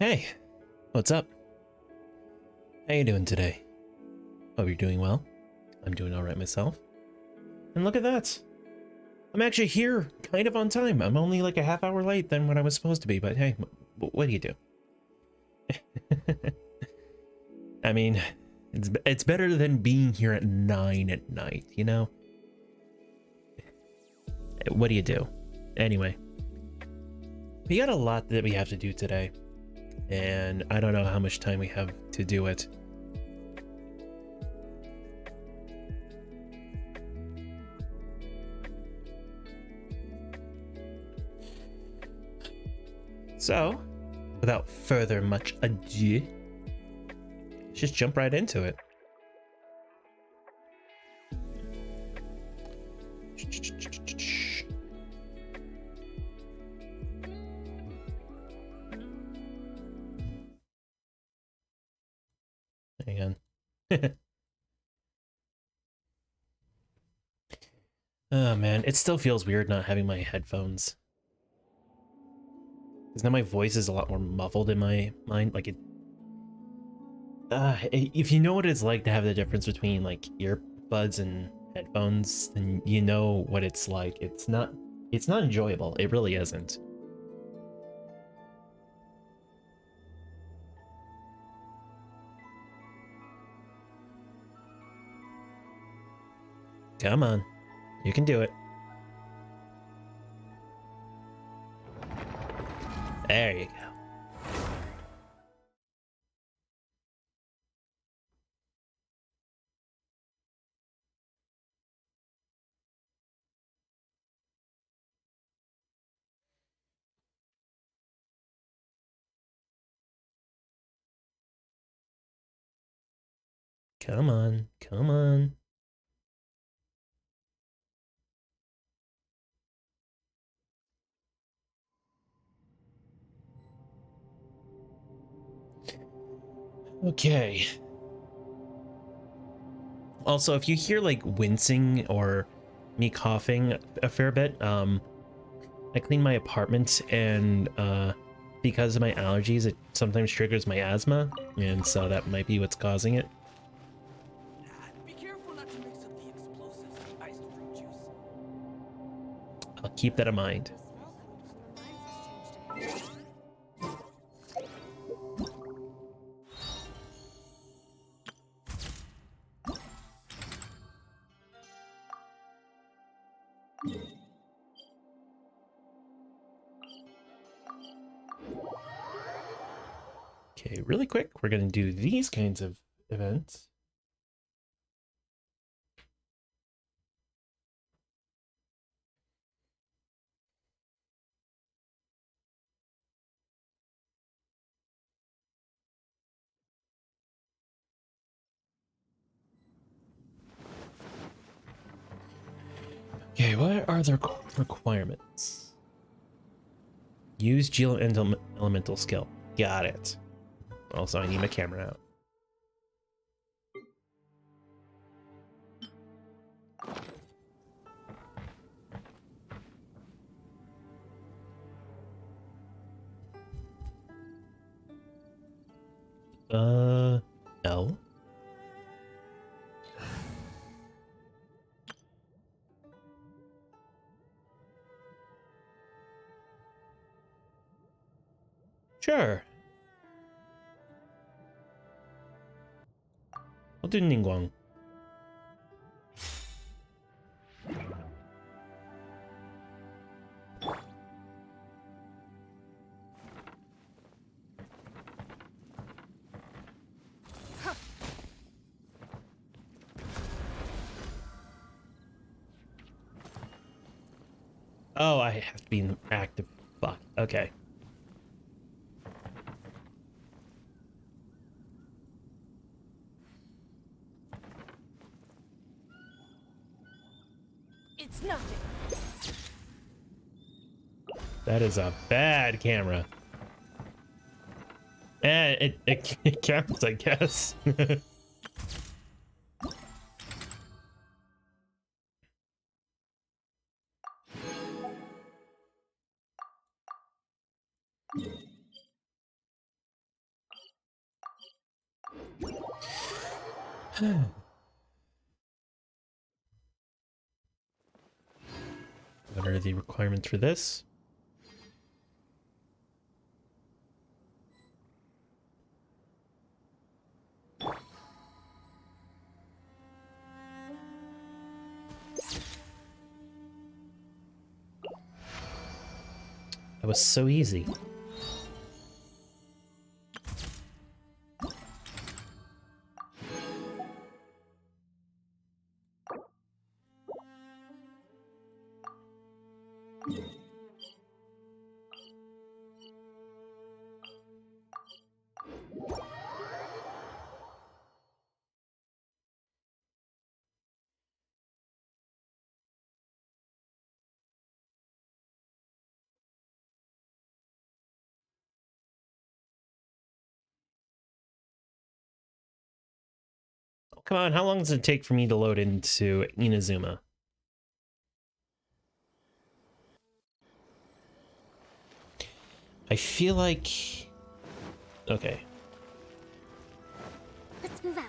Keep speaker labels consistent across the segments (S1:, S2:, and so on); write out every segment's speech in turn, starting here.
S1: Hey, what's up? How you doing today? Hope you're doing well. I'm doing alright myself. And look at that! I'm actually here, kind of on time. I'm only like a half hour late than what I was supposed to be, but hey, what do you do? I mean, it's better than being here at 9 at night, you know? What do you do? Anyway, we got a lot that we have to do today, and I don't know how much time we have to do it. So, without further much ado, let's just jump right into it. Hang on. Oh man, it still feels weird not having my headphones. Because now my voice is a lot more muffled in my mind. Like it. If you know what it's like to have the difference between like earbuds and headphones, then you know what it's like. It's not enjoyable. It really isn't. Come on, you can do it. There you go. Come on, come on. Okay. Also, if you hear like wincing or me coughing a fair bit, I clean my apartment and because of my allergies, it sometimes triggers my asthma, and so that might be what's causing it.
S2: Be careful not to mix up the explosives in the iced fruit juice.
S1: I'll keep that in mind. Okay, really quick, we're gonna do these kinds of events. Okay, what are the requirements? Use Geo Elemental skill. Got it. Also, I need my camera out. L? Sure. I'll do Ningguang. Oh, I have to be in active. Fuck. Okay.
S2: It's nothing.
S1: That is a bad camera. It counts, I guess. What are the requirements for this? That was so easy. Come on, how long does it take for me to load into Inazuma? I feel like... Okay.
S3: Let's move out.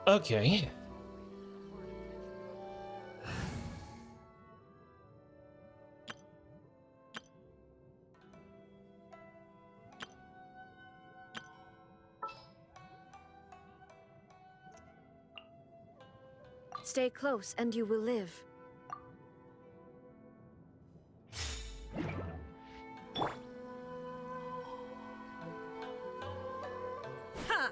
S1: Okay.
S3: Stay close and you will live. Ha!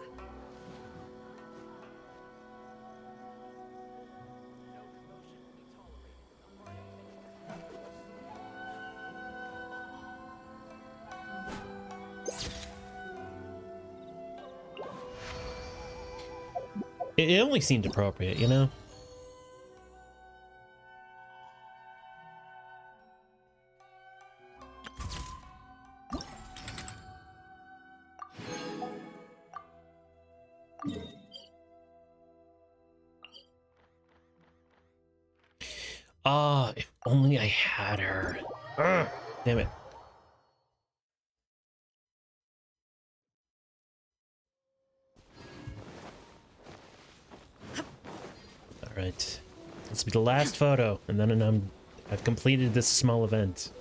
S1: It only seemed appropriate, you know? Ah, if only I had her. Ugh, damn it. All right. This will be the last photo, and then I've completed this small event.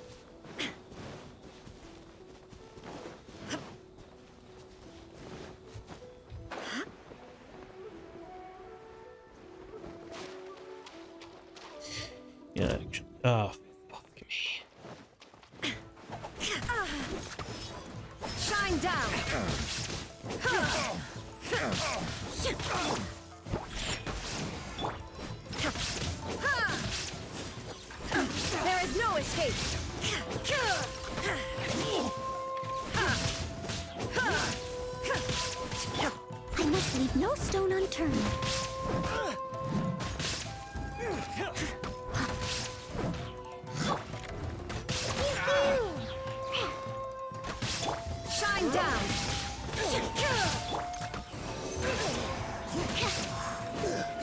S1: Yeah, actually. Oh, fuck me.
S3: Shine down. There is no escape. I must leave no stone unturned. Shine down.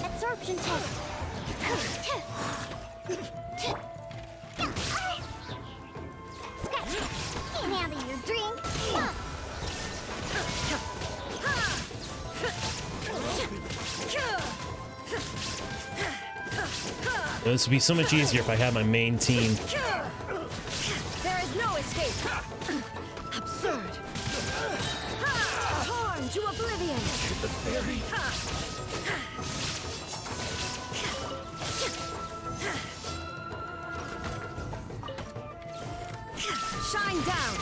S3: Absorption test. Scratch. Now that your drink.
S1: This would be so much easier if I had my main team.
S3: There is no escape. Absurd. Torn to oblivion. Shine down.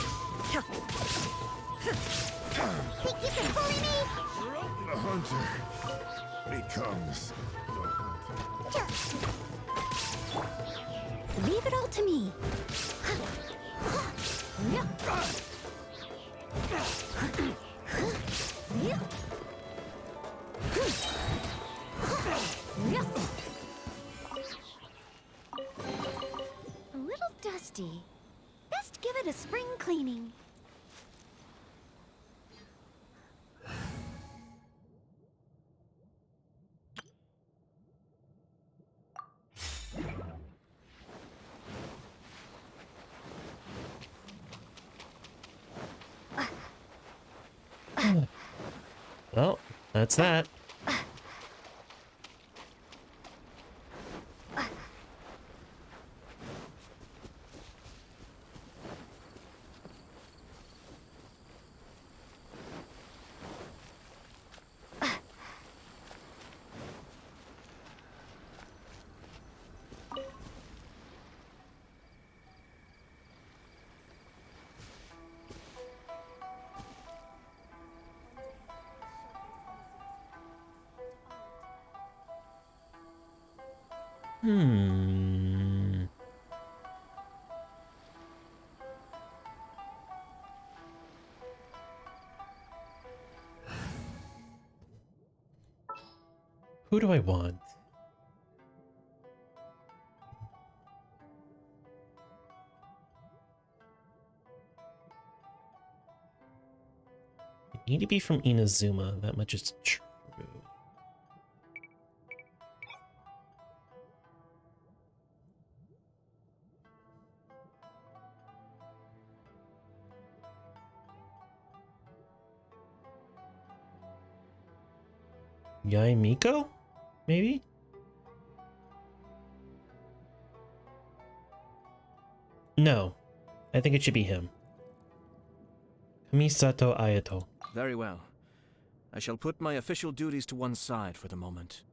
S3: Think you can bully me?
S4: The hunter becomes the hunter.
S3: Leave it all to me. A little dusty. Best give it a spring cleaning.
S1: Well, that's that. Hmm. Who do I want? I need to be from Inazuma. That much is true. Yai Miko? Maybe? No. I think it should be him. Kamisato Ayato.
S5: Very well. I shall put my official duties to one side for the moment.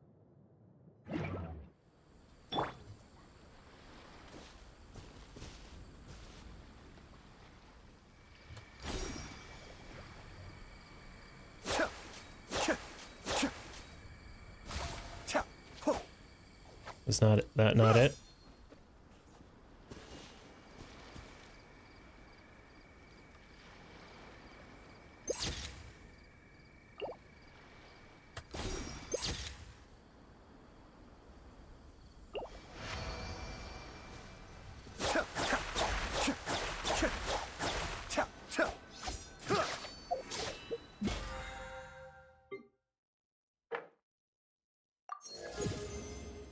S1: Is not that not it?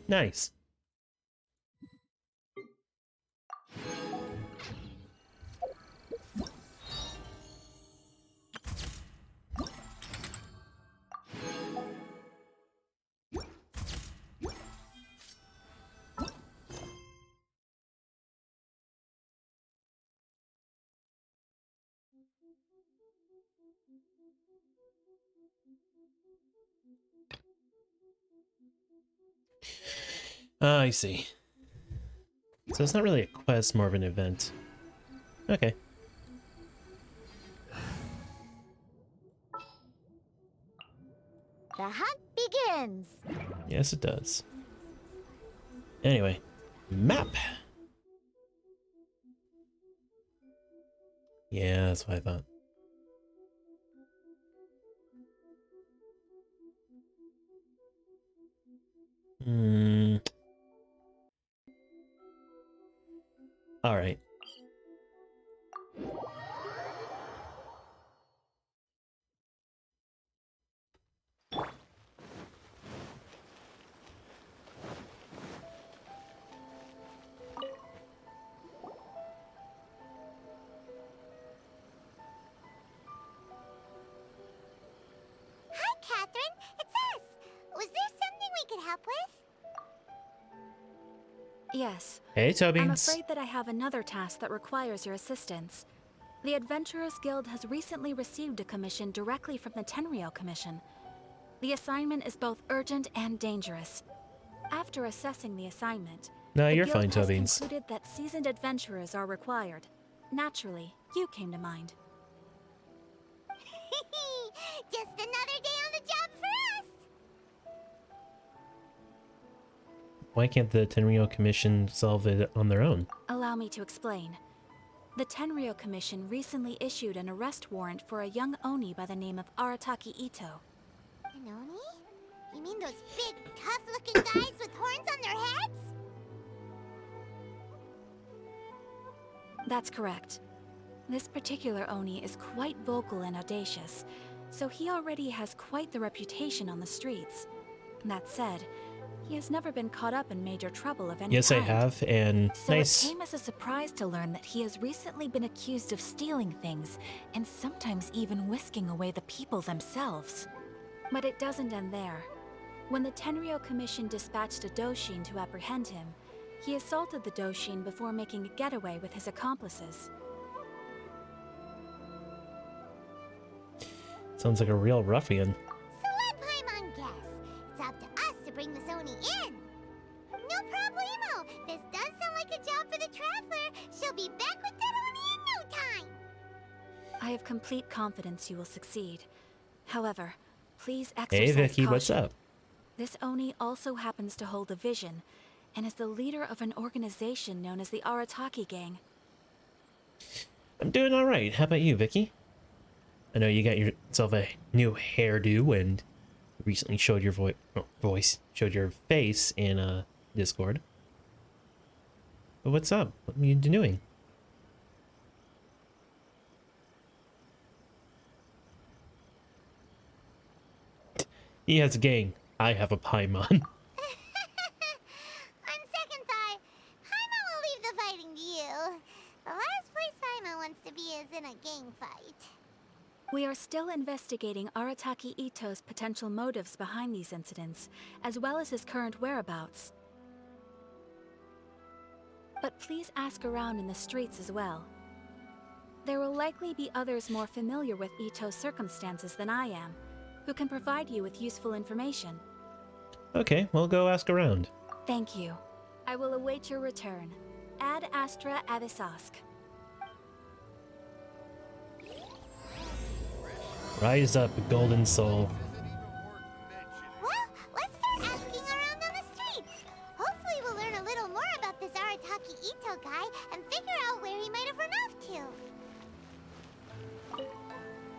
S1: Nice. Ah, I see. So it's not really a quest, more of an event. Okay.
S3: The hunt begins.
S1: Yes, it does. Anyway, map. Yeah, that's what I thought. Hmm. All right.
S3: Hi, Catherine. It's us. Was there something we could help with?
S6: Yes.
S1: Hey,
S6: I'm
S1: Tobians.
S6: afraid that I have another task that requires your assistance. The Adventurers Guild has recently received a commission directly from the Tenryou Commission. The assignment is both urgent and dangerous. After assessing the assignment,
S1: No,
S6: the
S1: you're
S6: Guild
S1: fine,
S6: has
S1: Tobians.
S6: concluded that seasoned adventurers are required. Naturally, you came to mind.
S3: Just another day on the job for us.
S1: Why can't the Tenryou Commission solve it on their own?
S6: Allow me to explain. The Tenryou Commission recently issued an arrest warrant for a young Oni by the name of Arataki Ito.
S3: An Oni? You mean those big, tough-looking guys with horns on their heads?
S6: That's correct. This particular Oni is quite vocal and audacious, so he already has quite the reputation on the streets. That said, he has never been caught up in major trouble of any
S1: Yes, I
S6: kind.
S1: have, and
S6: So
S1: nice.
S6: it came as a surprise to learn that he has recently been accused of stealing things, and sometimes even whisking away the people themselves. But it doesn't end there. When the Tenryou Commission dispatched a Doshin to apprehend him, he assaulted the Doshin before making a getaway with his accomplices.
S1: Sounds like a real ruffian.
S3: So let Paimon guess. It's up to us to bring Miss Oni in. No problemo. This does sound like a job for the Traveler. She'll be back with that Oni in no time.
S6: I have complete confidence you will succeed. However, please
S1: Hey
S6: exercise
S1: Vicky,
S6: caution.
S1: what's up?
S6: This Oni also happens to hold a vision, and is the leader of an organization known as the Arataki Gang.
S1: I'm doing alright. How about you, Vicky? I know you got yourself a new hairdo and recently showed your showed your face in Discord. But what's up? What are you doing? He has a gang. I have a Paimon.
S3: On second thought, Paimon will leave the fighting to you. The last place Paimon wants to be is in a gang fight.
S6: We are still investigating Arataki Ito's potential motives behind these incidents, as well as his current whereabouts. But please ask around in the streets as well. There will likely be others more familiar with Ito's circumstances than I am, who can provide you with useful information.
S1: Okay, we'll go ask around.
S6: Thank you. I will await your return. Ad Astra Avisask.
S1: Rise up, golden soul.
S3: Well, let's start asking around on the streets. Hopefully we'll learn a little more about this Arataki Ito guy and figure out where he might have run off to.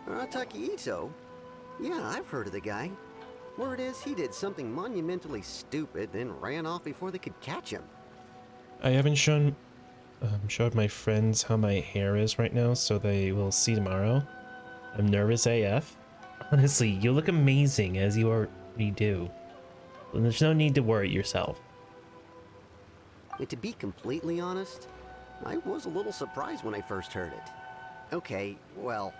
S7: Arataki Ito? Yeah, I've heard of the guy. Word is he did something monumentally stupid, then ran off before they could catch him.
S1: I haven't showed my friends how my hair is right now, so they will see tomorrow. I'm nervous AF. Honestly, you look amazing as you already do. There's no need to worry yourself.
S7: And to be completely honest, I was a little surprised when I first heard it. Okay, well,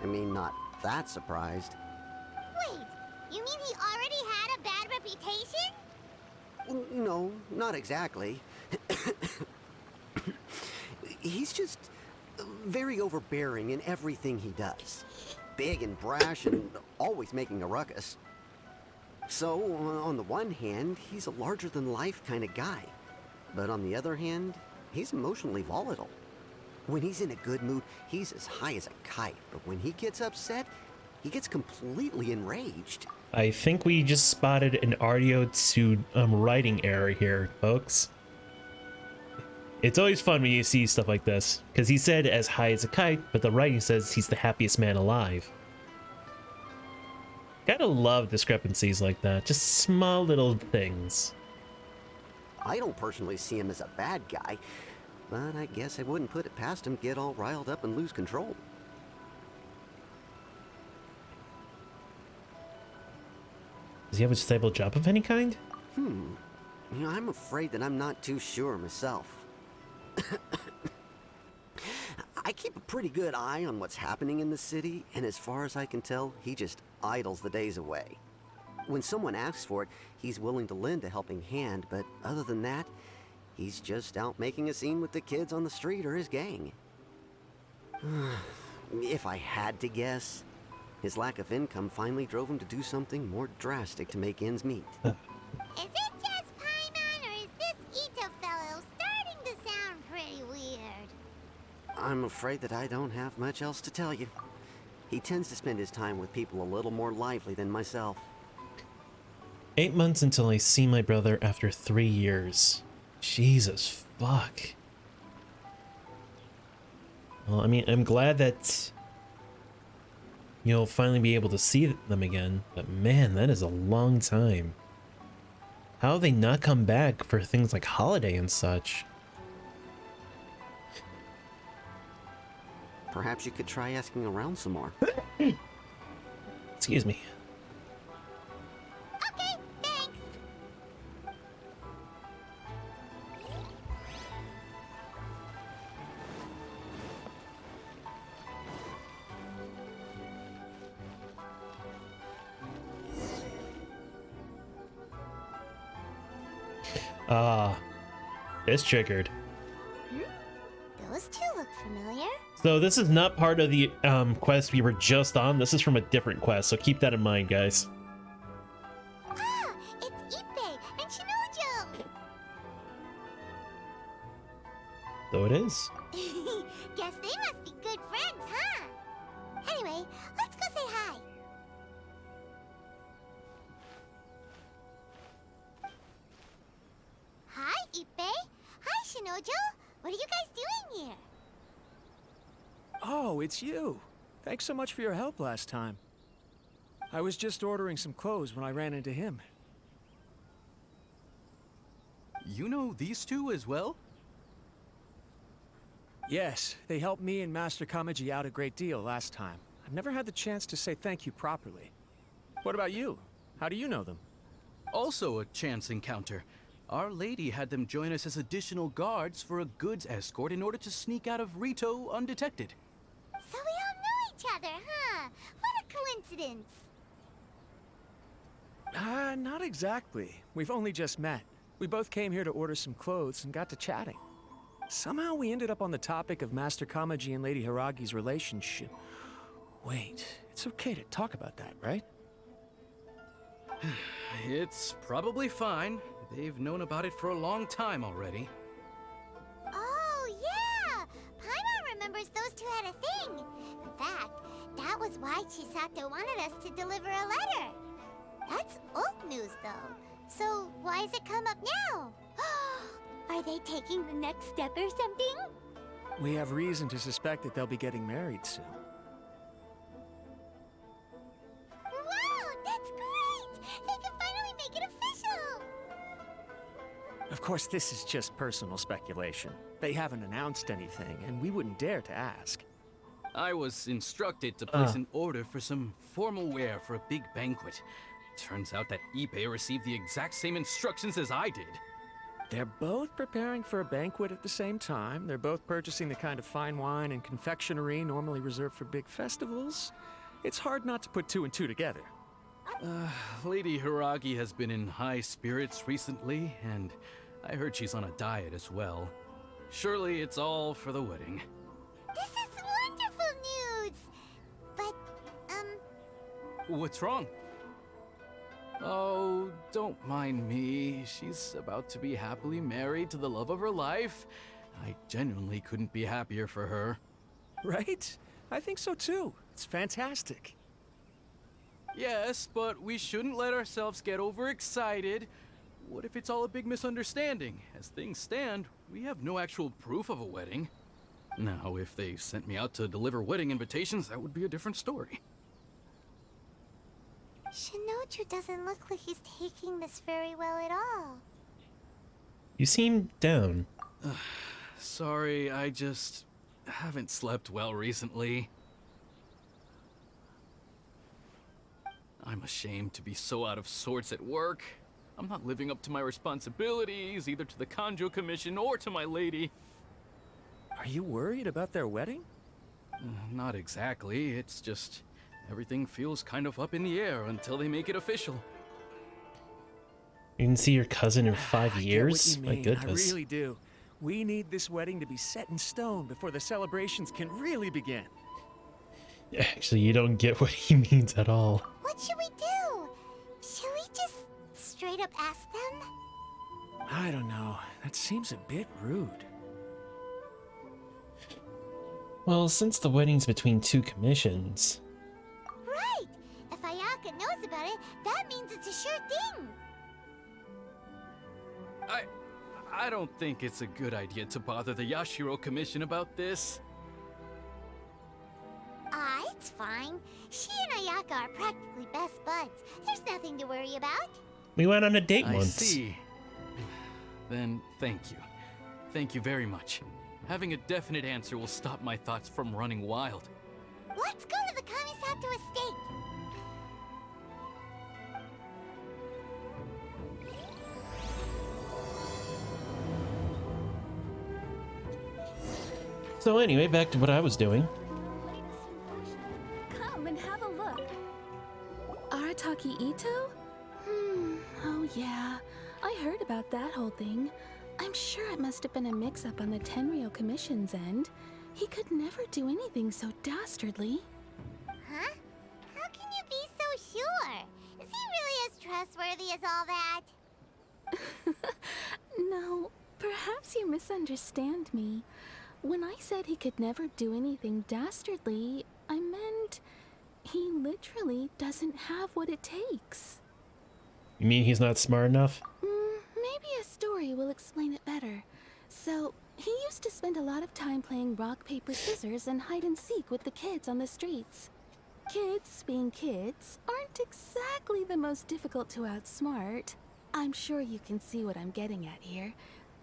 S7: I mean, not that surprised.
S3: Wait, you mean he already had a bad reputation?
S7: No, not exactly. He's just very overbearing in everything he does. Big and brash and always making a ruckus. So, on the one hand, he's a larger-than-life kind of guy. But on the other hand, he's emotionally volatile. When he's in a good mood, he's as high as a kite. But when he gets upset, he gets completely enraged.
S1: I think we just spotted an audio to writing error here, folks. It's always fun when you see stuff like this, because he said as high as a kite, but the writing says he's the happiest man alive. Gotta love discrepancies like that, just small little things.
S7: I don't personally see him as a bad guy, but I guess I wouldn't put it past him to get all riled up and lose control.
S1: Does he have a stable job of any kind?
S7: You know, I'm afraid that I'm not too sure myself. I keep a pretty good eye on what's happening in the city, and as far as I can tell, he just idles the days away. When someone asks for it, he's willing to lend a helping hand, but other than that, he's just out making a scene with the kids on the street or his gang. If I had to guess, his lack of income finally drove him to do something more drastic to make ends meet.
S3: Is it just Paimon, or is this Ito fellow starting to sound pretty weird?
S7: I'm afraid that I don't have much else to tell you. He tends to spend his time with people a little more lively than myself.
S1: 8 months until I see my brother after 3 years. Jesus fuck. Well, I mean, I'm glad that you'll finally be able to see them again, but man, that is a long time. How have they not come back for things like holiday and such?
S7: Perhaps you could try asking around some more.
S1: Excuse me.
S3: Okay, thanks.
S1: Ah, it's triggered.
S3: Those two look familiar.
S1: So this is not part of the quest we were just on. This is from a different quest, so keep that in mind, guys.
S3: Ah, it's Ippei and Shinojo.
S1: So it is.
S3: Guess they must be good friends, huh? Anyway, let's go say hi. Hi, Ippei. Hi, Shinojo. What are you guys doing here?
S8: Oh, it's you. Thanks so much for your help last time. I was just ordering some clothes when I ran into him.
S5: You know these two as well?
S8: Yes, they helped me and Master Kamaji out a great deal last time. I've never had the chance to say thank you properly. What about you? How do you know them?
S9: Also a chance encounter. Our Lady had them join us as additional guards for a goods escort in order to sneak out of Rito undetected.
S3: So we all know each other, huh? What a coincidence.
S8: Not exactly. We've only just met. We both came here to order some clothes and got to chatting. Somehow we ended up on the topic of Master Kamaji and Lady Hiragi's relationship. Wait, it's okay to talk about that, right?
S9: It's probably fine. They've known about it for a long time already.
S3: Oh, yeah! Paimon remembers those two had a thing. In fact, that was why Chisato wanted us to deliver a letter. That's old news, though. So why has it come up now? Are they taking the next step or something?
S8: We have reason to suspect that they'll be getting married soon.
S3: Wow, that's great! They can finally make it official!
S8: Of course, this is just personal speculation. They haven't announced anything, and we wouldn't dare to ask.
S9: I was instructed to place an order for some formal wear for a big banquet. Turns out that Ippei received the exact same instructions as I did.
S8: They're both preparing for a banquet at the same time. They're both purchasing the kind of fine wine and confectionery normally reserved for big festivals. It's hard not to put two and two together.
S9: Lady Hiragi has been in high spirits recently, and I heard she's on a diet as well. Surely it's all for the wedding.
S3: This is wonderful news! But,
S9: What's wrong? Oh, don't mind me. She's about to be happily married to the love of her life. I genuinely couldn't be happier for her.
S8: Right? I think so too. It's fantastic.
S9: Yes, but we shouldn't let ourselves get overexcited. What if it's all a big misunderstanding? As things stand, we have no actual proof of a wedding. Now, if they sent me out to deliver wedding invitations, that would be a different story.
S3: Shinoju doesn't look like he's taking this very well at all.
S1: You seem down.
S9: Sorry, I just haven't slept well recently. I'm ashamed to be so out of sorts at work. I'm not living up to my responsibilities, either to the Kanjo Commission or to my lady.
S8: Are you worried about their wedding?
S9: Not exactly, it's just everything feels kind of up in the air until they make it official.
S1: You can see your cousin in 5
S8: I get
S1: years?
S8: what you
S1: My
S8: mean.
S1: goodness.
S8: I really do. We need this wedding to be set in stone before the celebrations can really begin.
S1: Actually, you don't get what he means at all.
S3: What should we do? Should we just straight up ask them?
S8: I don't know. That seems a bit rude.
S1: Well, since the wedding's between two commissions...
S3: Right! If Ayaka knows about it, that means it's a sure thing!
S9: I don't think it's a good idea to bother the Yashiro Commission about this.
S3: It's fine. She and Ayaka are practically best buds. There's nothing to worry about.
S1: We went on a date
S9: I
S1: once.
S9: see. Then thank you. Thank you very much. Having a definite answer will stop my thoughts from running wild.
S3: Let's go to the Kamisato estate.
S1: So anyway, back to what I was doing.
S6: Come and have a look. Arataki Ito? Oh yeah. I heard about that whole thing. I'm sure it must have been a mix-up on the Tenryou Commission's end. He could never do anything so dastardly.
S3: Huh? How can you be so sure? Is he really as trustworthy as all that?
S6: No, perhaps you misunderstand me. When I said he could never do anything dastardly, I meant he literally doesn't have what it takes.
S1: You mean he's not smart enough?
S6: Maybe a story will explain it better. So, he used to spend a lot of time playing rock, paper, scissors and hide and seek with the kids on the streets. Kids, being kids, aren't exactly the most difficult to outsmart. I'm sure you can see what I'm getting at here.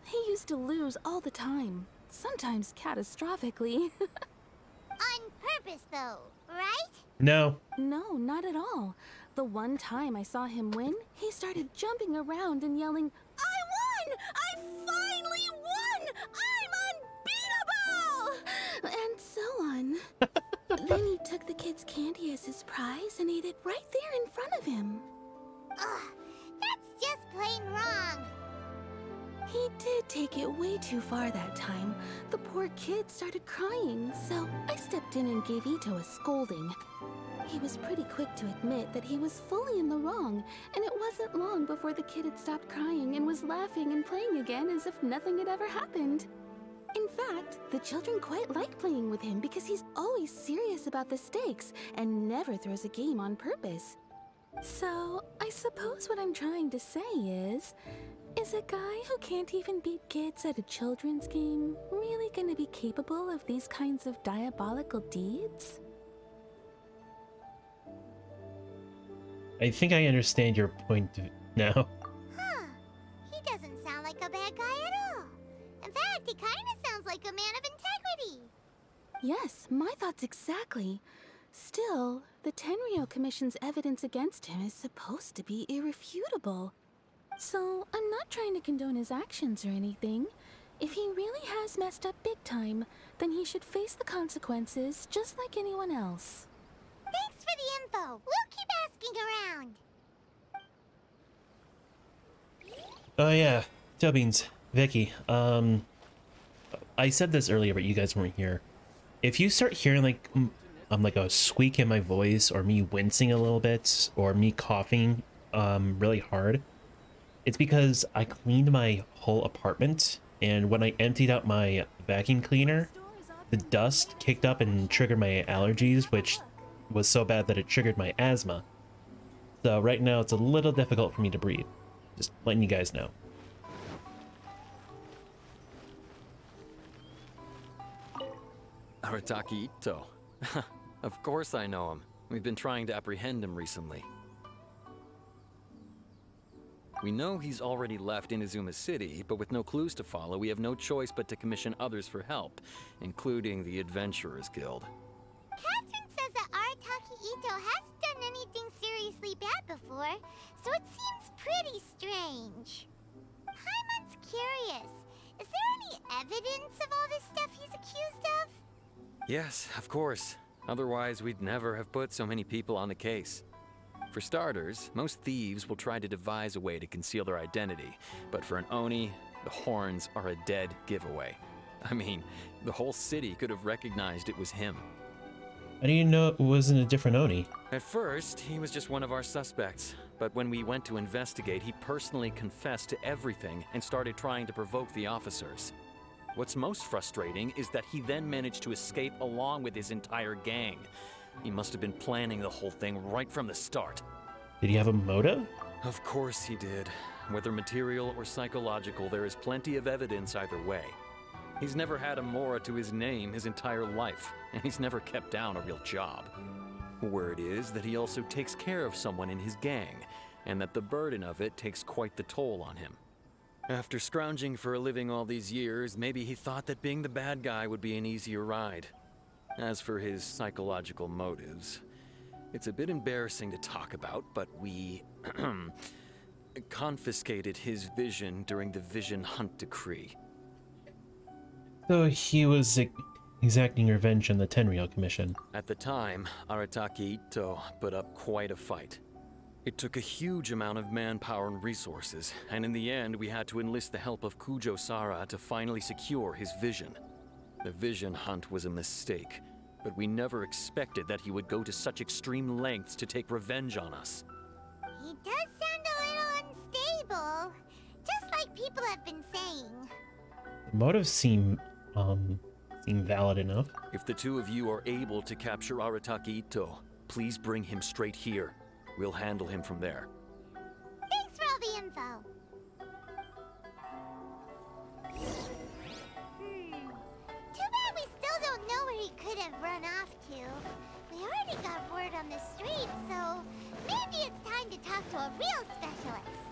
S6: He used to lose all the time, sometimes catastrophically.
S3: On purpose, though, right?
S1: No.
S6: No, not at all. The one time I saw him win, he started jumping around and yelling, "I won! I finally won! I'm unbeatable!" And so on. Then he took the kid's candy as his prize and ate it right there in front of him.
S3: Ugh, that's just plain wrong.
S6: He did take it way too far that time. The poor kid started crying, so I stepped in and gave Ito a scolding. He was pretty quick to admit that he was fully in the wrong, and it wasn't long before the kid had stopped crying and was laughing and playing again as if nothing had ever happened. In fact, the children quite like playing with him because he's always serious about the stakes and never throws a game on purpose. So, I suppose what I'm trying to say is a guy who can't even beat kids at a children's game really gonna be capable of these kinds of diabolical deeds?
S1: I think I understand your point now.
S3: Huh. He doesn't sound like a bad guy at all. In fact, he kind of sounds like a man of integrity.
S6: Yes, my thoughts exactly. Still, the Tenryou Commission's evidence against him is supposed to be irrefutable. So, I'm not trying to condone his actions or anything. If he really has messed up big time, then he should face the consequences just like anyone else.
S3: Thanks for the info. We'll keep asking around.
S1: Oh yeah, Tubbings, Vicky. I said this earlier, but you guys weren't here. If you start hearing like a squeak in my voice, or me wincing a little bit, or me coughing really hard, it's because I cleaned my whole apartment, and when I emptied out my vacuum cleaner, the dust kicked up and triggered my allergies, which was so bad that it triggered my asthma. So right now it's a little difficult for me to breathe. Just letting you guys know.
S10: Arataki Ito. Of course I know him. We've been trying to apprehend him recently. We know he's already left Inazuma City, but with no clues to follow, we have no choice but to commission others for help, including the Adventurers Guild.
S3: Catherine says that Arataki Ito hasn't done anything seriously bad before, so it seems pretty strange. Paimon's curious. Is there any evidence of all this stuff he's accused of?
S10: Yes, of course. Otherwise, we'd never have put so many people on the case. For starters, most thieves will try to devise a way to conceal their identity, but for an Oni, the horns are a dead giveaway. I mean, the whole city could have recognized it was him.
S1: How do you know it wasn't a different Oni?
S10: At first, he was just one of our suspects, but when we went to investigate, he personally confessed to everything and started trying to provoke the officers. What's most frustrating is that he then managed to escape along with his entire gang. He must have been planning the whole thing right from the start.
S1: Did he have a motive?
S10: Of course he did. Whether material or psychological, there is plenty of evidence either way. He's never had a Mora to his name his entire life, and he's never kept down a real job. Word is that he also takes care of someone in his gang, and that the burden of it takes quite the toll on him. After scrounging for a living all these years, maybe he thought that being the bad guy would be an easier ride. As for his psychological motives, it's a bit embarrassing to talk about, but we confiscated his vision during the Vision Hunt Decree.
S1: So he was exacting revenge on the Tenryou Commission.
S10: At the time, Arataki Ito put up quite a fight. It took a huge amount of manpower and resources, and in the end we had to enlist the help of Kujo Sara to finally secure his vision. The vision hunt was a mistake, but we never expected that he would go to such extreme lengths to take revenge on us.
S3: He does sound a little unstable, just like people have been saying.
S1: The motives seem valid enough.
S10: If the two of you are able to capture Arataki Ito, please bring him straight here. We'll handle him from there.
S3: Thanks for all the info. Too bad we still don't know where he could have run off to. We already got word on the street, so maybe it's time to talk to a real specialist.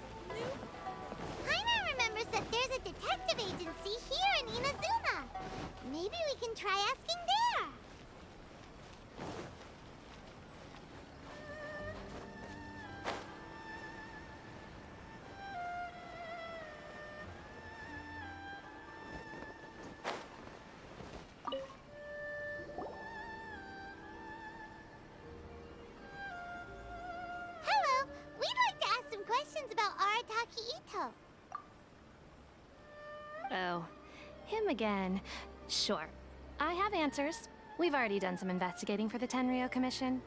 S3: Khaenri'ah remembers that there's a detective agency here in Inazuma. Maybe we can try asking there. Hello, we'd like to ask some questions about Arataki Ito.
S11: Oh, him again. Sure. I have answers. We've already done some investigating for the Khaenri'ah Commission.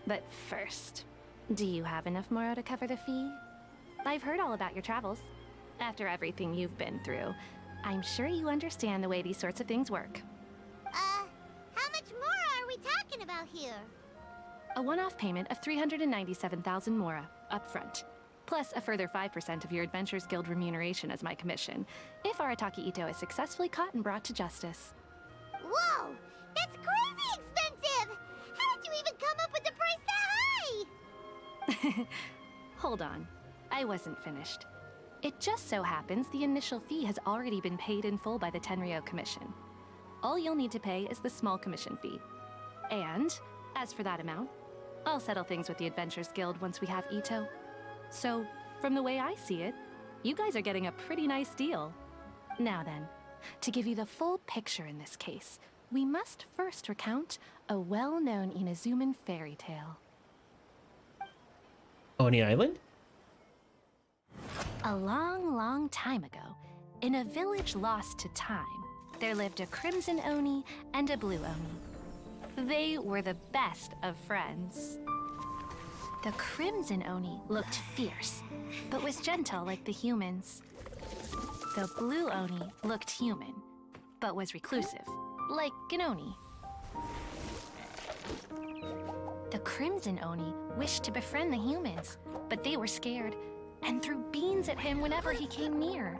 S11: But first, do you have enough Moro to cover the fee? I've heard all about your travels. After everything you've been through, I'm sure you understand the way these sorts of things work.
S3: How much more are we talking about here?
S11: A one-off payment of 397,000 Mora, up front. Plus a further 5% of your Adventures Guild remuneration as my commission, if Arataki Ito is successfully caught and brought to justice.
S3: Whoa! That's crazy expensive! How did you even come up with the price that high?
S11: Hold on. I wasn't finished. It just so happens the initial fee has already been paid in full by the Khaenri'ah Commission. All you'll need to pay is the small commission fee. And, as for that amount, I'll settle things with the Adventures Guild once we have Ito. So, from the way I see it, you guys are getting a pretty nice deal. Now then, to give you the full picture in this case, we must first recount a well-known Inazuman fairy tale.
S1: Oni Island?
S11: A long, long time ago, in a village lost to time, there lived a Crimson Oni and a Blue Oni. They were the best of friends. The Crimson Oni looked fierce, but was gentle like the humans. The Blue Oni looked human, but was reclusive, like an Oni. The Crimson Oni wished to befriend the humans, but they were scared and threw beans at him whenever he came near.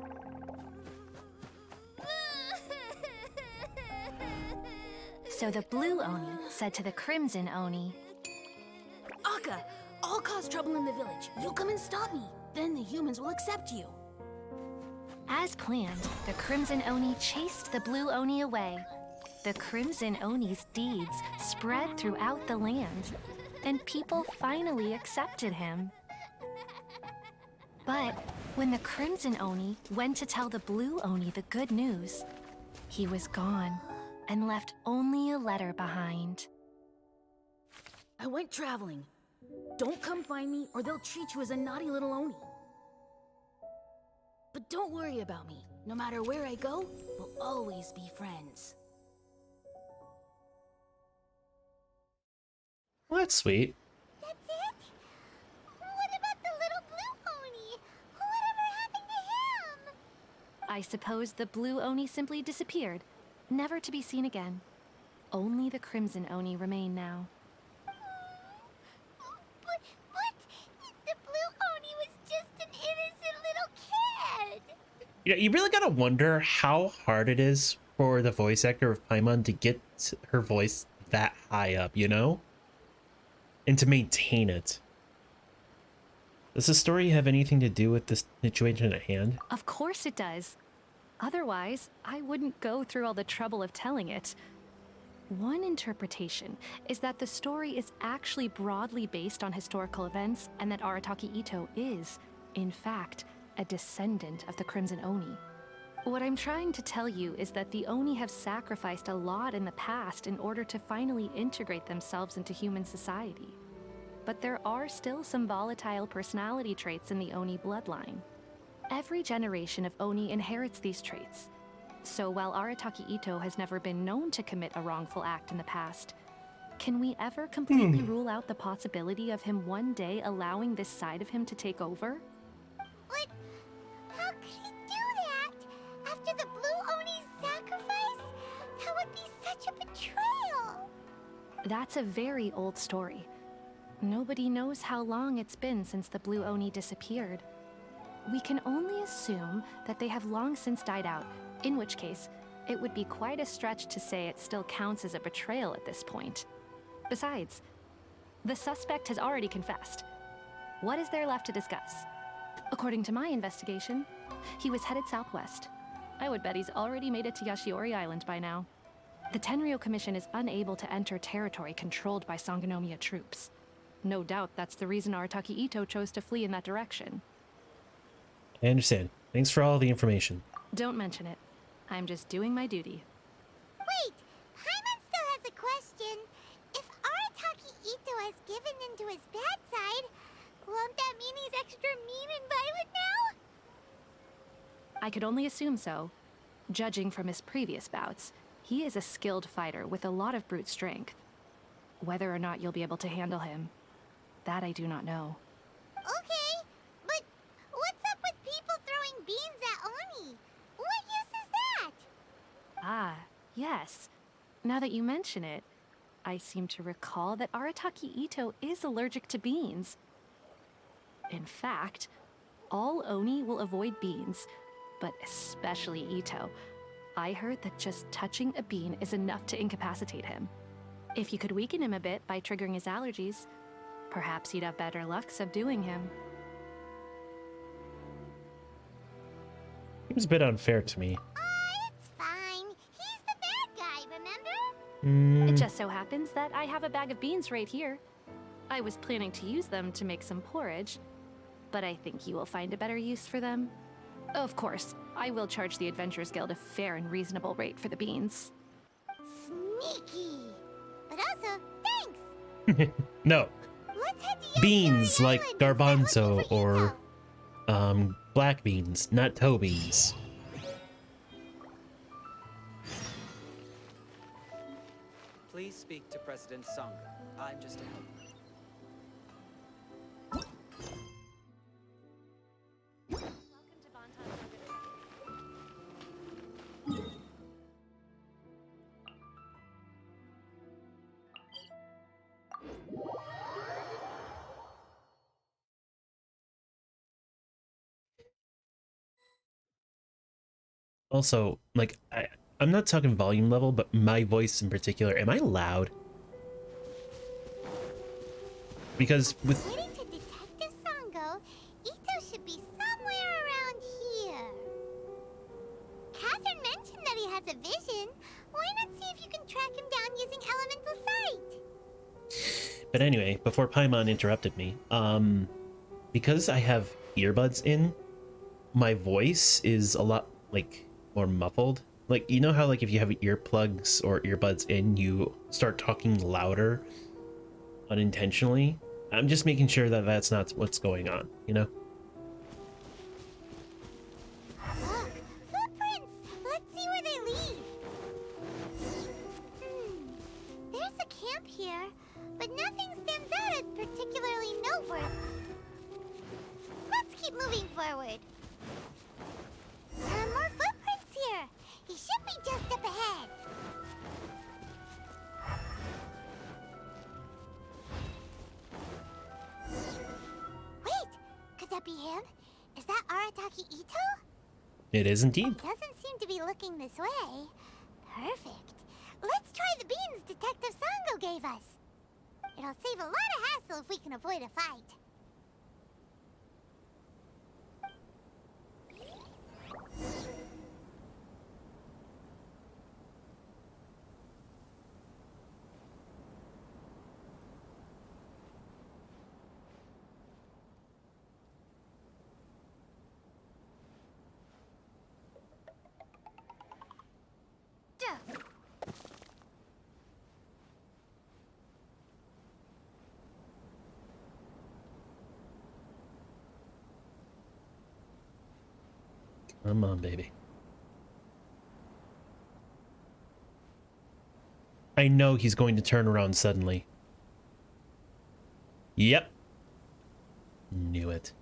S11: So the Blue Oni said to the Crimson Oni,
S12: Akka, I'll cause trouble in the village. You come and stop me. Then the humans will accept you.
S11: As planned, the Crimson Oni chased the Blue Oni away. The Crimson Oni's deeds spread throughout the land, and people finally accepted him. But when the Crimson Oni went to tell the Blue Oni the good news, he was gone and left only a letter behind.
S12: I went traveling. Don't come find me or they'll treat you as a naughty little Oni. But don't worry about me. No matter where I go, we'll always be friends.
S1: Well, that's sweet.
S3: That's it? What about the little Blue Oni? Whatever happened to him?
S11: I suppose the Blue Oni simply disappeared, never to be seen again. Only the Crimson Oni remain now.
S3: But the Blue Oni was just an innocent little kid.
S1: You know, you really gotta wonder how hard it is for the voice actor of Paimon to get her voice that high up, you know? And to maintain it. Does the story have anything to do with this situation at hand?
S11: Of course it does. Otherwise, I wouldn't go through all the trouble of telling it. One interpretation is that the story is actually broadly based on historical events and that Arataki Ito is, in fact, a descendant of the Crimson Oni. What I'm trying to tell you is that the Oni have sacrificed a lot in the past in order to finally integrate themselves into human society. but there are still some volatile personality traits in the Oni bloodline. Every generation of Oni inherits these traits. So while Arataki Ito has never been known to commit a wrongful act in the past, can we ever completely rule out the possibility of him one day allowing this side of him to take over?
S3: But how could he do that? After the Blue Oni's sacrifice? That would be such a betrayal!
S11: That's a very old story. Nobody knows how long it's been since the Blue Oni disappeared. We can only assume that they have long since died out, in which case, it would be quite a stretch to say it still counts as a betrayal at this point. Besides, the suspect has already confessed. What is there left to discuss? According to my investigation, he was headed southwest. I would bet he's already made it to Yashiori Island by now. The Tenryou Commission is unable to enter territory controlled by Sangonomiya troops. No doubt that's the reason Arataki Ito chose to flee in that direction.
S1: I understand. Thanks for all the information.
S11: Don't mention it. I'm just doing my duty.
S3: Wait! Paimon still has a question. If Arataki Ito has given in to his bad side, won't that mean he's extra mean and violent now?
S11: I could only assume so. Judging from his previous bouts, he is a skilled fighter with a lot of brute strength. Whether or not you'll be able to handle him, that I do not know.
S3: Okay, but what's up with people throwing beans at Oni? What use is that?
S11: Ah, yes. Now that you mention it, I seem to recall that Arataki Ito is allergic to beans. In fact, all Oni will avoid beans, but especially Ito. I heard that just touching a bean is enough to incapacitate him. If you could weaken him a bit by triggering his allergies, perhaps you'd have better luck subduing him.
S1: Seems a bit unfair to me.
S3: It's fine. He's the bad guy, remember?
S11: It just so happens that I have a bag of beans right here. I was planning to use them to make some porridge, but I think you will find a better use for them. Of course, I will charge the Adventurers Guild a fair and reasonable rate for the beans.
S3: Sneaky. But also, thanks.
S1: No.
S3: Let's head to
S1: Beans
S3: Yashiori
S1: like
S3: Island and start
S1: garbanzo
S3: looking for
S1: or
S3: Ito.
S1: black beans, not toe beans.
S13: Please speak to President Sangha. I'm just a helper.
S1: Also, like, I'm not talking volume level, but my voice in particular, am I loud? Because with...
S3: According to Detective Sango, Ito should be somewhere around here. Catherine mentioned that he has a vision. Why not see if you can track him down using elemental sight?
S1: But anyway, before Paimon interrupted me, because I have earbuds in, my voice is a lot, like, more muffled. Like, you know how, like, if you have earplugs or earbuds in, you start talking louder unintentionally? I'm just making sure that that's not what's going on, you know?
S3: Look, footprints! Let's see where they lead. There's a camp here, but nothing stands out as particularly noteworthy. Let's keep moving forward. There are more footprints here. He should be just up ahead. Wait, could that be him? Is that Arataki Ito?
S1: It is indeed.
S3: He doesn't seem to be looking this way. Perfect. Let's try the beans Detective Sango gave us. It'll save a lot of hassle if we can avoid a fight.
S1: Come on, baby. I know he's going to turn around suddenly. Yep. Knew it.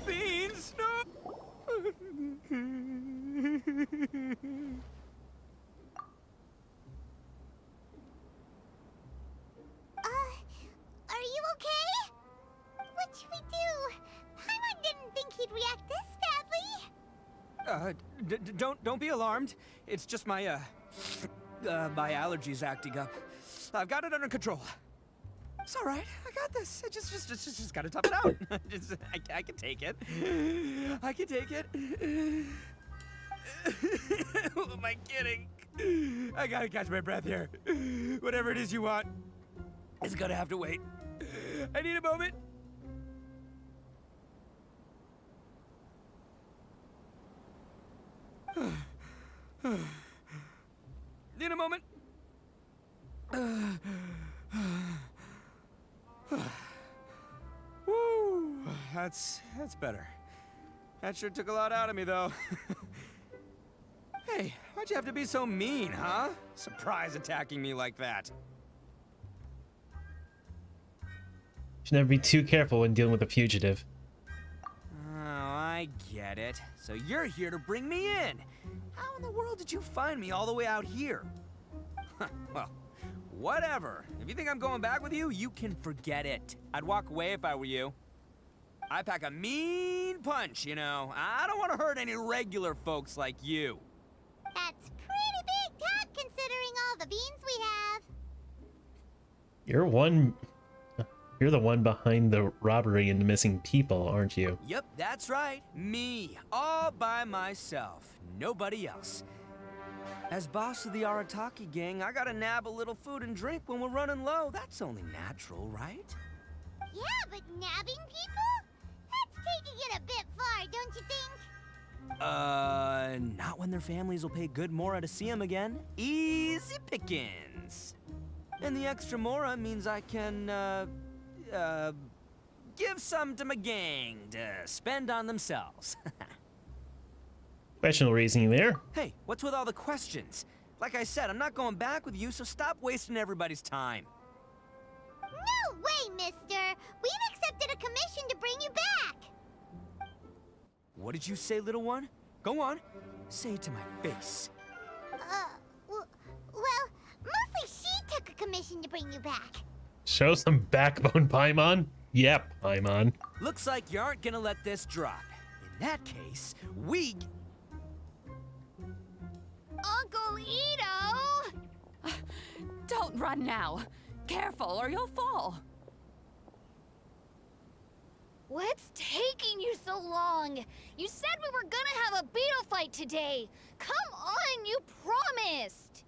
S8: Beans, no!
S3: Are you okay? What should we do? Paimon didn't think he'd react this badly.
S8: Don't be alarmed. It's just my my allergies acting up. I've got it under control. It's all right. I got this. I just gotta tough it out. I can take it. I can take it. Who am I kidding? I gotta catch my breath here. Whatever it is you want, it's gonna have to wait. I need a moment. Need a moment. Woo, that's better. That sure took a lot out of me, though. Hey, why'd you have to be so mean, huh? Surprise attacking me like that.
S1: Should never be too careful when dealing with a fugitive.
S8: Oh, I get it. So you're here to bring me in. How in the world did you find me all the way out here? Well, whatever. If you think I'm going back with you, you can forget it. I'd walk away if I were you. I pack a mean punch, you know. I don't want to hurt any regular folks like you.
S3: That's pretty big talk considering all the beans we have.
S1: You're the one behind the robbery and the missing people, aren't you?
S8: Yep, that's right. Me. All by myself. Nobody else. As boss of the Arataki gang, I gotta nab a little food and drink when we're running low. That's only natural, right?
S3: Yeah, but nabbing people? That's taking it a bit far, don't you think?
S8: Not when their families will pay good mora to see them again. Easy pickings. And the extra mora means I can, give some to my gang to spend on themselves.
S1: Questionable reasoning there.
S8: Hey, what's with all the questions? Like I said, I'm not going back with you, so stop wasting everybody's time.
S3: No way, mister! We've accepted a commission to bring you back!
S8: What did you say, little one? Go on. Say it to my face.
S3: Well, mostly she took a commission to bring you back.
S1: Show some backbone, Paimon. Yep, Paimon.
S8: Looks like you aren't gonna let this drop. In that case, we...
S6: Uncle Ito! Don't run now. Careful or you'll fall.
S12: What's taking you so long? You said we were gonna have a beetle fight today. Come on, you promised.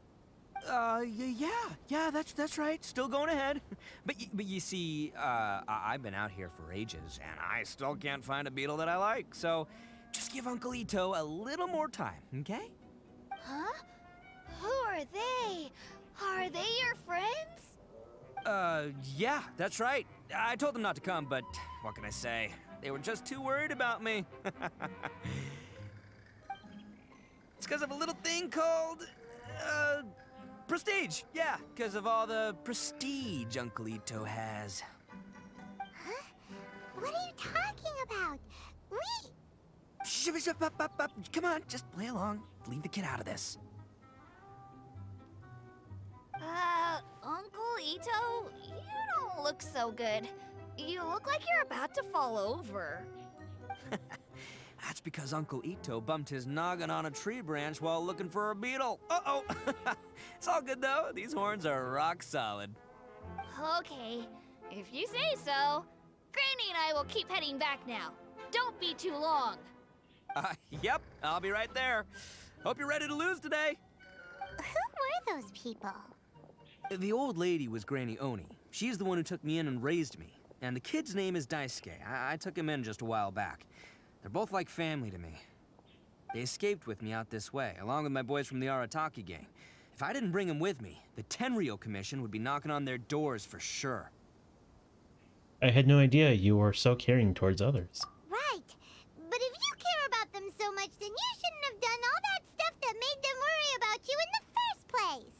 S8: Yeah, that's right. Still going ahead. But you see, I've been out here for ages, and I still can't find a beetle that I like. So, just give Uncle Ito a little more time, okay?
S12: Huh? Who are they? Are they your friends?
S8: Yeah, that's right. I told them not to come, but what can I say? They were just too worried about me. It's because of a little thing called, prestige. Yeah, because of all the prestige Uncle Ito has.
S3: Huh? What are you talking about?
S8: Come on, just play along. Leave the kid out of this.
S12: Uncle Ito, you don't look so good. You look like you're about to fall over.
S13: That's because Uncle Ito bumped his noggin on a tree branch while looking for a beetle. Uh-oh! It's all good, though. These horns are rock solid.
S12: Okay, if you say so. Granny and I will keep heading back now. Don't be too long.
S13: Yep, I'll be right there. Hope you're ready to lose today.
S3: Who were those people?
S13: The old lady was Granny Oni. She's the one who took me in and raised me. And the kid's name is Daisuke. I took him in just a while back. They're both like family to me. They escaped with me out this way, along with my boys from the Arataki gang. If I didn't bring them with me, the Tenryou Commission would be knocking on their doors for sure.
S1: I had no idea you were so caring towards others.
S3: Right. But if you care about them so much, then you shouldn't have done all that stuff that made them worry about you in the first place.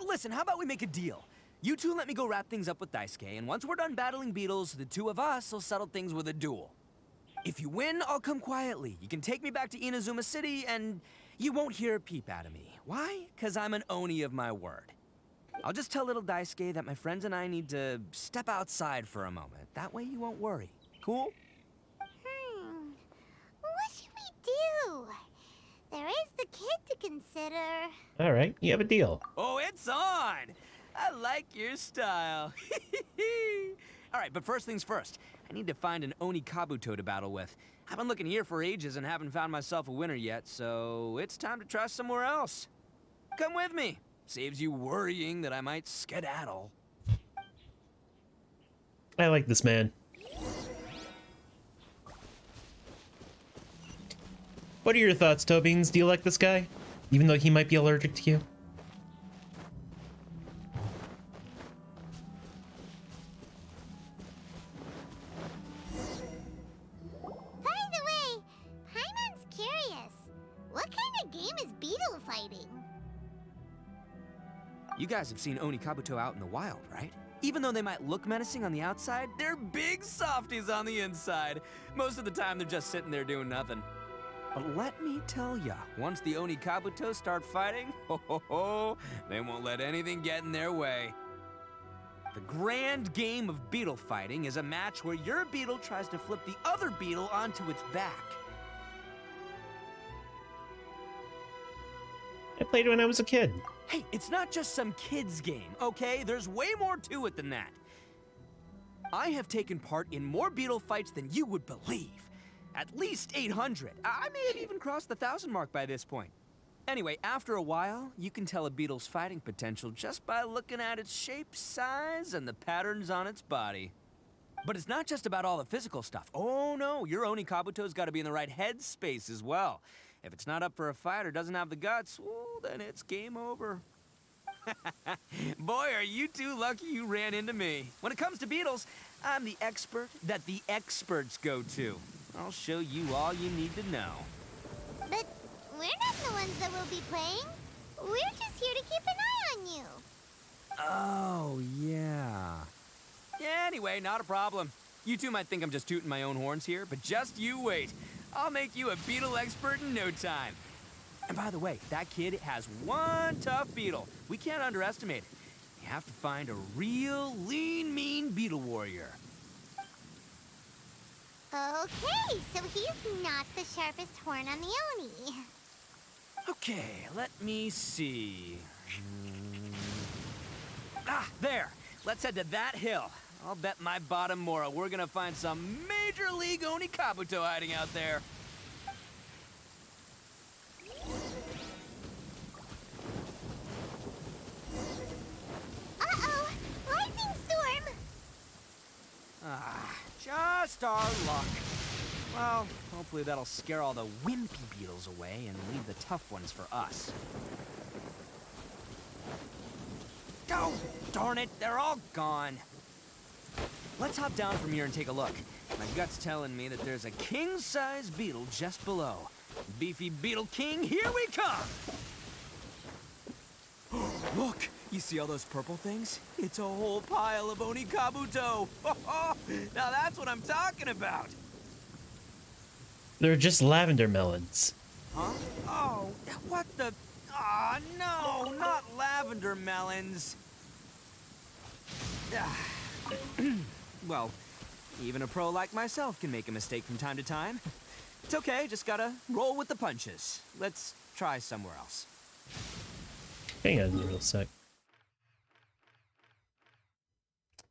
S13: Listen, how about we make a deal? You two let me go wrap things up with Daisuke, and once we're done battling beetles, the two of us will settle things with a duel. If you win, I'll come quietly. You can take me back to Inazuma City, and you won't hear a peep out of me. Why? 'Cause I'm an Oni of my word. I'll just tell little Daisuke that my friends and I need to step outside for a moment. That way you won't worry. Cool?
S3: What should we do? There is the kid to consider.
S1: All right, you have a deal.
S13: Oh, it's on! I like your style. All right, but first things first. I need to find an Oni Kabuto to battle with. I've been looking here for ages and haven't found myself a winner yet, so it's time to try somewhere else. Come with me. Saves you worrying that I might skedaddle.
S1: I like this man. What are your thoughts, Tobeans? Do you like this guy? Even though he might be allergic to you?
S3: By the way, Paimon's curious. What kind of game is beetle fighting?
S13: You guys have seen Oni Kabuto out in the wild, right? Even though they might look menacing on the outside, they're big softies on the inside. Most of the time, they're just sitting there doing nothing. But let me tell ya, once the Oni Kabuto start fighting, they won't let anything get in their way. The grand game of beetle fighting is a match where your beetle tries to flip the other beetle onto its back.
S1: I played when I was a kid.
S13: Hey, it's not just some kid's game, okay? There's way more to it than that. I have taken part in more beetle fights than you would believe. At least 800. I may have even crossed the 1,000 mark by this point. Anyway, after a while, you can tell a beetle's fighting potential just by looking at its shape, size, and the patterns on its body. But it's not just about all the physical stuff. Oh no, your Oni Kabuto's got to be in the right headspace as well. If it's not up for a fight or doesn't have the guts, well, then it's game over. Boy, are you two lucky you ran into me. When it comes to beetles, I'm the expert that the experts go to. I'll show you all you need to know.
S3: But we're not the ones that will be playing. We're just here to keep an eye on you.
S13: Oh, yeah. Anyway, not a problem. You two might think I'm just tooting my own horns here, but just you wait. I'll make you a beetle expert in no time. And by the way, that kid has one tough beetle. We can't underestimate it. You have to find a real lean, mean beetle warrior.
S3: Okay, so he's not the sharpest horn on the Oni.
S13: Okay, let me see. Ah, there. Let's head to that hill. I'll bet my bottom Mora we're gonna find some major league Oni Kabuto hiding out there.
S3: Uh-oh! Lightning storm!
S13: Ah, just our luck. Well, hopefully that'll scare all the wimpy beetles away and leave the tough ones for us. Oh, darn it, they're all gone. Let's hop down from here and take a look. My gut's telling me that there's a king-size beetle just below. Beefy Beetle King, here we come! Look, you see all those purple things? It's a whole pile of Oni Kabuto. Now that's what I'm talking about.
S1: They're just lavender melons.
S13: Huh? Oh, what the... Aw, no, not lavender melons. Well, Even a pro like myself can make a mistake from time to time. It's okay, just gotta roll with the punches. Let's try somewhere else.
S1: Hang on a real sec.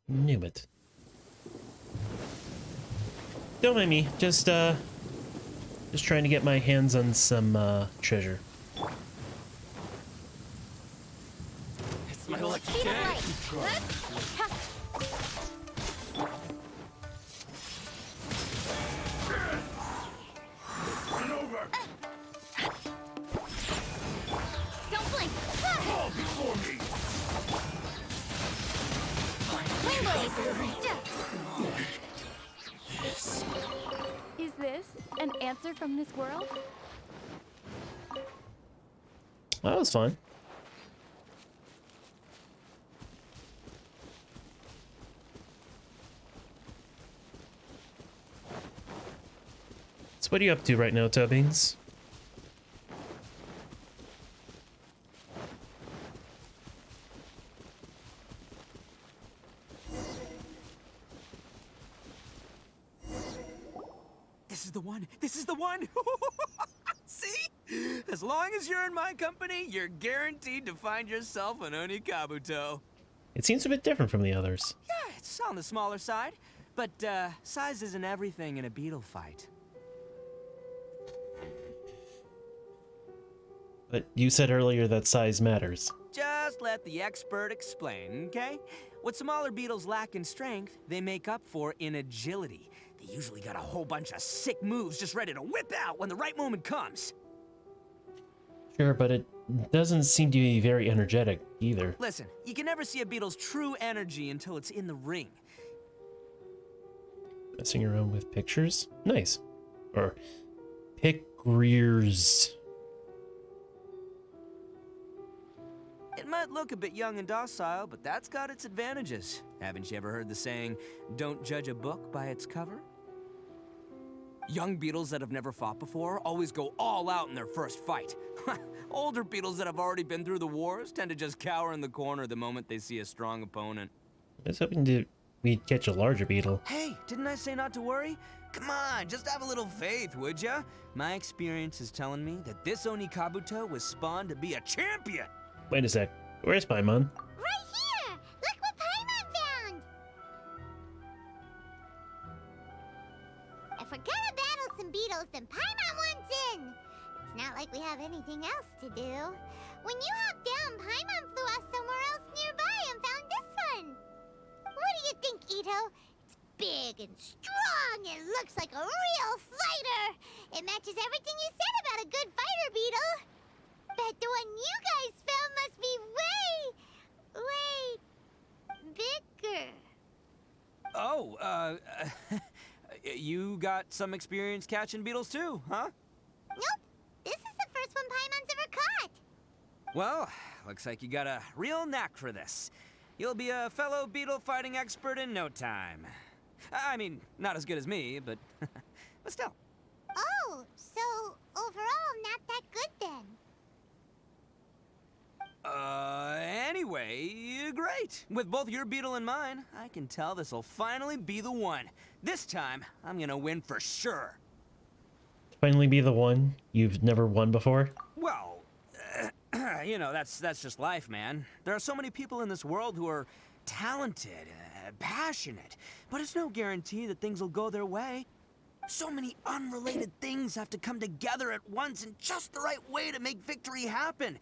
S1: Knew it. Don't mind me. Just trying to get my hands on some treasure.
S13: It's my lucky day.
S4: Run over!
S12: Don't blink.
S4: Fall before me!
S11: Is this an answer from this world?
S1: That was fun. So what are you up to right now, Tubbings?
S13: This is the one. This is the one. See? As long as you're in my company, you're guaranteed to find yourself an Onikabuto.
S1: It seems a bit different from the others.
S13: Yeah, it's on the smaller side, but size isn't everything in a beetle fight.
S1: But you said earlier that size matters.
S13: Just let the expert explain, okay? What smaller beetles lack in strength, they make up for in agility. They usually got a whole bunch of sick moves just ready to whip out when the right moment comes.
S1: Sure, but it doesn't seem to be very energetic either.
S13: Listen, you can never see a beetle's true energy until it's in the ring.
S1: Messing around with pictures? Nice. Or pickrears.
S13: It might look a bit young and docile, but that's got its advantages. Haven't you ever heard the saying, don't judge a book by its cover? Young beetles that have never fought before always go all out in their first fight. Older beetles that have already been through the wars tend to just cower in the corner the moment they see a strong opponent.
S1: I was hoping we'd catch a larger beetle.
S13: Hey, didn't I say not to worry? Come on, just have a little faith, would ya? My experience is telling me that this Onikabuto was spawned to be a champion!
S1: Wait a sec. Where's Paimon?
S3: Right here! Look what Paimon found! If we're gonna battle some beetles, then Paimon wants in! It's not like we have anything else to do. When you hopped down, Paimon flew off somewhere else nearby and found this one! What do you think, Ito? It's big and strong and looks like a real fighter! It matches everything you said about a good fighter beetle! Bet the one you guys found must be way bigger.
S13: Oh, you got some experience catching beetles too, huh?
S3: Nope. This is the first one Paimon's ever caught.
S13: Well, looks like you got a real knack for this. You'll be a fellow beetle fighting expert in no time. I mean, not as good as me, but but still.
S3: Oh, so overall not that good then.
S13: Anyway, great. With both your beetle and mine, I can tell this'll finally be the one. This time, I'm gonna win for sure.
S1: Finally be the one you've never won before?
S13: Well, you know, that's just life, man. There are so many people in this world who are talented, passionate, but it's no guarantee that things will go their way. So many unrelated things have to come together at once in just the right way to make victory happen.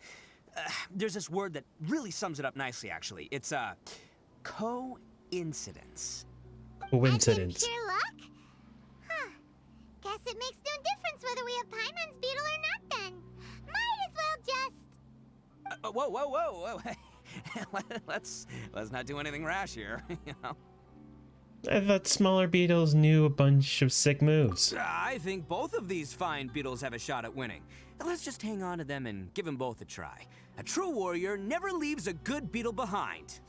S13: There's this word that really sums it up nicely, actually. It's, coincidence.
S1: Coincidence.
S3: Pure luck? Huh. Guess it makes no difference whether we have Paimon's beetle or not then. Might as well just...
S13: Whoa. let's not do anything rash here, you know?
S1: I thought smaller beetles knew a bunch of sick moves.
S13: I think both of these fine beetles have a shot at winning. Let's just hang on to them and give them both a try. A true warrior never leaves a good beetle behind.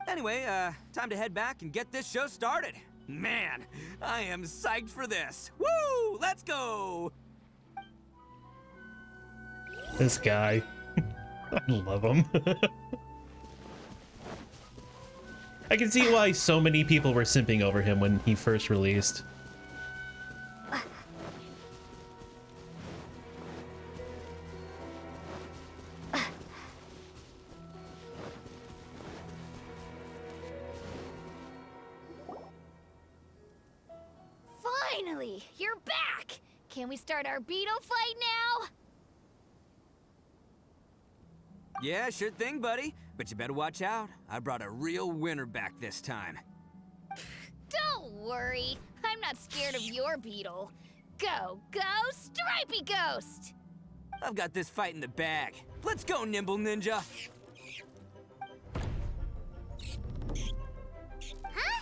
S13: Anyway, time to head back and get this show started. Man, I am psyched for this. Woo! Let's go!
S1: This guy. I love him. I can see why so many people were simping over him when he first released.
S12: Finally, you're back! Can we start our beetle fight now?
S13: Yeah, sure thing, buddy. But you better watch out. I brought a real winner back this time.
S12: Don't worry, I'm not scared of your beetle. Go, go, Stripey Ghost!
S13: I've got this fight in the bag. Let's go, Nimble Ninja!
S3: Huh?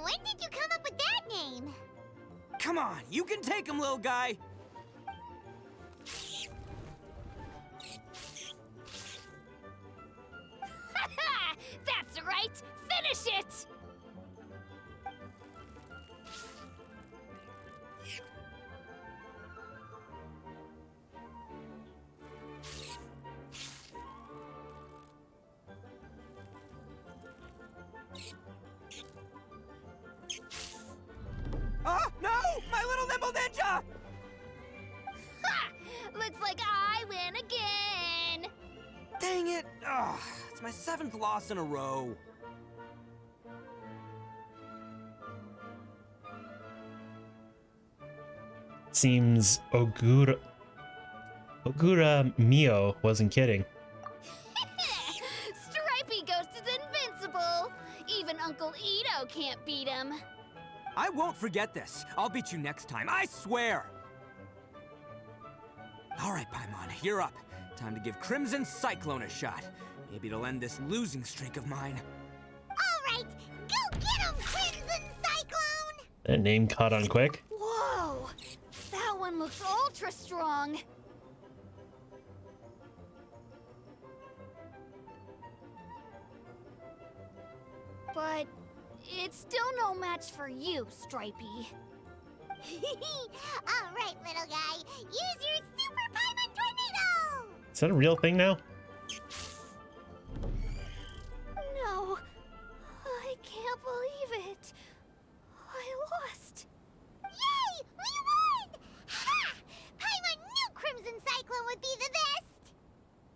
S3: When did you come up with that name?
S13: Come on, you can take him, little guy!
S12: That's right! Finish it!
S13: Oh, no! My little Nimble Ninja!
S12: Ha! Looks like I win again!
S13: Dang it! Ugh, it's my 7th loss in a row.
S1: Seems Ogura Mio wasn't kidding.
S12: Stripey Ghost is invincible! Even Uncle Ito can't beat him.
S13: I won't forget this. I'll beat you next time, I swear! All right, Paimon, you're up. Time to give Crimson Cyclone a shot. Maybe it'll end this losing streak of mine.
S3: All right, go get him, Crimson Cyclone!
S1: That name caught on quick.
S12: Whoa! That one looks ultra strong. But it's still no match for you, Stripey.
S3: All right, little guy, use your Super Paimon Tornado!
S1: Is that a real thing now?
S12: No, I can't believe it. I lost.
S3: Yay! We won! Ha! Paimon knew Crimson Cyclone would be the best!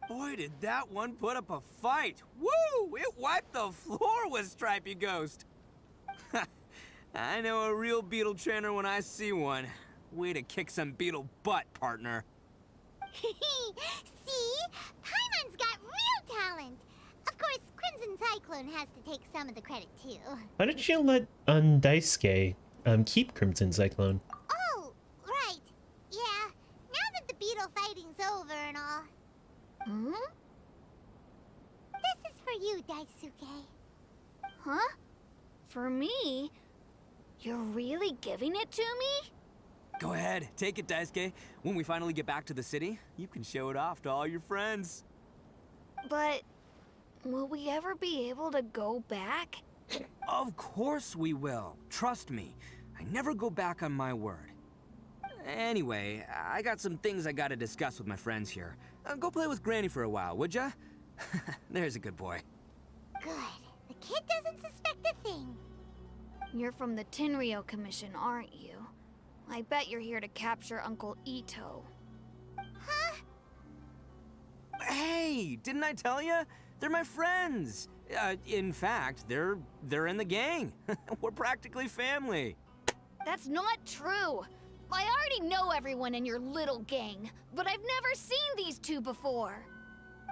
S13: Boy, did that one put up a fight. Woo! It wiped the floor with Stripey Ghost. I know a real beetle trainer when I see one. Way to kick some beetle butt, partner.
S3: See? Paimon's got real talent. Of course, Crimson Cyclone has to take some of the credit, too.
S1: Why did you let Daisuke keep Crimson Cyclone?
S3: Oh, right. Yeah, now that the beetle fighting's over and all.
S12: Hmm?
S3: This is for you, Daisuke.
S12: Huh? For me? You're really giving it to me?
S13: Go ahead, take it, Daisuke. When we finally get back to the city, you can show it off to all your friends.
S12: But will we ever be able to go back?
S13: Of course we will. Trust me. I never go back on my word. Anyway, I got some things I gotta discuss with my friends here. Go play with Granny for a while, would ya? There's a good boy.
S3: Good. The kid doesn't suspect a thing.
S12: You're from the Khaenri'ah Commission, aren't you? I bet you're here to capture Uncle Ito.
S3: Huh?
S13: Hey, didn't I tell you? They're my friends. In fact, they're in the gang. We're practically family.
S12: That's not true. I already know everyone in your little gang, but I've never seen these two before.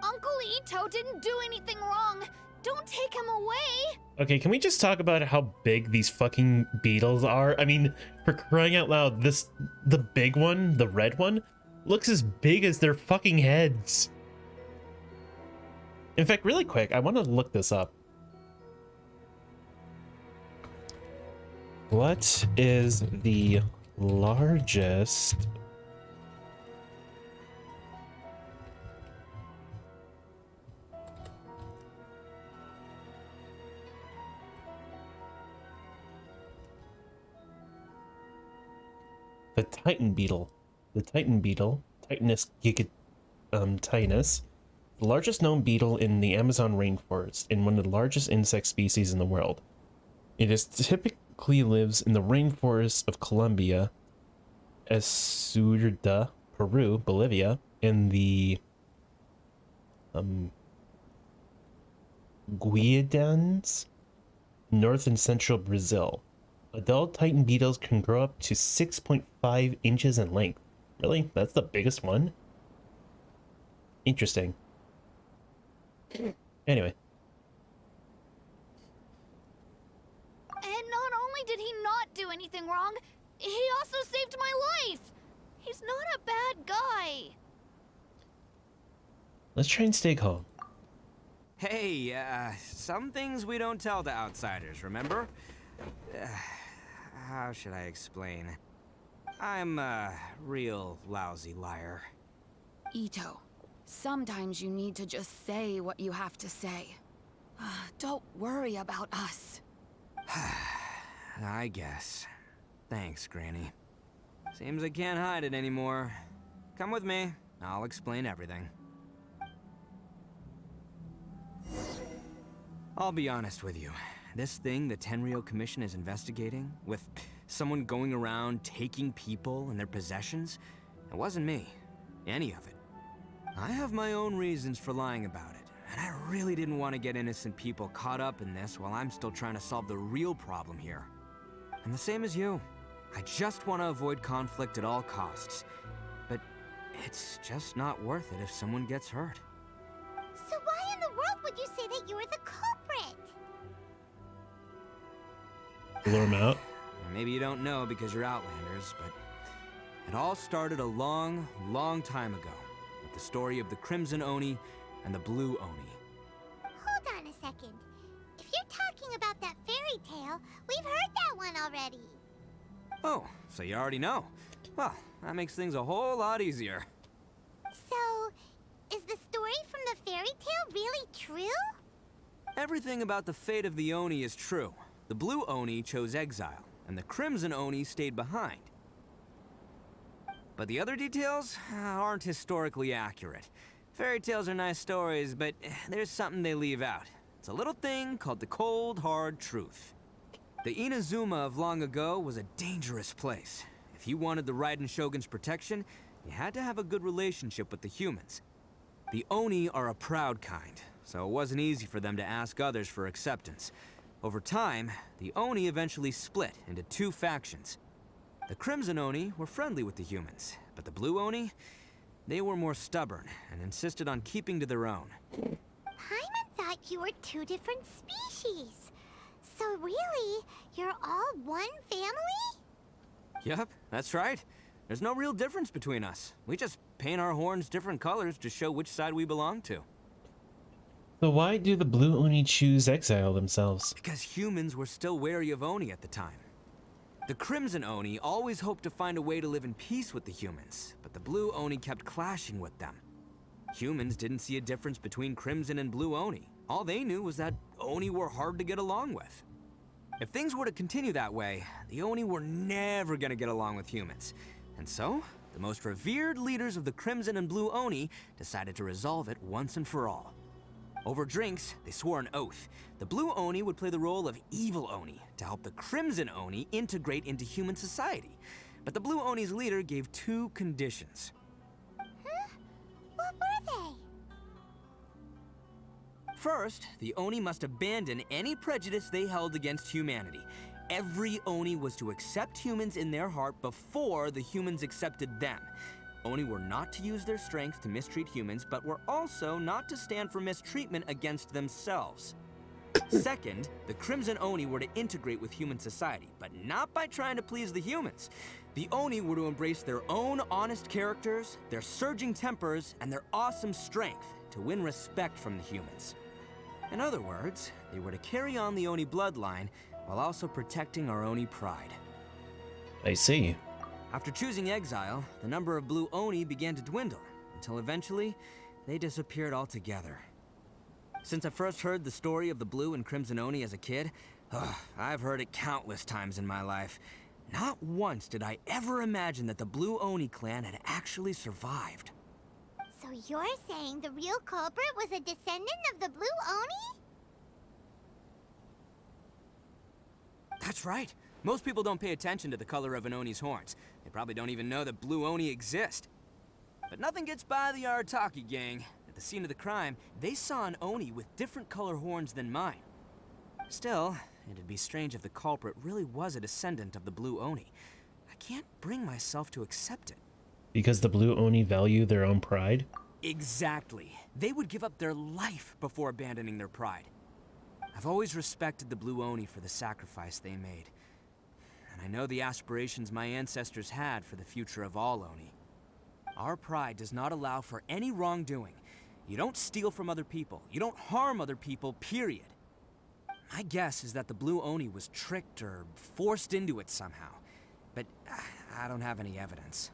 S12: Uncle Ito didn't do anything wrong. Don't take him away.
S1: Okay, can we just talk about how big these fucking beetles are? I mean, for crying out loud, the big one, the red one, looks as big as their fucking heads. In fact, really quick, I want to look this up. What is the largest the Titan beetle? The Titan beetle, Titanus gigatinus, the largest known beetle in the Amazon rainforest and one of the largest insect species in the world. It is typically lives in the rainforests of Colombia, Esurda, Peru, Bolivia, and the Guiadans, north and central Brazil. Adult Titan beetles can grow up to 6.5 inches in length. Really? That's the biggest one? Interesting. Anyway.
S12: And not only did he not do anything wrong, he also saved my life. He's not a bad guy.
S1: Let's try and stay calm.
S13: Hey, some things we don't tell to outsiders, remember? How should I explain? I'm a real lousy liar.
S14: Ito, sometimes you need to just say what you have to say. Don't worry about us.
S13: I guess. Thanks, Granny. Seems I can't hide it anymore. Come with me. I'll explain everything. I'll be honest with you. This thing the Tenryou Commission is investigating, with someone going around taking people and their possessions, it wasn't me. Any of it. I have my own reasons for lying about it, and I really didn't want to get innocent people caught up in this while I'm still trying to solve the real problem here. And the same as you. I just want to avoid conflict at all costs. But it's just not worth it if someone gets hurt.
S3: So why in the world would you say that you were the culprit?
S1: Lure him out.
S13: Maybe you don't know because you're Outlanders, but it all started a long, long time ago with the story of the Crimson Oni and the Blue Oni.
S3: Hold on a second. If you're talking about that fairy tale, we've heard that one already.
S13: Oh, so you already know. Well, that makes things a whole lot easier.
S3: So, is the story from the fairy tale really true?
S13: Everything about the fate of the Oni is true. The Blue Oni chose exile, and the Crimson Oni stayed behind. But the other details aren't historically accurate. Fairy tales are nice stories, but there's something they leave out. It's a little thing called the cold, hard truth. The Inazuma of long ago was a dangerous place. If you wanted the Raiden Shogun's protection, you had to have a good relationship with the humans. The Oni are a proud kind, so it wasn't easy for them to ask others for acceptance. Over time, the Oni eventually split into two factions. The Crimson Oni were friendly with the humans, but the Blue Oni, they were more stubborn and insisted on keeping to their own.
S3: Paimon thought you were two different species. So really, you're all one family?
S13: Yep, that's right. There's no real difference between us. We just paint our horns different colors to show which side we belong to.
S1: So why do the Blue Oni choose exile themselves?
S13: Because humans were still wary of Oni at the time. The Crimson Oni always hoped to find a way to live in peace with the humans, but the Blue Oni kept clashing with them. Humans didn't see a difference between Crimson and Blue Oni. All they knew was that Oni were hard to get along with. If things were to continue that way, the Oni were never gonna get along with humans. And so, the most revered leaders of the Crimson and Blue Oni decided to resolve it once and for all. Over drinks, they swore an oath. The Blue Oni would play the role of evil Oni to help the Crimson Oni integrate into human society. But the Blue Oni's leader gave two conditions.
S3: Huh? What were they?
S13: First, the Oni must abandon any prejudice they held against humanity. Every Oni was to accept humans in their heart before the humans accepted them. Oni were not to use their strength to mistreat humans, but were also not to stand for mistreatment against themselves. Second, the Crimson Oni were to integrate with human society, but not by trying to please the humans. The Oni were to embrace their own honest characters, their surging tempers, and their awesome strength to win respect from the humans. In other words, they were to carry on the Oni bloodline while also protecting our Oni pride.
S1: I see.
S13: After choosing exile, the number of Blue Oni began to dwindle, until eventually, they disappeared altogether. Since I first heard the story of the Blue and Crimson Oni as a kid, I've heard it countless times in my life. Not once did I ever imagine that the Blue Oni clan had actually survived.
S3: So you're saying the real culprit was a descendant of the Blue Oni?
S13: That's right. Most people don't pay attention to the color of an Oni's horns. They probably don't even know that Blue Oni exist. But nothing gets by the Arataki gang. At the scene of the crime, they saw an Oni with different color horns than mine. Still, it'd be strange if the culprit really was a descendant of the Blue Oni. I can't bring myself to accept it.
S1: Because the Blue Oni value their own pride?
S13: Exactly. They would give up their life before abandoning their pride. I've always respected the Blue Oni for the sacrifice they made. And I know the aspirations my ancestors had for the future of all Oni. Our pride does not allow for any wrongdoing. You don't steal from other people. You don't harm other people, period. My guess is that the Blue Oni was tricked or forced into it somehow. But I don't have any evidence.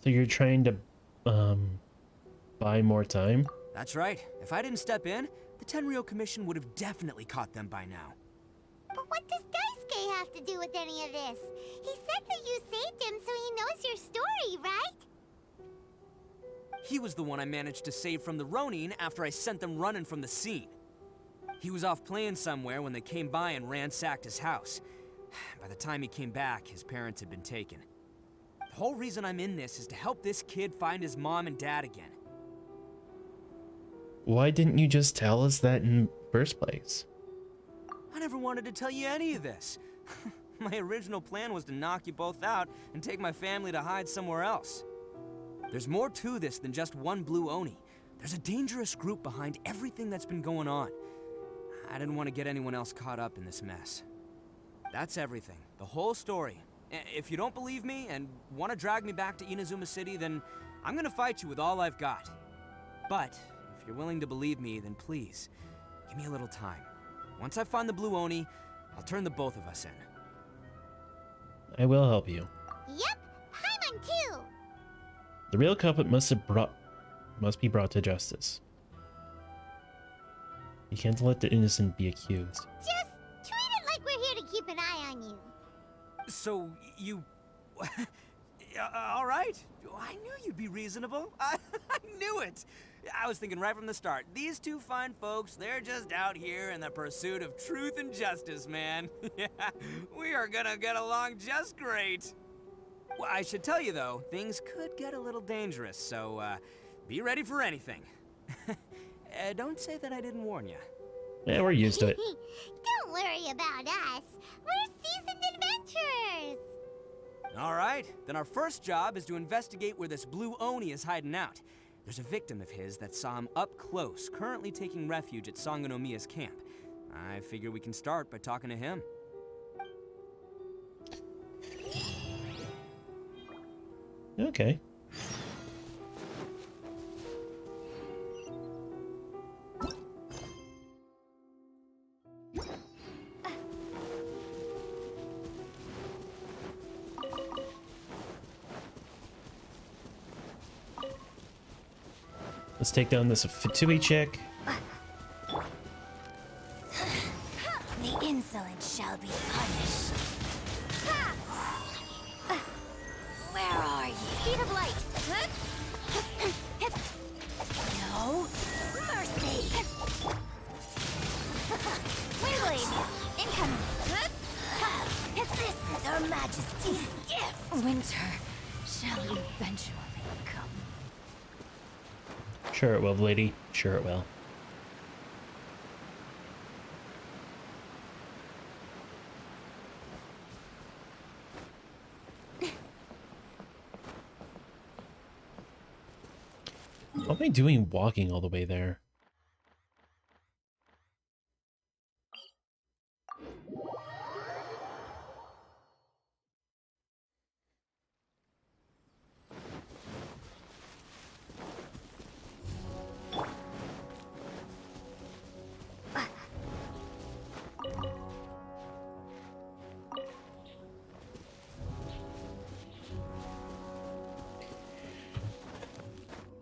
S1: So you're trying to, buy more time?
S13: That's right. If I didn't step in, the Tenryou Commission would have definitely caught them by now.
S3: But what does Daisuke have to do with any of this? He said that you saved him so he knows your story, right?
S13: He was the one I managed to save from the Ronin after I sent them running from the scene. He was off playing somewhere when they came by and ransacked his house. By the time he came back, his parents had been taken. The whole reason I'm in this is to help this kid find his mom and dad again.
S1: Why didn't you just tell us that in the first place?
S13: I never wanted to tell you any of this. My original plan was to knock you both out and take my family to hide somewhere else. There's more to this than just one Blue Oni. There's a dangerous group behind everything that's been going on. I didn't want to get anyone else caught up in this mess. That's everything. The whole story. If you don't believe me and want to drag me back to Inazuma City, then I'm gonna fight you with all I've got. But if you're willing to believe me, then please, give me a little time. Once I find the Blue Oni, I'll turn the both of us in.
S1: I will help you.
S3: Yep, Paimon too.
S1: The real culprit must be brought to justice. You can't let the innocent be accused.
S3: Just treat it like we're here to keep an eye on you.
S13: So, you... all right. I knew you'd be reasonable. I knew it. I was thinking right from the start, these two fine folks, they're just out here in the pursuit of truth and justice, man. Yeah, we are gonna get along just great. Well, I should tell you, though, things could get a little dangerous, so be ready for anything. Don't say that I didn't warn you.
S1: Yeah, we're used to it.
S3: Don't worry about us. We're seasoned adventurers.
S13: All right, then our first job is to investigate where this Blue Oni is hiding out. There's a victim of his that saw him up close, currently taking refuge at Sangonomiya's camp. I figure we can start by talking to him.
S1: Okay. Let's take down this Fatui chick.
S3: The insolent shall be punished. Where are you? Speed of light. No mercy. Wayblade, incoming. This is Her Majesty's gift. Winter shall eventually come.
S1: Sure it will, lady. Sure it will. What am I doing walking all the way there?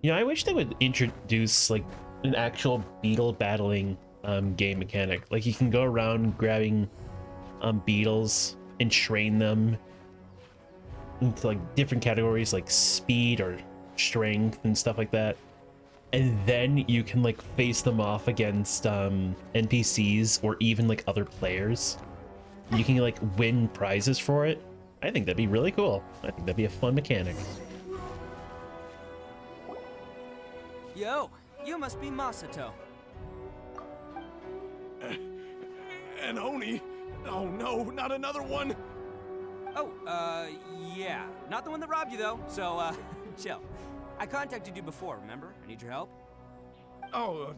S1: Yeah, I wish they would introduce like an actual beetle battling game mechanic. Like you can go around grabbing beetles and train them into like different categories like speed or strength and stuff like that. And then you can like face them off against NPCs or even like other players. You can like win prizes for it. I think that'd be really cool. I think that'd be a fun mechanic.
S13: Yo, you must be Masato.
S4: An Oni? Oh no, not another one!
S13: Oh, yeah. Not the one that robbed you, though, so, chill. I contacted you before, remember? I need your help.
S4: Oh,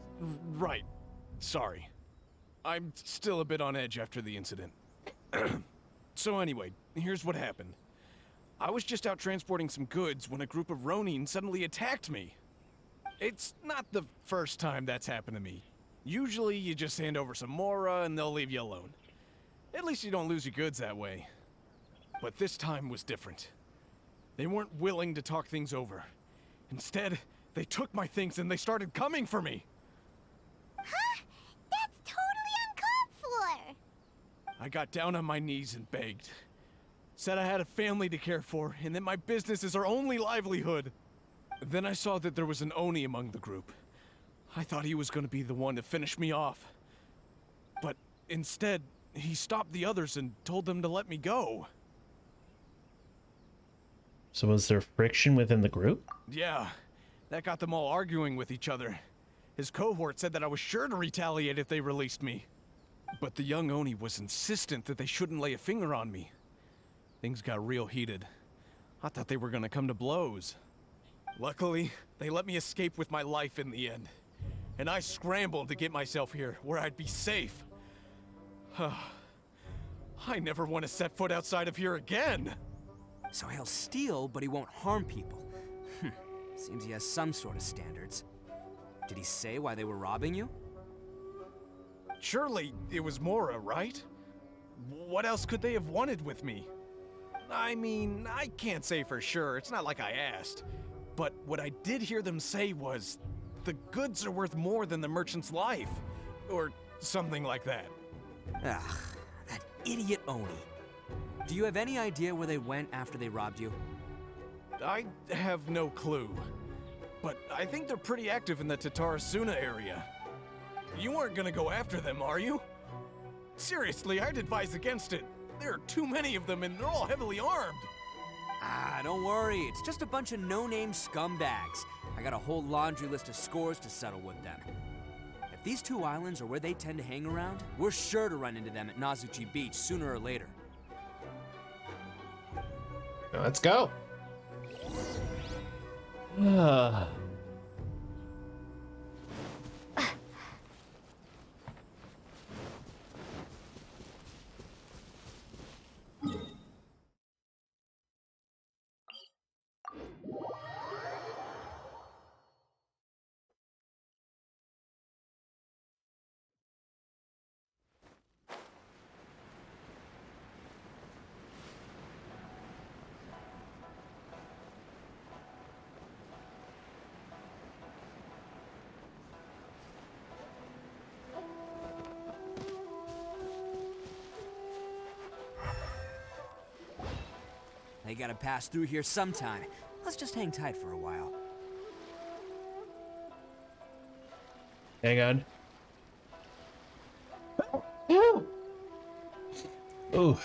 S4: right. Sorry. I'm still a bit on edge after the incident. So anyway, here's what happened. I was just out transporting some goods when a group of Ronin suddenly attacked me. It's not the first time that's happened to me. Usually you just hand over some Mora and they'll leave you alone. At least you don't lose your goods that way. But this time was different. They weren't willing to talk things over. Instead, they took my things and they started coming for me.
S3: Huh? That's totally uncalled for!
S4: I got down on my knees and begged. Said I had a family to care for and that my business is our only livelihood. Then I saw that there was an Oni among the group. I thought he was going to be the one to finish me off. But instead, he stopped the others and told them to let me go.
S1: So was there friction within the group?
S4: Yeah, that got them all arguing with each other. His cohort said that I was sure to retaliate if they released me. But the young Oni was insistent that they shouldn't lay a finger on me. Things got real heated. I thought they were gonna come to blows. Luckily, they let me escape with my life in the end. And I scrambled to get myself here, where I'd be safe. I never want to set foot outside of here again!
S13: So he'll steal, but he won't harm people. Seems he has some sort of standards. Did he say why they were robbing you?
S4: Surely it was Mora, right? What else could they have wanted with me? I mean, I can't say for sure, it's not like I asked. But what I did hear them say was, the goods are worth more than the merchant's life. Or something like that.
S13: Ugh, that idiot Oni. Do you have any idea where they went after they robbed you?
S4: I have no clue. But I think they're pretty active in the Tatarasuna area. You aren't gonna go after them, are you? Seriously, I'd advise against it. There are too many of them and they're all heavily armed.
S13: Ah, don't worry. It's just a bunch of no-name scumbags. I got a whole laundry list of scores to settle with them. If these two islands are where they tend to hang around, we're sure to run into them at Nazuchi Beach sooner or later.
S1: Let's go.
S13: They gotta pass through here sometime. Let's just hang tight for a while.
S1: Hang on. Ooh.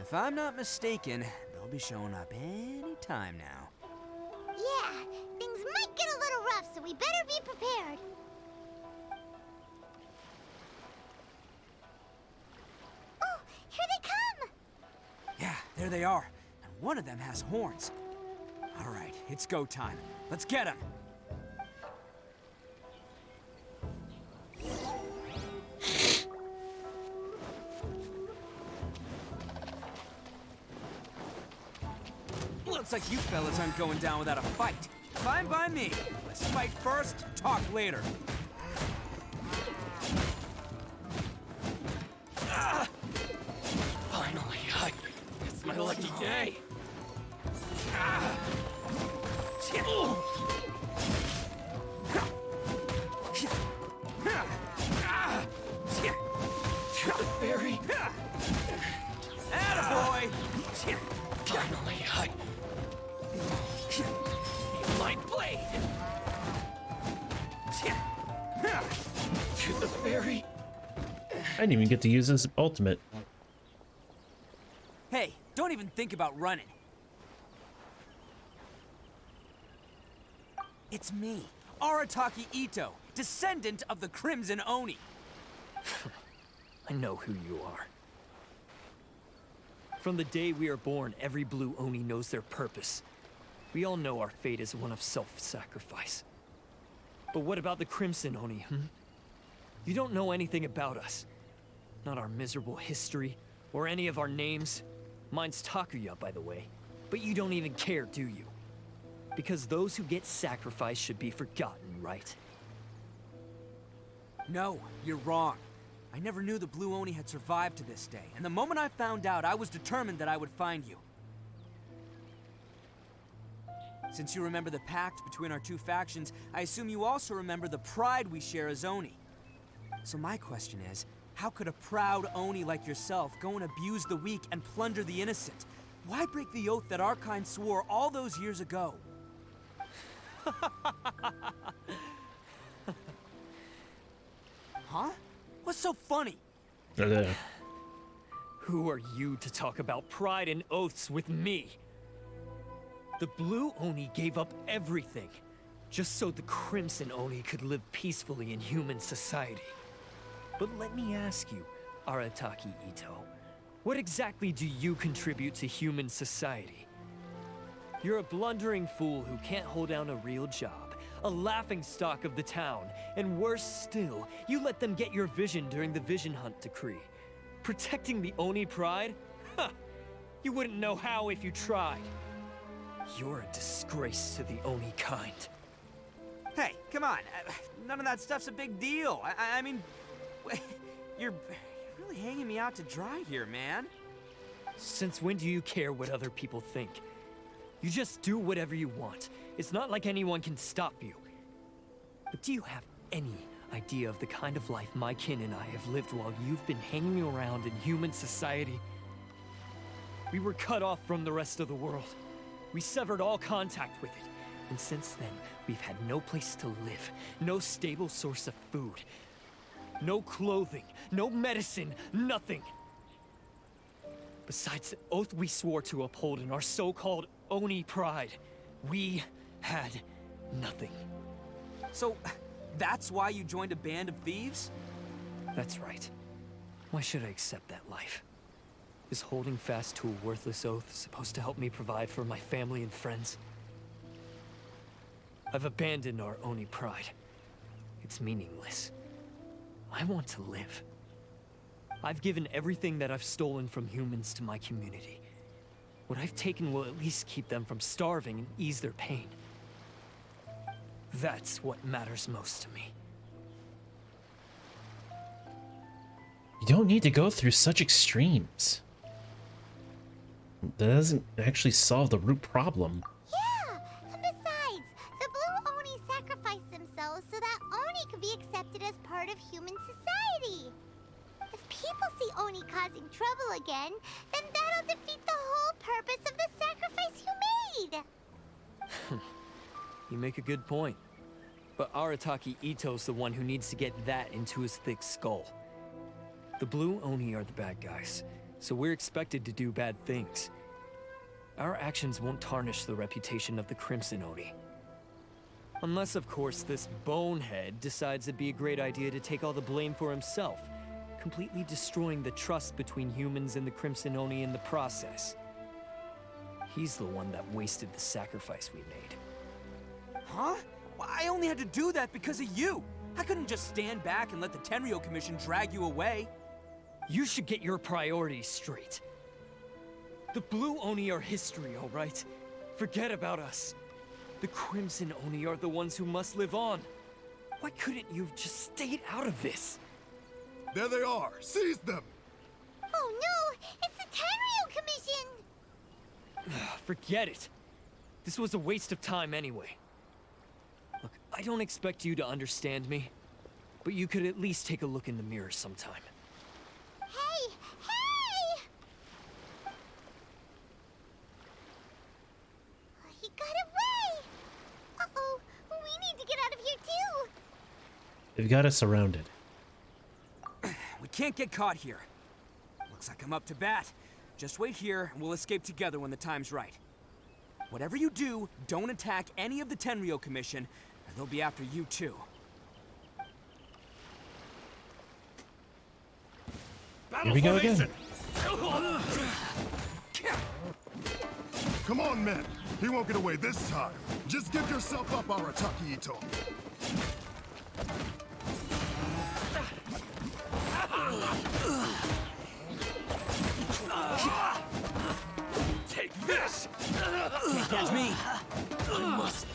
S13: If I'm not mistaken, they'll be showing up any time now.
S3: Yeah, things might get a little rough, so we better be prepared. Oh, here they come!
S13: Yeah, there they are. And one of them has horns. All right, it's go time. Let's get them. Looks like you fellas aren't going down without a fight. Fine by me. Let's fight first, talk later.
S9: Finally, it's my lucky day. Fairy. Finally,
S1: I didn't even get to use this ultimate.
S13: Hey, don't even think about running. It's me, Arataki Ito, descendant of the Crimson Oni.
S15: I know who you are. From the day we are born, every blue Oni knows their purpose. We all know our fate is one of self-sacrifice. But what about the Crimson Oni, You don't know anything about us. Not our miserable history, or any of our names. Mine's Takuya, by the way. But you don't even care, do you? Because those who get sacrificed should be forgotten, right?
S13: No, you're wrong. I never knew the Blue Oni had survived to this day, and the moment I found out, I was determined that I would find you. Since you remember the pact between our two factions, I assume you also remember the pride we share as Oni. So my question is, how could a proud Oni like yourself go and abuse the weak and plunder the innocent? Why break the oath that our kind swore all those years ago? Huh? What's so funny?
S15: Who are you to talk about pride and oaths with me? The Blue Oni gave up everything, just so the Crimson Oni could live peacefully in human society. But let me ask you, Arataki Ito, what exactly do you contribute to human society? You're a blundering fool who can't hold down a real job, a laughingstock of the town, and worse still, you let them get your vision during the Vision Hunt decree. Protecting the Oni pride? Huh! You wouldn't know how if you tried. You're a disgrace to the Oni kind.
S13: Hey, come on. None of that stuff's a big deal. I mean, you're really hanging me out to dry here, man.
S15: Since when do you care what other people think? You just do whatever you want. It's not like anyone can stop you. But do you have any idea of the kind of life my kin and I have lived while you've been hanging around in human society? We were cut off from the rest of the world. We severed all contact with it. And since then, we've had no place to live, no stable source of food, no clothing, no medicine, nothing. Besides the oath we swore to uphold in our so-called Oni pride, we had nothing.
S13: So, that's why you joined a band of thieves?
S15: That's right. Why should I accept that life? Is holding fast to a worthless oath supposed to help me provide for my family and friends? I've abandoned our Oni pride. It's meaningless. I want to live. I've given everything that I've stolen from humans to my community. What I've taken will at least keep them from starving and ease their pain. That's what matters most to me.
S1: You don't need to go through such extremes. That doesn't actually solve the root problem.
S3: Yeah, and besides, the Blue Oni sacrificed themselves so that Oni could be accepted as part of human society. If people see Oni causing trouble again, then that'll defeat the whole purpose of the sacrifice you made.
S15: You make a good point. But Arataki Ito's the one who needs to get that into his thick skull. The Blue Oni are the bad guys, so we're expected to do bad things. Our actions won't tarnish the reputation of the Crimson Oni. Unless, of course, this bonehead decides it'd be a great idea to take all the blame for himself, completely destroying the trust between humans and the Crimson Oni in the process. He's the one that wasted the sacrifice we made.
S13: Huh? Well, I only had to do that because of you. I couldn't just stand back and let the Tenryou Commission drag you away.
S15: You should get your priorities straight. The Blue Oni are history, all right? Forget about us. The Crimson Oni are the ones who must live on. Why couldn't you have just stayed out of this?
S16: There they are! Seize them!
S3: Oh no! It's the Tenryou Commission!
S15: Forget it. This was a waste of time anyway. Look, I don't expect you to understand me, but you could at least take a look in the mirror sometime.
S3: Hey! Hey! He got away! Uh-oh, we need to get out of here too!
S1: They've got us surrounded.
S13: We can't get caught here. Looks like I'm up to bat. Just wait here, and we'll escape together when the time's right. Whatever you do, don't attack any of the Tenryou Commission, or they'll be after you too.
S1: Here we go again.
S16: Come on, men. He won't get away this time. Just give yourself up, Arataki Ito.
S13: Take this! Can't catch me. I must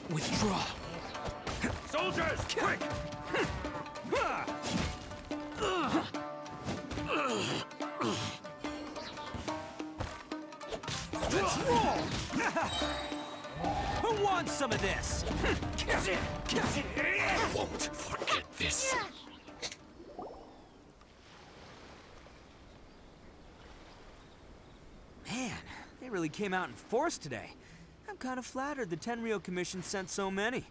S13: withdraw.
S4: Soldiers, quick!
S13: Let's roll! Who wants some of this?
S4: I won't forget this.
S13: Man, they really came out in force today. I'm kind of flattered the Tenryou Commission sent so many.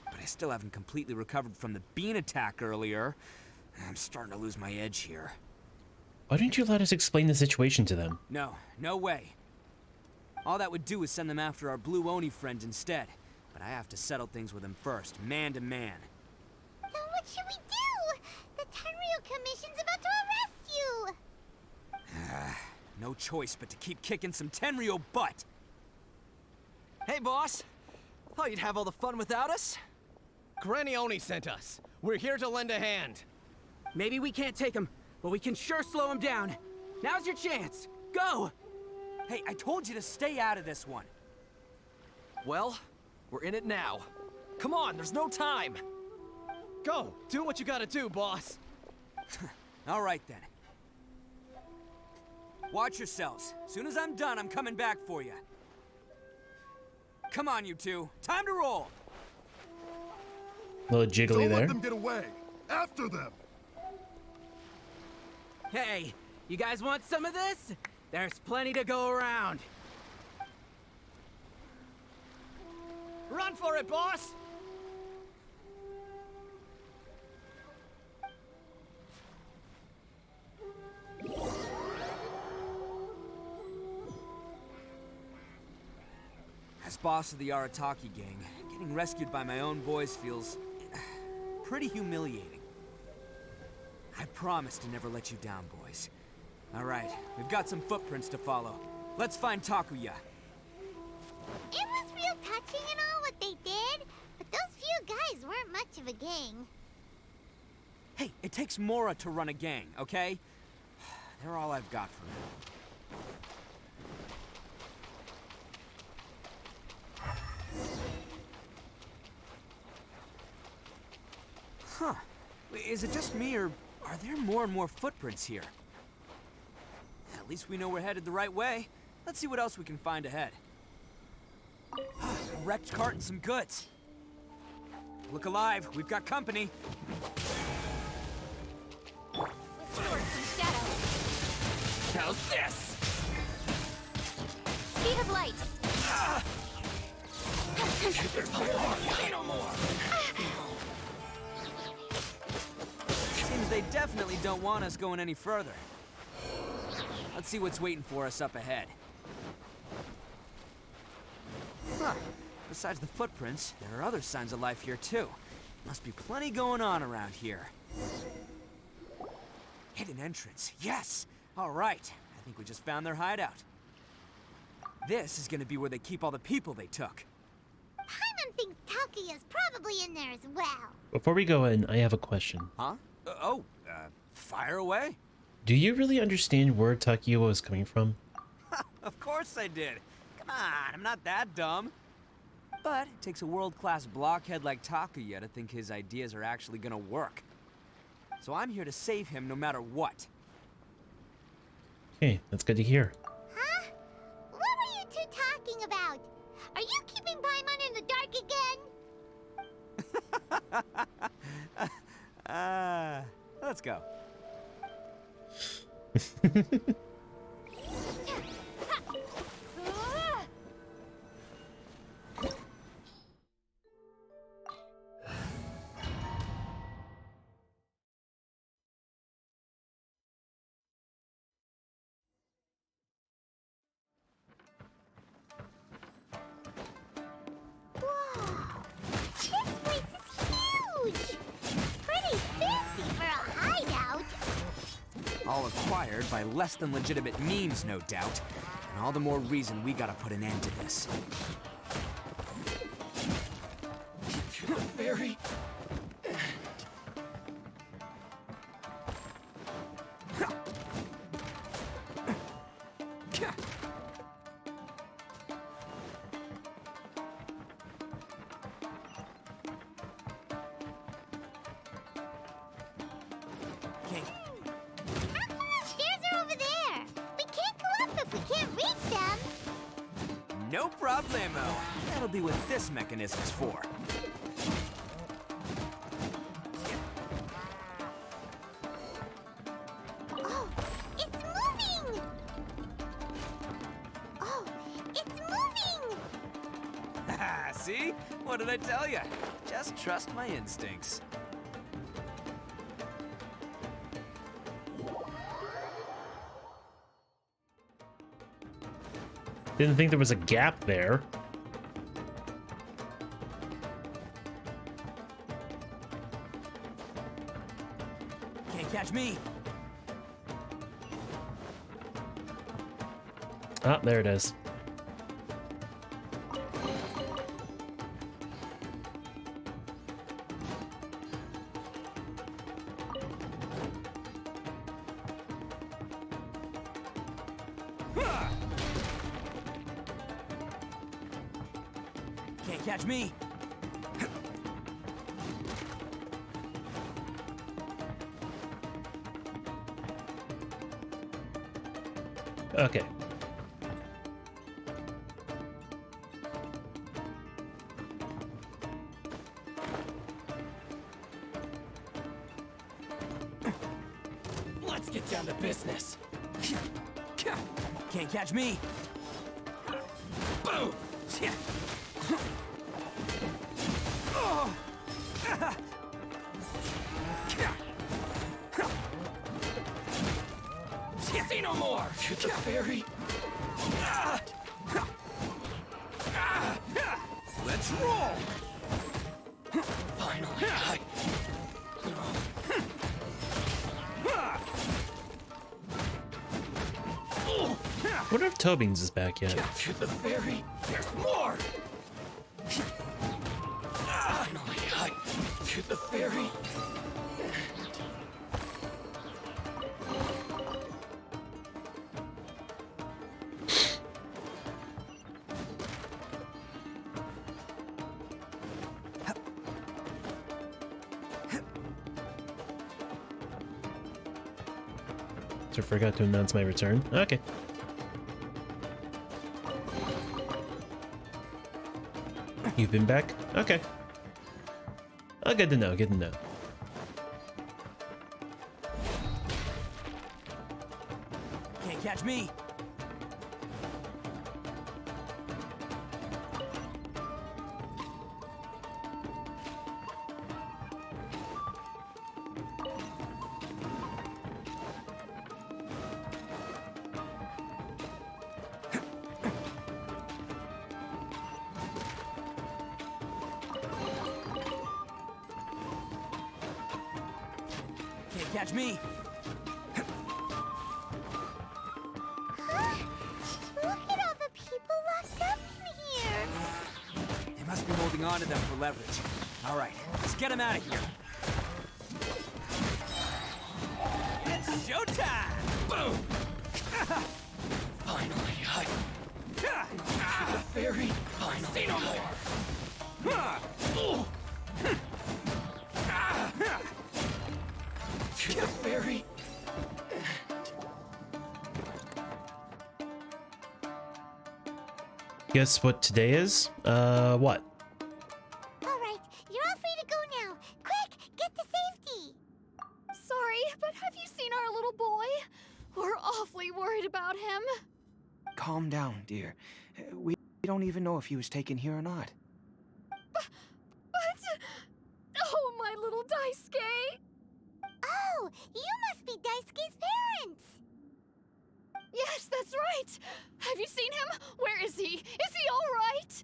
S13: But I still haven't completely recovered from the bean attack earlier. I'm starting to lose my edge here.
S1: Why didn't you let us explain the situation to them?
S13: No way. All that would do is send them after our blue Oni friend instead. But I have to settle things with them first, man to man.
S3: Then what should we do? The Tenryou Commission's about to arrest you!
S13: No choice but to keep kicking some Tenryou butt.
S8: Hey, boss. Thought you'd have all the fun without us?
S2: Khaenri'ah sent us. We're here to lend a hand.
S13: Maybe we can't take him, but we can sure slow him down. Now's your chance. Go! Hey, I told you to stay out of this one.
S8: Well, we're in it now. Come on, there's no time.
S2: Go! Do what you gotta do, boss.
S13: All right, then. Watch yourselves. Soon as I'm done, I'm coming back for you. Come on, you two. Time to roll.
S1: A little jiggly
S16: Don't
S1: there.
S16: let them get away. After them.
S13: Hey, you guys want some of this? There's plenty to go around.
S2: Run for it, boss!
S13: As boss of the Arataki gang, getting rescued by my own boys feels pretty humiliating. I promise to never let you down, boys. All right, we've got some footprints to follow. Let's find Takuya.
S3: It was real touching and all what they did, but those few guys weren't much of a gang.
S13: Hey, it takes Mora to run a gang, okay? They're all I've got for now. Huh. Is it just me, or are there more and more footprints here? At least we know we're headed the right way. Let's see what else we can find ahead. A wrecked cart and some goods. Look alive, we've got company.
S12: With swords and shadows.
S2: How's this?
S12: Speed of light.
S13: Seems they definitely don't want us going any further. Let's see what's waiting for us up ahead. Huh. Besides the footprints, there are other signs of life here too. Must be plenty going on around here. Hidden entrance, yes! All right, I think we just found their hideout. This is gonna be where they keep all the people they took.
S3: Paimon thinks Takuya's probably in there as well.
S1: Before we go in, I have a question.
S13: Huh? Fire away.
S1: Do you really understand where Takuya was coming from?
S13: Of course I did. Come on, I'm not that dumb. But it takes a world-class blockhead like Takuya to think his ideas are actually gonna work. So I'm here to save him no matter what.
S1: Okay, that's good to hear.
S3: Huh? What were you two talking about? Are you keeping Paimon in the dark again?
S13: Let's go. All acquired by less than legitimate means, no doubt. And all the more reason we gotta put an end to this.
S2: You're the fairy.
S3: Stairs are over there. We can't go up if we can't reach them.
S13: No problemo. That'll be what this mechanism's for.
S3: Oh, it's moving! Oh, it's moving!
S13: Haha, see? What did I tell you? Just trust my instincts.
S1: Didn't think there was a gap there.
S13: Can't catch me.
S1: Ah, there it is.
S13: Can't catch me.
S1: Okay.
S2: Let's get down to business.
S13: Can't catch me.
S2: Boom! See no more! You're the fairy.
S13: Let's roll!
S2: Finally,
S1: I wonder if Tobin's is back yet.
S2: Capture the fairy. There's more. Finally, I capture the fairy.
S1: So I forgot to announce my return. Okay. You've been back? Okay. Oh, good to know, good to know.
S13: Can't catch me. Can't catch me.
S3: Look at all the people locked up in here.
S13: They must be holding on to them for leverage. All right, let's get them out of here. It's showtime!
S2: Boom! Finally, I capture the fairy. Finally, see no more. Capture the fairy.
S1: Guess what today is? What?
S3: All right, you're all free to go now. Quick, get to safety.
S12: Sorry, but have you seen our little boy? We're awfully worried about him.
S13: Calm down, dear. We don't even know if he was taken here or not.
S12: But... Oh, my little Daisuke!
S3: Oh, you must be Daisuke's parents.
S12: Yes, that's right. Have you seen him? Where is he? Is he all right?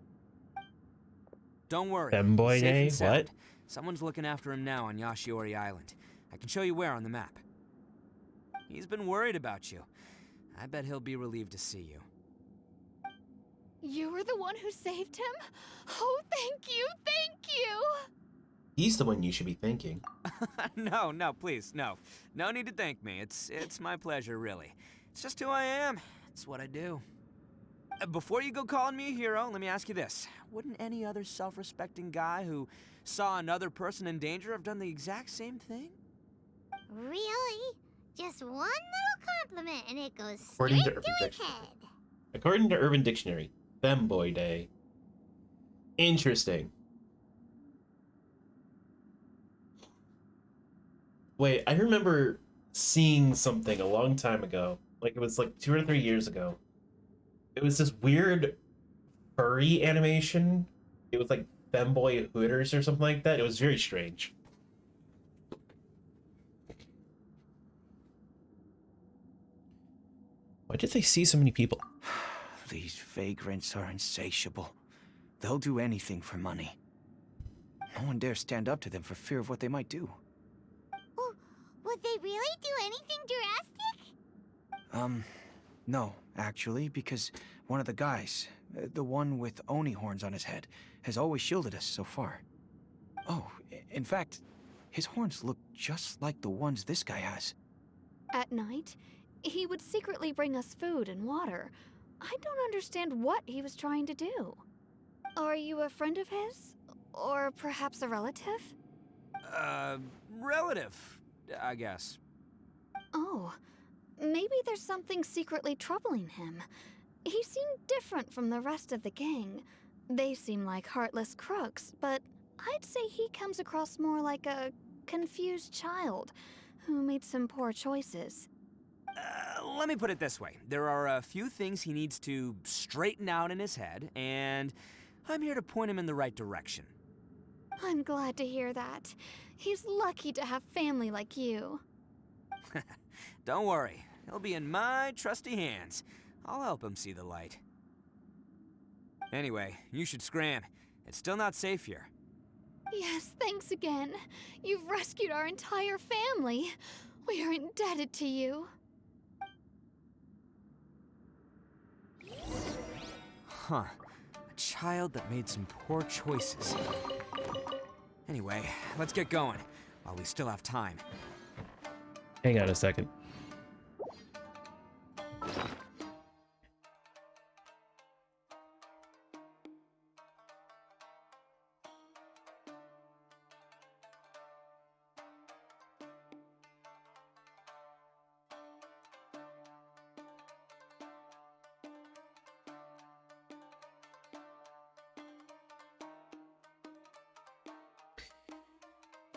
S13: Don't worry.
S1: Femboy
S13: He's safe
S1: Day?
S13: and sound.
S1: What?
S13: Someone's looking after him now on Yashiori Island. I can show you where on the map. He's been worried about you. I bet he'll be relieved to see you.
S12: You were the one who saved him? Oh, thank you, thank you!
S1: He's the one you should be thanking.
S13: No, please, no. No need to thank me. It's my pleasure, really. It's just who I am. It's what I do. Before you go calling me a hero, let me ask you this. Wouldn't any other self-respecting guy who saw another person in danger have done the exact same thing?
S3: Really? Just one little compliment and it goes
S1: According
S3: straight
S1: to
S3: to
S1: Urban
S3: his
S1: Dictionary.
S3: head.
S1: According to Urban Dictionary, Femboy Day. Interesting. Wait, I remember seeing something a long time ago. Like, it was like 2 or 3 years ago. It was this weird furry animation. It was like Femboy Hooters or something like that. It was very strange. Why did they see so many people?
S17: These vagrants are insatiable. They'll do anything for money. No one dares stand up to them for fear of what they might do.
S3: Oh, would they really do anything drastic?
S17: No, actually, because one of the guys, the one with Oni horns on his head, has always shielded us so far. Oh, in fact, his horns look just like the ones this guy has.
S12: At night, he would secretly bring us food and water. I don't understand what he was trying to do. Are you a friend of his? Or perhaps a relative?
S13: Relative, I guess.
S12: Oh, maybe there's something secretly troubling him. He seemed different from the rest of the gang. They seem like heartless crooks, but I'd say he comes across more like a confused child who made some poor choices.
S13: Let me put it this way. There are a few things he needs to straighten out in his head, and I'm here to point him in the right direction.
S12: I'm glad to hear that. He's lucky to have family like you.
S13: Don't worry. He'll be in my trusty hands. I'll help him see the light. Anyway, you should scram. It's still not safe here.
S12: Yes, thanks again. You've rescued our entire family. We are indebted to you.
S13: Huh. A child that made some poor choices. Anyway, let's get going, while we still have time.
S1: Hang on a second.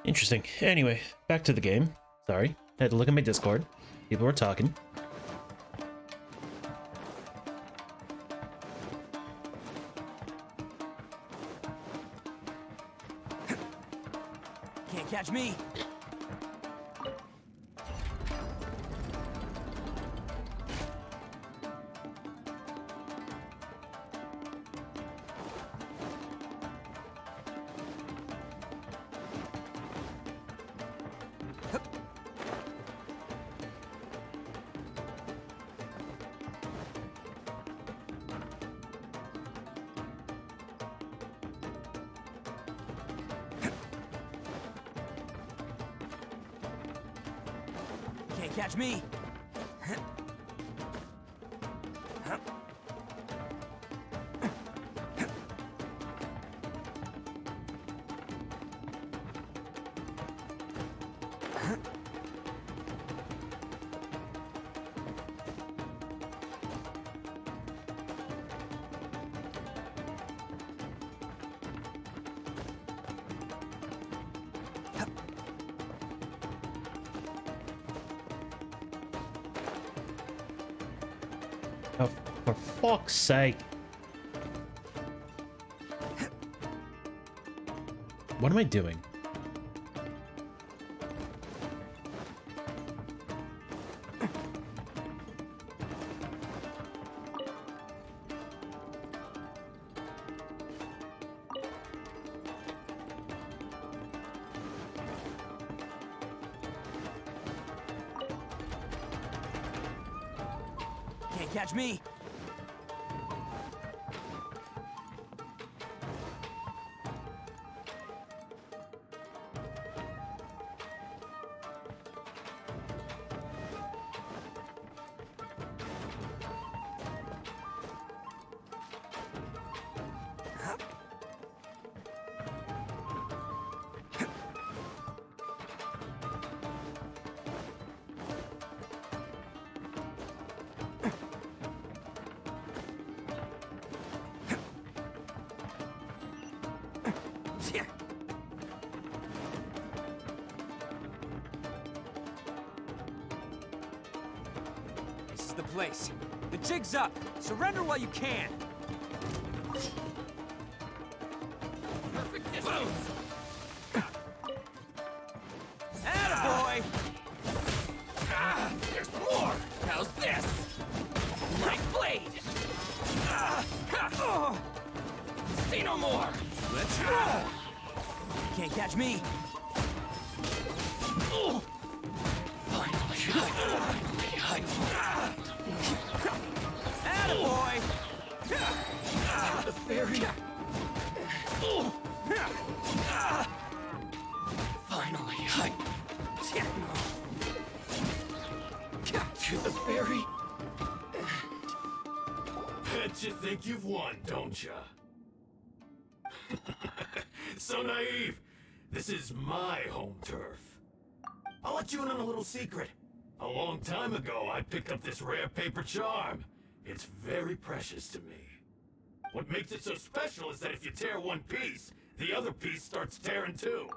S1: Interesting. Anyway, back to the game. Sorry, had to look at my Discord. People were talking.
S13: Can't catch me. Can't catch me.
S1: Oh, for fuck's sake. What am I doing?
S13: Can't catch me. This is the place. The jig's up. Surrender while you can.
S2: Perfect distance.
S13: Attaboy!
S2: There's more. How's this? Night blade. See no more.
S13: Let's go. Can't catch me. Attaboy!
S2: The fairy. Finally, to the fairy.
S18: Bet you think you've won, don't ya? So naive. This is my home turf. I'll let you in on a little secret. A long time ago, I picked up this rare paper charm. It's very precious to me. What makes it so special is that if you tear one piece, the other piece starts tearing too.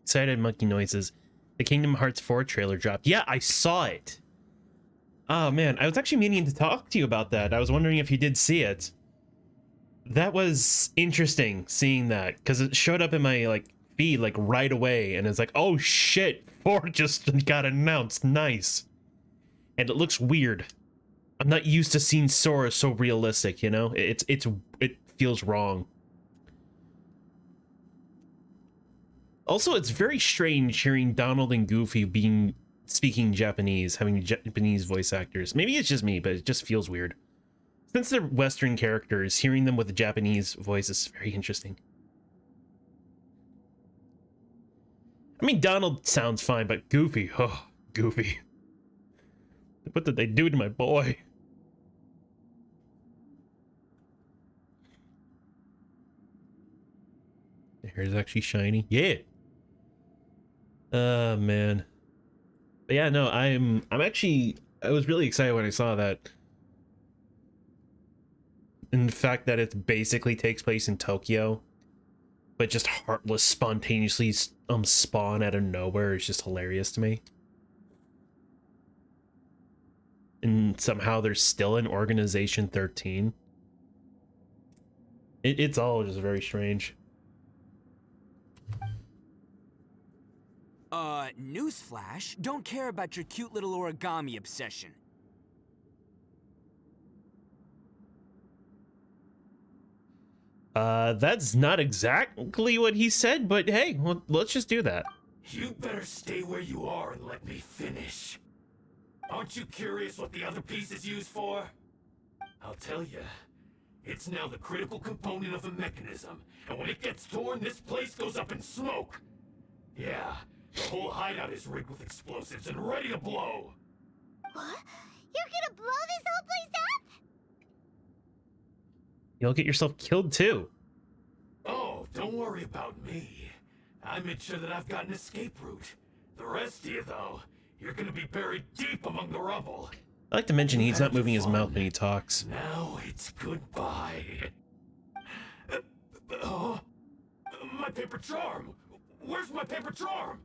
S1: Excited monkey noises. The Kingdom Hearts 4 trailer dropped. Yeah, I saw it. Oh man, I was actually meaning to talk to you about that. I was wondering if you did see it. That was interesting seeing that, because it showed up in my feed right away, and it's like, oh shit, 4 just got announced. Nice. And it looks weird. I'm not used to seeing Sora so realistic, you know? It feels wrong. Also, it's very strange hearing Donald and Goofy speaking Japanese, having Japanese voice actors. Maybe it's just me, but it just feels weird. Since they're Western characters, hearing them with a Japanese voice is very interesting. I mean, Donald sounds fine, but Goofy, oh, Goofy. What did they do to my boy? The hair is actually shiny. Yeah. Man. But yeah, no, I was really excited when I saw that. And the fact that it basically takes place in Tokyo, but just Heartless spontaneously spawn out of nowhere is just hilarious to me. And somehow there's still an Organization 13. It's all just very strange.
S13: Newsflash, don't care about your cute little origami obsession.
S1: That's not exactly what he said, but hey, well, let's just do that.
S18: You better stay where you are and let me finish. Aren't you curious what the other piece is used for? I'll tell you. It's now the critical component of a mechanism, and when it gets torn, this place goes up in smoke. Yeah, the whole hideout is rigged with explosives and ready to blow.
S3: What? You're gonna blow this whole place up?
S1: You'll get yourself killed too.
S18: Oh, don't worry about me. I made sure that I've got an escape route. The rest of you, though, you're gonna be buried deep among the rubble.
S1: I like to mention he's not moving his mouth when he talks.
S18: Now it's goodbye. My paper charm! Where's my paper charm?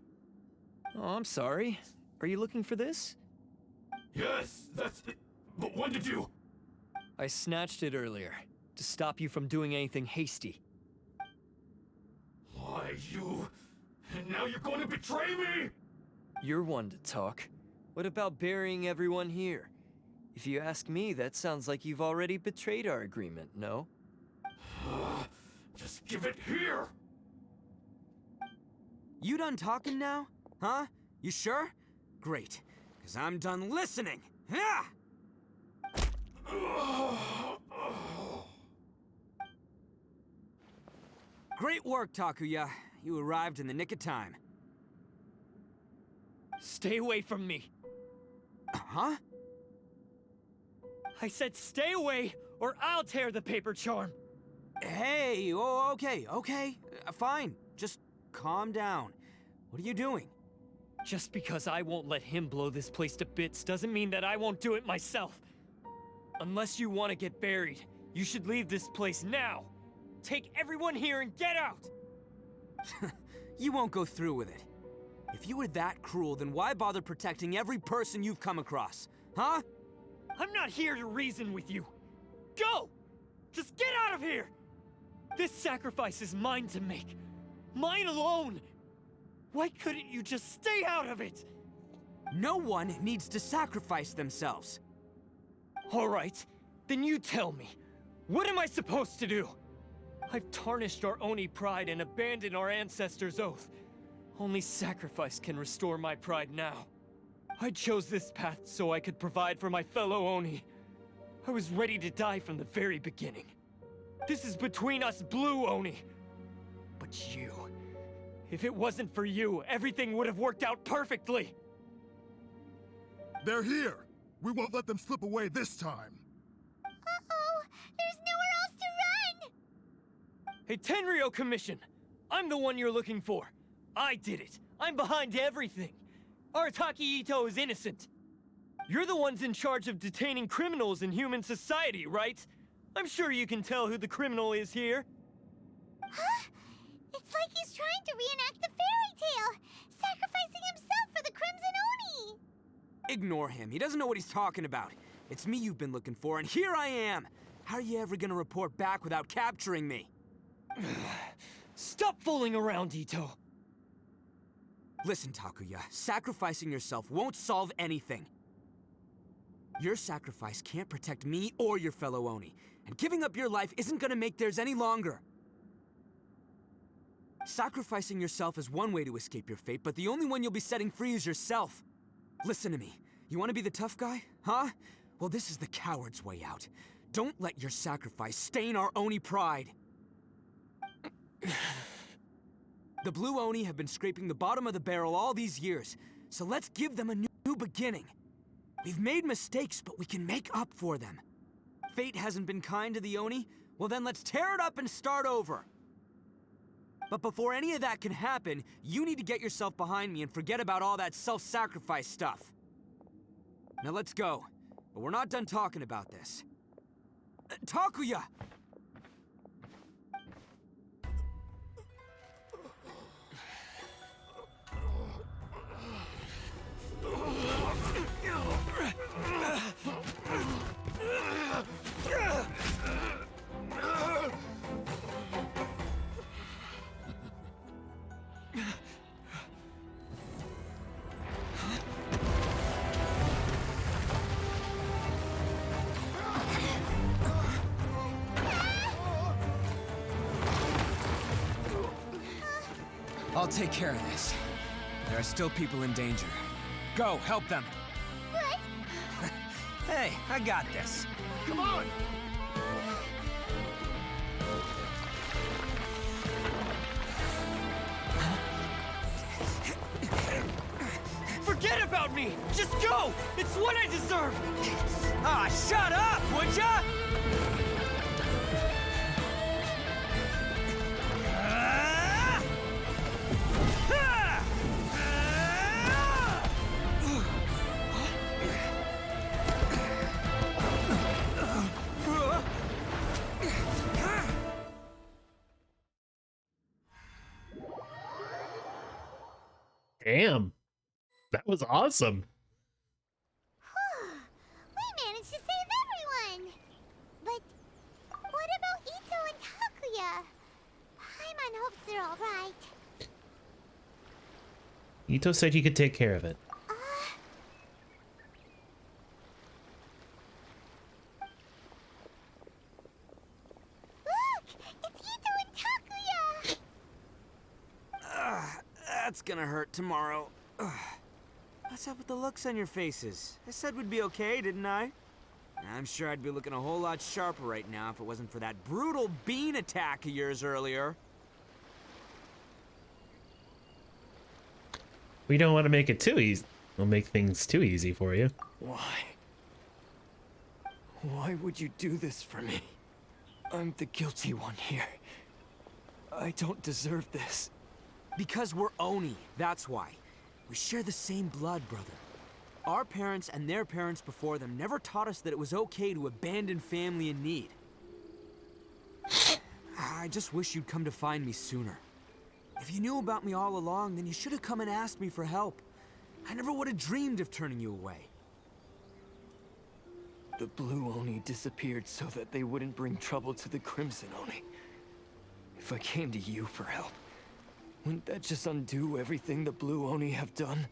S15: Oh, I'm sorry. Are you looking for this?
S18: Yes, that's it. But when did you?
S15: I snatched it earlier, to stop you from doing anything hasty.
S18: Why, you... And now you're going to betray me?
S15: You're one to talk. What about burying everyone here? If you ask me, that sounds like you've already betrayed our agreement, no?
S18: Just give it here!
S13: You done talking now? Huh? You sure? Great, because I'm done listening. Ah! Great work, Takuya. You arrived in the nick of time.
S15: Stay away from me.
S13: Huh?
S15: I said stay away, or I'll tear the paper charm.
S13: Hey, oh, okay. Fine. Just calm down. What are you doing?
S15: Just because I won't let him blow this place to bits doesn't mean that I won't do it myself. Unless you want to get buried, you should leave this place now. Take everyone here and get out!
S13: You won't go through with it. If you were that cruel, then why bother protecting every person you've come across? Huh?
S15: I'm not here to reason with you. Go! Just get out of here! This sacrifice is mine to make. Mine alone! Why couldn't you just stay out of it?
S13: No one needs to sacrifice themselves.
S15: All right, then you tell me. What am I supposed to do? I've tarnished our Oni pride and abandoned our ancestors' oath. Only sacrifice can restore my pride now. I chose this path so I could provide for my fellow Oni. I was ready to die from the very beginning. This is between us Blue Oni. But you... if it wasn't for you, everything would have worked out perfectly!
S16: They're here! We won't let them slip away this time!
S3: Uh-oh! There's nowhere else to run!
S15: Hey, Tenryou Commission! I'm the one you're looking for. I did it. I'm behind everything. Arataki Ito is innocent. You're the ones in charge of detaining criminals in human society, right? I'm sure you can tell who the criminal is here.
S3: Huh? It's like he's trying to reenact the fairy tale, sacrificing himself for the Crimson Oni!
S13: Ignore him. He doesn't know what he's talking about. It's me you've been looking for, and here I am! How are you ever gonna report back without capturing me?
S15: Stop fooling around, Ito!
S13: Listen, Takuya, sacrificing yourself won't solve anything. Your sacrifice can't protect me or your fellow Oni, and giving up your life isn't gonna make theirs any longer. Sacrificing yourself is one way to escape your fate, but the only one you'll be setting free is yourself. Listen to me. You want to be the tough guy? Huh? Well, this is the coward's way out. Don't let your sacrifice stain our Oni pride. The Blue Oni have been scraping the bottom of the barrel all these years, so let's give them a new beginning. We've made mistakes, but we can make up for them. Fate hasn't been kind to the Oni? Well then let's tear it up and start over. But before any of that can happen, you need to get yourself behind me and forget about all that self-sacrifice stuff. Now let's go. But we're not done talking about this. Takuya! I'll take care of this. There are still people in danger. Go, help them.
S3: What?
S13: Hey, I got this.
S16: Come on!
S15: Forget about me! Just go! It's what I deserve!
S13: Ah, shut up, would ya?
S1: Damn. That was awesome.
S3: We managed to save everyone! But what about Ito and Takuya? Paimon hopes they're alright.
S1: Ito said he could take care of it.
S3: Look! It's Ito and Takuya!
S13: That's gonna hurt tomorrow. What's up with the looks on your faces? I said we'd be okay, didn't I? I'm sure I'd be looking a whole lot sharper right now if it wasn't for that brutal bean attack of yours earlier.
S1: We don't want to make it too easy. We'll make things too easy for you.
S15: Why? Why would you do this for me? I'm the guilty one here. I don't deserve this.
S13: Because we're Oni, that's why. We share the same blood, brother. Our parents and their parents before them never taught us that it was okay to abandon family in need. I just wish you'd come to find me sooner. If you knew about me all along, then you should have come and asked me for help. I never would have dreamed of turning you away.
S15: The Blue Oni disappeared so that they wouldn't bring trouble to the Crimson Oni. If I came to you for help, wouldn't that just undo everything the Blue Oni have done?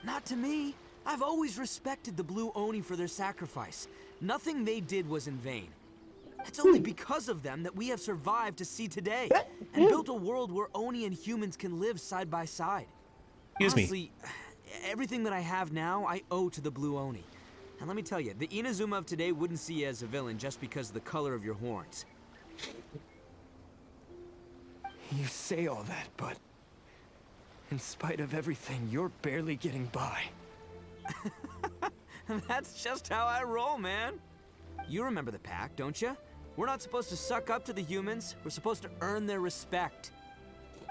S13: Not to me. I've always respected the Blue Oni for their sacrifice. Nothing they did was in vain. It's only because of them that we have survived to see today, and built a world where Oni and humans can live side by side. Honestly, everything that I have now, I owe to the Blue Oni. And let me tell you, the Inazuma of today wouldn't see you as a villain just because of the color of your horns.
S15: You say all that, but in spite of everything, you're barely getting by.
S13: That's just how I roll, man. You remember the pack, don't you? We're not supposed to suck up to the humans. We're supposed to earn their respect.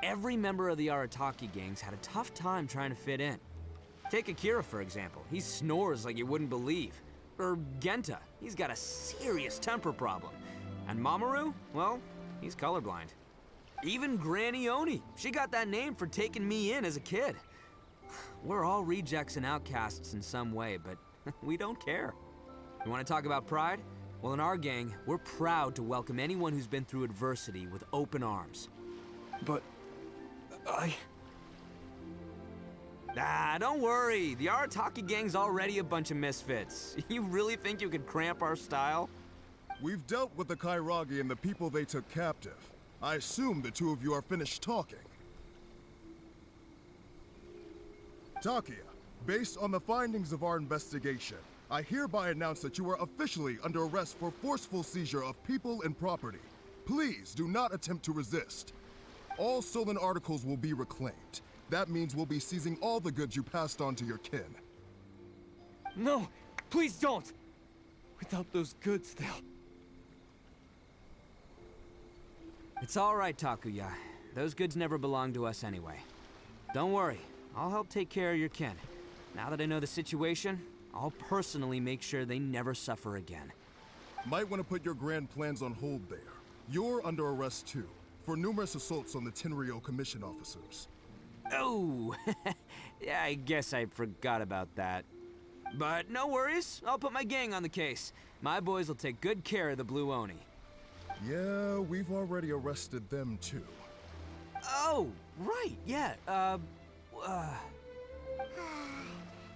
S13: Every member of the Arataki gangs had a tough time trying to fit in. Take Akira, for example. He snores like you wouldn't believe. Or Genta. He's got a serious temper problem. And Mamoru? Well, he's colorblind. Even Granny Oni. She got that name for taking me in as a kid. We're all rejects and outcasts in some way, but we don't care. You want to talk about pride? Well, in our gang, we're proud to welcome anyone who's been through adversity with open arms.
S15: But
S13: don't worry. The Arataki gang's already a bunch of misfits. You really think you could cramp our style?
S16: We've dealt with the Khaenri'ah and the people they took captive. I assume the two of you are finished talking. Takia, based on the findings of our investigation, I hereby announce that you are officially under arrest for forceful seizure of people and property. Please do not attempt to resist. All stolen articles will be reclaimed. That means we'll be seizing all the goods you passed on to your kin.
S15: No, please don't! Without those goods, they'll...
S13: It's all right, Takuya. Those goods never belonged to us anyway. Don't worry, I'll help take care of your kin. Now that I know the situation, I'll personally make sure they never suffer again.
S16: Might want to put your grand plans on hold there. You're under arrest too, for numerous assaults on the Tenryou Commission officers.
S13: Oh, yeah, I guess I forgot about that. But no worries, I'll put my gang on the case. My boys will take good care of the Blue Oni.
S16: Yeah, we've already arrested them too.
S13: Oh, right, yeah,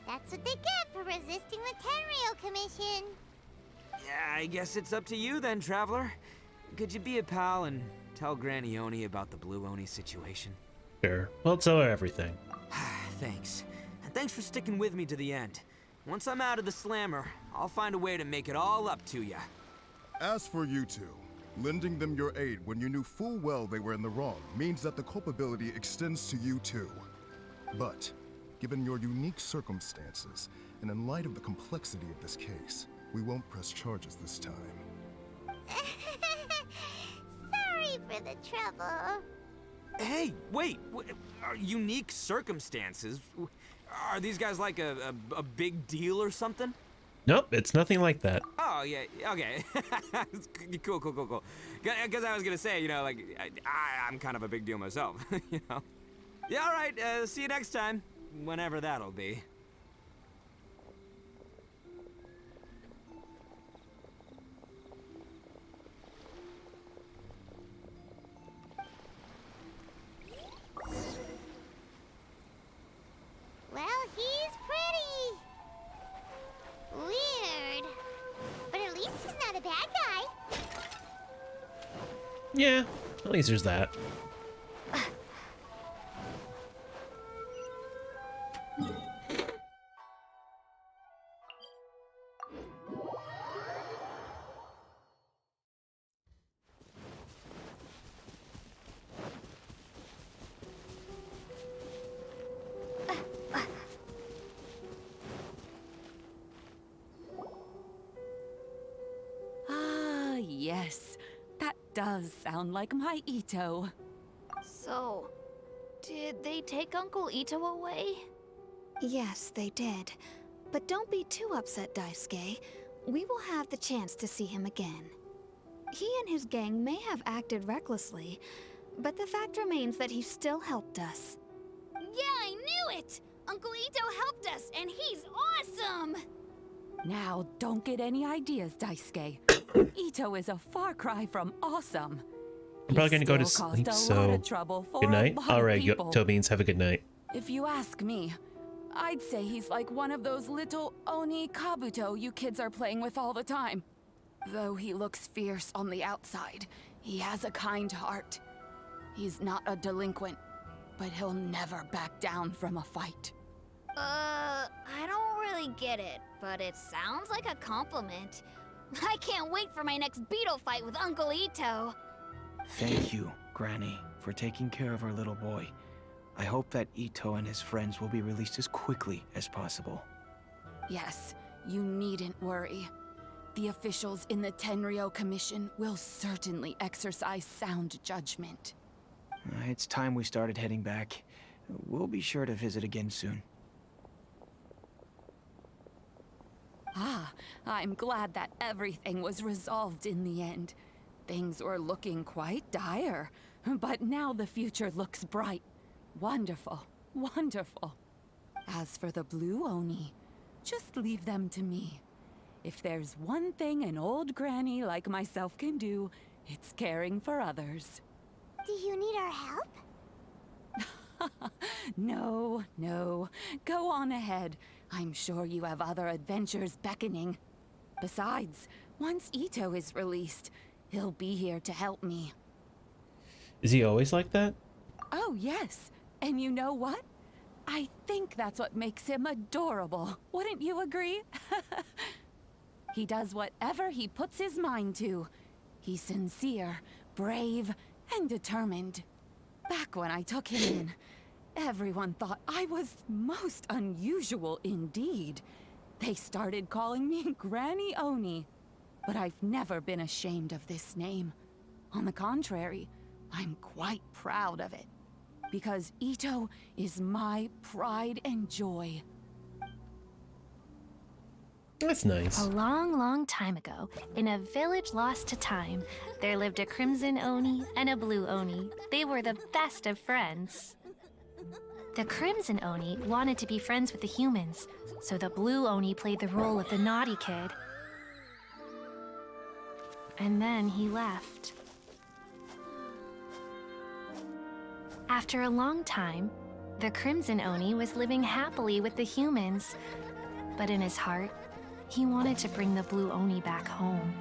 S3: That's what they get for resisting the Tenryou Commission.
S13: Yeah, I guess it's up to you then, Traveler. Could you be a pal and tell Granny Oni about the Blue Oni situation?
S1: Sure. Well, tell her everything.
S13: Thanks. And thanks for sticking with me to the end. Once I'm out of the slammer, I'll find a way to make it all up to ya.
S16: As for you two, lending them your aid when you knew full well they were in the wrong means that the culpability extends to you too. But, given your unique circumstances, and in light of the complexity of this case, we won't press charges this time.
S3: Sorry for the trouble.
S13: Hey, wait! Unique circumstances? Are these guys like a big deal or something?
S1: Nope, it's nothing like that.
S13: Oh, yeah, okay. Cool. Because I was gonna say, you know, like, I'm kind of a big deal myself, you know? Yeah, all right, see you next time. Whenever that'll be.
S3: Well, he's pretty. Weird. But at least he's not a bad guy.
S1: Yeah, at least there's that.
S14: yes. That does sound like my Ito.
S12: So, did they take Uncle Ito away? Yes, they did. But don't be too upset, Daisuke. We will have the chance to see him again. He and his gang may have acted recklessly, but the fact remains that he still helped us. Yeah, I knew it! Uncle Ito helped us, and he's awesome!
S14: Now, don't get any ideas, Daisuke. Ito is a far cry from awesome.
S1: I'm probably gonna go to
S14: Still
S1: sleep,
S14: caused a lot
S1: so
S14: of trouble for
S1: good
S14: a
S1: night.
S14: lot
S1: All
S14: of
S1: right,
S14: people.
S1: Tobians, have a good night.
S14: If you ask me, I'd say he's like one of those little Oni Kabuto you kids are playing with all the time. Though he looks fierce on the outside, he has a kind heart. He's not a delinquent, but he'll never back down from a fight.
S12: I don't really get it, but it sounds like a compliment. I can't wait for my next beetle fight with Uncle Ito.
S17: Thank you, Granny, for taking care of our little boy. I hope that Ito and his friends will be released as quickly as possible.
S14: Yes, you needn't worry. The officials in the Tenryou Commission will certainly exercise sound judgment.
S17: It's time we started heading back. We'll be sure to visit again soon.
S14: Ah, I'm glad that everything was resolved in the end. Things were looking quite dire, but now the future looks bright. Wonderful, wonderful. As for the Blue Oni, just leave them to me. If there's one thing an old granny like myself can do, it's caring for others.
S3: Do you need our help?
S14: No, no. Go on ahead. I'm sure you have other adventures beckoning. Besides, once Ito is released, he'll be here to help me.
S1: Is he always like that?
S14: Oh, yes. And you know what? I think that's what makes him adorable. Wouldn't you agree? He does whatever he puts his mind to. He's sincere, brave, and determined. Back when I took him in, everyone thought I was most unusual indeed. They started calling me Granny Oni. But I've never been ashamed of this name. On the contrary, I'm quite proud of it. Because Ito is my pride and joy.
S1: That's nice.
S11: A long, long time ago, in a village lost to time, there lived a Crimson Oni and a Blue Oni. They were the best of friends. The Crimson Oni wanted to be friends with the humans, so the Blue Oni played the role of the naughty kid. And then he left. After a long time, the Crimson Oni was living happily with the humans, but in his heart, he wanted to bring the Blue Oni back home.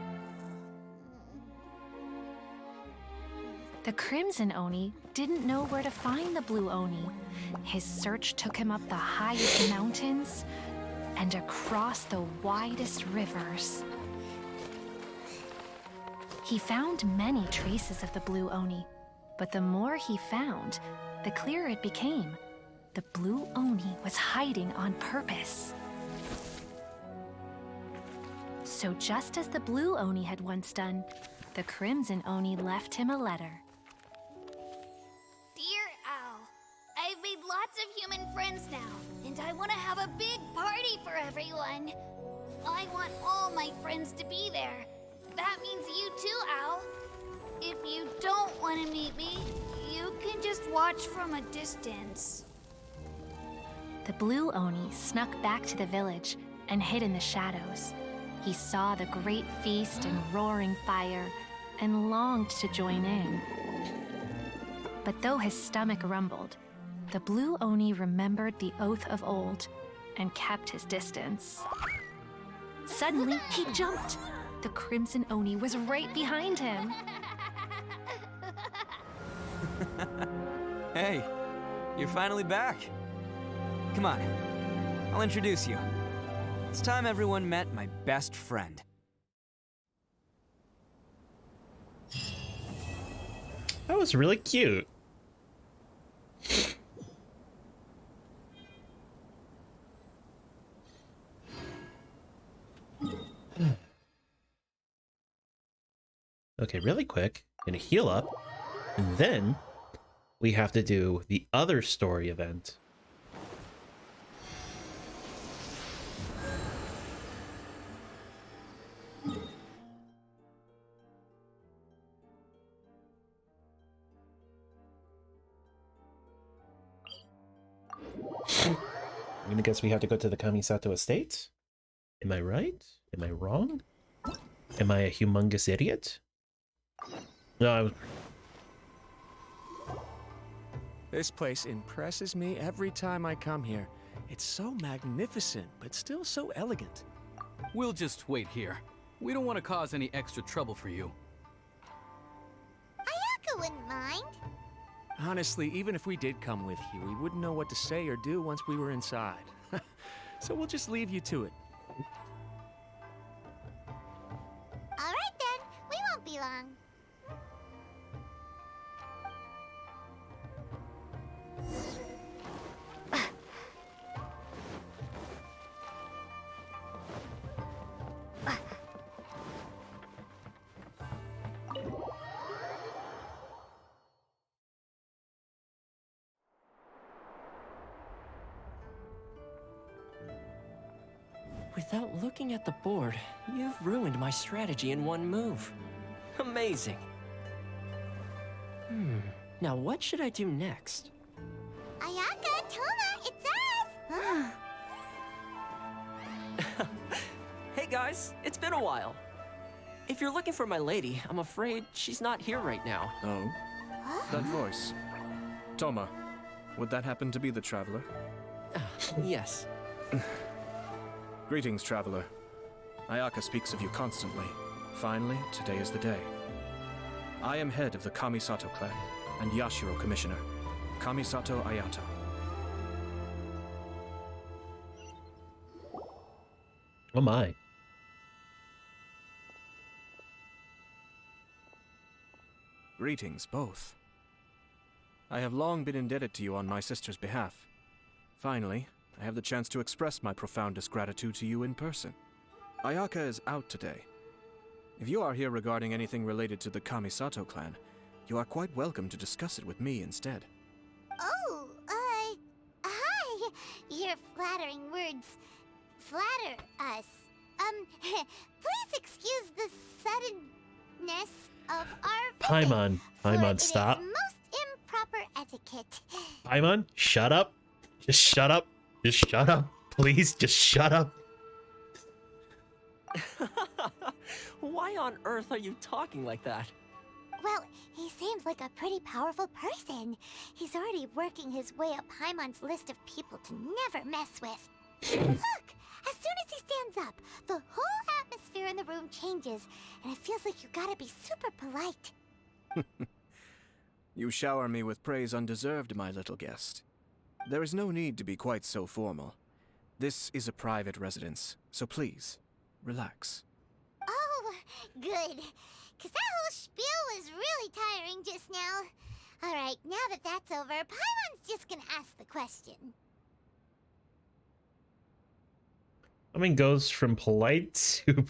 S11: The Crimson Oni didn't know where to find the Blue Oni. His search took him up the highest mountains and across the widest rivers. He found many traces of the Blue Oni, but the more he found, the clearer it became. The Blue Oni was hiding on purpose. So just as the Blue Oni had once done, the Crimson Oni left him a letter.
S12: Dear Al, I've made lots of human friends now, and I want to have a big party for everyone. I want all my friends to be there. That means you too, Al. If you don't want to meet me, you can just watch from a distance.
S11: The Blue Oni snuck back to the village and hid in the shadows. He saw the great feast and roaring fire and longed to join in. But though his stomach rumbled, the Blue Oni remembered the oath of old and kept his distance. Suddenly, he jumped. The Crimson Oni was right behind him.
S13: Hey, you're finally back. Come on, I'll introduce you. It's time everyone met my best friend.
S1: That was really cute. Okay, really quick. Gonna heal up. And then we have to do the other story event. I'm gonna guess we have to go to the Kamisato estate. Am I right? Am I wrong? Am I a humongous idiot? No,
S8: This place impresses me every time I come here. It's so magnificent, but still so elegant.
S9: We'll just wait here. We don't want to cause any extra trouble for you.
S3: Ayaka wouldn't mind.
S8: Honestly, even if we did come with you, we wouldn't know what to say or do once we were inside. So we'll just leave you to it.
S3: All right then, we won't be long.
S19: Without looking at the board, you've ruined my strategy in one move. Amazing. Now what should I do next?
S3: Ayaka, Toma, it's us!
S19: Hey guys, it's been a while. If you're looking for my lady, I'm afraid she's not here right now.
S5: Oh? That voice. Toma, would that happen to be the Traveler?
S19: Yes.
S5: Greetings, Traveler. Ayaka speaks of you constantly. Finally, today is the day. I am head of the Kamisato clan and Yashiro Commissioner, Kamisato Ayato.
S1: oh my.
S5: Greetings, both. I have long been indebted to you on my sister's behalf. Finally, I have the chance to express my profoundest gratitude to you in person. Ayaka is out today. If you are here regarding anything related to the Kamisato clan, you are quite welcome to discuss it with me instead.
S3: Oh, hi. Your flattering words flatter us. Please excuse the suddenness of our visit,
S1: Paimon, stop.
S3: It is most improper etiquette.
S1: Paimon, shut up. Just shut up. Just shut up. Please, just shut up.
S19: Why on earth are you talking like that?
S3: Well, he seems like a pretty powerful person. He's already working his way up Paimon's list of people to never mess with. Look! As soon as he stands up, the whole atmosphere in the room changes, and it feels like you gotta be super polite.
S5: You shower me with praise undeserved, my little guest. There is no need to be quite so formal. This is a private residence, so please, relax.
S3: Oh, good. Because that whole spiel was really tiring just now. Alright, now that that's over, Paimon's just gonna ask the question.
S1: I mean, goes from polite to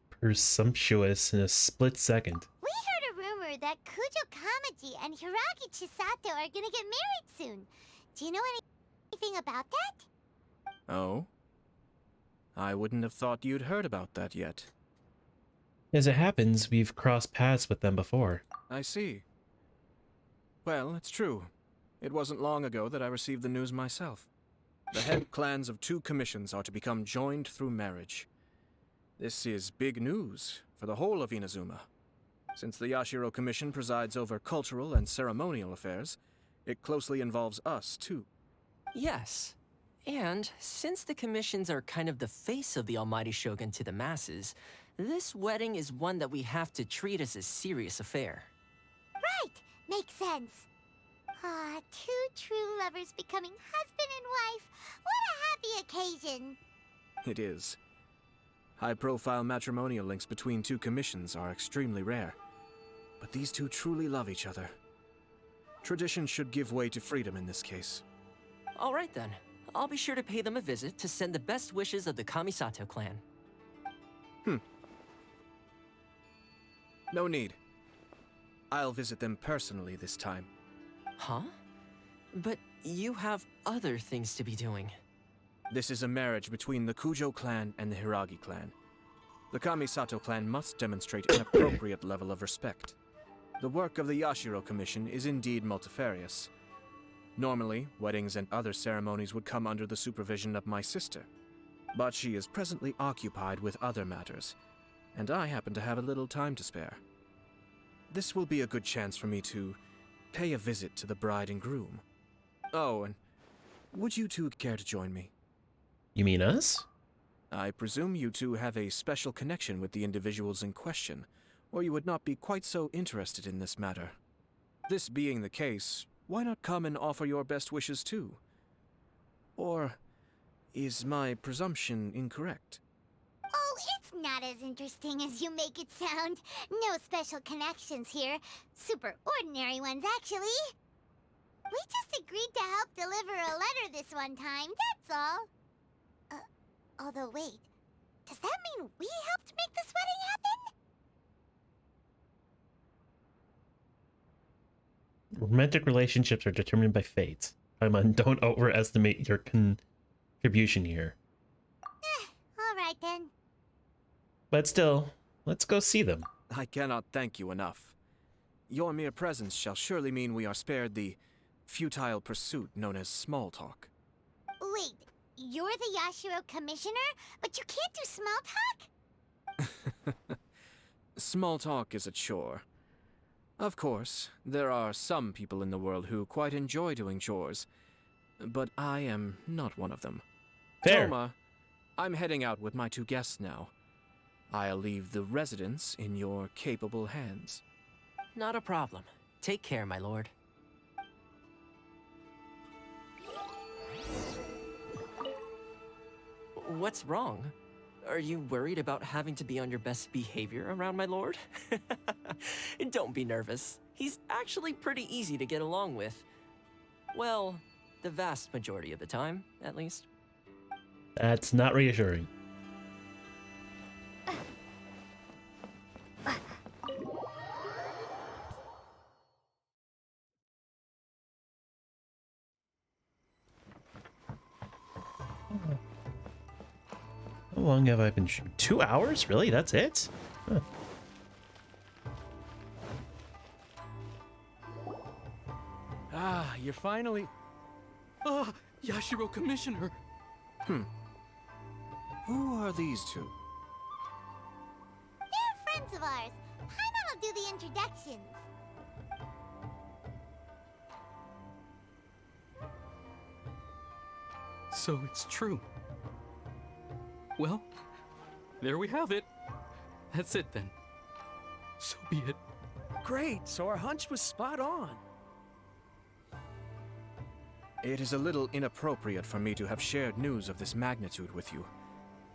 S1: presumptuous in a split second.
S3: We heard a rumor that Kujo Kamaji and Hiragi Chisato are gonna get married soon. Do you know anything about that?
S5: Oh? I wouldn't have thought you'd heard about that yet.
S1: As it happens, we've crossed paths with them before.
S5: I see. Well, it's true. It wasn't long ago that I received the news myself. The head clans of 2 commissions are to become joined through marriage. This is big news for the whole of Inazuma. Since the Yashiro Commission presides over cultural and ceremonial affairs, it closely involves us, too.
S19: Yes. And since the commissions are kind of the face of the Almighty Shogun to the masses, this wedding is one that we have to treat as a serious affair.
S3: Right, makes sense. Ah, 2 true lovers becoming husband and wife. What a happy occasion.
S5: It is. High-profile matrimonial links between 2 commissions are extremely rare. But these 2 truly love each other. Tradition should give way to freedom in this case.
S19: All right then. I'll be sure to pay them a visit to send the best wishes of the Kamisato clan.
S5: No need. I'll visit them personally this time.
S19: Huh? But you have other things to be doing.
S5: This is a marriage between the Kujo clan and the Hiragi clan. The Kamisato clan must demonstrate an appropriate level of respect. The work of the Yashiro Commission is indeed multifarious. Normally, weddings and other ceremonies would come under the supervision of my sister. But she is presently occupied with other matters, and I happen to have a little time to spare. This will be a good chance for me to pay a visit to the bride and groom. Oh, and would you two care to join me?
S1: You mean us?
S5: I presume you two have a special connection with the individuals in question, or you would not be quite so interested in this matter. This being the case, why not come and offer your best wishes too? Or is my presumption incorrect?
S3: Oh, it's not as interesting as you make it sound. No special connections here. Super ordinary ones, actually. We just agreed to help deliver a letter this one time, that's all. Although wait, does that mean we helped make this wedding happen?
S1: Romantic relationships are determined by fate. Paimon, don't overestimate your contribution here.
S3: Alright then.
S1: But still, let's go see them.
S5: I cannot thank you enough. Your mere presence shall surely mean we are spared the futile pursuit known as small talk.
S3: Wait, you're the Yashiro Commissioner, but you can't do small talk?
S5: Small talk is a chore. Of course, there are some people in the world who quite enjoy doing chores, but I am not one of them.
S1: Fair.
S5: Toma, I'm heading out with my two guests now. I'll leave the residence in your capable hands.
S19: Not a problem. Take care, my lord. What's wrong? Are you worried about having to be on your best behavior around my lord? Don't be nervous. He's actually pretty easy to get along with. Well, the vast majority of the time, at least.
S1: That's not reassuring. How long have I been shooting? 2 hours? Really? That's it? Huh.
S8: Ah, you're finally...
S9: Ah, Yashiro Commissioner!
S5: Who are these two?
S3: They're friends of ours. Paimon will do the introductions.
S9: So it's true. Well, there we have it. That's it then. So be it.
S8: Great, so our hunch was spot on.
S5: It is a little inappropriate for me to have shared news of this magnitude with you,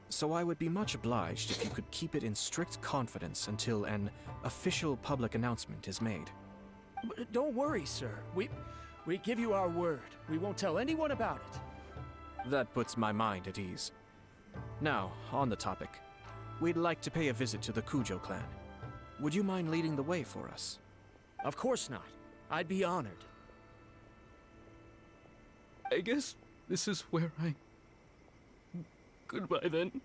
S5: so I would be much obliged if you could keep it in strict confidence until an official public announcement is made.
S8: Don't worry, sir. We give you our word. We won't tell anyone about it.
S5: That puts my mind at ease. Now, on the topic. We'd like to pay a visit to the Kujo clan. Would you mind leading the way for us?
S8: Of course not. I'd be honored.
S9: I guess this is where I... Goodbye then.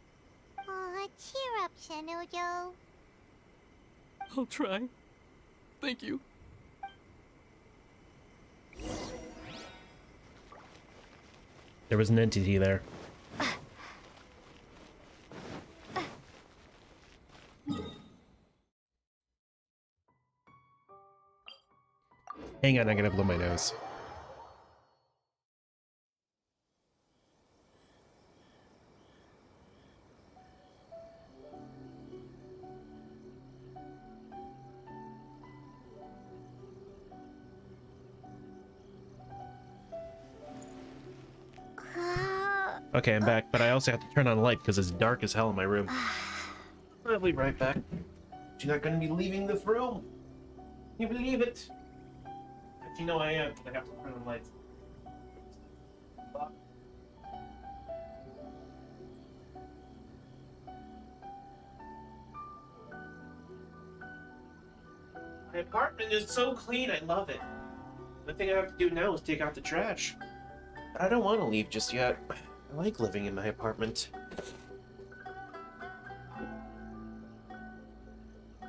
S3: Aw, cheer up, Shanojo.
S9: I'll try. Thank you.
S1: There was an entity there. Hang on, I gotta blow my nose. Okay, I'm back, but I also have to turn on a light because it's dark as hell in my room. I'll be right back. You're not gonna be leaving this room. Can you believe it? But you know I am, I have to turn on lights. My apartment is so clean, I love it. The thing I have to do now is take out the trash. But I don't want to leave just yet. I like living in my apartment. I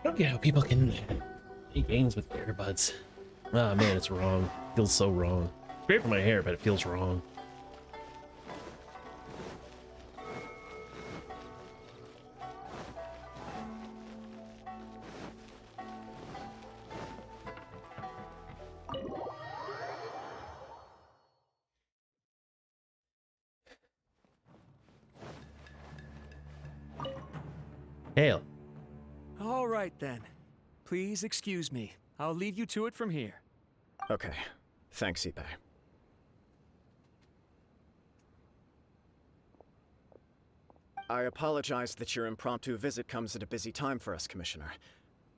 S1: don't get how people can play games with earbuds. Ah, man, it's wrong. It feels so wrong. It's great for my hair, but it feels wrong. Hail.
S8: All right, then. Please excuse me. I'll leave you to it from here.
S5: Okay. Thanks, eBay. I apologize that your impromptu visit comes at a busy time for us, Commissioner.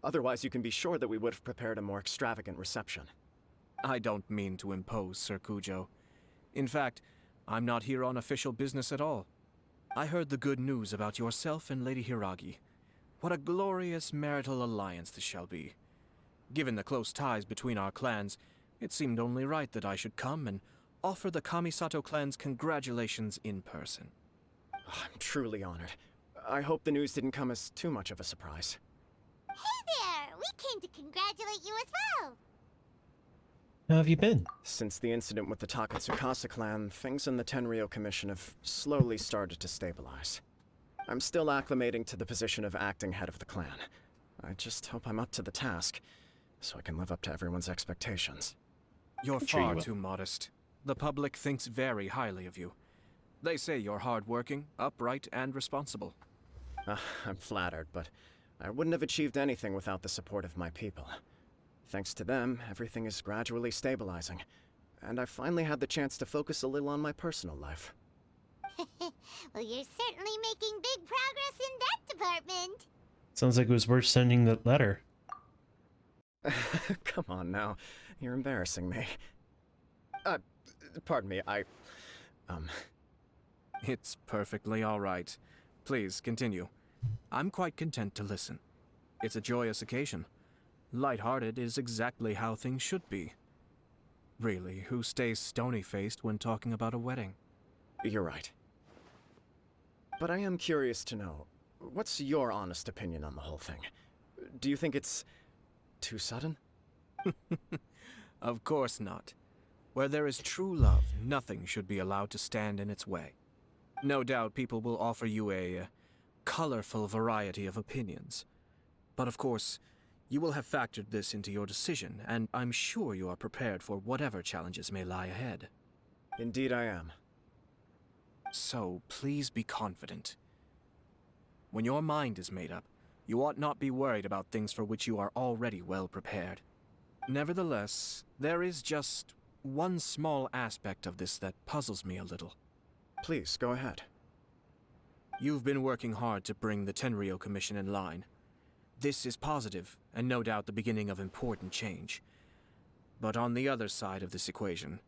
S5: Otherwise, you can be sure that we would have prepared a more extravagant reception.
S8: I don't mean to impose, Sir Kujo. In fact, I'm not here on official business at all. I heard the good news about yourself and Lady Hiragi. What a glorious marital alliance this shall be. Given the close ties between our clans, it seemed only right that I should come and offer the Kamisato clan's congratulations in person.
S5: I'm truly honored. I hope the news didn't come as too much of a surprise.
S3: Hey there! We came to congratulate you as well!
S1: How have you been?
S5: Since the incident with the Takatsukasa clan, things in the Tenryou Commission have slowly started to stabilize. I'm still acclimating to the position of acting head of the clan. I just hope I'm up to the task, so I can live up to everyone's expectations.
S8: You're far too modest. The public thinks very highly of you. They say you're hardworking, upright, and responsible.
S5: I'm flattered, but I wouldn't have achieved anything without the support of my people. Thanks to them, everything is gradually stabilizing, and I finally had the chance to focus a little on my personal life.
S3: Well, you're certainly making big progress in that department.
S1: Sounds like it was worth sending that letter.
S5: Come on now, you're embarrassing me. Pardon me,
S8: It's perfectly all right. Please, continue. I'm quite content to listen. It's a joyous occasion. Light-hearted is exactly how things should be. Really, who stays stony-faced when talking about a wedding?
S5: You're right. But I am curious to know, what's your honest opinion on the whole thing? Do you think it's too sudden?
S8: Of course not. Where there is true love, nothing should be allowed to stand in its way. No doubt people will offer you a colorful variety of opinions. But of course, you will have factored this into your decision, and I'm sure you are prepared for whatever challenges may lie ahead.
S5: Indeed I am.
S8: So, please be confident. When your mind is made up, you ought not be worried about things for which you are already well prepared. Nevertheless, there is just one small aspect of this that puzzles me a little.
S5: Please, go ahead.
S8: You've been working hard to bring the Tenryou Commission in line. This is positive, and no doubt the beginning of important change. But on the other side of this equation,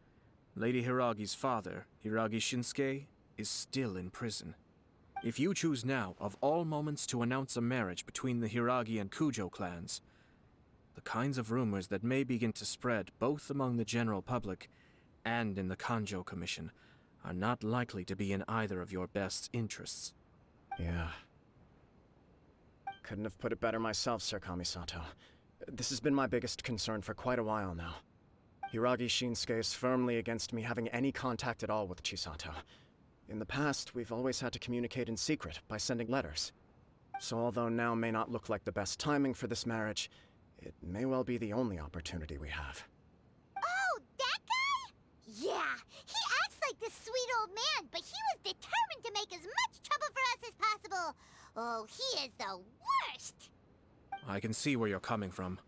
S8: Lady Hiragi's father, Hiragi Shinsuke, is still in prison. If you choose now, of all moments, to announce a marriage between the Hiragi and Kujo clans, the kinds of rumors that may begin to spread both among the general public and in the Kanjo Commission are not likely to be in either of your best interests.
S5: Yeah. Couldn't have put it better myself, Sir Kamisato. This has been my biggest concern for quite a while now. Hiragi Shinsuke is firmly against me having any contact at all with Chisato. In the past, we've always had to communicate in secret by sending letters. So although now may not look like the best timing for this marriage, it may well be the only opportunity we have.
S3: Oh, that guy? Yeah, he acts like this sweet old man, but he was determined to make as much trouble for us as possible. Oh, he is the worst!
S8: I can see where you're coming from,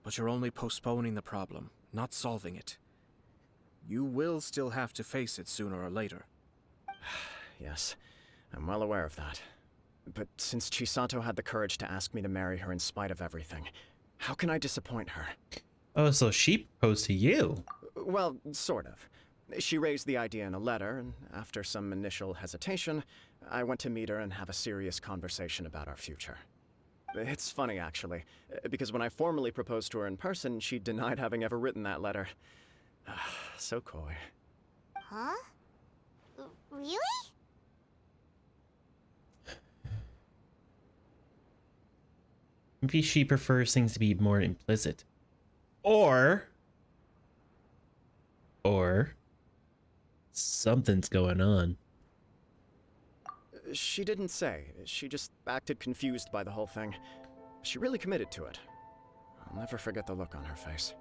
S8: but you're only postponing the problem, not solving it. You will still have to face it sooner or later.
S5: Yes, I'm well aware of that. But since Chisato had the courage to ask me to marry her in spite of everything, how can I disappoint her?
S1: Oh, so she proposed to you?
S5: Well, sort of. She raised the idea in a letter, and after some initial hesitation, I went to meet her and have a serious conversation about our future.
S20: It's funny, actually, because when I formally proposed to her in person, she denied having ever written that letter. So coy.
S3: Huh? Really?
S1: Maybe she prefers things to be more implicit. Or something's going on.
S20: She didn't say. She just acted confused by the whole thing. She really committed to it. I'll never forget the look on her face.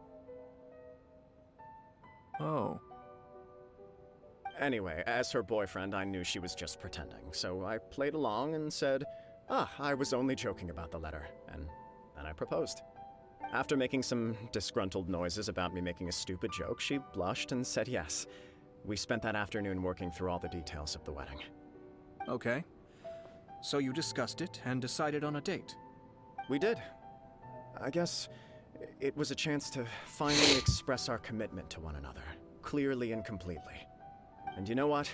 S5: Oh.
S20: Anyway, as her boyfriend, I knew she was just pretending, so I played along and said, I was only joking about the letter, and then I proposed. After making some disgruntled noises about me making a stupid joke, she blushed and said yes. We spent that afternoon working through all the details of the wedding.
S5: Okay. So you discussed it and decided on a date?
S20: We did. I guess it was a chance to finally express our commitment to one another, clearly and completely. And you know what?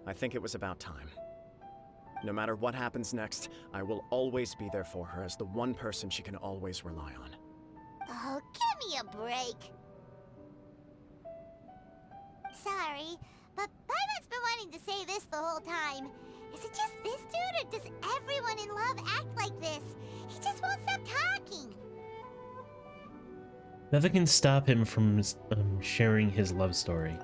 S20: I think it was about time. No matter what happens next, I will always be there for her as the one person she can always rely on.
S3: Oh, give me a break. Sorry, but Paimon's been wanting to say this the whole time. Is it just this dude, or does everyone in love act like this? He just won't stop talking.
S1: Nothing can stop him from sharing his love story.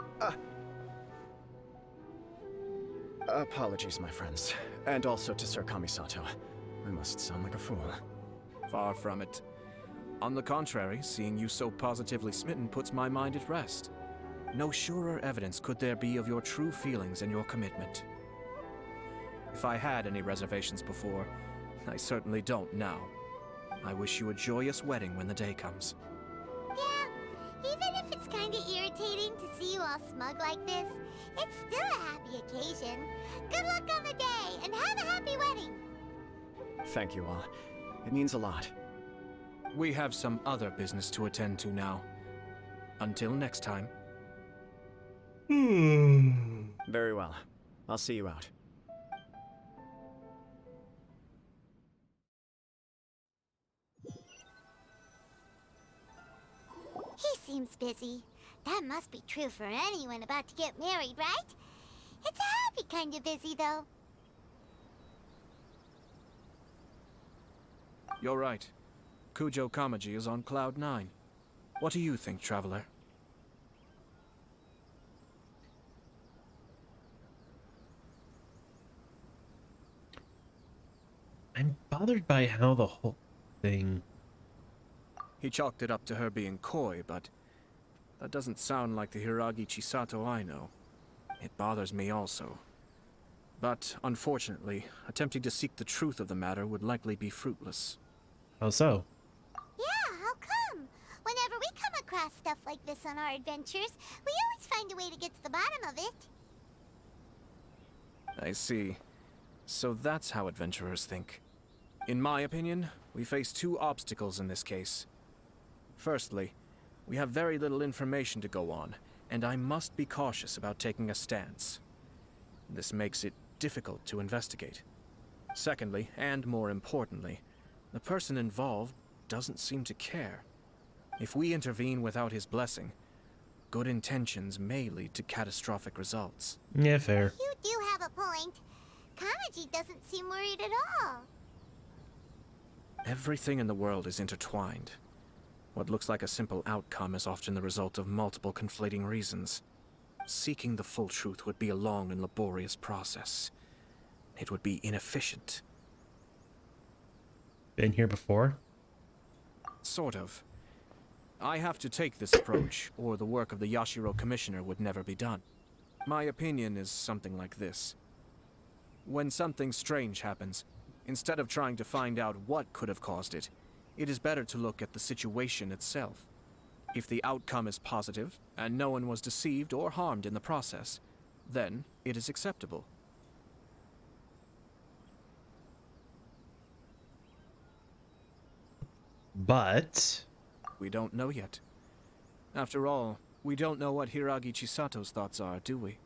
S20: Apologies, my friends. And also to Sir Kamisato. I must sound like a fool.
S5: Far from it. On the contrary, seeing you so positively smitten puts my mind at rest. No surer evidence could there be of your true feelings and your commitment. If I had any reservations before, I certainly don't now. I wish you a joyous wedding when the day comes.
S3: Yeah, even if it's kinda irritating to see you all smug like this, it's still a happy occasion. Good luck on the day, and have a happy wedding!
S20: Thank you all. It means a lot.
S5: We have some other business to attend to now. Until next time.
S20: Very well. I'll see you out.
S3: He seems busy. That must be true for anyone about to get married, right? It's a happy kind of busy, though.
S5: You're right. Kujo Kamaji is on Cloud 9. What do you think, Traveler?
S1: I'm bothered by how the whole thing...
S5: He chalked it up to her being coy, but that doesn't sound like the Hiragi Chisato I know. It bothers me also. But, unfortunately, attempting to seek the truth of the matter would likely be fruitless.
S1: How so?
S3: Yeah, how come? Whenever we come across stuff like this on our adventures, we always find a way to get to the bottom of it.
S5: I see. So that's how adventurers think. In my opinion, we face two obstacles in this case. Firstly, we have very little information to go on, and I must be cautious about taking a stance. This makes it difficult to investigate. Secondly, and more importantly, the person involved doesn't seem to care. If we intervene without his blessing, good intentions may lead to catastrophic results.
S1: Yeah, fair.
S3: You do have a point. Kamaji doesn't seem worried at all.
S5: Everything in the world is intertwined. What looks like a simple outcome is often the result of multiple conflating reasons. Seeking the full truth would be a long and laborious process. It would be inefficient.
S1: Been here before?
S5: Sort of. I have to take this approach, or the work of the Yashiro Commissioner would never be done. My opinion is something like this. When something strange happens, instead of trying to find out what could have caused it, it is better to look at the situation itself. If the outcome is positive, and no one was deceived or harmed in the process, then it is acceptable.
S1: But...
S5: we don't know yet. After all, we don't know what Hiragi Chisato's thoughts are, do we?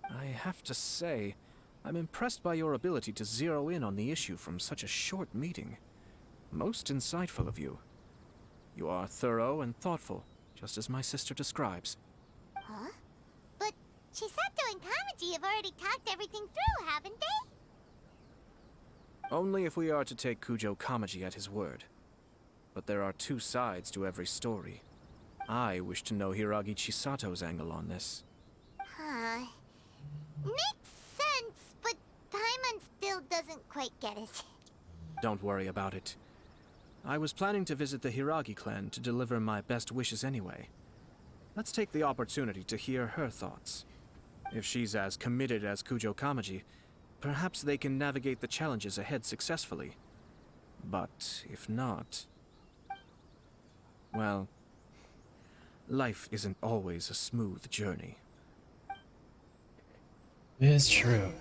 S5: I have to say, I'm impressed by your ability to zero in on the issue from such a short meeting. Most insightful of you. You are thorough and thoughtful, just as my sister describes.
S3: Huh? But Chisato and Kamaji have already talked everything through, haven't they?
S5: Only if we are to take Kujo Kamaji at his word. But there are two sides to every story. I wish to know Hiragi Chisato's angle on this.
S3: Huh. Makes sense, but Paimon still doesn't quite get it.
S5: Don't worry about it. I was planning to visit the Hiragi clan to deliver my best wishes anyway. Let's take the opportunity to hear her thoughts. If she's as committed as Kujo Kamaji, perhaps they can navigate the challenges ahead successfully. But if not... well, life isn't always a smooth journey.
S1: It's true.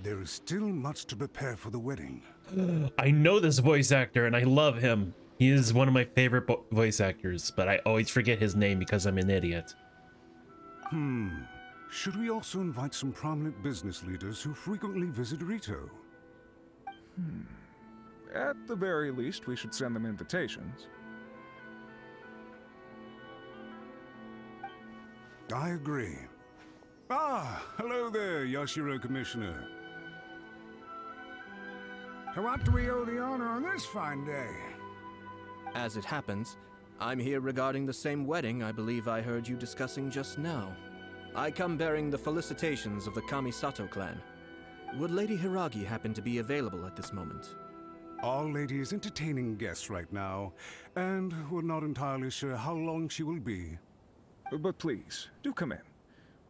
S21: There is still much to prepare for the wedding.
S1: I know this voice actor and I love him. He is one of my favorite voice actors, but I always forget his name because I'm an idiot.
S21: Should we also invite some prominent business leaders who frequently visit Rito?
S22: At the very least, we should send them invitations.
S21: I agree. Ah, hello there, Yashiro Commissioner.
S23: To what do we owe the honor on this fine day?
S5: As it happens, I'm here regarding the same wedding I believe I heard you discussing just now. I come bearing the felicitations of the Kamisato clan. Would Lady Hiragi happen to be available at this moment?
S21: Our lady is entertaining guests right now, and we're not entirely sure how long she will be.
S22: But please, do come in.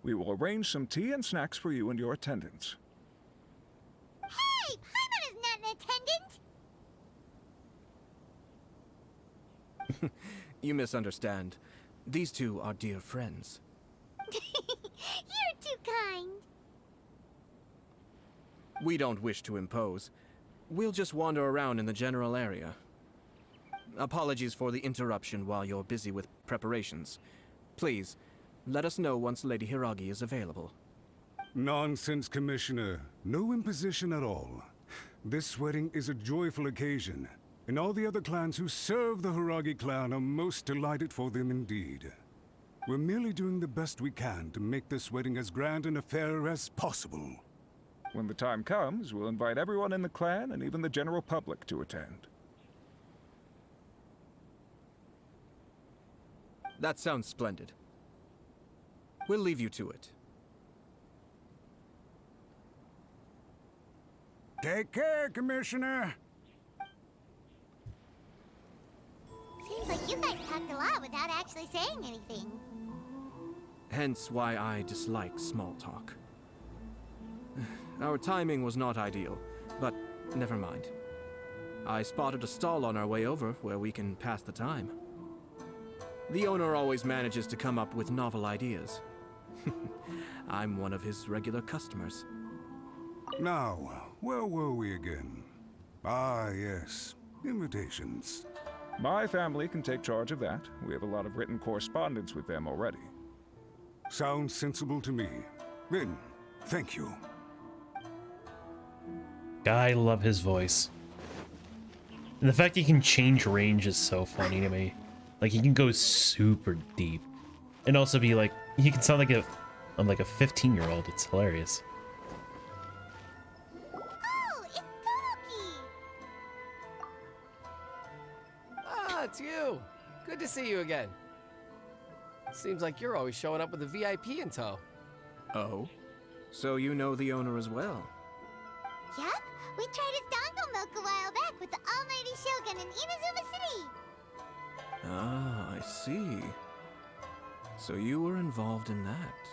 S22: We will arrange some tea and snacks for you and your attendants.
S3: Hey! Paimon is not an attendant!
S5: You misunderstand. These two are dear friends.
S3: You're too kind.
S5: We don't wish to impose. We'll just wander around in the general area. Apologies for the interruption while you're busy with preparations. Please, let us know once Lady Hiragi is available.
S21: Nonsense, Commissioner. No imposition at all. This wedding is a joyful occasion, and all the other clans who serve the Hiragi clan are most delighted for them indeed. We're merely doing the best we can to make this wedding as grand an affair as possible.
S22: When the time comes, we'll invite everyone in the clan and even the general public to attend.
S5: That sounds splendid. We'll leave you to it.
S23: Take care, Commissioner.
S3: Seems like you guys talked a lot without actually saying anything.
S5: Hence why I dislike small talk. Our timing was not ideal, but never mind. I spotted a stall on our way over where we can pass the time. The owner always manages to come up with novel ideas. I'm one of his regular customers.
S21: Now, where were we again? Ah, yes. Invitations.
S22: My family can take charge of that. We have a lot of written correspondence with them already.
S21: Sounds sensible to me. Then, thank you.
S1: I love his voice. And the fact he can change range is so funny to me. Like, he can go super deep. And also be like, he can sound like a 15-year-old. It's hilarious.
S3: Oh, it's Toki!
S24: Ah, it's you. Good to see you again. Seems like you're always showing up with a VIP in tow.
S5: Oh? So you know the owner as well?
S3: Yep, we tried his dongle milk a while back with the almighty Shogun in Inazuma City.
S5: Ah, I see. So you were involved in that.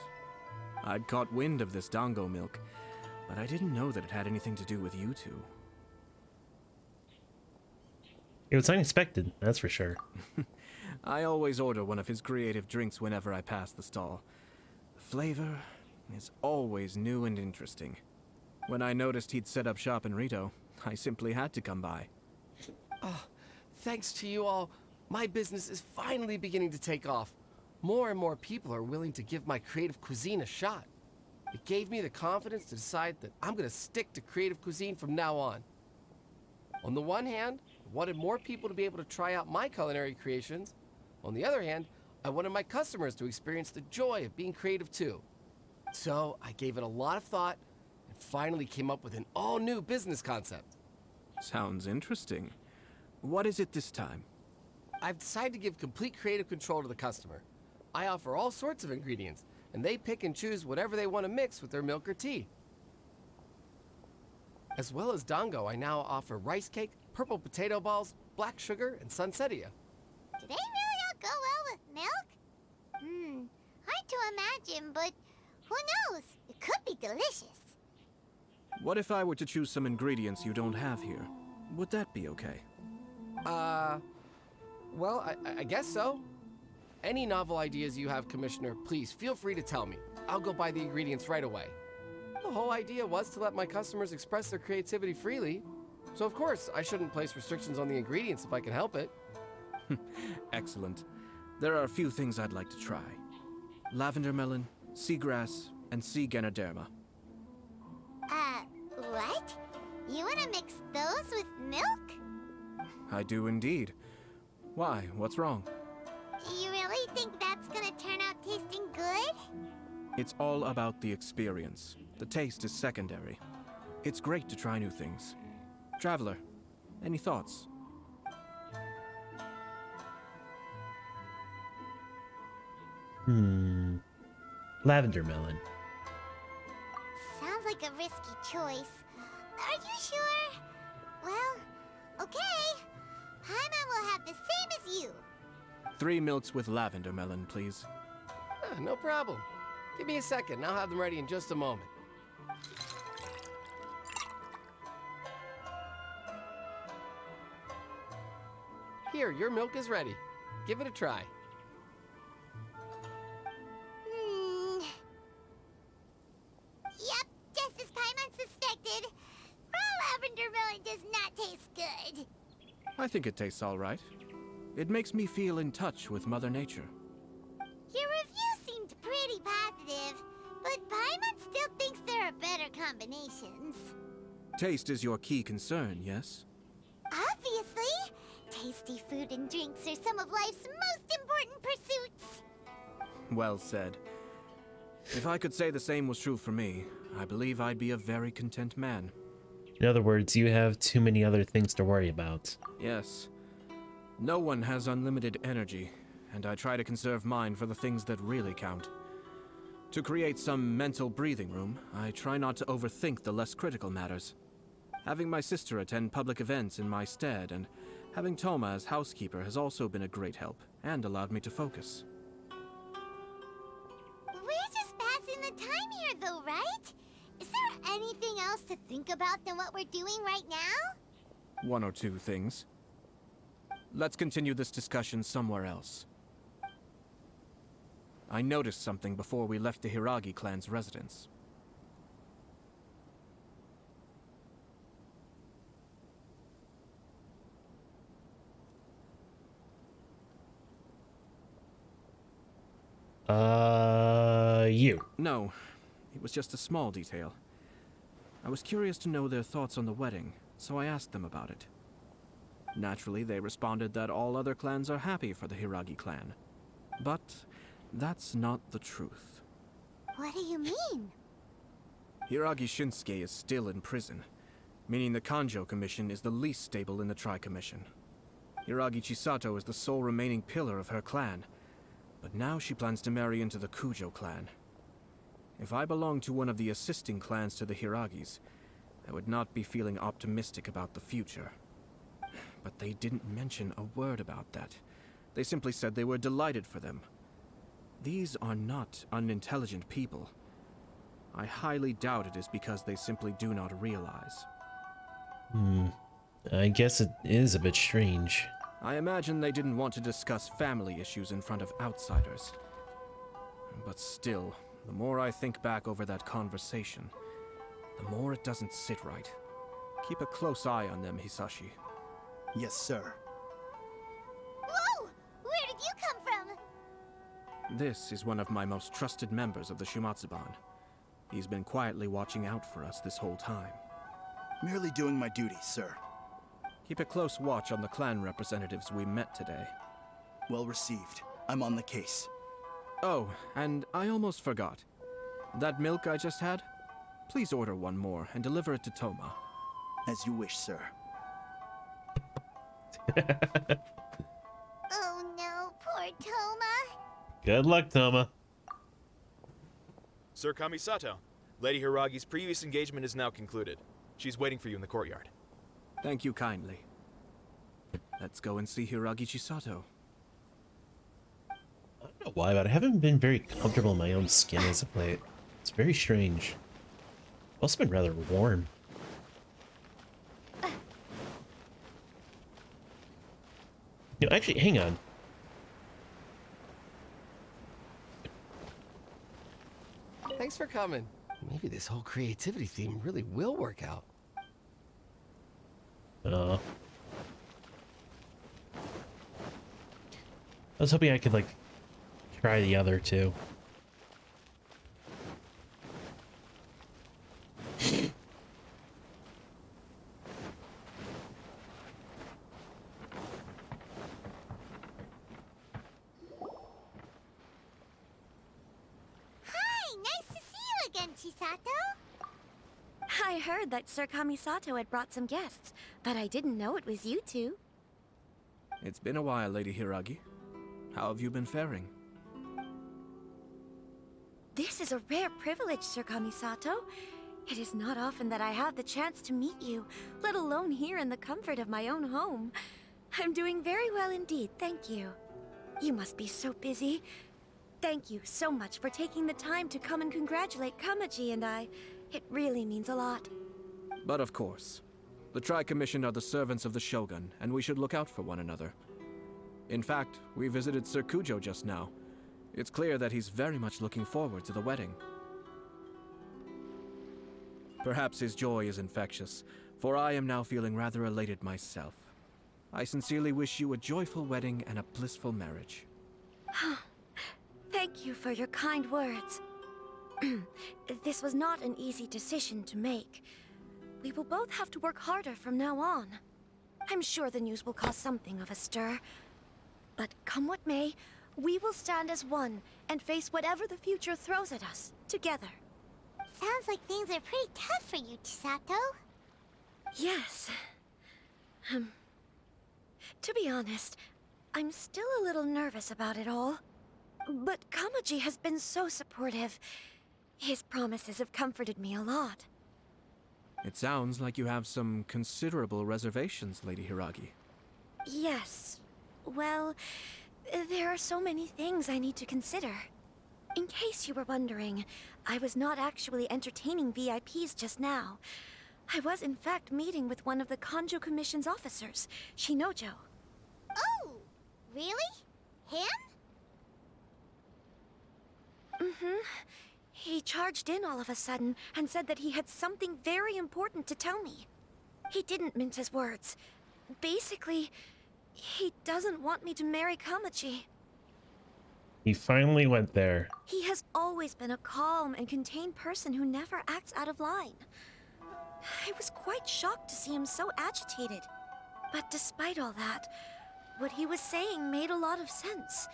S5: I'd caught wind of this dango milk, but I didn't know that it had anything to do with you two.
S1: It was unexpected, that's for sure.
S5: I always order one of his creative drinks whenever I pass the stall. The flavor is always new and interesting. When I noticed he'd set up shop in Rito, I simply had to come by.
S24: Oh, thanks to you all, my business is finally beginning to take off. More and more people are willing to give my creative cuisine a shot. It gave me the confidence to decide that I'm going to stick to creative cuisine from now on. On the one hand, I wanted more people to be able to try out my culinary creations. On the other hand, I wanted my customers to experience the joy of being creative too. So I gave it a lot of thought and finally came up with an all-new business concept.
S5: Sounds interesting. What is it this time?
S24: I've decided to give complete creative control to the customer. I offer all sorts of ingredients, and they pick and choose whatever they want to mix with their milk or tea. As well as Dango, I now offer rice cake, purple potato balls, black sugar, and sunsettia.
S3: Do they really all go well with milk? Hard to imagine, but who knows? It could be delicious.
S5: What if I were to choose some ingredients you don't have here? Would that be okay?
S24: Well, I guess so. Any novel ideas you have, Commissioner, please feel free to tell me. I'll go buy the ingredients right away. The whole idea was to let my customers express their creativity freely. So of course, I shouldn't place restrictions on the ingredients if I can help it.
S5: Excellent. There are a few things I'd like to try. Lavender melon, seagrass, and sea Ganoderma.
S3: What? You want to mix those with milk?
S5: I do indeed. Why? What's wrong?
S3: You really think that's gonna turn out tasting good?
S5: It's all about the experience. The taste is secondary. It's great to try new things. Traveler, any thoughts?
S1: Lavender melon.
S3: Sounds like a risky choice. Are you sure? Well, okay. Paimon will have the same as you.
S5: 3 milks with lavender melon, please.
S24: No problem. Give me a second, I'll have them ready in just a moment. Here, your milk is ready. Give it a try.
S3: Yep, just as Paimon suspected. Raw lavender melon does not taste good.
S5: I think it tastes all right. It makes me feel in touch with Mother Nature.
S3: Your review seemed pretty positive, but Paimon still thinks there are better combinations.
S5: Taste is your key concern, yes?
S3: Obviously! Tasty food and drinks are some of life's most important pursuits.
S5: Well said. If I could say the same was true for me, I believe I'd be a very content man.
S1: In other words, you have too many other things to worry about.
S5: Yes. No one has unlimited energy, and I try to conserve mine for the things that really count. To create some mental breathing room, I try not to overthink the less critical matters. Having my sister attend public events in my stead, and having Toma as housekeeper has also been a great help, and allowed me to focus.
S3: We're just passing the time here, though, right? Is there anything else to think about than what we're doing right now?
S5: 1 or 2 things. Let's continue this discussion somewhere else. I noticed something before we left the Hiragi clan's residence.
S1: You.
S5: No, it was just a small detail. I was curious to know their thoughts on the wedding, so I asked them about it. Naturally, they responded that all other clans are happy for the Hiragi clan. But that's not the truth.
S3: What do you mean?
S5: Hiragi Shinsuke is still in prison, meaning the Kanjo Commission is the least stable in the Tri-Commission. Hiragi Chisato is the sole remaining pillar of her clan, but now she plans to marry into the Kujo clan. If I belonged to one of the assisting clans to the Hiragis, I would not be feeling optimistic about the future. But they didn't mention a word about that. They simply said they were delighted for them. These are not unintelligent people. I highly doubt it is because they simply do not realize.
S1: I guess it is a bit strange.
S5: I imagine they didn't want to discuss family issues in front of outsiders. But still, the more I think back over that conversation, the more it doesn't sit right. Keep a close eye on them, Hisashi.
S4: Yes, sir.
S3: Whoa! Where did you come from?
S5: This is one of my most trusted members of the Shumatsuban. He's been quietly watching out for us this whole time.
S4: Merely doing my duty, sir.
S5: Keep a close watch on the clan representatives we met today.
S4: Well received. I'm on the case.
S5: Oh, and I almost forgot. That milk I just had? Please order one more and deliver it to Toma.
S4: As you wish, sir.
S3: Oh no, poor Toma.
S1: Good luck, Toma.
S6: Sir Kamisato, Lady Hiragi's previous engagement is now concluded. She's waiting for you in the courtyard.
S5: Thank you kindly. Let's go and see Hiragi Chisato.
S1: I don't know why, but I haven't been very comfortable in my own skin as of late. It's very strange. I've also been rather warm. You know, actually, hang on.
S24: Thanks for coming. Maybe this whole creativity theme really will work out.
S1: I was hoping I could, like, try the other two.
S3: Chisato?
S7: I heard that Sir Kamisato had brought some guests, but I didn't know it was you two.
S5: It's been a while, Lady Hiragi. How have you been faring?
S7: This is a rare privilege, Sir Kamisato. It is not often that I have the chance to meet you, let alone here in the comfort of my own home. I'm doing very well indeed, thank you. You must be so busy. Thank you so much for taking the time to come and congratulate Kamaji and I. It really means a lot.
S5: But of course. The Tri-Commission are the servants of the Shogun, and we should look out for one another. In fact, we visited Sir Kujo just now. It's clear that he's very much looking forward to the wedding. Perhaps his joy is infectious, for I am now feeling rather elated myself. I sincerely wish you a joyful wedding and a blissful marriage.
S7: Thank you for your kind words. This was not an easy decision to make. We will both have to work harder from now on. I'm sure the news will cause something of a stir. But come what may, we will stand as one and face whatever the future throws at us, together.
S3: Sounds like things are pretty tough for you, Chisato.
S7: Yes. To be honest, I'm still a little nervous about it all. But Kamaji has been so supportive. His promises have comforted me a lot.
S5: It sounds like you have some considerable reservations, Lady Hiragi.
S7: Yes. Well, there are so many things I need to consider. In case you were wondering, I was not actually entertaining VIPs just now. I was in fact meeting with one of the Kanjo Commission's officers, Shinojo.
S3: Oh, really? Him?
S7: Mm-hmm. He charged in all of a sudden and said that he had something very important to tell me. He didn't mince his words. Basically, he doesn't want me to marry Kamaji.
S1: He finally went there.
S7: He has always been a calm and contained person who never acts out of line. I was quite shocked to see him so agitated. But despite all that, what he was saying made a lot of sense.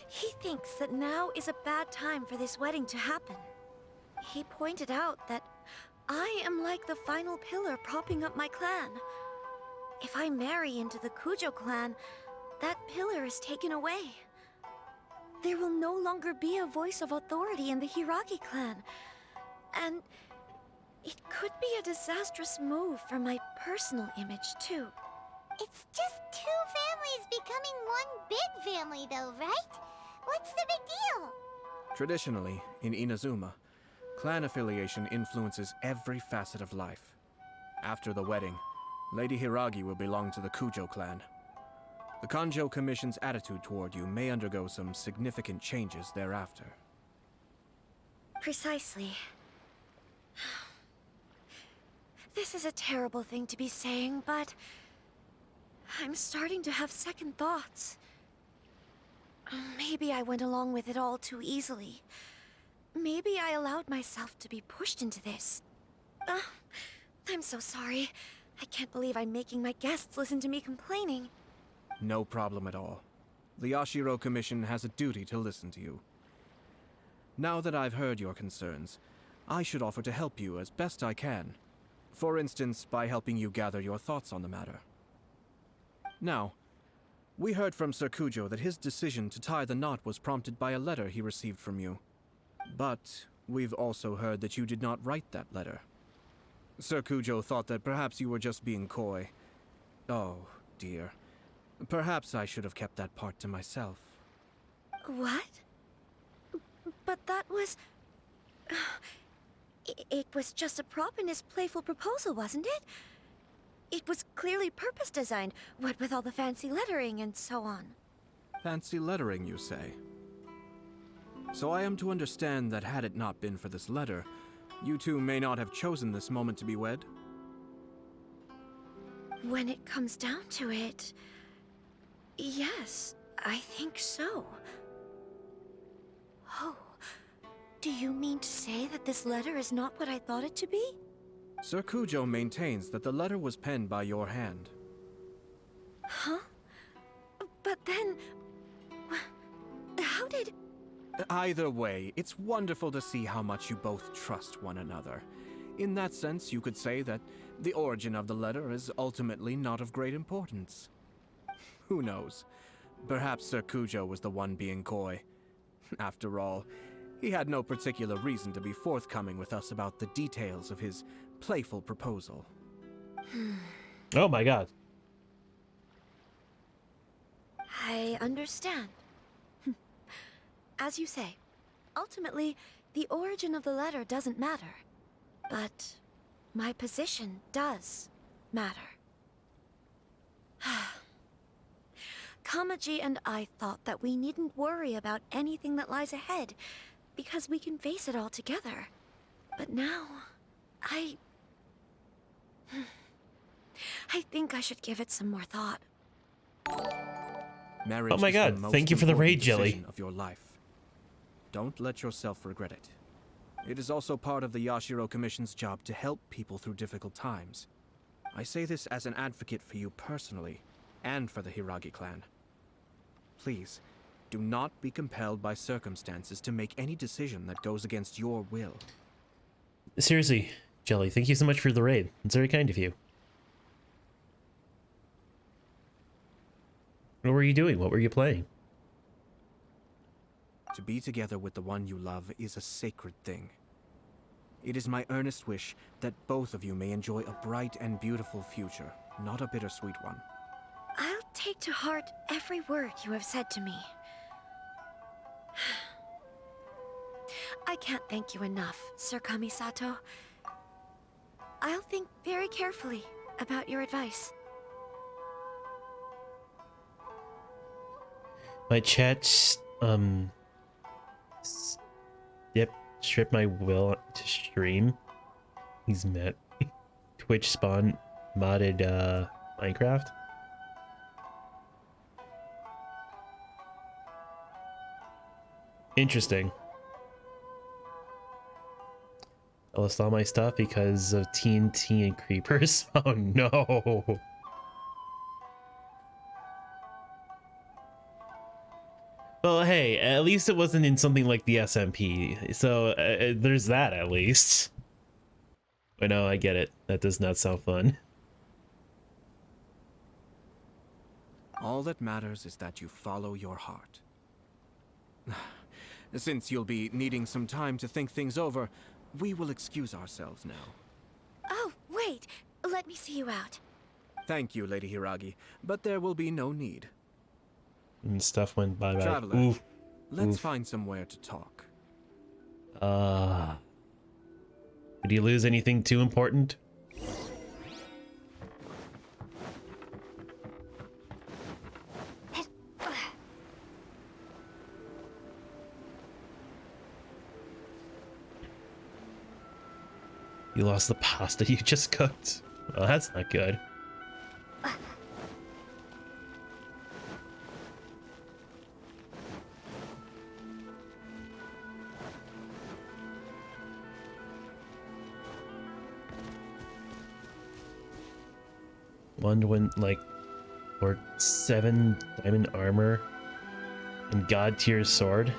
S7: He thinks that now is a bad time for this wedding to happen. He pointed out that I am like the final pillar propping up my clan. If I marry into the Kujo clan, that pillar is taken away. There will no longer be a voice of authority in the Hiragi clan. And it could be a disastrous move for my personal image, too.
S3: It's just two families becoming one big family, though, right? What's the big deal?
S5: Traditionally, in Inazuma, Clan affiliation influences every facet of life. After the wedding, Lady Hiragi will belong to the Kujo clan. The Kanjo Commission's attitude toward you may undergo some significant changes thereafter.
S7: Precisely. This is a terrible thing to be saying, but I'm starting to have second thoughts. Maybe I went along with it all too easily. Maybe I allowed myself to be pushed into this. I'm so sorry. I can't believe I'm making my guests listen to me complaining.
S5: No problem at all. The Yashiro Commission has a duty to listen to you. Now that I've heard your concerns, I should offer to help you as best I can. For instance, by helping you gather your thoughts on the matter. Now, we heard from Sir Kujo that his decision to tie the knot was prompted by a letter he received from you. But we've also heard that you did not write that letter. Sir Kujo thought that perhaps you were just being coy. Oh, dear. Perhaps I should have kept that part to myself.
S7: What? But that was... It was just a prop in his playful proposal, wasn't it? It was clearly purpose-designed, what with all the fancy lettering and so on.
S5: Fancy lettering, you say? So I am to understand that had it not been for this letter, you two may not have chosen this moment to be wed?
S7: When it comes down to it... yes, I think so. Oh, do you mean to say that this letter is not what I thought it to be?
S5: Sir Kujo maintains that the letter was penned by your hand.
S7: Huh? But then... how did...
S5: Either way, it's wonderful to see how much you both trust one another. In that sense, you could say that the origin of the letter is ultimately not of great importance. Who knows? Perhaps Sir Kujo was the one being coy. After all, he had no particular reason to be forthcoming with us about the details of his playful proposal.
S1: Oh my god.
S7: I understand. As you say, ultimately, the origin of the letter doesn't matter. But my position does matter. Kamaji and I thought that we needn't worry about anything that lies ahead, because we can face it all together. But now, I think I should give it some more thought.
S5: Marriage
S1: oh my
S5: is the
S1: god,
S5: most
S1: thank you for the
S5: important
S1: raid, Jelly.
S5: decision of your life. Don't let yourself regret it. It is also part of the Yashiro Commission's job to help people through difficult times. I say this as an advocate for you personally, and for the Hiragi clan. Please, do not be compelled by circumstances to make any decision that goes against your will.
S1: Seriously, Jelly, thank you so much for the raid. It's very kind of you. What were you doing? What were you playing?
S5: To be together with the one you love is a sacred thing. It is my earnest wish that both of you may enjoy a bright and beautiful future, not a bittersweet one.
S7: I'll take to heart every word you have said to me. I can't thank you enough, Sir Kamisato. I'll think very carefully about your advice.
S1: My chat, yep, strip my will to stream. He's met. Twitch spawn modded, Minecraft. Interesting. I lost all my stuff because of TNT and creepers. Oh no. Well, hey, at least it wasn't in something like the SMP, so there's that at least. But no, I get it. That does not sound fun.
S5: All that matters is that you follow your heart. Since you'll be needing some time to think things over, we will excuse ourselves now.
S7: Oh, wait. Let me see you out.
S5: Thank you, Lady Hiragi, but there will be no need.
S1: And stuff went bye-bye.
S5: Traveler,
S1: Oof.
S5: let's
S1: Oof.
S5: find somewhere to talk.
S1: Did you lose anything too important? You lost the pasta you just cooked. Well, that's not good. One went like for 7 diamond armor and god tier sword.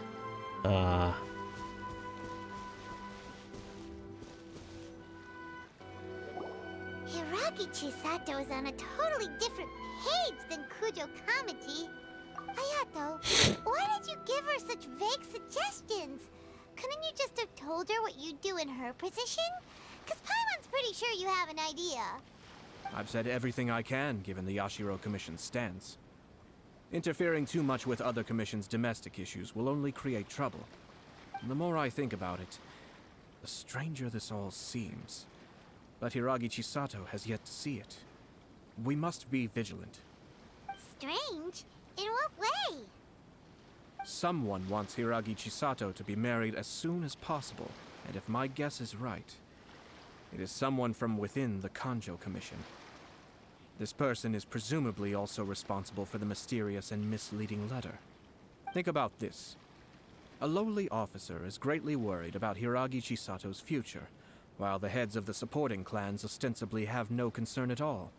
S3: Hiragi Chisato is on a totally different page than Kujo Kamaji. Ayato, why did you give her such vague suggestions? Couldn't you just have told her what you'd do in her position? Because Paimon's pretty sure you have an idea.
S5: I've said everything I can, given the Yashiro Commission's stance. Interfering too much with other commissions' domestic issues will only create trouble. And the more I think about it, the stranger this all seems. But Hiragi Chisato has yet to see it. We must be vigilant.
S3: Strange? In what way?
S5: Someone wants Hiragi Chisato to be married as soon as possible, and if my guess is right, it is someone from within the Kanjo Commission. This person is presumably also responsible for the mysterious and misleading letter. Think about this. A lowly officer is greatly worried about Hiragi Chisato's future, while the heads of the supporting clans ostensibly have no concern at all.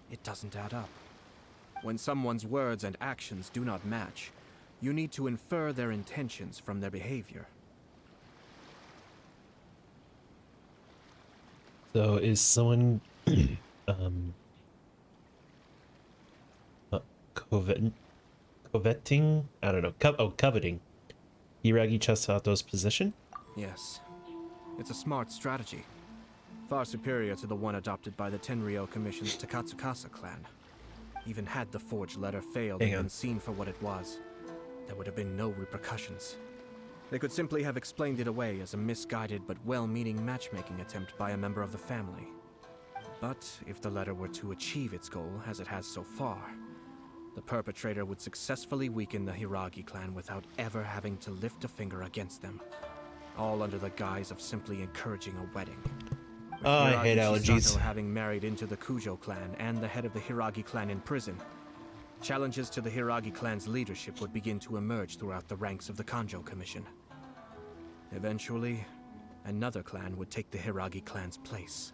S5: It doesn't add up. When someone's words and actions do not match, you need to infer their intentions from their behavior.
S1: So is someone coveting? I don't know. Coveting Hiragi Chisato's position?
S5: Yes. It's a smart strategy. Far superior to the one adopted by the Tenryou Commission's Takatsukasa clan. Even had the forged letter failed and been seen for what it was, there would have been no repercussions. They could simply have explained it away as a misguided but well-meaning matchmaking attempt by a member of the family. But if the letter were to achieve its goal, as it has so far, the perpetrator would successfully weaken the Hiragi clan without ever having to lift a finger against them. All under the guise of simply encouraging a wedding. With
S1: I hate
S5: Hiragi
S1: allergies.
S5: Chisato having married into the Kujo clan and the head of the Hiragi clan in prison, challenges to the Hiragi clan's leadership would begin to emerge throughout the ranks of the Kanjo Commission. Eventually, another clan would take the Hiragi clan's place.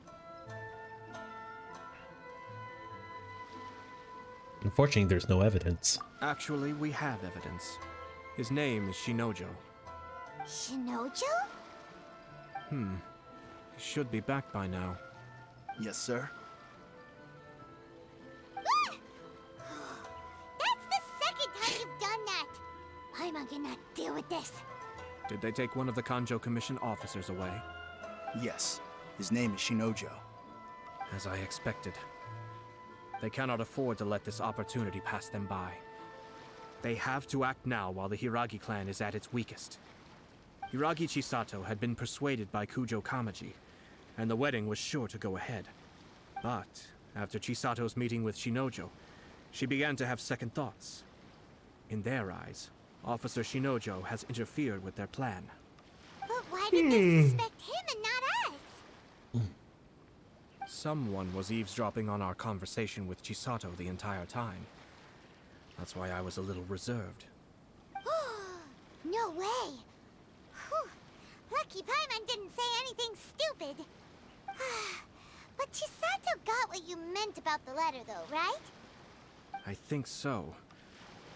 S1: Unfortunately, there's no evidence.
S5: Actually, we have evidence. His name is Shinojo.
S3: Shinojo?
S5: He should be back by now.
S4: Yes, sir.
S3: That's the second time you've done that! Paimon cannot deal with this.
S5: Did they take one of the Kanjo Commission officers away?
S4: Yes. His name is Shinojo.
S5: As I expected. They cannot afford to let this opportunity pass them by. They have to act now while the Hiragi clan is at its weakest. Hiragi Chisato had been persuaded by Kujo Kamaji, and the wedding was sure to go ahead. But after Chisato's meeting with Shinojo, she began to have second thoughts. In their eyes, Officer Shinojo has interfered with their plan.
S3: But why did they suspect him and not us?
S5: Someone was eavesdropping on our conversation with Chisato the entire time. That's why I was a little reserved.
S3: No way! Whew. Lucky Paimon didn't say anything stupid. But Chisato got what you meant about the letter though, right?
S5: I think so.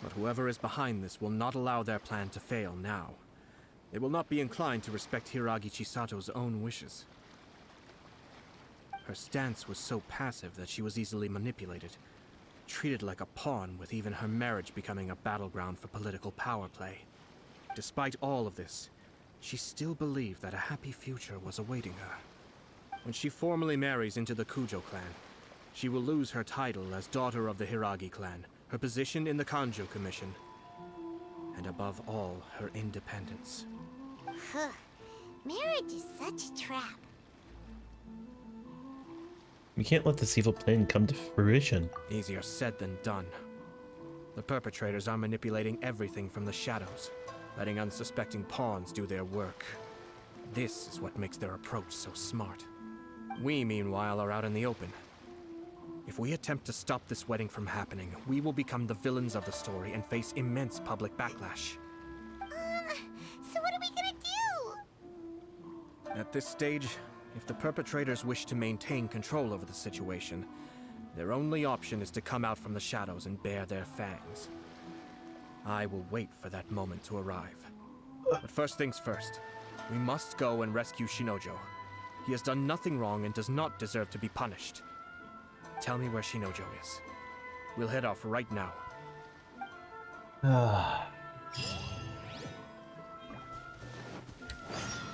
S5: But whoever is behind this will not allow their plan to fail now. They will not be inclined to respect Hiragi Chisato's own wishes. Her stance was so passive that she was easily manipulated, treated like a pawn, with even her marriage becoming a battleground for political power play. Despite all of this, she still believed that a happy future was awaiting her. When she formally marries into the Kujo clan, she will lose her title as daughter of the Hiragi clan, her position in the Kanjo Commission, and above all, her independence.
S3: Marriage is such a trap.
S1: We can't let this evil plan come to fruition.
S5: Easier said than done. The perpetrators are manipulating everything from the shadows, letting unsuspecting pawns do their work. This is what makes their approach so smart. We, meanwhile, are out in the open. If we attempt to stop this wedding from happening, we will become the villains of the story and face immense public backlash.
S3: So what are we gonna do?
S5: At this stage, if the perpetrators wish to maintain control over the situation, their only option is to come out from the shadows and bare their fangs. I will wait for that moment to arrive. But first things first, we must go and rescue Shinojo. He has done nothing wrong and does not deserve to be punished. Tell me where Shinojo is. We'll head off right now.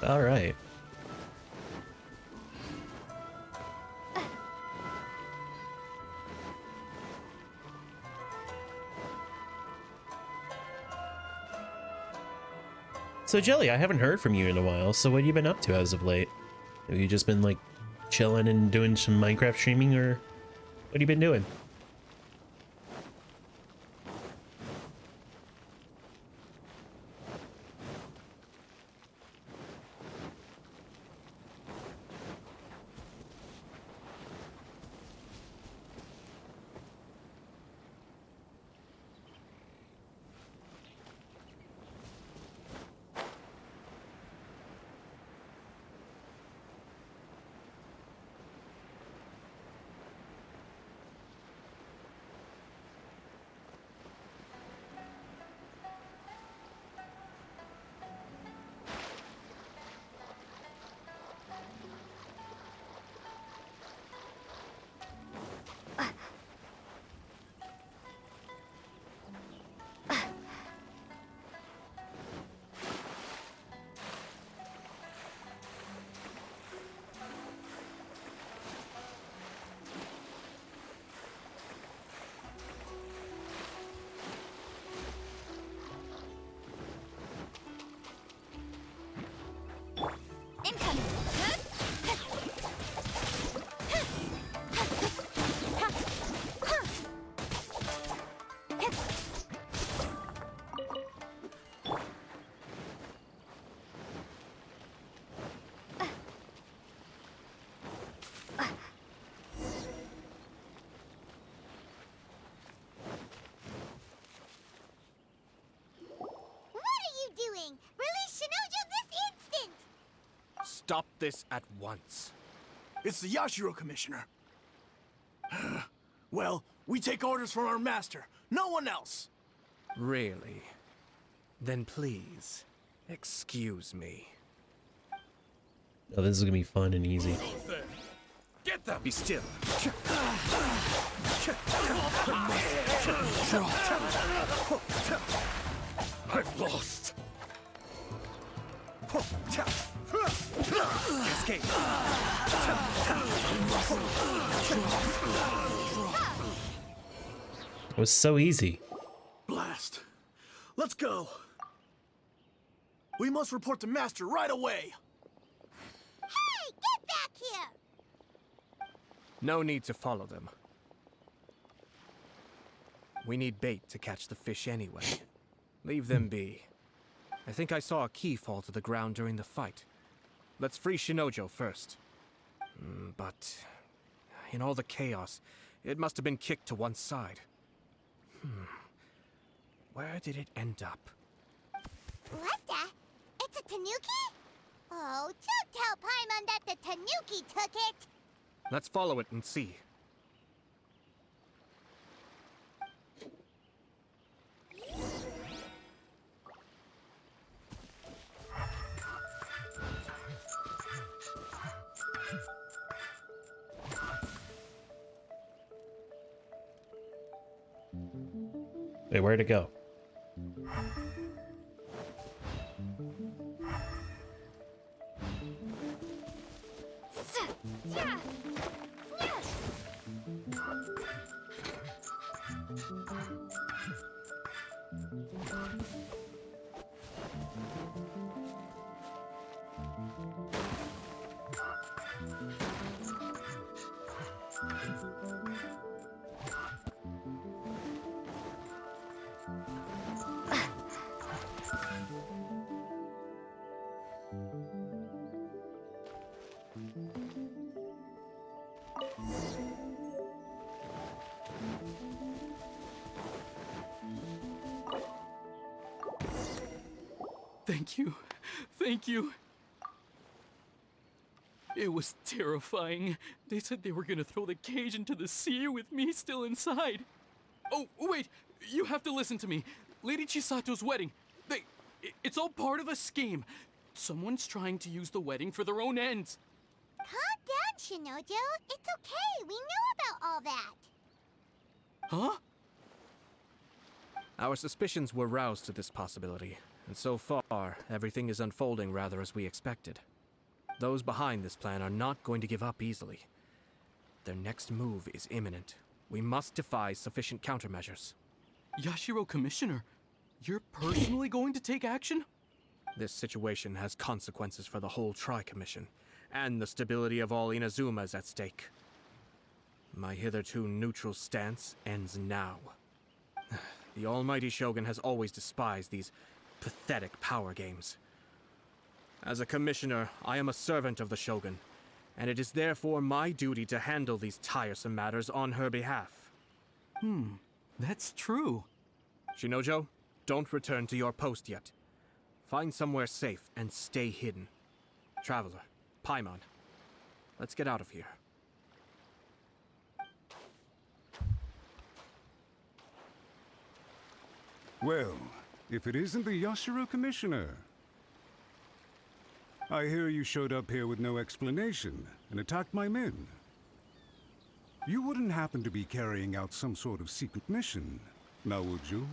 S1: All right. So Jelly, I haven't heard from you in a while, so what have you been up to as of late? Have you just been like chilling and doing some Minecraft streaming, or what have you been doing?
S3: Release Shinojo this instant!
S5: Stop this at once.
S4: It's the Yashiro Commissioner. Well, we take orders from our master, no one else.
S5: Really? Then please, excuse me.
S1: Oh, this is gonna be fun and easy.
S5: Get them! Be still. I've lost. Escape.
S1: It was so easy.
S4: Blast. Let's go. We must report to Master right away.
S3: Hey, get back here!
S5: No need to follow them. We need bait to catch the fish anyway. Leave them be. I think I saw a key fall to the ground during the fight. Let's free Shinojo first. But in all the chaos, it must have been kicked to one side. Where did it end up?
S3: What the? It's a tanuki? Oh, don't tell Paimon that the tanuki took it!
S5: Let's follow it and see.
S1: Wait, where'd it go?
S9: Thank you. Thank you. It was terrifying. They said they were gonna throw the cage into the sea with me still inside. Oh, wait! You have to listen to me. Lady Chisato's wedding. It's all part of a scheme. Someone's trying to use the wedding for their own ends.
S3: Calm down, Shinojo. It's okay. We knew about all that.
S9: Huh?
S5: Our suspicions were roused to this possibility, and so far, everything is unfolding rather as we expected. Those behind this plan are not going to give up easily. Their next move is imminent. We must devise sufficient countermeasures.
S9: Yashiro Commissioner, you're personally going to take action?
S5: This situation has consequences for the whole Tri-Commission, and the stability of all Inazuma is at stake. My hitherto neutral stance ends now. The almighty Shogun has always despised these pathetic power games. As a commissioner, I am a servant of the Shogun, and it is therefore my duty to handle these tiresome matters on her behalf.
S9: That's true.
S5: Shinojo, don't return to your post yet. Find somewhere safe and stay hidden. Traveler, Paimon, let's get out of here.
S21: Well, if it isn't the Yashiro Commissioner. I hear you showed up here with no explanation and attacked my men. You wouldn't happen to be carrying out some sort of secret mission, now would you?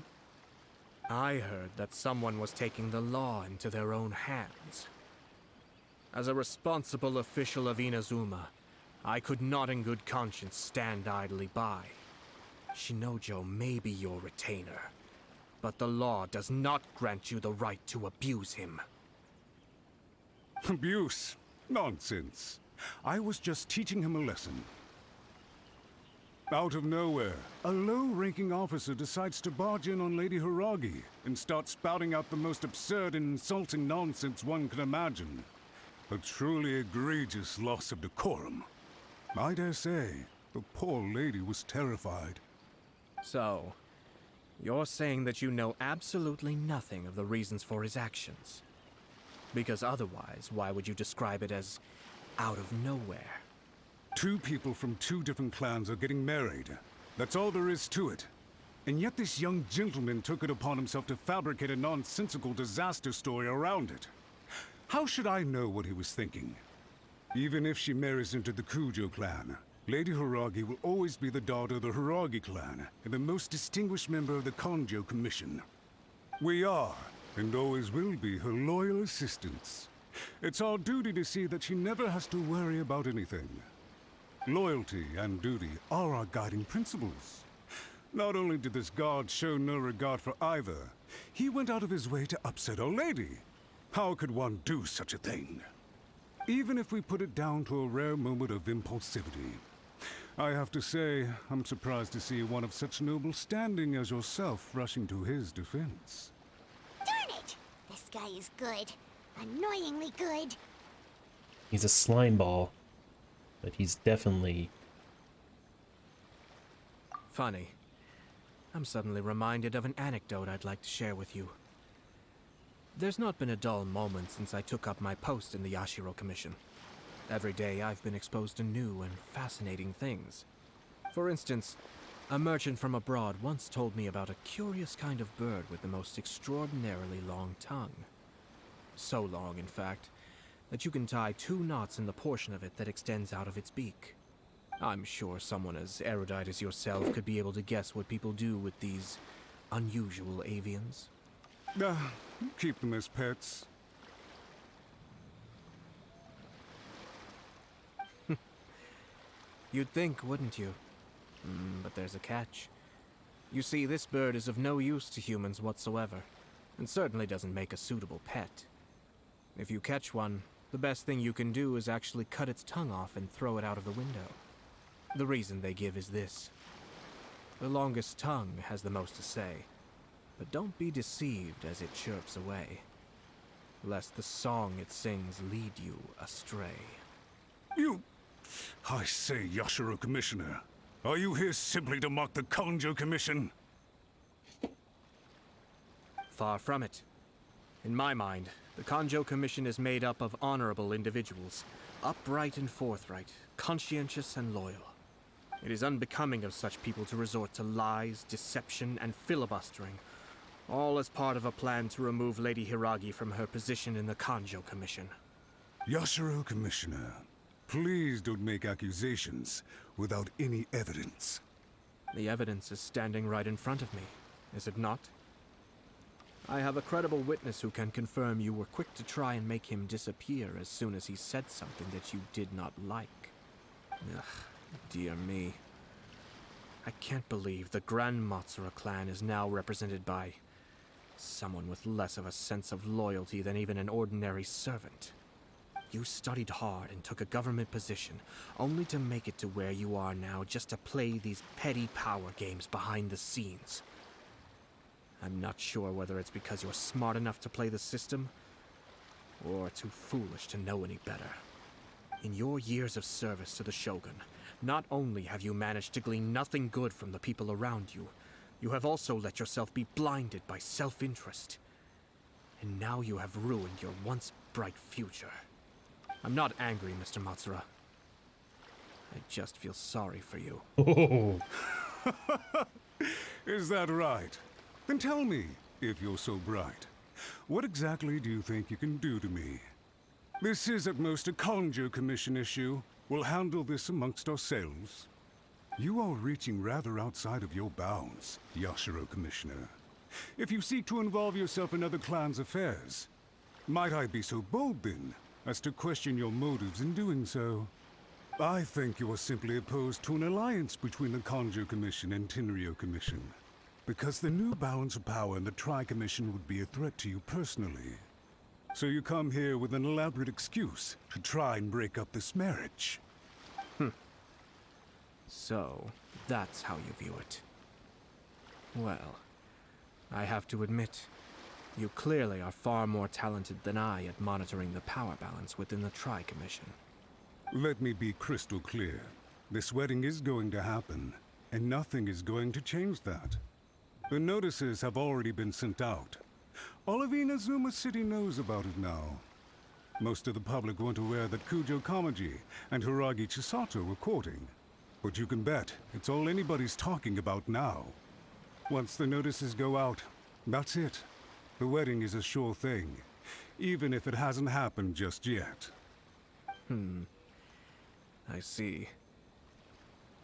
S5: I heard that someone was taking the law into their own hands. As a responsible official of Inazuma, I could not in good conscience stand idly by. Shinojo may be your retainer, but the law does not grant you the right to abuse him.
S21: Abuse? Nonsense. I was just teaching him a lesson. Out of nowhere, a low-ranking officer decides to barge in on Lady Hiragi and start spouting out the most absurd and insulting nonsense one can imagine. A truly egregious loss of decorum. I dare say, the poor lady was terrified.
S5: So, you're saying that you know absolutely nothing of the reasons for his actions? Because otherwise, why would you describe it as out of nowhere?
S21: Two people from two different clans are getting married. That's all there is to it. And yet this young gentleman took it upon himself to fabricate a nonsensical disaster story around it. How should I know what he was thinking? Even if she marries into the Kujo clan, Lady Hiragi will always be the daughter of the Hiragi clan and the most distinguished member of the Konjo Commission. We are, and always will be, her loyal assistants. It's our duty to see that she never has to worry about anything. Loyalty and duty are our guiding principles. Not only did this guard show no regard for either, he went out of his way to upset our lady. How could one do such a thing? Even if we put it down to a rare moment of impulsivity. I have to say, I'm surprised to see one of such noble standing as yourself rushing to his defense.
S3: Darn it! This guy is good. Annoyingly good.
S1: He's a slime ball, but he's definitely...
S5: Funny. I'm suddenly reminded of an anecdote I'd like to share with you. There's not been a dull moment since I took up my post in the Yashiro Commission. Every day I've been exposed to new and fascinating things. For instance, a merchant from abroad once told me about a curious kind of bird with the most extraordinarily long tongue. So long, in fact, that you can tie 2 knots in the portion of it that extends out of its beak. I'm sure someone as erudite as yourself could be able to guess what people do with these unusual avians.
S21: Keep them as pets.
S5: You'd think, wouldn't you? But there's a catch. You see, this bird is of no use to humans whatsoever, and certainly doesn't make a suitable pet. If you catch one, the best thing you can do is actually cut its tongue off and throw it out of the window. The reason they give is this. The longest tongue has the most to say, but don't be deceived as it chirps away, lest the song it sings lead you astray.
S21: I say, Yashiro Commissioner, are you here simply to mock the Konjo Commission?
S5: Far from it. In my mind, the Kanjo Commission is made up of honorable individuals, upright and forthright, conscientious and loyal. It is unbecoming of such people to resort to lies, deception, and filibustering, all as part of a plan to remove Lady Hiragi from her position in the Kanjo Commission.
S21: Yashiro, Commissioner, please don't make accusations without any evidence.
S5: The evidence is standing right in front of me, is it not? I have a credible witness who can confirm you were quick to try and make him disappear as soon as he said something that you did not like. Ugh, dear me. I can't believe the Grand Matsura clan is now represented by someone with less of a sense of loyalty than even an ordinary servant. You studied hard and took a government position, only to make it to where you are now just to play these petty power games behind the scenes. I'm not sure whether it's because you're smart enough to play the system, or too foolish to know any better. In your years of service to the Shogun, not only have you managed to glean nothing good from the people around you, you have also let yourself be blinded by self-interest. And now you have ruined your once bright future. I'm not angry, Mr. Matsura. I just feel sorry for you.
S21: Oh. Is that right? Then tell me, if you're so bright, what exactly do you think you can do to me? This is at most a Kanjo Commission issue. We'll handle this amongst ourselves. You are reaching rather outside of your bounds, Yashiro, Commissioner. If you seek to involve yourself in other clans' affairs, might I be so bold then, as to question your motives in doing so? I think you are simply opposed to an alliance between the Kanjo Commission and Khaenri'ah Commission, because the new balance of power in the Tri-Commission would be a threat to you personally. So you come here with an elaborate excuse to try and break up this marriage.
S5: So, that's how you view it. Well, I have to admit, you clearly are far more talented than I at monitoring the power balance within the Tri-Commission.
S21: Let me be crystal clear. This wedding is going to happen, and nothing is going to change that. The notices have already been sent out. All of Inazuma City knows about it now. Most of the public weren't aware that Kujo Kamaji and Hiragi Chisato were courting. But you can bet it's all anybody's talking about now. Once the notices go out, that's it. The wedding is a sure thing, even if it hasn't happened just yet.
S5: I see.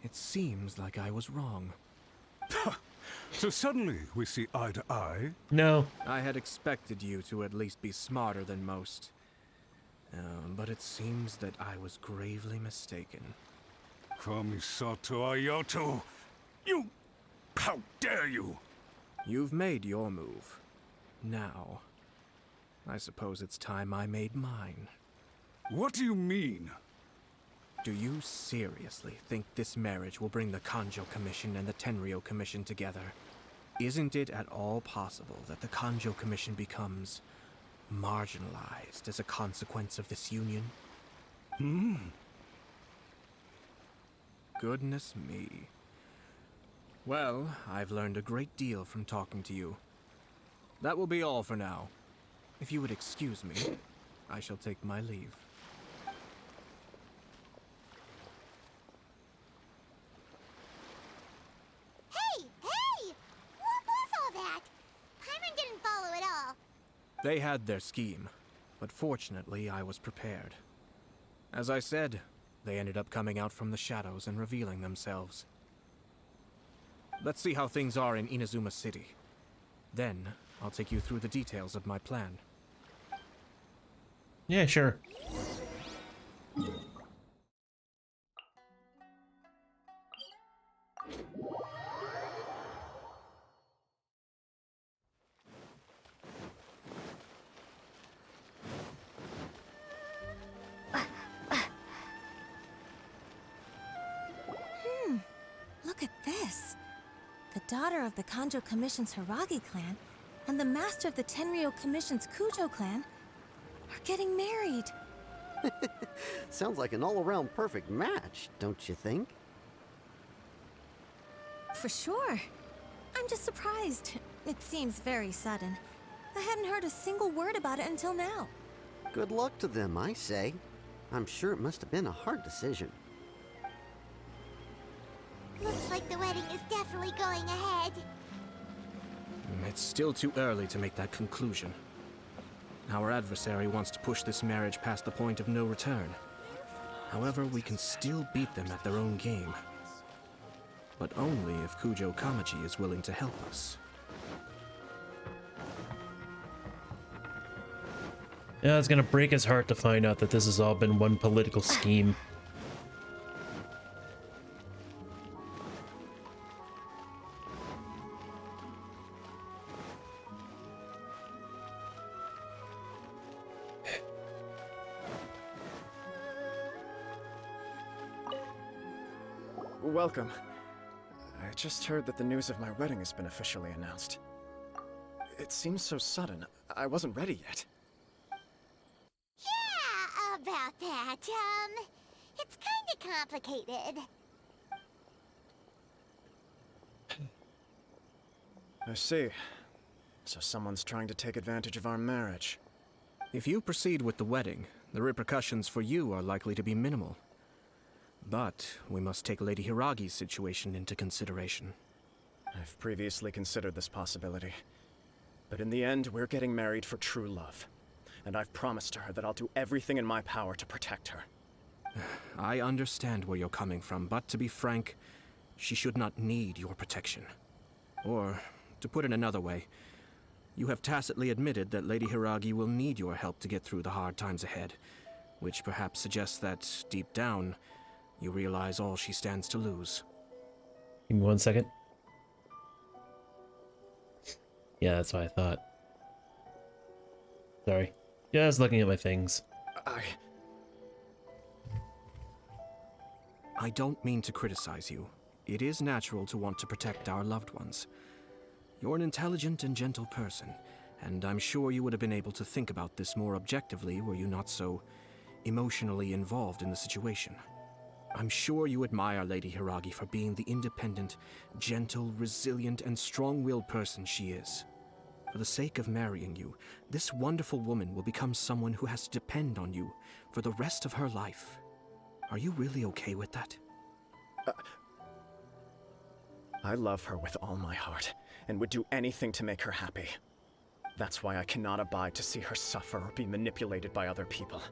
S5: It seems like I was wrong.
S21: So suddenly we see eye to eye?
S1: No.
S5: I had expected you to at least be smarter than most. But it seems that I was gravely mistaken.
S21: Kamisato Ayato! You... How dare you!
S5: You've made your move. Now, I suppose it's time I made mine.
S21: What do you mean?
S5: Do you seriously think this marriage will bring the Kanjo Commission and the Khaenri'ah Commission together? Isn't it at all possible that the Kanjo Commission becomes marginalized as a consequence of this union? Goodness me. Well, I've learned a great deal from talking to you. That will be all for now. If you would excuse me, I shall take my leave.
S3: Hey! What was all that? Paimon didn't follow at all.
S5: They had their scheme, but fortunately I was prepared. As I said, they ended up coming out from the shadows and revealing themselves. Let's see how things are in Inazuma City. Then, I'll take you through the details of my plan.
S1: Yeah, sure.
S7: Look at this. The daughter of the Kanjo Commission's Hiragi clan and the master of the Khaenri'ah Commission's Kujo clan are getting married.
S2: Sounds like an all-around perfect match, don't you think?
S7: For sure. I'm just surprised. It seems very sudden. I hadn't heard a single word about it until now.
S2: Good luck to them, I say. I'm sure it must have been a hard decision.
S3: Looks like the wedding is definitely going ahead.
S5: It's still too early to make that conclusion. Our adversary wants to push this marriage past the point of no return. However, we can still beat them at their own game. But only if Kujo Kamaji is willing to help us.
S1: Yeah, it's gonna break his heart to find out that this has all been one political scheme.
S20: Welcome. I just heard that the news of my wedding has been officially announced. It seems so sudden. I wasn't ready yet.
S3: Yeah, about that. It's kinda complicated.
S20: I see. So someone's trying to take advantage of our marriage.
S5: If you proceed with the wedding, the repercussions for you are likely to be minimal. But we must take Lady Hiragi's situation into consideration.
S20: I've previously considered this possibility. But in the end, we're getting married for true love. And I've promised her that I'll do everything in my power to protect her.
S5: I understand where you're coming from, but to be frank, she should not need your protection. Or, to put it another way, you have tacitly admitted that Lady Hiragi will need your help to get through the hard times ahead, which perhaps suggests that, deep down, you realize all she stands to lose.
S1: Give me 1 second. Yeah, that's what I thought. Sorry. Just looking at my things.
S5: I don't mean to criticize you. It is natural to want to protect our loved ones. You're an intelligent and gentle person, and I'm sure you would have been able to think about this more objectively were you not so emotionally involved in the situation. I'm sure you admire Lady Hiragi for being the independent, gentle, resilient, and strong-willed person she is. For the sake of marrying you, this wonderful woman will become someone who has to depend on you for the rest of her life. Are you really okay with that?
S20: I love her with all my heart, and would do anything to make her happy. That's why I cannot abide to see her suffer or be manipulated by other people.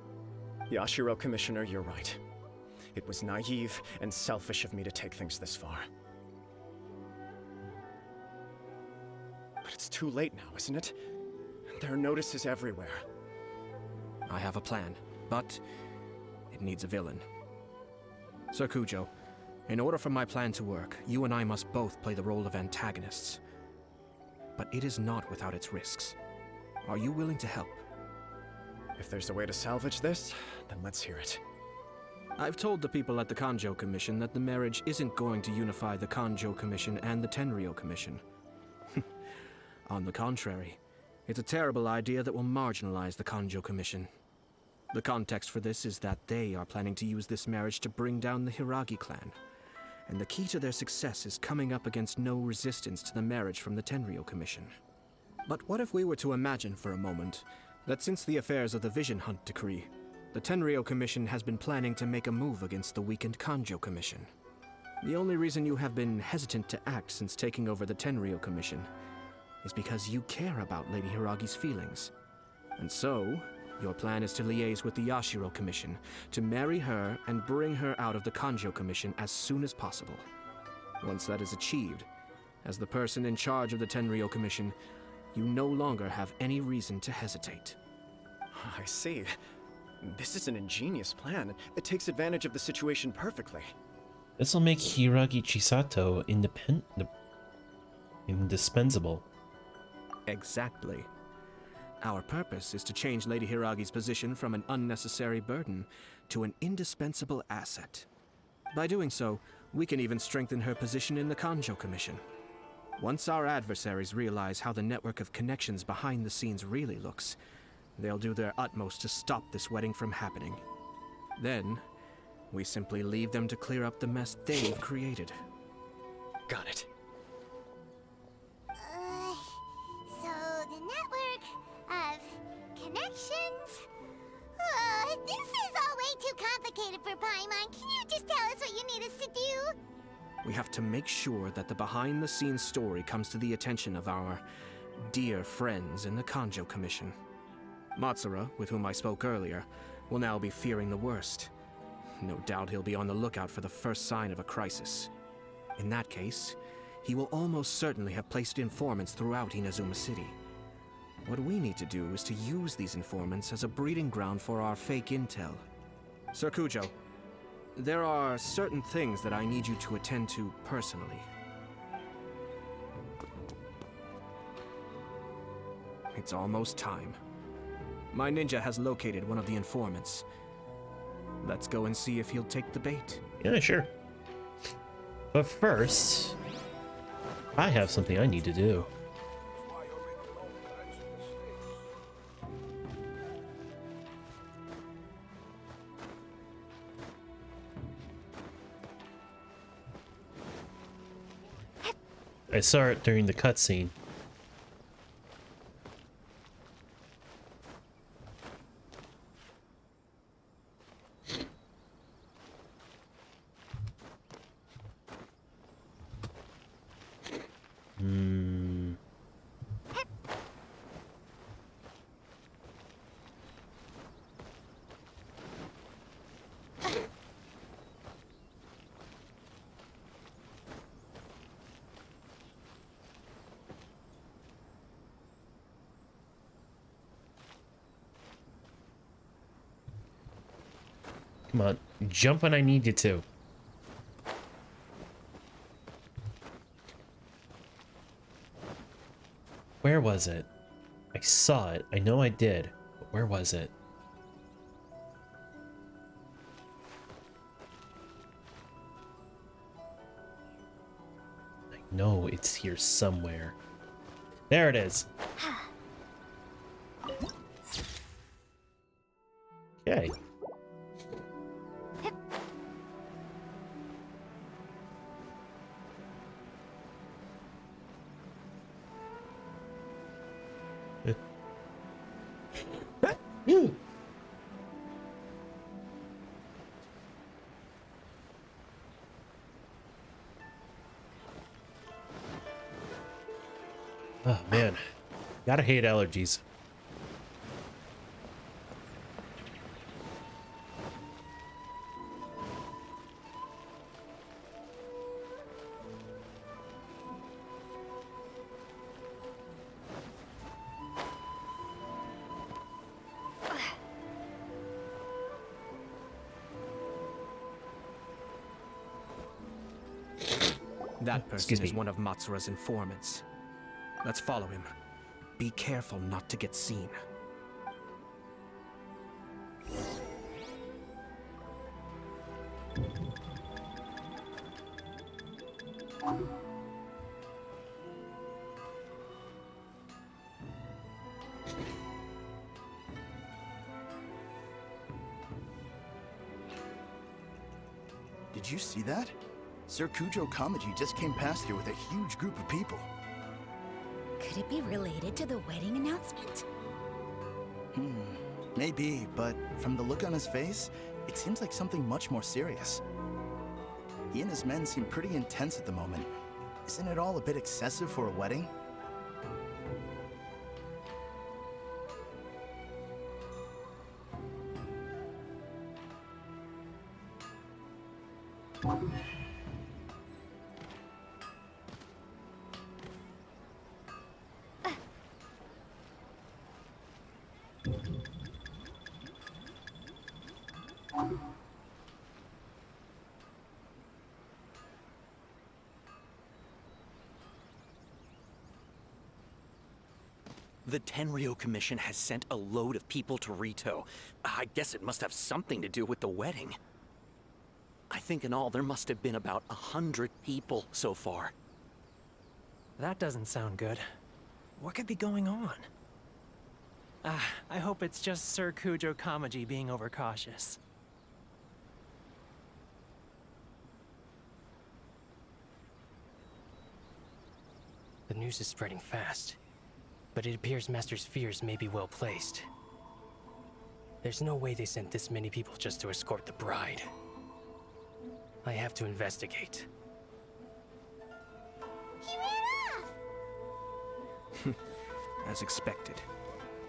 S20: Yashiro Commissioner, you're right. It was naive and selfish of me to take things this far. But it's too late now, isn't it? There are notices everywhere.
S5: I have a plan, but it needs a villain. Sir Kujo, in order for my plan to work, you and I must both play the role of antagonists. But it is not without its risks. Are you willing to help?
S20: If there's a way to salvage this, then let's hear it.
S5: I've told the people at the Kanjo Commission that the marriage isn't going to unify the Kanjo Commission and the Tenryou Commission. On the contrary, it's a terrible idea that will marginalize the Kanjo Commission. The context for this is that they are planning to use this marriage to bring down the Hiragi clan, and the key to their success is coming up against no resistance to the marriage from the Tenryou Commission. But what if we were to imagine for a moment that since the affairs of the Vision Hunt Decree, the Tenryou Commission has been planning to make a move against the weakened Kanjo Commission? The only reason you have been hesitant to act since taking over the Tenryou Commission is because you care about Lady Hiragi's feelings. And so, your plan is to liaise with the Yashiro Commission, to marry her and bring her out of the Kanjo Commission as soon as possible. Once that is achieved, as the person in charge of the Tenryou Commission, you no longer have any reason to hesitate.
S20: I see. This is an ingenious plan. It takes advantage of the situation perfectly.
S1: This will make Hiragi Chisato indispensable.
S5: Exactly. Our purpose is to change Lady Hiragi's position from an unnecessary burden to an indispensable asset. By doing so, we can even strengthen her position in the Kanjo Commission. Once our adversaries realize how the network of connections behind the scenes really looks, they'll do their utmost to stop this wedding from happening. Then, we simply leave them to clear up the mess they've created.
S20: Got it.
S3: So the network instructions? This is all way too complicated for Paimon. Can you just tell us what you need us to do?
S5: We have to make sure that the behind-the-scenes story comes to the attention of our dear friends in the Kanjo Commission. Matsura, with whom I spoke earlier, will now be fearing the worst. No doubt he'll be on the lookout for the first sign of a crisis. In that case, he will almost certainly have placed informants throughout Inazuma City. What we need to do is to use these informants as a breeding ground for our fake intel. Sir Kujo, there are certain things that I need you to attend to personally. It's almost time. My ninja has located one of the informants. Let's go and see if he'll take the bait.
S1: Yeah, sure. But first, I have something I need to do. I saw it during the cutscene. Come on, jump when I need you to. Where was it? I saw it. I know I did. But where was it? I know it's here somewhere. There it is. Okay. Oh man, gotta hate allergies.
S5: That person is one of Matsura's informants. Let's follow him. Be careful not to get seen.
S4: Did you see that? Sir Kujo Kamaji just came past here with a huge group of people.
S10: Could it be related to the wedding announcement?
S4: Maybe, but from the look on his face, it seems like something much more serious. He and his men seem pretty intense at the moment. Isn't it all a bit excessive for a wedding?
S15: The Tenryou Commission has sent a load of people to Rito. I guess it must have something to do with the wedding. I think in all there must have been about 100 people so far.
S8: That doesn't sound good. What could be going on? I hope it's just Sir Kujo Kamaji being overcautious.
S16: The news is spreading fast, but it appears Master's fears may be well placed.
S8: There's no way they sent this many people just to escort the bride. I have to investigate.
S3: He ran off!
S5: As expected.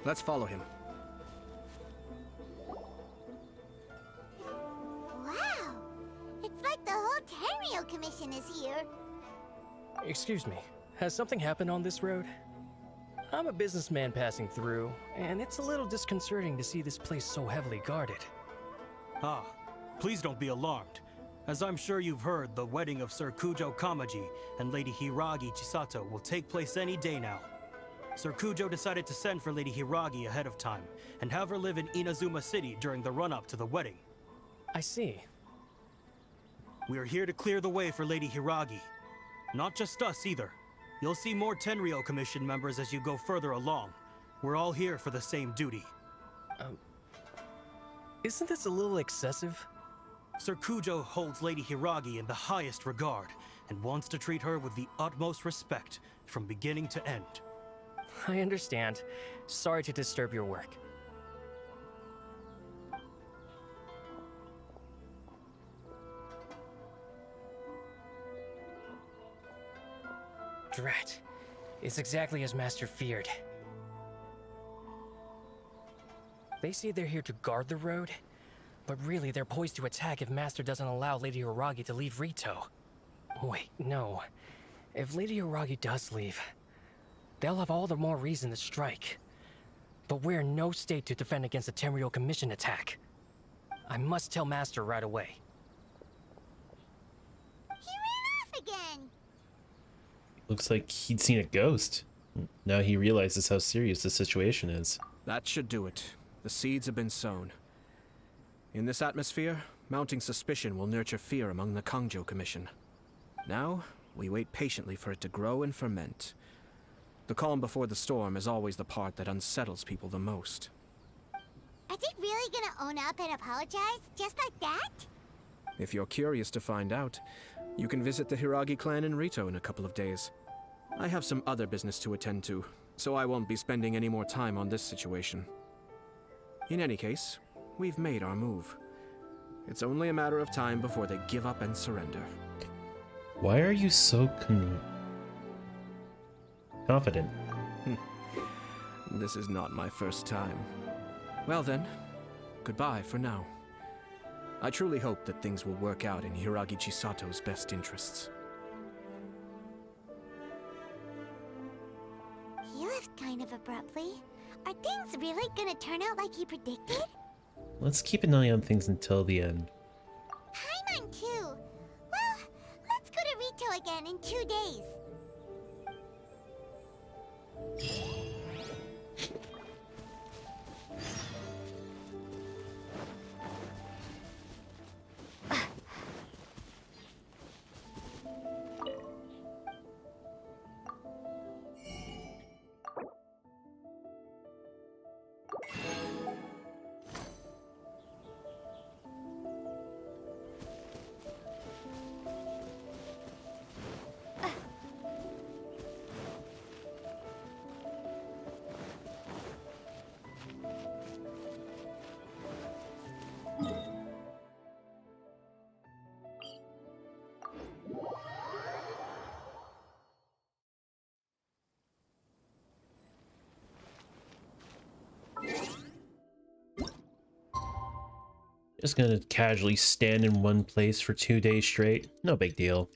S5: Let's follow him.
S3: Wow! It's like the whole Khaenri'ah Commission is here.
S8: Excuse me, has something happened on this road? I'm a businessman passing through, and it's a little disconcerting to see this place so heavily guarded.
S14: Ah, please don't be alarmed. As I'm sure you've heard, the wedding of Sir Kujo Kamaji and Lady Hiragi Chisato will take place any day now. Sir Kujo decided to send for Lady Hiragi ahead of time, and have her live in Inazuma City during the run-up to the wedding.
S8: I see.
S14: We are here to clear the way for Lady Hiragi. Not just us either. You'll see more Tenryou Commission members as you go further along. We're all here for the same duty.
S8: Isn't this a little excessive?
S14: Sir Kujo holds Lady Hiragi in the highest regard, and wants to treat her with the utmost respect, from beginning to end.
S8: I understand. Sorry to disturb your work. Drat. It's exactly as Master feared. They say they're here to guard the road, but really they're poised to attack if Master doesn't allow Lady Hiragi to leave Rito. Wait, no. If Lady Hiragi does leave, they'll have all the more reason to strike. But we're in no state to defend against a Tenryou Commission attack. I must tell Master right away.
S3: He ran off again!
S1: Looks like he'd seen a ghost. Now he realizes how serious the situation is.
S5: That should do it. The seeds have been sown. In this atmosphere, mounting suspicion will nurture fear among the Kangjo Commission. Now, we wait patiently for it to grow and ferment. The calm before the storm is always the part that unsettles people the most.
S3: Are they really gonna own up and apologize, just like that?
S5: If you're curious to find out, you can visit the Hiragi clan in Rito in a couple of days. I have some other business to attend to, so I won't be spending any more time on this situation. In any case, we've made our move. It's only a matter of time before they give up and surrender.
S1: Why are you so confident?
S5: This is not my first time. Well then, goodbye for now. I truly hope that things will work out in Hiragi Chisato's best interests.
S3: He left kind of abruptly. Are things really gonna turn out like he predicted?
S1: Let's keep an eye on things until the end.
S3: Paimon too. Well, let's go to Rito again in 2 days.
S1: Just gonna casually stand in one place for 2 days straight. No big deal.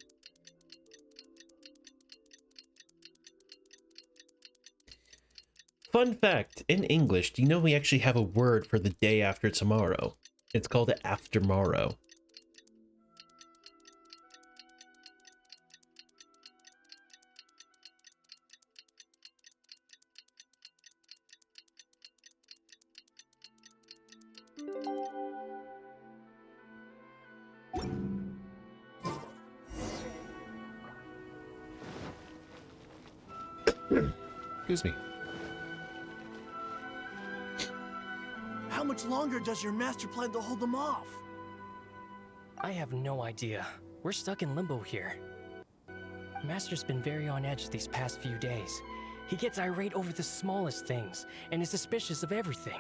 S1: Fun fact, in English, do you know we actually have a word for the day after tomorrow? It's called aftermorrow. Excuse me.
S24: How much longer does your master plan to hold them off?
S8: I have no idea. We're stuck in limbo here. Master's been very on edge these past few days. He gets irate over the smallest things, and is suspicious of everything.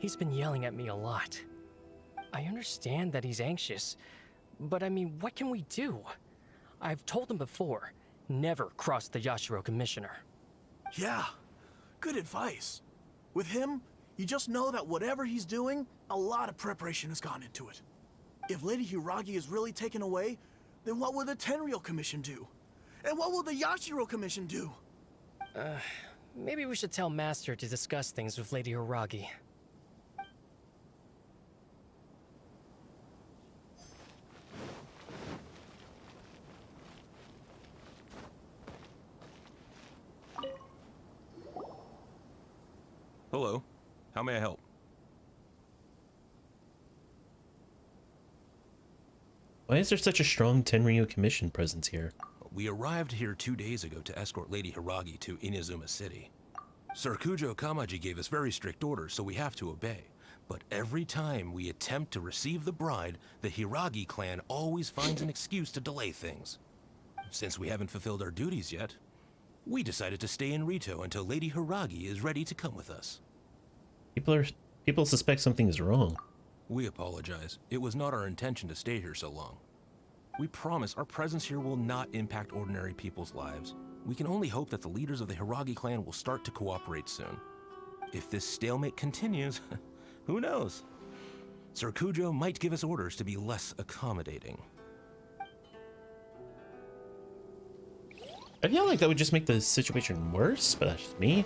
S12: He's been yelling at me a lot. I understand that he's anxious, but I mean, what can we do? I've told him before, never cross the Yashiro Commissioner.
S16: Yeah, good advice. With him, you just know that whatever he's doing, a lot of preparation has gone into it. If Lady Hiragi is really taken away, then what will the Tenryou Commission do? And what will the Yashiro Commission do?
S12: Maybe we should tell Master to discuss things with Lady Hiragi.
S17: Hello. How may I help?
S1: Why is there such a strong Tenryou Commission presence here?
S17: We arrived here 2 days ago to escort Lady Hiragi to Inazuma City. Sir Kujo Kamaji gave us very strict orders, so we have to obey. But every time we attempt to receive the bride, the Hiragi clan always finds an excuse to delay things. Since we haven't fulfilled our duties yet, we decided to stay in Rito until Lady Hiragi is ready to come with us.
S1: People suspect something is wrong.
S17: We apologize. It was not our intention to stay here so long. We promise our presence here will not impact ordinary people's lives. We can only hope that the leaders of the Hiragi clan will start to cooperate soon. If this stalemate continues, who knows? Sir Kujo might give us orders to be less accommodating.
S1: I feel like that would just make the situation worse, but that's just me.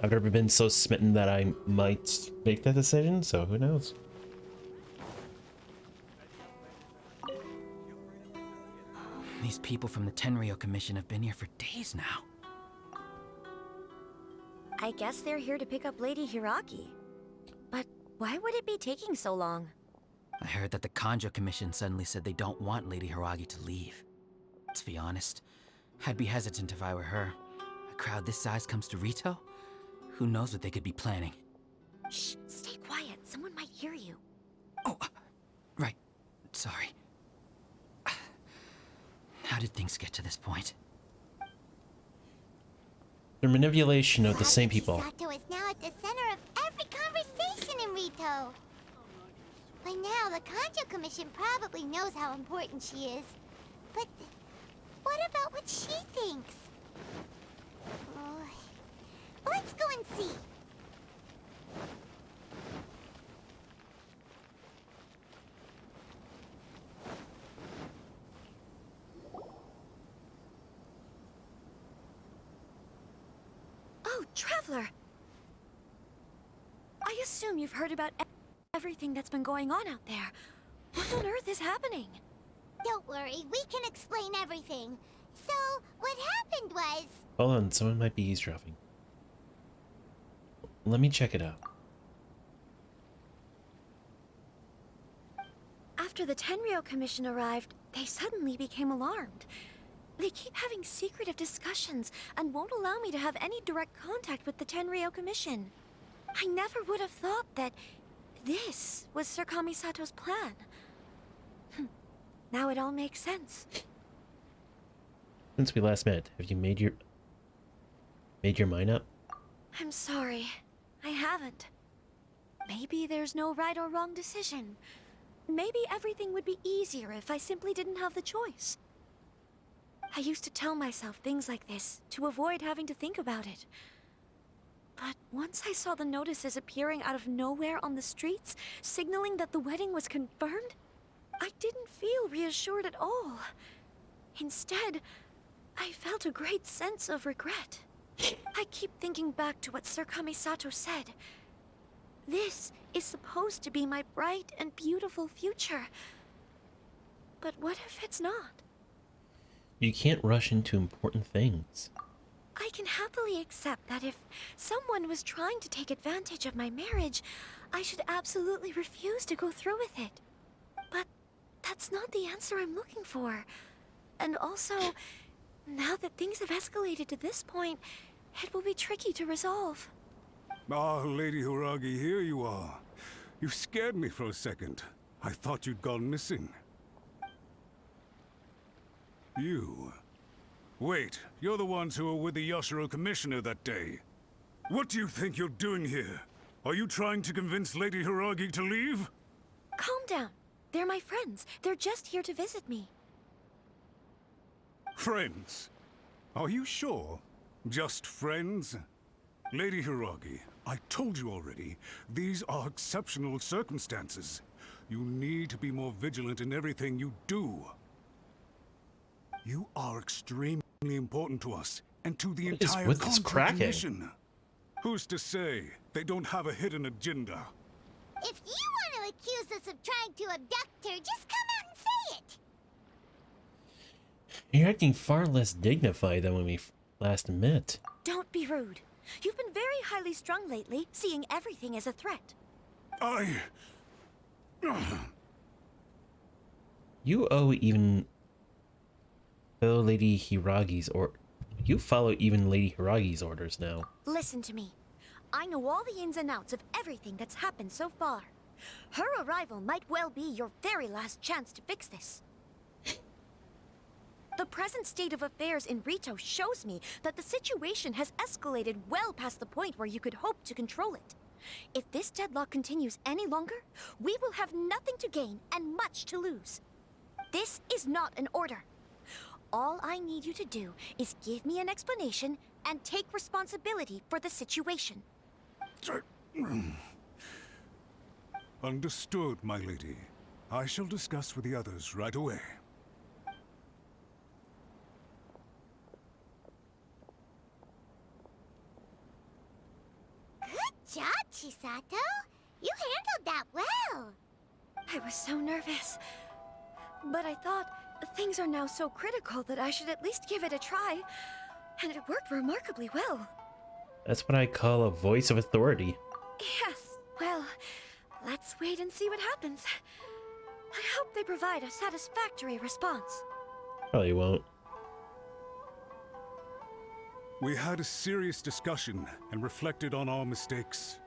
S1: I've never been so smitten that I might make that decision, so who knows?
S18: These people from the Tenryou Commission have been here for days now.
S7: I guess they're here to pick up Lady Hiragi. But why would it be taking so long?
S18: I heard that the Kanjo Commission suddenly said they don't want Lady Hiragi to leave. To be honest, I'd be hesitant if I were her. A crowd this size comes to Rito? Who knows what they could be planning?
S7: Shh, stay quiet. Someone might hear you.
S18: Oh, right. Sorry. How did things get to this point?
S1: The manipulation of the same people.
S3: Chisato is now at the center of every conversation in Rito. By now, the Kanjo Commission probably knows how important she is. But what about what she thinks? Let's go and see.
S7: Oh, Traveler! I assume you've heard about everything that's been going on out there. What on earth is happening?
S3: Don't worry, we can explain everything. So, what happened was...
S1: Hold on, someone might be eavesdropping. Let me check it out.
S7: After the Tenryou Commission arrived, they suddenly became alarmed. They keep having secretive discussions and won't allow me to have any direct contact with the Tenryou Commission. I never would have thought that this was Sir Kamisato's plan. Now it all makes sense.
S1: Since we last met, have you made your mind up?
S7: I'm sorry. I haven't. Maybe there's no right or wrong decision. Maybe everything would be easier if I simply didn't have the choice. I used to tell myself things like this to avoid having to think about it. But once I saw the notices appearing out of nowhere on the streets, signaling that the wedding was confirmed, I didn't feel reassured at all. Instead, I felt a great sense of regret. I keep thinking back to what Sir Kamisato said. This is supposed to be my bright and beautiful future. But what if it's not?
S1: You can't rush into important things.
S7: I can happily accept that if someone was trying to take advantage of my marriage, I should absolutely refuse to go through with it. But that's not the answer I'm looking for. And also, now that things have escalated to this point, it will be tricky to resolve.
S21: Ah, Lady Hiragi, here you are. You scared me for a second. I thought you'd gone missing. You? Wait, you're the ones who were with the Yashiro Commissioner that day. What do you think you're doing here? Are you trying to convince Lady Hiragi to leave?
S7: Calm down. They're my friends. They're just here to visit me.
S21: Friends? Are you sure? Just friends? Lady Hiragi, I told you already, these are exceptional circumstances. You need to be more vigilant in everything you do. You are extremely important to us, and to the entire
S1: with this cracking?
S21: Commission. Who's to say they don't have a hidden agenda?
S3: If you want to accuse us of trying to abduct her, just come out and say it.
S1: You're acting far less dignified than when we last met.
S7: Don't be rude. You've been very highly strung lately, seeing everything as a threat.
S1: You owe even fellow Lady Hiragi's or you follow even Lady Hiragi's orders now.
S7: Listen to me. I know all the ins and outs of everything that's happened so far. Her arrival might well be your very last chance to fix this. The present state of affairs in Rito shows me that the situation has escalated well past the point where you could hope to control it. If this deadlock continues any longer, we will have nothing to gain and much to lose. This is not an order. All I need you to do is give me an explanation and take responsibility for the situation.
S21: Understood, my lady. I shall discuss with the others right away.
S3: Good job, Chisato. You handled that well.
S7: I was so nervous. But I thought things are now so critical that I should at least give it a try. And it worked remarkably well.
S1: That's what I call a voice of authority.
S7: Yes, well, let's wait and see what happens. I hope they provide a satisfactory response.
S1: Probably won't.
S21: We had a serious discussion and reflected on our mistakes.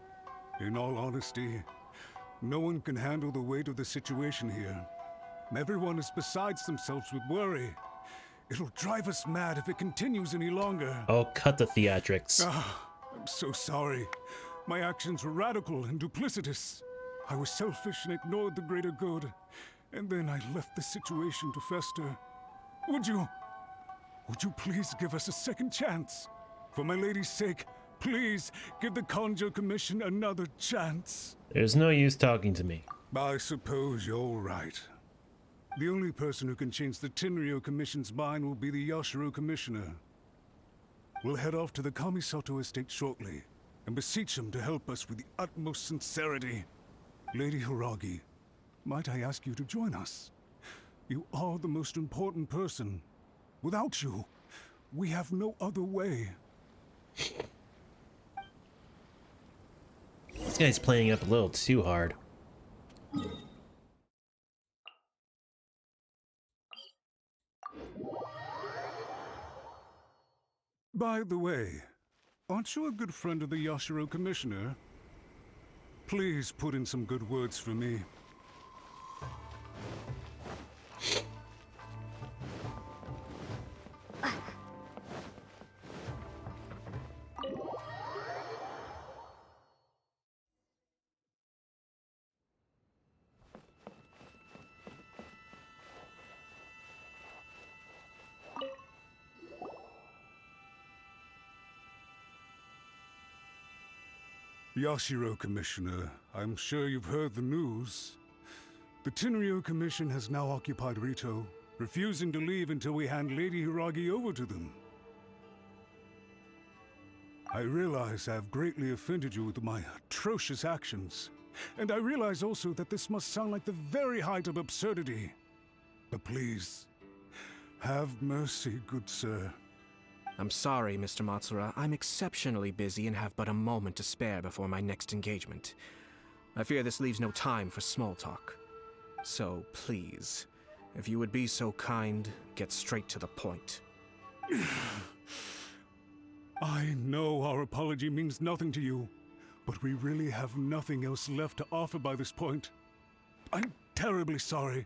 S21: In all honesty, no one can handle the weight of the situation here. Everyone is besides themselves with worry. It'll drive us mad if it continues any longer.
S1: Oh, cut the theatrics.
S21: I'm so sorry. My actions were radical and duplicitous. I was selfish and ignored the greater good. And then I left the situation to fester. Would you please give us a second chance? For my lady's sake, please give the Conjo Commission another chance.
S1: There's no use talking to me.
S21: I suppose you're right. The only person who can change the Khaenri'ah Commission's mind will be the Yashiro Commissioner. We'll head off to the Kamisato estate shortly and beseech him to help us with the utmost sincerity. Lady Hiragi, might I ask you to join us? You are the most important person. Without you, we have no other way.
S1: This guy's playing up a little too hard.
S21: By the way, aren't you a good friend of the Yashiro Commissioner? Please put in some good words for me. Yashiro Commissioner, I'm sure you've heard the news. The Khaenri'ah Commission has now occupied Rito, refusing to leave until we hand Lady Hiragi over to them. I realize I have greatly offended you with my atrocious actions, and I realize also that this must sound like the very height of absurdity. But please, have mercy, good sir.
S5: I'm sorry, Mr. Matsura. I'm exceptionally busy and have but a moment to spare before my next engagement. I fear this leaves no time for small talk. So, please, if you would be so kind, get straight to the point.
S21: I know our apology means nothing to you, but we really have nothing else left to offer by this point. I'm terribly sorry.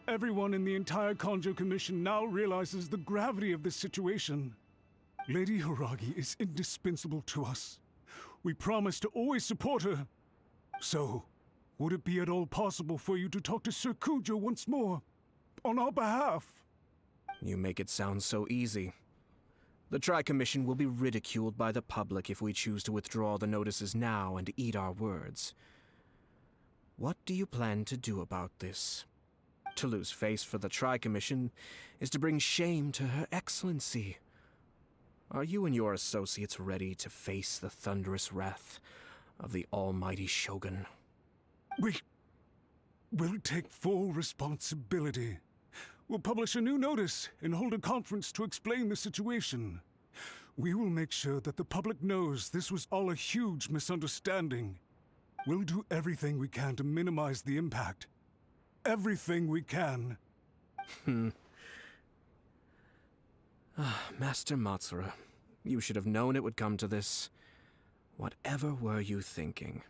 S21: Everyone in the entire Conjo Commission now realizes the gravity of this situation. Lady Hiragi is indispensable to us. We promised to always support her. So, would it be at all possible for you to talk to Sir Kujo once more? On our behalf?
S5: You make it sound so easy. The Tri-Commission will be ridiculed by the public if we choose to withdraw the notices now and eat our words. What do you plan to do about this? To lose face for the Tri-Commission is to bring shame to Her Excellency. Are you and your associates ready to face the thunderous wrath of the almighty Shogun?
S21: We'll take full responsibility. We'll publish a new notice and hold a conference to explain the situation. We will make sure that the public knows this was all a huge misunderstanding. We'll do everything we can to minimize the impact. Everything we can.
S5: Master Matsura, you should have known it would come to this. Whatever were you thinking?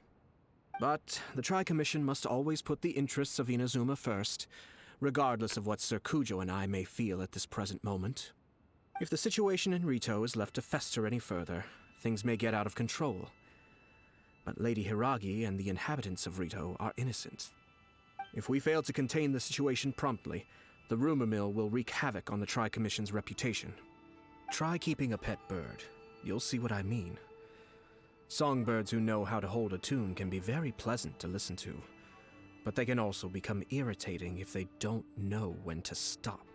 S5: But the Tri-Commission must always put the interests of Inazuma first, regardless of what Sir Kujo and I may feel at this present moment. If the situation in Rito is left to fester any further, things may get out of control. But Lady Hiragi and the inhabitants of Rito are innocent. If we fail to contain the situation promptly, the rumor mill will wreak havoc on the Tri-Commission's reputation. Try keeping a pet bird. You'll see what I mean. Songbirds who know how to hold a tune can be very pleasant to listen to, but they can also become irritating if they don't know when to stop.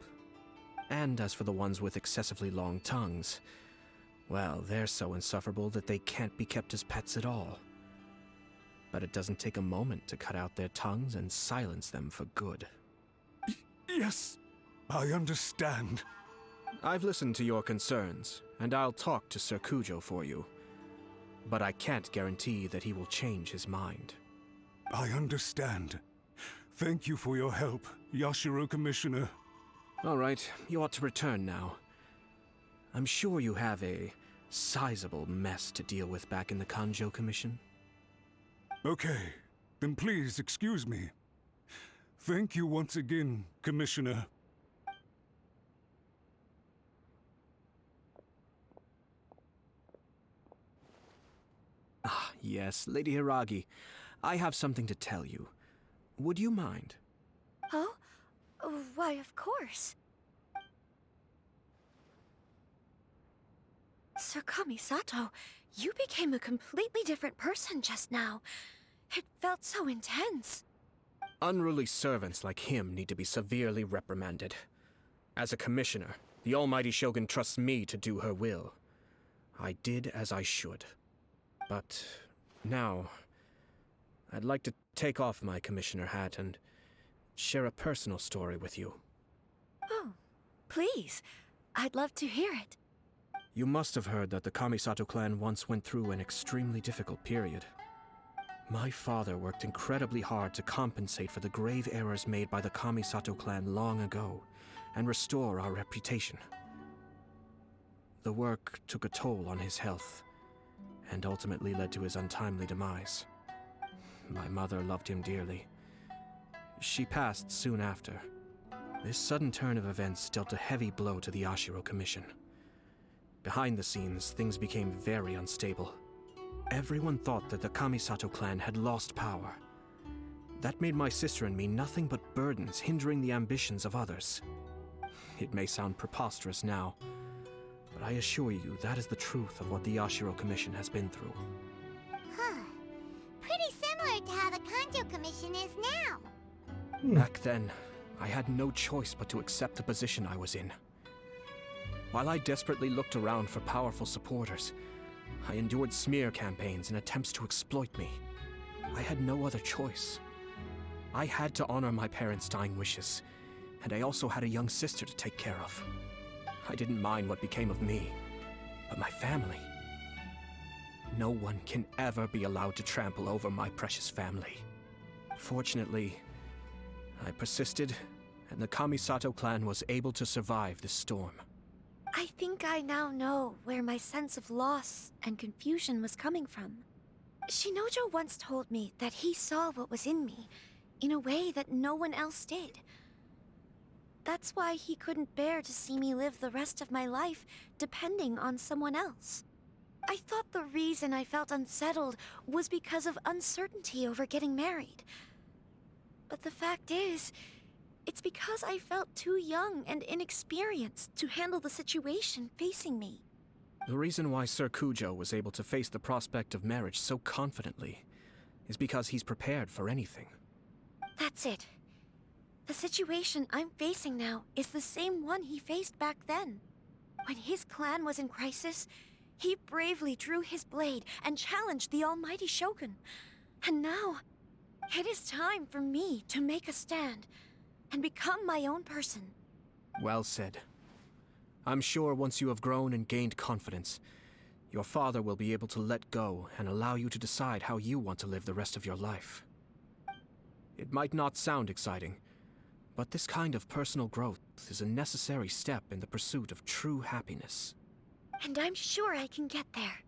S5: And as for the ones with excessively long tongues, well, they're so insufferable that they can't be kept as pets at all. But it doesn't take a moment to cut out their tongues and silence them for good.
S21: Yes, I understand.
S5: I've listened to your concerns, and I'll talk to Sir Kujo for you. But I can't guarantee that he will change his mind.
S21: I understand. Thank you for your help, Yashiro Commissioner.
S5: All right, you ought to return now. I'm sure you have a sizable mess to deal with back in the Kanjo Commission.
S21: Okay, then please excuse me. Thank you once again, Commissioner.
S5: Ah, yes, Lady Hiragi. I have something to tell you. Would you mind?
S7: Oh? Why, of course. Sir Kamisato, you became a completely different person just now. It felt so intense.
S5: Unruly servants like him need to be severely reprimanded. As a commissioner, the almighty Shogun trusts me to do her will. I did as I should. But now, I'd like to take off my commissioner hat and share a personal story with you.
S7: Oh, please. I'd love to hear it.
S5: You must have heard that the Kamisato clan once went through an extremely difficult period. My father worked incredibly hard to compensate for the grave errors made by the Kamisato clan long ago and restore our reputation. The work took a toll on his health and ultimately led to his untimely demise. My mother loved him dearly. She passed soon after. This sudden turn of events dealt a heavy blow to the Ashiro Commission. Behind the scenes, things became very unstable. Everyone thought that the Kamisato clan had lost power. That made my sister and me nothing but burdens hindering the ambitions of others. It may sound preposterous now, but I assure you that is the truth of what the Ashiro Commission has been through.
S3: Huh. Pretty similar to how the Kanjo Commission is now.
S5: Back then, I had no choice but to accept the position I was in. While I desperately looked around for powerful supporters, I endured smear campaigns and attempts to exploit me. I had no other choice. I had to honor my parents' dying wishes, and I also had a young sister to take care of. I didn't mind what became of me, but my family. No one can ever be allowed to trample over my precious family. Fortunately, I persisted, and the Kamisato clan was able to survive this storm.
S7: I think I now know where my sense of loss and confusion was coming from. Shinojo once told me that he saw what was in me, in a way that no one else did. That's why he couldn't bear to see me live the rest of my life depending on someone else. I thought the reason I felt unsettled was because of uncertainty over getting married. But the fact is, it's because I felt too young and inexperienced to handle the situation facing me.
S5: The reason why Sir Kujo was able to face the prospect of marriage so confidently is because he's prepared for anything.
S7: That's it. The situation I'm facing now is the same one he faced back then. When his clan was in crisis, he bravely drew his blade and challenged the almighty Shogun. And now, it is time for me to make a stand and become my own person.
S5: Well said. I'm sure once you have grown and gained confidence, your father will be able to let go and allow you to decide how you want to live the rest of your life. It might not sound exciting, but this kind of personal growth is a necessary step in the pursuit of true happiness.
S7: And I'm sure I can get there.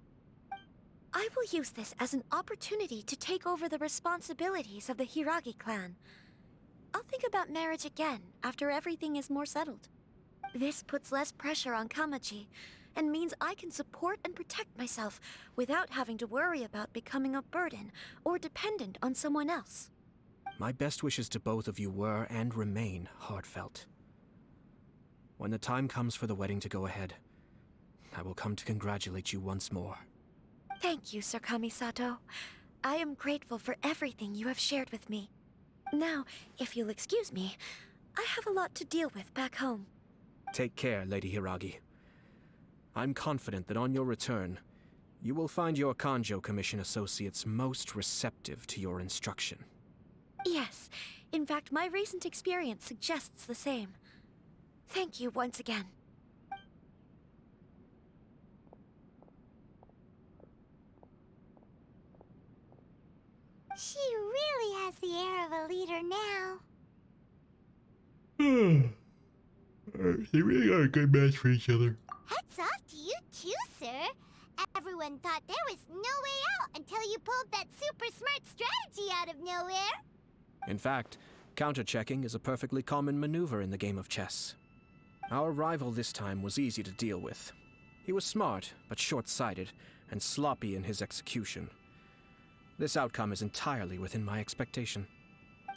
S7: I will use this as an opportunity to take over the responsibilities of the Hiragi clan. I'll think about marriage again after everything is more settled. This puts less pressure on Kamaji, and means I can support and protect myself without having to worry about becoming a burden or dependent on someone else.
S5: My best wishes to both of you were and remain heartfelt. When the time comes for the wedding to go ahead, I will come to congratulate you once more.
S7: Thank you, Sir Kamisato. I am grateful for everything you have shared with me. Now, if you'll excuse me, I have a lot to deal with back home.
S5: Take care, Lady Hiragi. I'm confident that on your return, you will find your Kanjo Commission associates most receptive to your instruction.
S7: Yes, in fact, my recent experience suggests the same. Thank you once again.
S3: She really has the air of a leader now.
S1: They really are a good match for each other.
S3: Hats off to you too, sir. Everyone thought there was no way out until you pulled that super smart strategy out of nowhere.
S5: In fact, counter-checking is a perfectly common maneuver in the game of chess. Our rival this time was easy to deal with. He was smart, but short-sighted, and sloppy in his execution. This outcome is entirely within my expectation.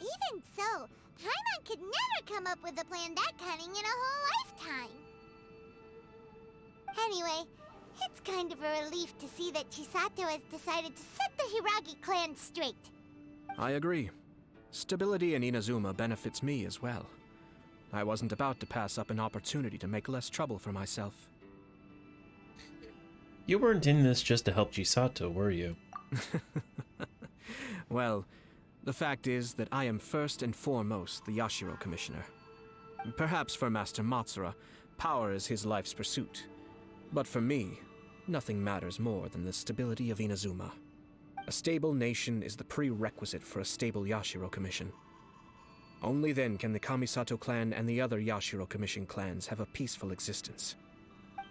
S3: Even so, Paimon could never come up with a plan that cunning in a whole lifetime. Anyway, it's kind of a relief to see that Chisato has decided to set the Hiragi clan straight.
S5: I agree. Stability in Inazuma benefits me as well. I wasn't about to pass up an opportunity to make less trouble for myself.
S1: You weren't in this just to help Chisato, were you?
S5: Well, the fact is that I am first and foremost the Yashiro Commissioner. Perhaps for Master Matsura, power is his life's pursuit. But for me, nothing matters more than the stability of Inazuma. A stable nation is the prerequisite for a stable Yashiro Commission. Only then can the Kamisato clan and the other Yashiro Commission clans have a peaceful existence.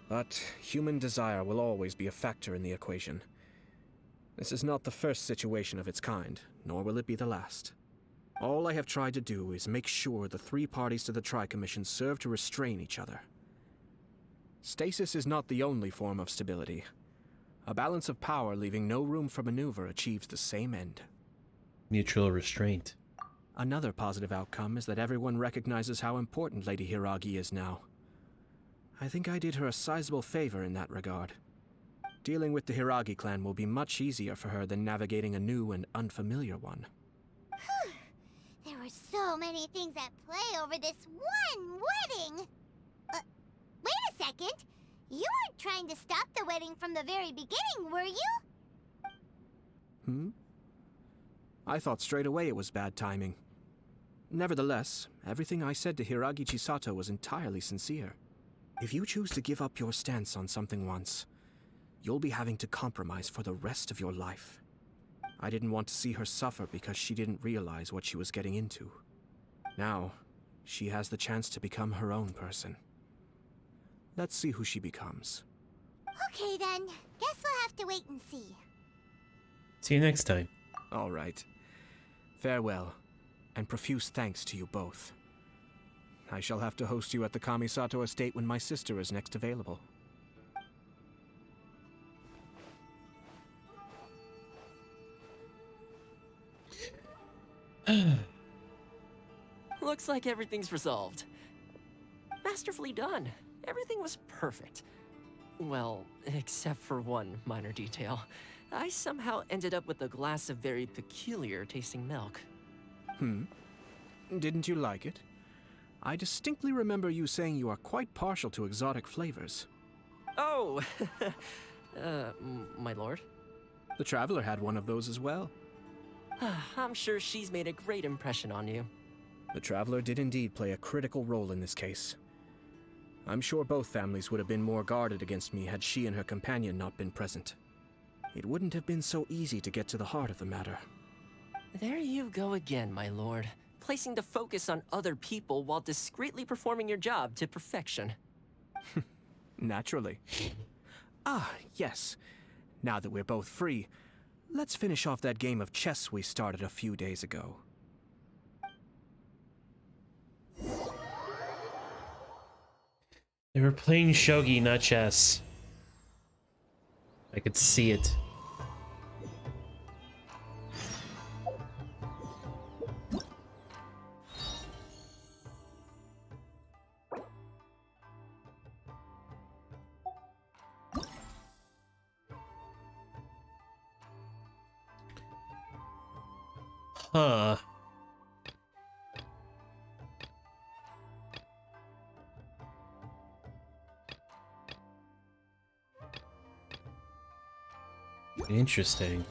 S5: But human desire will always be a factor in the equation. This is not the first situation of its kind, nor will it be the last. All I have tried to do is make sure the three parties to the Tri-Commission serve to restrain each other. Stasis is not the only form of stability. A balance of power leaving no room for maneuver achieves the same end.
S1: Mutual restraint.
S5: Another positive outcome is that everyone recognizes how important Lady Hiragi is now. I think I did her a sizable favor in that regard. Dealing with the Hiragi clan will be much easier for her than navigating a new and unfamiliar one.
S3: There were so many things at play over this one wedding. Wait a second. You weren't trying to stop the wedding from the very beginning, were you?
S5: I thought straight away it was bad timing. Nevertheless, everything I said to Hiragi Chisato was entirely sincere. If you choose to give up your stance on something once, you'll be having to compromise for the rest of your life. I didn't want to see her suffer because she didn't realize what she was getting into. Now, she has the chance to become her own person. Let's see who she becomes.
S3: Okay then, guess we'll have to wait and see.
S1: See you next time.
S5: All right. Farewell, and profuse thanks to you both. I shall have to host you at the Kamisato estate when my sister is next available.
S11: Looks like everything's resolved. Masterfully done. Everything was perfect. Well, except for one minor detail. I somehow ended up with a glass of very peculiar tasting milk.
S5: Didn't you like it? I distinctly remember you saying you are quite partial to exotic flavors.
S11: Oh! My lord?
S5: The Traveler had one of those as well.
S11: I'm sure she's made a great impression on you.
S5: The Traveler did indeed play a critical role in this case. I'm sure both families would have been more guarded against me had she and her companion not been present. It wouldn't have been so easy to get to the heart of the matter.
S11: There you go again, my lord. Placing the focus on other people while discreetly performing your job to perfection.
S5: Naturally. Yes. Now that we're both free, let's finish off that game of chess we started a few days ago.
S1: They were playing shogi, not chess. I could see it. Huh. Interesting.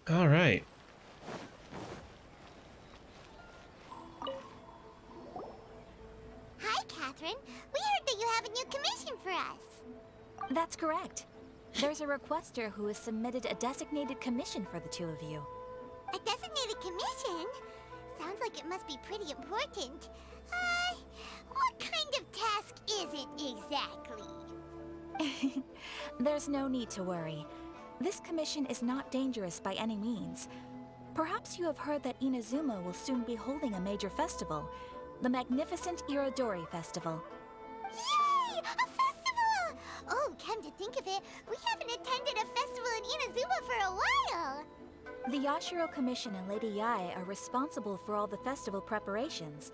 S1: All right.
S3: Hi, Catherine. We heard that you have a new commission for us.
S10: That's correct. There's a requester who has submitted a designated commission for the two of you.
S3: A designated commission? Sounds like it must be pretty important. What kind of task is it exactly?
S10: There's no need to worry. This commission is not dangerous by any means. Perhaps you have heard that Inazuma will soon be holding a major festival, the magnificent Irodori Festival.
S3: Yay! A festival! Oh, come to think of it, we haven't attended a festival in Inazuma for a while!
S10: The Yashiro Commission and Lady Yae are responsible for all the festival preparations.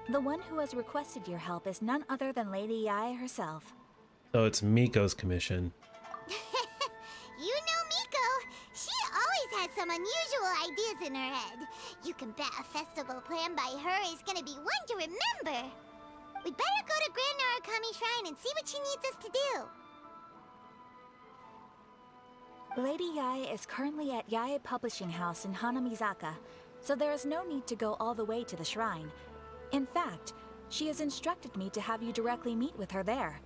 S10: The one who has requested your help is none other than Lady Yae herself.
S1: So it's Miko's commission.
S3: You know Miko. She always has some unusual ideas in her head. You can bet a festival planned by her is gonna be one to remember. We'd better go to Grand Narukami Shrine and see what she needs us to do.
S10: Lady Yae is currently at Yae Publishing House in Hanamizaka, so there is no need to go all the way to the shrine. In fact, she has instructed me to have you directly meet with her there.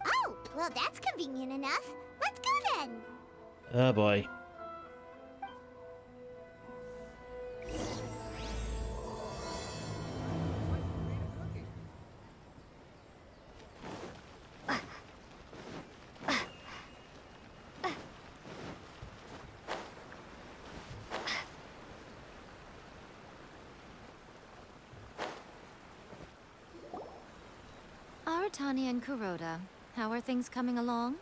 S3: Oh, well that's convenient enough. Let's go then.
S1: Oh boy.
S13: Aratani and Kuroda, how are things coming along?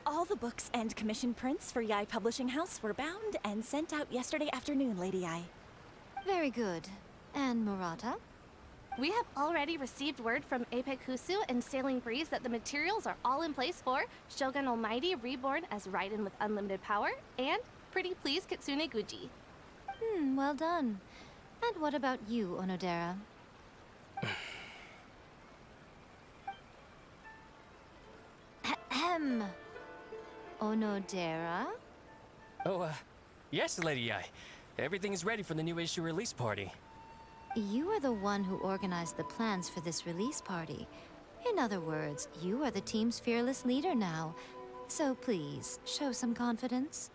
S10: All the books and commission prints for Yae Publishing House were bound and sent out yesterday afternoon, Lady Yae.
S13: Very good. And Murata?
S19: We have already received word from Apekusu and Sailing Breeze that the materials are all in place for Shogun Almighty reborn as Raiden with unlimited power and Pretty Please Kitsune Guji.
S13: Well done. And what about you, Onodera? Ahem. Onodera?
S12: Oh, yes, Lady Yae. Everything is ready for the new issue release party.
S13: You are the one who organized the plans for this release party. In other words, you are the team's fearless leader now. So please, show some confidence.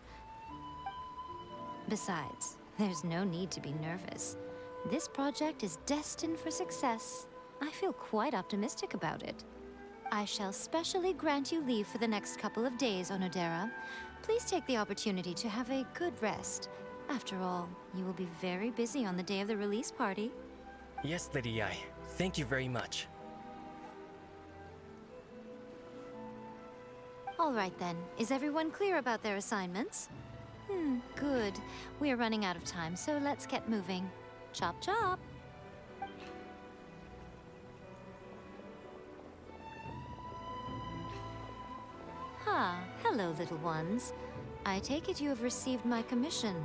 S13: Besides, there's no need to be nervous. This project is destined for success. I feel quite optimistic about it. I shall specially grant you leave for the next couple of days, Onodera. Please take the opportunity to have a good rest. After all, you will be very busy on the day of the release party.
S12: Yes, Lady Yi. Thank you very much.
S13: All right then. Is everyone clear about their assignments? Good. We are running out of time, so let's get moving. Chop chop! Hello, little ones. I take it you have received my commission,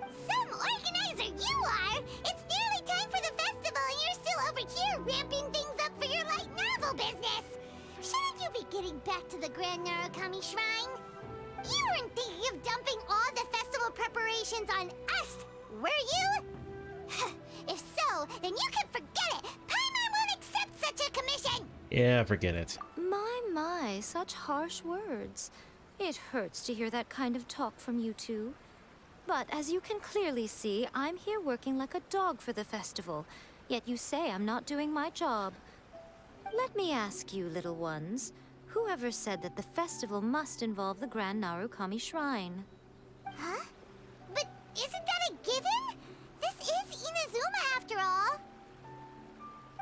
S3: Some organizer you are! It's nearly time for the festival and you're still over here ramping things up for your light novel business! Shouldn't you be getting back to the Grand Narukami Shrine? You weren't thinking of dumping all the festival preparations on us, were you? If so, then you can forget it! Paimon won't accept such a commission!
S1: Yeah, forget it.
S13: My, such harsh words. It hurts to hear that kind of talk from you two. But as you can clearly see, I'm here working like a dog for the festival. Yet you say I'm not doing my job. Let me ask you, little ones. Whoever said that the festival must involve the Grand Narukami Shrine?
S3: Huh? But isn't that a given? This is Inazuma after all.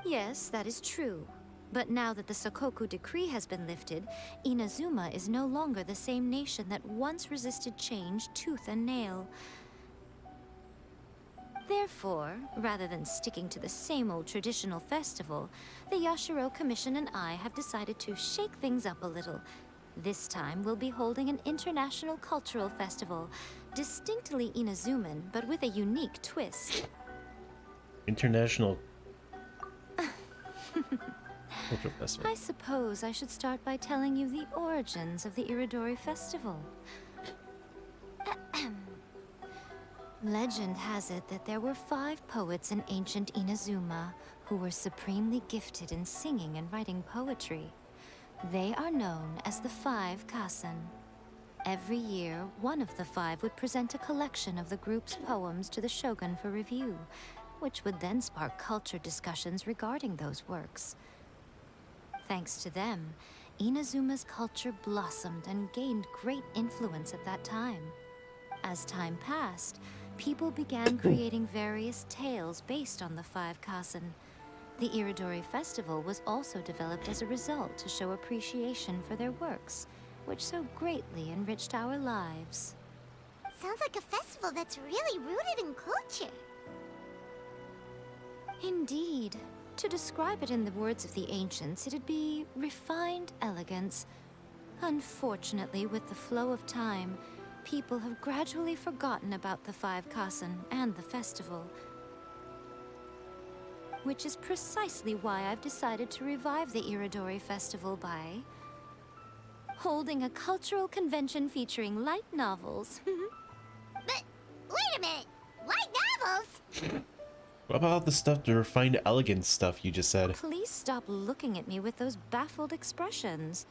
S13: Yes, that is true. But now that the Sokoku decree has been lifted, Inazuma is no longer the same nation that once resisted change tooth and nail. Therefore, rather than sticking to the same old traditional festival, the Yashiro Commission and I have decided to shake things up a little. This time, we'll be holding an international cultural festival, distinctly Inazuman, but with a unique twist.
S1: International Cultural Festival.
S13: I suppose I should start by telling you the origins of the Irodori Festival. Legend has it that there were 5 poets in ancient Inazuma who were supremely gifted in singing and writing poetry. They are known as the 5 Kasen. Every year, one of the 5 would present a collection of the group's poems to the shogun for review, which would then spark culture discussions regarding those works. Thanks to them, Inazuma's culture blossomed and gained great influence at that time. As time passed, people began creating various tales based on the 5 Kasen. The Irodori Festival was also developed as a result to show appreciation for their works, which so greatly enriched our lives.
S3: Sounds like a festival that's really rooted in culture.
S13: Indeed. To describe it in the words of the ancients, it'd be refined elegance. Unfortunately, with the flow of time, people have gradually forgotten about the 5 Kasen and the festival. Which is precisely why I've decided to revive the Irodori Festival by holding a cultural convention featuring light novels.
S3: But wait a minute! Light novels?
S1: What about the stuff, the refined elegance stuff you just said?
S13: Please stop looking at me with those baffled expressions.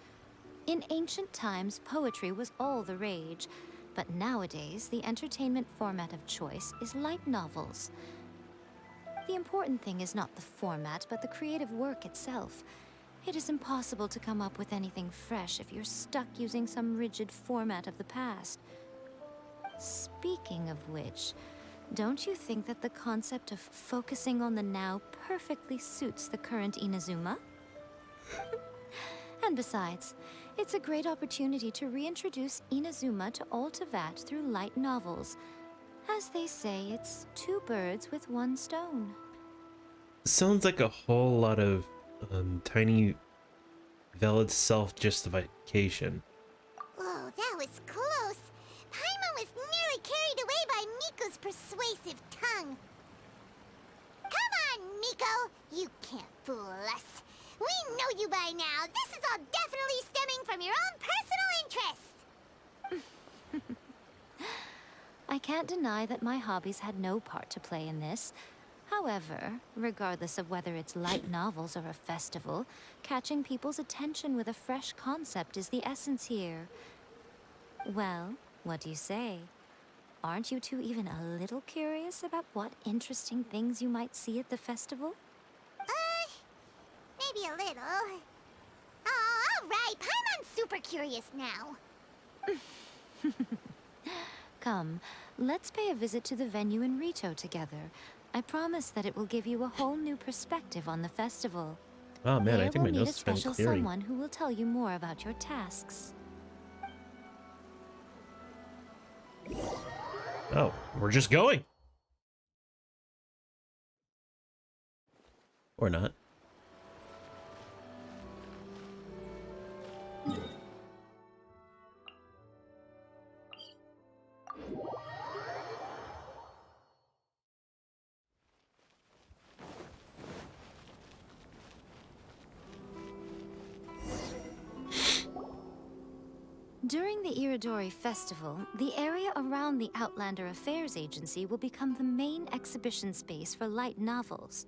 S13: In ancient times, poetry was all the rage, but nowadays, the entertainment format of choice is light novels. The important thing is not the format, but the creative work itself. It is impossible to come up with anything fresh if you're stuck using some rigid format of the past. Speaking of which, don't you think that the concept of focusing on the now perfectly suits the current Inazuma? And besides, it's a great opportunity to reintroduce Inazuma to all Teyvat through light novels. As they say, it's 2 birds with 1 stone.
S1: Sounds like a whole lot of tiny, valid self-justification.
S3: Whoa, that was close. Paimon was nearly carried away by Miko's persuasive tongue. Come on, Miko! You can't fool us. We know you by now. This is all definitely stemming from your own personal interest.
S13: I can't deny that my hobbies had no part to play in this. However, regardless of whether it's light novels or a festival, catching people's attention with a fresh concept is the essence here. Well, what do you say? Aren't you two even a little curious about what interesting things you might see at the festival?
S3: Maybe a little. Oh, all right. Paimon's super curious now.
S13: Come, let's pay a visit to the venue in Rito together. I promise that it will give you a whole new perspective on the festival.
S1: Oh man,
S13: There
S1: I think my
S13: we'll meet
S1: nose
S13: a
S1: is finally
S13: special
S1: clearing.
S13: someone who will tell you more about your tasks.
S1: Oh, we're just going. Or not.
S13: During the Irodori Festival, the area around the Outlander Affairs Agency will become the main exhibition space for light novels.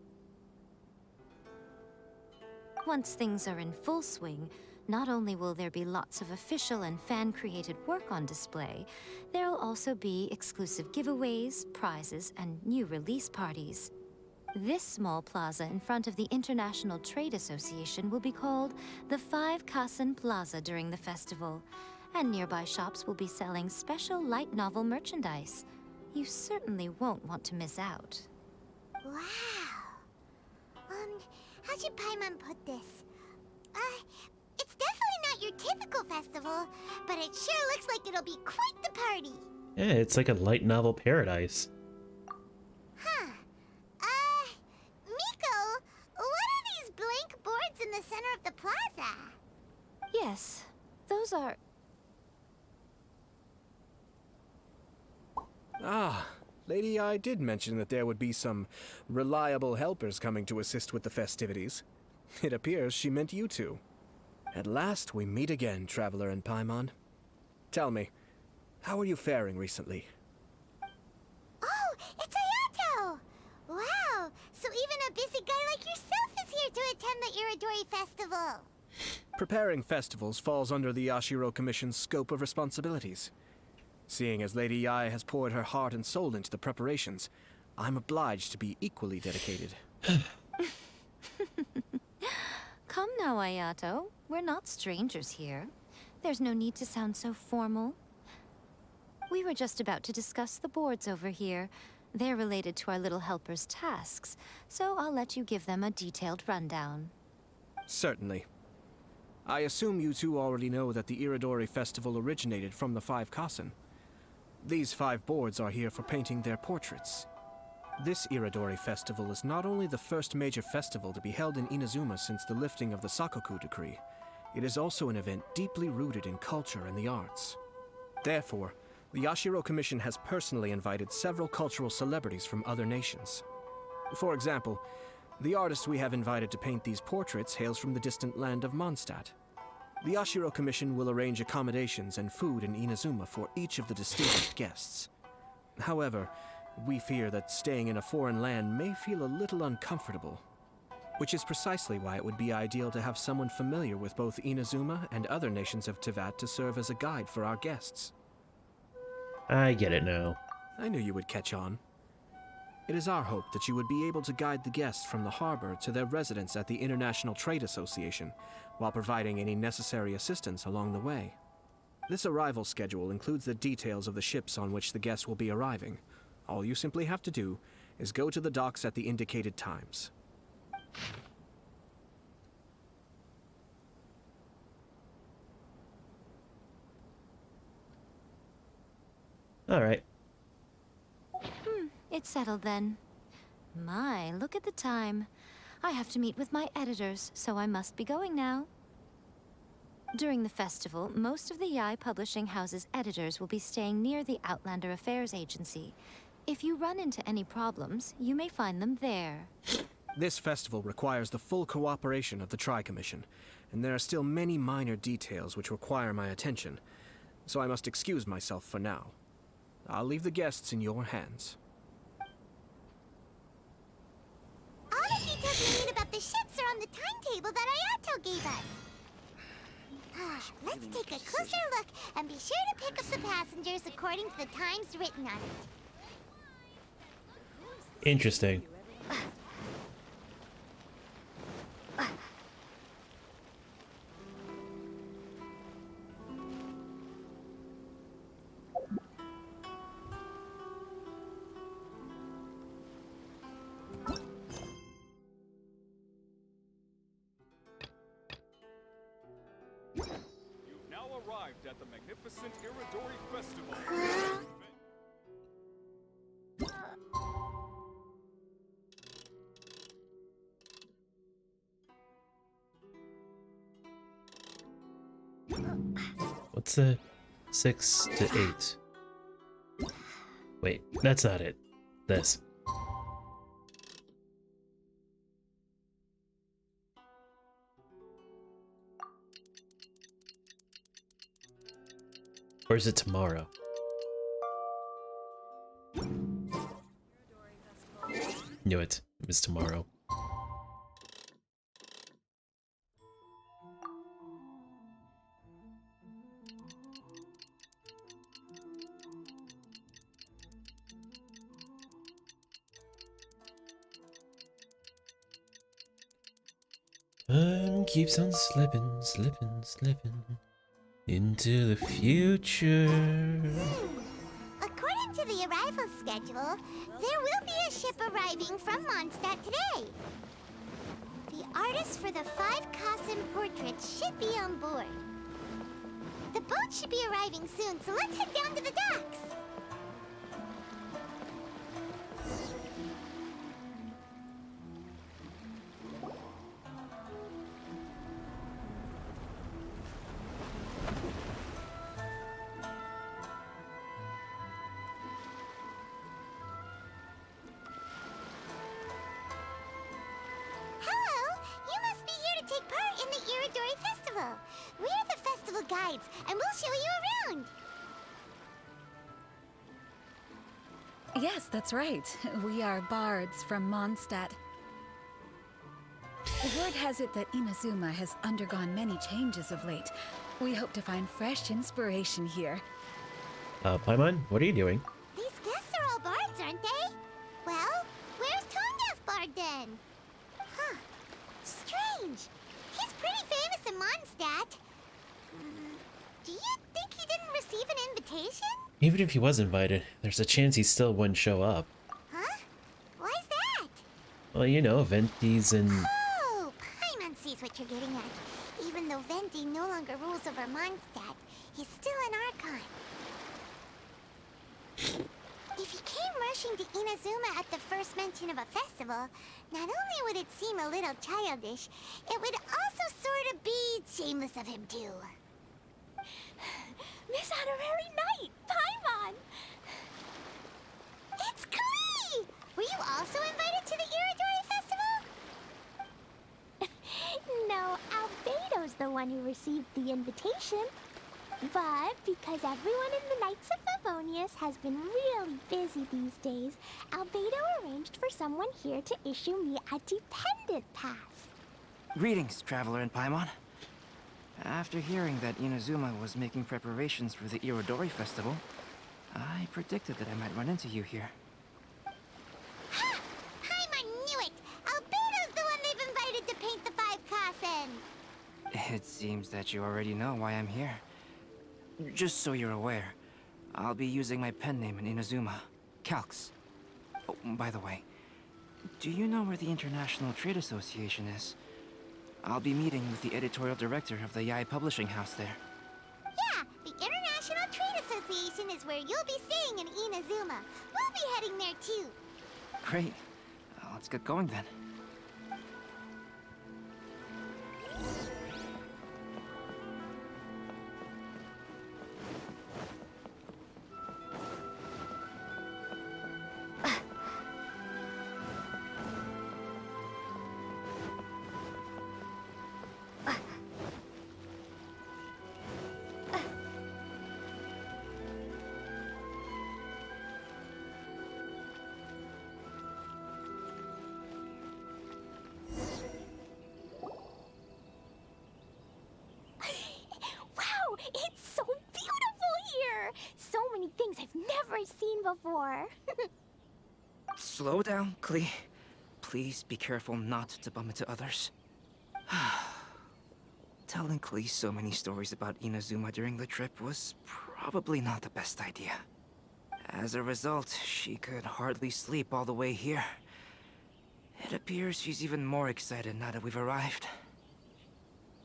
S13: Once things are in full swing, not only will there be lots of official and fan-created work on display, there'll also be exclusive giveaways, prizes, and new release parties. This small plaza in front of the International Trade Association will be called the 5 Kasen Plaza during the festival, and nearby shops will be selling special light novel merchandise. You certainly won't want to miss out.
S3: Wow. How should Paimon put this? It's definitely not your typical festival, but it sure looks like it'll be quite the party.
S1: Yeah, it's like a light novel paradise.
S3: Huh. Miko, what are these blank boards in the center of the plaza?
S13: Yes, those are...
S5: Ah, Lady I did mention that there would be some reliable helpers coming to assist with the festivities. It appears she meant you two. At last we meet again, Traveler and Paimon. Tell me, how are you faring recently?
S3: Oh, it's Ayato! Wow, so even a busy guy like yourself is here to attend the Irodori Festival.
S5: Preparing festivals falls under the Yashiro Commission's scope of responsibilities. Seeing as Lady Yae has poured her heart and soul into the preparations, I'm obliged to be equally dedicated.
S13: Come now, Ayato. We're not strangers here. There's no need to sound so formal. We were just about to discuss the boards over here. They're related to our little helper's tasks, so I'll let you give them a detailed rundown.
S5: Certainly. I assume you two already know that the Irodori Festival originated from the 5 Kasen. These 5 boards are here for painting their portraits. This Irodori Festival is not only the first major festival to be held in Inazuma since the lifting of the Sakoku Decree, it is also an event deeply rooted in culture and the arts. Therefore, the Yashiro Commission has personally invited several cultural celebrities from other nations. For example, the artist we have invited to paint these portraits hails from the distant land of Mondstadt. The Yashiro Commission will arrange accommodations and food in Inazuma for each of the distinguished guests. However, we fear that staying in a foreign land may feel a little uncomfortable, which is precisely why it would be ideal to have someone familiar with both Inazuma and other nations of Teyvat to serve as a guide for our guests.
S1: I get it now.
S5: I knew you would catch on. It is our hope that you would be able to guide the guests from the harbor to their residence at the International Trade Association, while providing any necessary assistance along the way. This arrival schedule includes the details of the ships on which the guests will be arriving. All you simply have to do is go to the docks at the indicated times.
S1: All right.
S13: It's settled then. My, look at the time. I have to meet with my editors, so I must be going now. During the festival, most of the Yae Publishing House's editors will be staying near the Outlander Affairs Agency. If you run into any problems, you may find them there.
S5: This festival requires the full cooperation of the Tri-Commission, and there are still many minor details which require my attention, so I must excuse myself for now. I'll leave the guests in your hands.
S3: All the details we need about the ships are on the timetable that Ayato gave us. Let's take a closer look and be sure to pick up the passengers according to the times written on it.
S1: Interesting.
S6: You've now arrived at the magnificent Irodori Festival.
S1: What's the 6 to 8? Wait, that's not it. This. Or is it tomorrow? Knew it. It was tomorrow. Time keeps on slipping, slipping, slipping into the future.
S3: According to the arrival schedule, there will be a ship arriving from Mondstadt today. The artists for the 5 Kassen portraits should be on board. The boat should be arriving soon, so let's head down to the docks. We're the festival guides, and we'll show you around.
S9: Yes, that's right. We are bards from Mondstadt. The word has it that Inazuma has undergone many changes of late. We hope to find fresh inspiration here.
S1: Paimon, what are you doing?
S3: These guests are all bards, aren't they? Well, where's Tondef Bard then? Huh. Strange. He's pretty famous in Mondstadt. Do you think he didn't receive an invitation?
S1: Even if he was invited, there's a chance he still wouldn't show up.
S3: Huh? Why's that?
S1: Well, you know, Venti's and...
S3: Oh, Paimon sees what you're getting at. Even though Venti no longer rules over Mondstadt, he's still an Archon. If he came rushing to Inazuma at the first mention of a festival, not only would it seem a little childish, it would also sort of be shameless of him too.
S10: Miss Honorary Knight, Paimon!
S3: It's Klee! Were you also invited to the Irodori Festival?
S22: No, Albedo's the one who received the invitation. But because everyone in the Knights of Favonius has been really busy these days, Albedo arranged for someone here to issue me a dependent pass.
S23: Greetings, Traveler and Paimon. After hearing that Inazuma was making preparations for the Irodori Festival, I predicted that I might run into you here.
S3: Ha! Paimon knew it! Albedo's the one they've invited to paint the 5 Kassen!
S23: It seems that you already know why I'm here. Just so you're aware, I'll be using my pen name in Inazuma, Calx. Oh, by the way, do you know where the International Trade Association is? I'll be meeting with the editorial director of the Yai Publishing House there.
S3: Yeah, the International Trade Association is where you'll be staying in Inazuma. We'll be heading there too.
S23: Great. Let's get going then.
S3: seen before.
S23: Slow down, Klee. Please be careful not to bump into others. Telling Klee so many stories about Inazuma during the trip was probably not the best idea. As a result, she could hardly sleep all the way here. It appears she's even more excited now that we've arrived.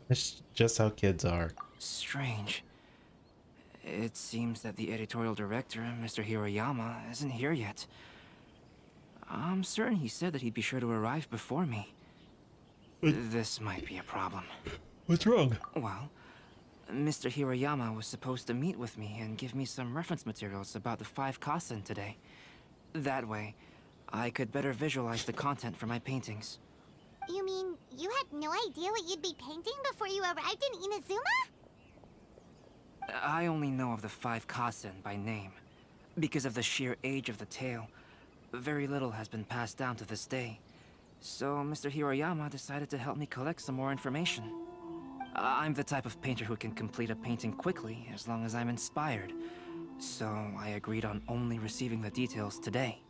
S1: It's just how kids are.
S23: Strange. It seems that the editorial director, Mr. Hirayama, isn't here yet. I'm certain he said that he'd be sure to arrive before me. This might be a problem.
S1: What's wrong?
S23: Well, Mr. Hirayama was supposed to meet with me and give me some reference materials about the 5 Kasen today. That way, I could better visualize the content for my paintings.
S3: You mean you had no idea what you'd be painting before you arrived in Inazuma?
S23: I only know of the 5 Kasen by name. Because of the sheer age of the tale, very little has been passed down to this day. So Mr. Hirayama decided to help me collect some more information. I'm the type of painter who can complete a painting quickly as long as I'm inspired. So I agreed on only receiving the details today.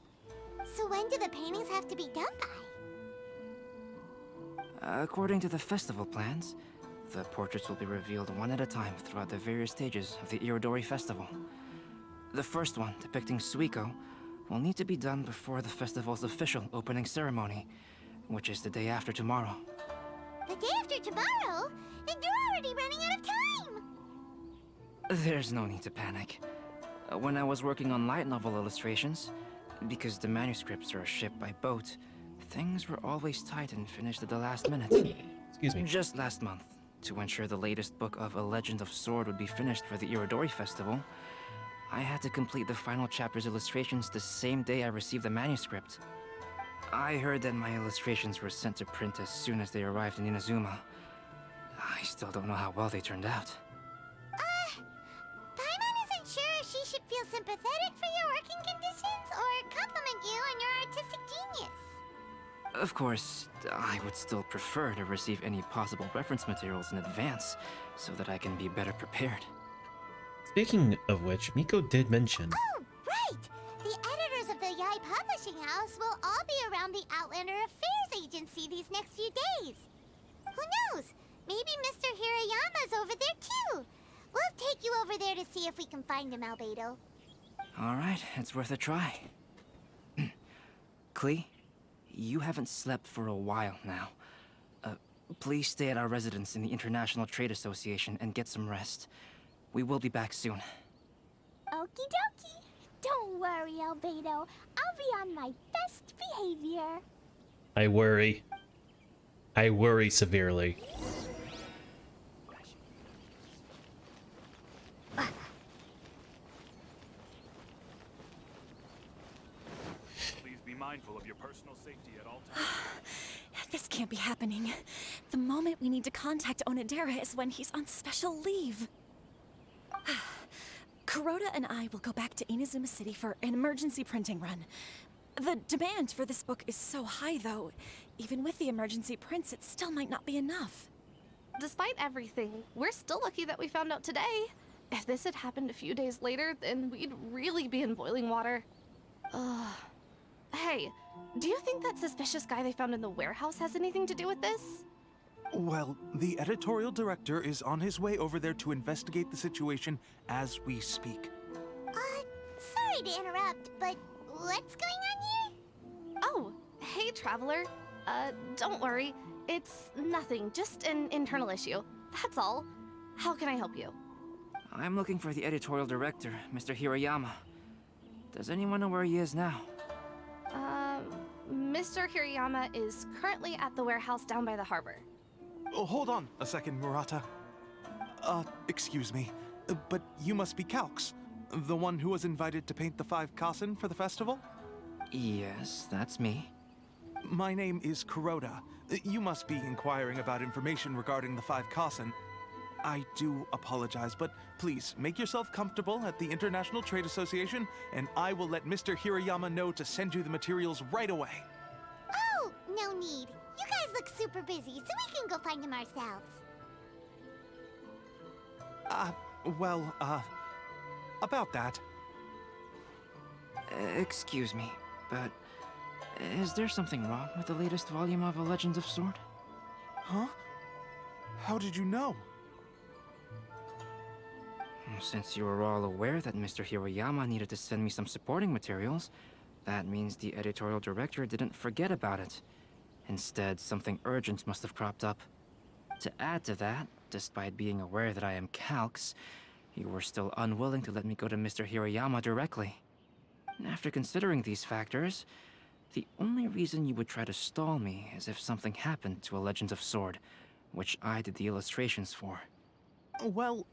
S3: So when do the paintings have to be done by?
S23: According to the festival plans, the portraits will be revealed one at a time throughout the various stages of the Irodori festival. The first one, depicting Suiko, will need to be done before the festival's official opening ceremony, which is the day after tomorrow.
S3: The day after tomorrow? Then you're already running out of time!
S23: There's no need to panic. When I was working on light novel illustrations, because the manuscripts are shipped by boat, things were always tight and finished at the last minute.
S1: Excuse me.
S23: Just last month, to ensure the latest book of A Legend of Sword would be finished for the Irodori Festival, I had to complete the final chapter's illustrations the same day I received the manuscript. I heard that my illustrations were sent to print as soon as they arrived in Inazuma. I still don't know how well they turned out.
S3: Paimon isn't sure if she should feel sympathetic for your working conditions or compliment you on your artistic genius.
S23: Of course, I would still prefer to receive any possible reference materials in advance, so that I can be better prepared.
S1: Speaking of which, Miko did mention...
S3: Oh, right! The editors of the Yai Publishing House will all be around the Outlander Affairs Agency these next few days. Who knows? Maybe Mr. Hirayama's over there too. We'll take you over there to see if we can find him, Albedo.
S23: Alright, it's worth a try. Klee, you haven't slept for a while now. Please stay at our residence in the International Trade Association and get some rest. We will be back soon.
S3: Okie dokie. Don't worry, Albedo. I'll be on my best behavior.
S1: I worry. I worry severely.
S6: Please be mindful of your personal safety at all times.
S10: This can't be happening. The moment we need to contact Onodera is when he's on special leave. Kuroda and I will go back to Inazuma City for an emergency printing run. The demand for this book is so high, though. Even with the emergency prints, it still might not be enough.
S19: Despite everything, we're still lucky that we found out today. If this had happened a few days later, then we'd really be in boiling water. Hey, do you think that suspicious guy they found in the warehouse has anything to do with this?
S2: Well, the editorial director is on his way over there to investigate the situation as we speak.
S3: Sorry to interrupt, but what's going on here?
S19: Oh, hey, Traveler. Don't worry. It's nothing, just an internal issue. That's all. How can I help you?
S23: I'm looking for the editorial director, Mr. Hirayama. Does anyone know where he is now?
S19: Mr. Hirayama is currently at the warehouse down by the harbor.
S2: Oh, hold on a second, Murata. Excuse me, but you must be Calx, the one who was invited to paint the 5 Kasen for the festival?
S23: Yes, that's me.
S2: My name is Kuroda. You must be inquiring about information regarding the 5 Kasen. I do apologize, but please make yourself comfortable at the International Trade Association, and I will let Mr. Hirayama know to send you the materials right away.
S3: Oh, no need. You guys look super busy, so we can go find him ourselves.
S2: About that.
S23: Excuse me, but is there something wrong with the latest volume of A Legend of Sword?
S2: Huh? How did you know?
S23: Since you were all aware that Mr. Hiroyama needed to send me some supporting materials, that means the editorial director didn't forget about it. Instead, something urgent must have cropped up. To add to that, despite being aware that I am Calx, you were still unwilling to let me go to Mr. Hiroyama directly. After considering these factors, the only reason you would try to stall me is if something happened to A Legend of Sword, which I did the illustrations for.
S2: Well,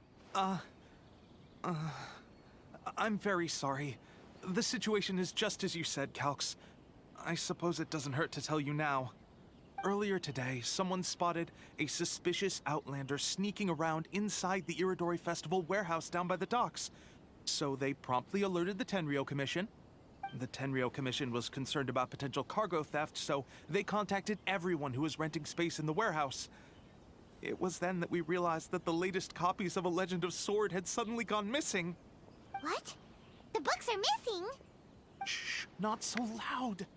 S2: I'm very sorry. The situation is just as you said, Calx. I suppose it doesn't hurt to tell you now. Earlier today, someone spotted a suspicious outlander sneaking around inside the Irodori Festival warehouse down by the docks. So they promptly alerted the Khaenri'ah Commission. The Khaenri'ah Commission was concerned about potential cargo theft, so they contacted everyone who was renting space in the warehouse. It was then that we realized that the latest copies of A Legend of Sword had suddenly gone missing.
S3: What? The books are missing?
S2: Shh, not so loud.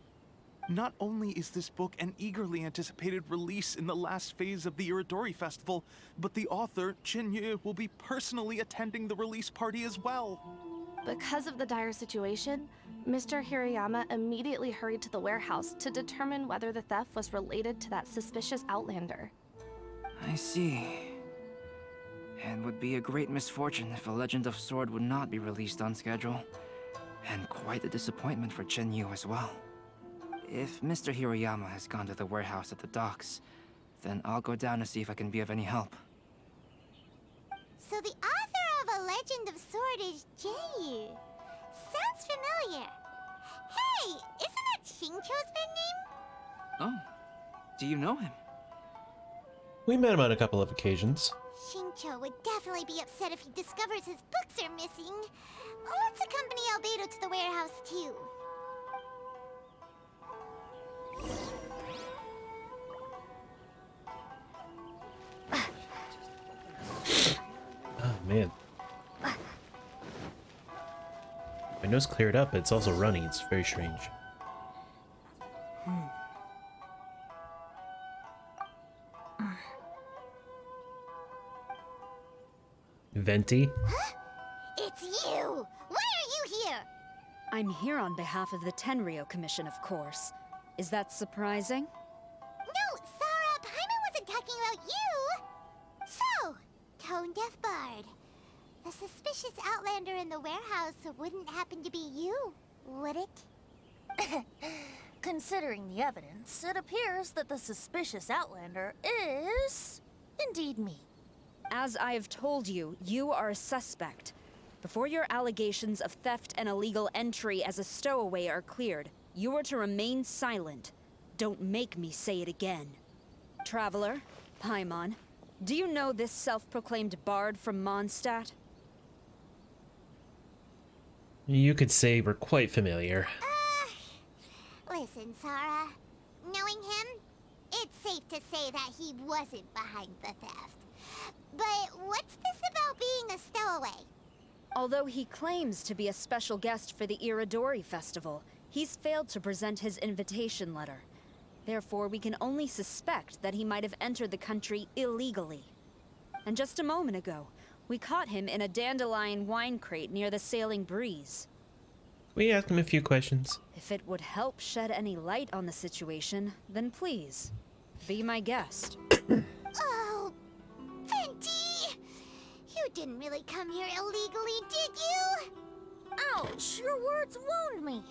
S2: Not only is this book an eagerly anticipated release in the last phase of the Irodori Festival, but the author, Khaenri'ah, will be personally attending the release party as well.
S19: Because of the dire situation, Mr. Hiroyama immediately hurried to the warehouse to determine whether the theft was related to that suspicious outlander.
S23: I see. It would be a great misfortune if A Legend of Sword would not be released on schedule. And quite a disappointment for Khaenri'ah as well. If Mr. Hiroyama has gone to the warehouse at the docks, then I'll go down to see if I can be of any help.
S3: So the author of A Legend of Sword is Khaenri'ah. Sounds familiar. Hey, isn't that Xingqiu's pen name?
S23: Oh, do you know him?
S1: We met him on a couple of occasions.
S3: Xingqiu would definitely be upset if he discovers his books are missing. Let's accompany Albedo to the warehouse, too.
S1: Oh, man. My nose cleared up, but it's also running. It's very strange. Venti?
S3: Huh? It's you! Why are you here?
S4: I'm here on behalf of the Khaenri'ah Commission, of course. Is that surprising?
S3: No, Sarah, Paimon wasn't talking about you! So, Tone Deaf Bard. The suspicious outlander in the warehouse wouldn't happen to be you, would it?
S14: Considering the evidence, it appears that the suspicious outlander is indeed me.
S4: As I have told you, you are a suspect. Before your allegations of theft and illegal entry as a stowaway are cleared, you are to remain silent. Don't make me say it again. Traveler, Paimon, do you know this self-proclaimed bard from Mondstadt?
S1: You could say we're quite familiar.
S3: Listen, Sarah. Knowing him, it's safe to say that he wasn't behind the theft. But what's this about being a stowaway?
S4: Although he claims to be a special guest for the Irodori Festival, he's failed to present his invitation letter. Therefore, we can only suspect that he might have entered the country illegally. And just a moment ago, we caught him in a dandelion wine crate near the Sailing Breeze.
S1: We asked him a few questions.
S4: If it would help shed any light on the situation, then please, be my guest.
S3: Oh, Venti! You didn't really come here illegally, did you?
S14: Ouch, your words wound me.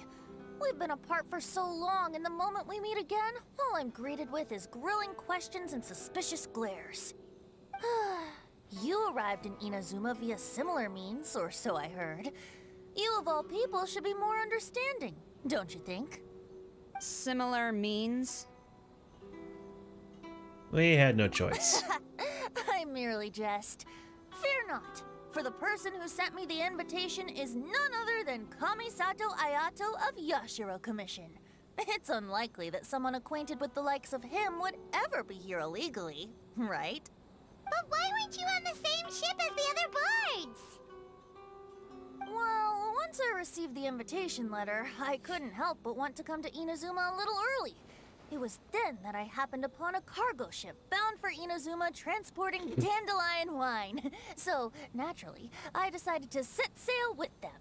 S14: We've been apart for so long, and the moment we meet again, all I'm greeted with is grilling questions and suspicious glares. You arrived in Inazuma via similar means, or so I heard. You of all people should be more understanding, don't you think?
S4: Similar means?
S1: We had no choice.
S14: I merely jest. Fear not, for the person who sent me the invitation is none other than Kamisato Ayato of Yashiro Commission. It's unlikely that someone acquainted with the likes of him would ever be here illegally, right?
S3: But why weren't you on the same ship as the other bards?
S14: Well,
S10: Once I received the invitation letter, I couldn't help but want to come to Inazuma a little early. It was then that I happened upon a cargo ship bound for Inazuma transporting dandelion wine. So, naturally, I decided to set sail with them.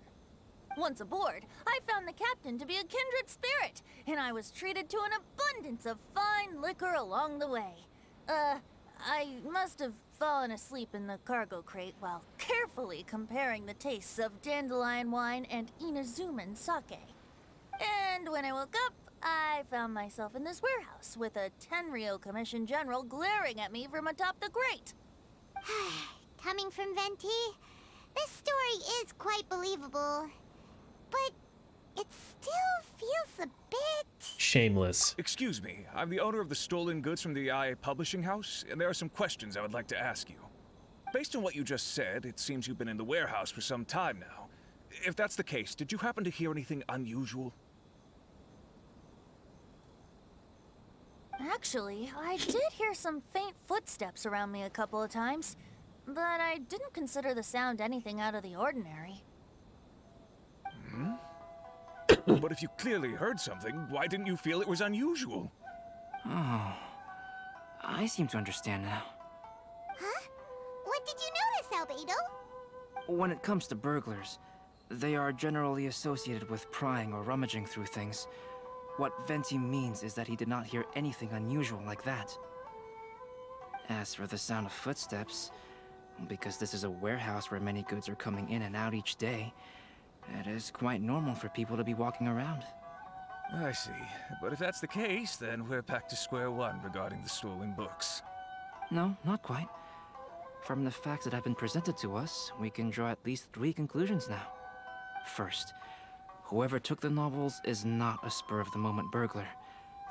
S10: Once aboard, I found the captain to be a kindred spirit, and I was treated to an abundance of fine liquor along the way. I must have fallen asleep in the cargo crate while carefully comparing the tastes of dandelion wine and Inazuman sake. And when I woke up, I found myself in this warehouse with a Khaenri'ah Commission General glaring at me from atop the grate.
S3: Coming from Venti, this story is quite believable. But it still feels a bit...
S1: shameless.
S6: Excuse me, I'm the owner of the stolen goods from the IA Publishing House, and there are some questions I would like to ask you. Based on what you just said, it seems you've been in the warehouse for some time now. If that's the case, did you happen to hear anything unusual?
S10: Actually, I did hear some faint footsteps around me a couple of times, but I didn't consider the sound anything out of the ordinary.
S6: But if you clearly heard something, why didn't you feel it was unusual?
S23: Oh, I seem to understand now.
S3: Huh? What did you notice, Albedo?
S23: When it comes to burglars, they are generally associated with prying or rummaging through things. What Venti means is that he did not hear anything unusual like that. As for the sound of footsteps, because this is a warehouse where many goods are coming in and out each day, it is quite normal for people to be walking around.
S6: I see. But if that's the case, then we're back to square one regarding the stolen books.
S23: No, not quite. From the facts that have been presented to us, we can draw at least 3 conclusions now. First, whoever took the novels is not a spur-of-the-moment burglar.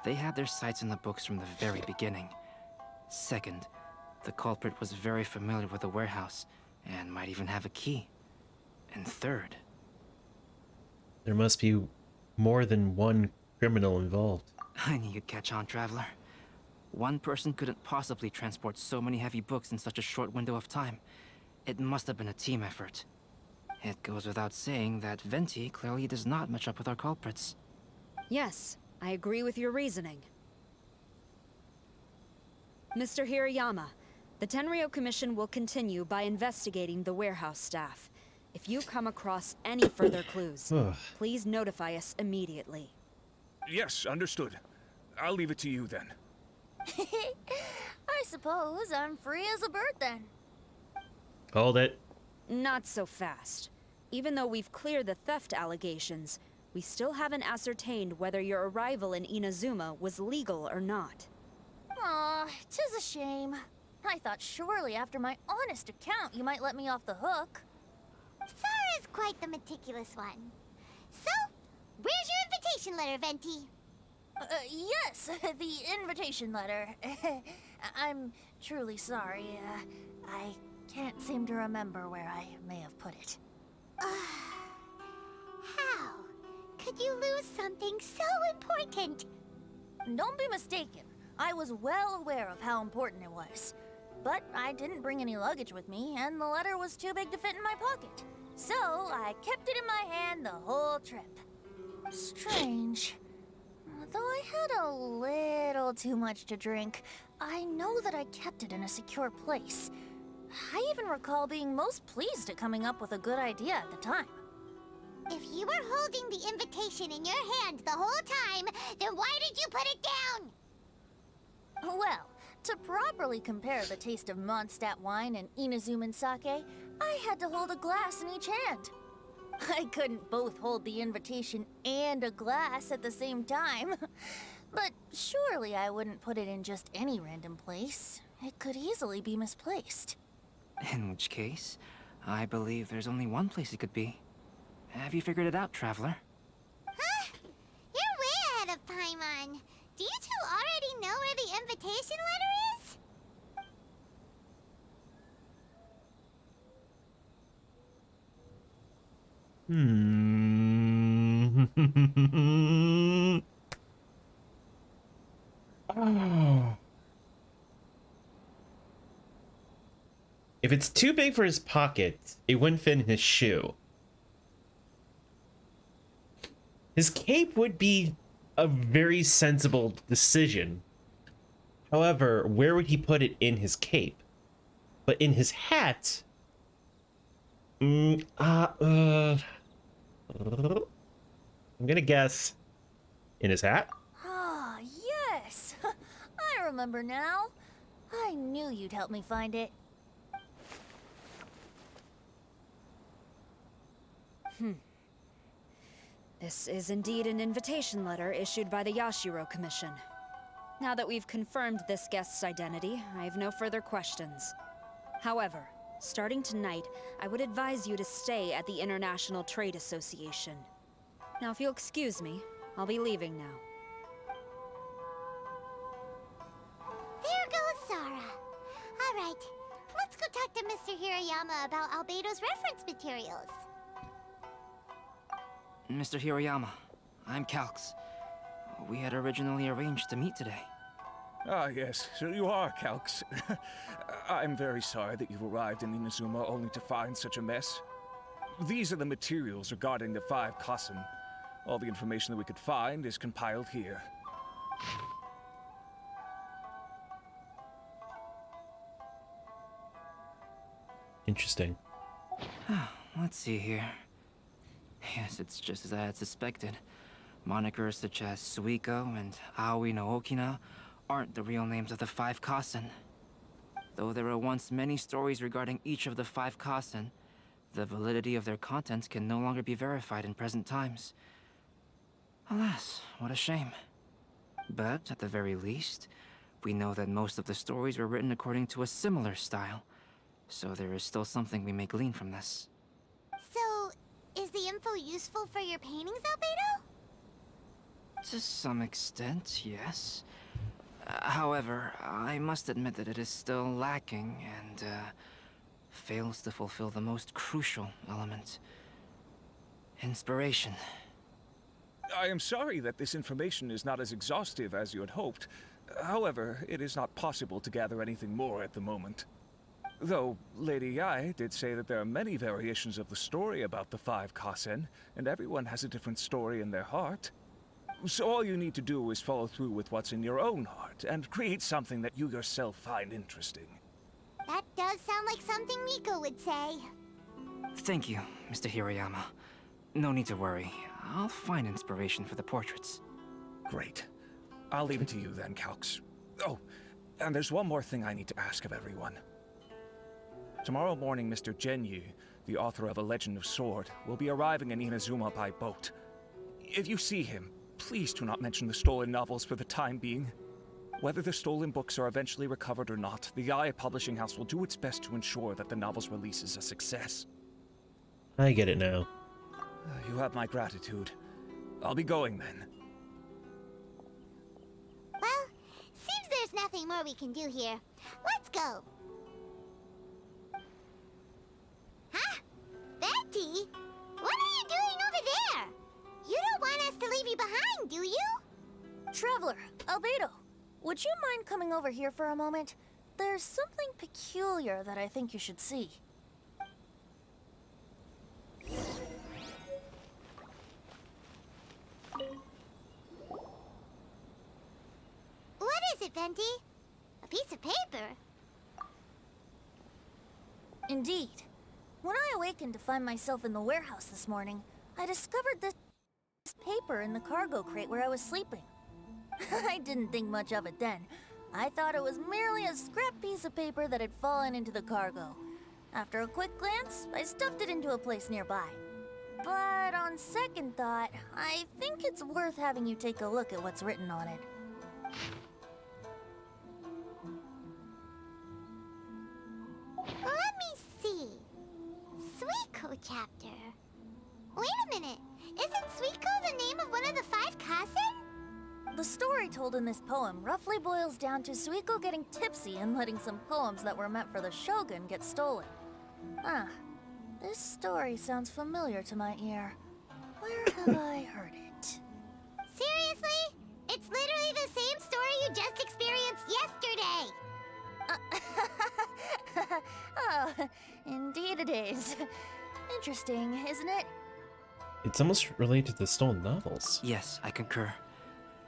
S23: They had their sights on the books from the very beginning. Second, the culprit was very familiar with the warehouse, and might even have a key. And third...
S1: there must be more than one criminal involved.
S23: I knew you'd catch on, Traveler. One person couldn't possibly transport so many heavy books in such a short window of time. It must have been a team effort. It goes without saying that Venti clearly does not match up with our culprits.
S4: Yes, I agree with your reasoning. Mr. Hirayama, the Khaenri'ah Commission will continue by investigating the warehouse staff. If you come across any further clues, please notify us immediately.
S6: Yes, understood. I'll leave it to you then.
S10: I suppose I'm free as a bird then.
S1: Called it.
S4: Not so fast. Even though we've cleared the theft allegations, we still haven't ascertained whether your arrival in Inazuma was legal or not.
S10: Aw, 'tis a shame. I thought surely after my honest account you might let me off the hook.
S3: Sara's quite the meticulous one. So, where's your invitation letter, Venti?
S10: Yes, the invitation letter. I'm truly sorry. I can't seem to remember where I may have put it.
S3: How could you lose something so important?
S10: Don't be mistaken. I was well aware of how important it was. But I didn't bring any luggage with me, and the letter was too big to fit in my pocket. So I kept it in my hand the whole trip. Strange. Though I had a little too much to drink, I know that I kept it in a secure place. I even recall being most pleased at coming up with a good idea at the time.
S3: If you were holding the invitation in your hand the whole time, then why did you put it down?
S10: Well, to properly compare the taste of Mondstadt wine and Inazuman sake, I had to hold a glass in each hand. I couldn't both hold the invitation and a glass at the same time. But surely I wouldn't put it in just any random place. It could easily be misplaced.
S23: In which case, I believe there's only one place it could be. Have you figured it out, Traveler?
S3: Huh? You're way ahead of Paimon. Do you two already know where the invitation letter is?
S1: Oh. If it's too big for his pocket, it wouldn't fit in his shoe. His cape would be a very sensible decision. However, where would he put it in his cape? But in his hat... I'm gonna guess in his hat?
S14: Ah, yes! I remember now. I knew you'd help me find it.
S4: This is indeed an invitation letter issued by the Yashiro Commission. Now that we've confirmed this guest's identity, I have no further questions. However, starting tonight, I would advise you to stay at the International Trade Association. Now, if you'll excuse me, I'll be leaving now.
S3: There goes Sara. All right, let's go talk to Mr. Hirayama about Albedo's reference materials.
S23: Mr. Hirayama, I'm Calx. We had originally arranged to meet today.
S6: Ah, yes, so you are Calx. I'm very sorry that you've arrived in Inazuma only to find such a mess. These are the materials regarding the 5 Kasen. All the information that we could find is compiled here.
S1: Interesting.
S23: Let's see here. Yes, it's just as I had suspected. Monikers such as Suiko and Aoi no Okina aren't the real names of the 5 Kasen. Though there were once many stories regarding each of the 5 Kasen, the validity of their contents can no longer be verified in present times. Alas, what a shame. But at the very least, we know that most of the stories were written according to a similar style, so there is still something we may glean from this.
S3: So, is the info useful for your paintings, Albedo?
S23: To some extent, yes. However, I must admit that it is still lacking and fails to fulfill the most crucial element. Inspiration.
S6: I am sorry that this information is not as exhaustive as you had hoped. However, it is not possible to gather anything more at the moment. Though, Lady Yae did say that there are many variations of the story about the 5 Kasen, and everyone has a different story in their heart. So all you need to do is follow through with what's in your own heart, and create something that you yourself find interesting.
S3: That does sound like something Miko would say.
S23: Thank you, Mr. Hirayama. No need to worry. I'll find inspiration for the portraits.
S6: Great. I'll leave it to you then, Calx. Oh, and there's one more thing I need to ask of everyone. Tomorrow morning, Mr. Genyu, the author of A Legend of Sword, will be arriving in Inazuma by boat. If you see him, please do not mention the stolen novels for the time being. Whether the stolen books are eventually recovered or not, the Yae Publishing House will do its best to ensure that the novel's release is a success.
S1: I get it now.
S6: You have my gratitude. I'll be going then.
S3: Well, seems there's nothing more we can do here. Let's go. Huh? Betty? What are you doing over there? You don't want us to leave you behind, do you?
S14: Traveler, Albedo, would you mind coming over here for a moment? There's something peculiar that I think you should see.
S3: What is it, Venti? A piece of paper?
S14: Indeed. When I awakened to find myself in the warehouse this morning, I discovered this paper in the cargo crate where I was sleeping. I didn't think much of it then. I thought it was merely a scrap piece of paper that had fallen into the cargo. After a quick glance, I stuffed it into a place nearby. But on second thought, I think it's worth having you take a look at what's written on it.
S3: Let me see. Suiko chapter. Wait a minute. Isn't Suiko the name of one of the 5 Kasen?
S14: The story told in this poem roughly boils down to Suiko getting tipsy and letting some poems that were meant for the Shogun get stolen. Ah, this story sounds familiar to my ear. Where have I heard it?
S3: Seriously? It's literally the same story you just experienced yesterday!
S14: Oh, indeed it is. Interesting, isn't it?
S1: It's almost related to the stolen novels.
S23: Yes, I concur.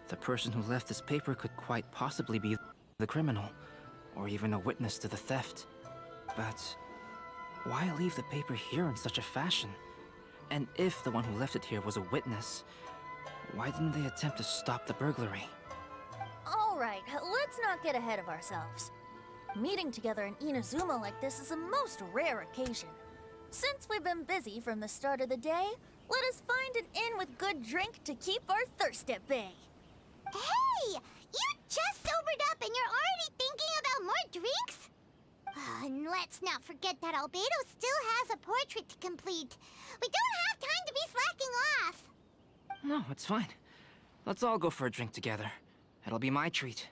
S23: The person who left this paper could quite possibly be the criminal, or even a witness to the theft. But why leave the paper here in such a fashion? And if the one who left it here was a witness, why didn't they attempt to stop the burglary?
S10: Alright, let's not get ahead of ourselves. Meeting together in Inazuma like this is a most rare occasion. Since we've been busy from the start of the day, let us find an inn with good drink to keep our thirst at bay.
S3: Hey! You just sobered up and you're already thinking about more drinks? And let's not forget that Albedo still has a portrait to complete. We don't have time to be slacking off.
S23: No, it's fine. Let's all go for a drink together. It'll be my treat.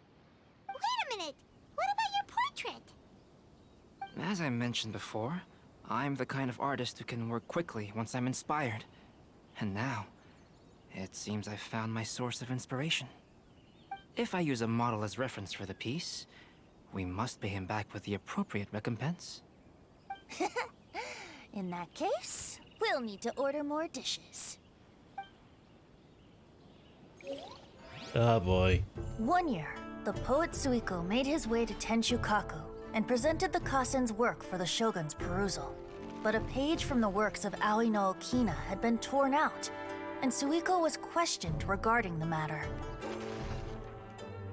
S3: Wait a minute. What about your portrait?
S23: As I mentioned before, I'm the kind of artist who can work quickly once I'm inspired. And now, it seems I've found my source of inspiration. If I use a model as reference for the piece, we must pay him back with the appropriate recompense.
S10: In that case, we'll need to order more dishes.
S1: Oh boy.
S10: One year, the poet Suiko made his way to Tenshukaku and presented the Kasen's work for the shogun's perusal. But a page from the works of Aoi no Okina had been torn out, and Suiko was questioned regarding the matter.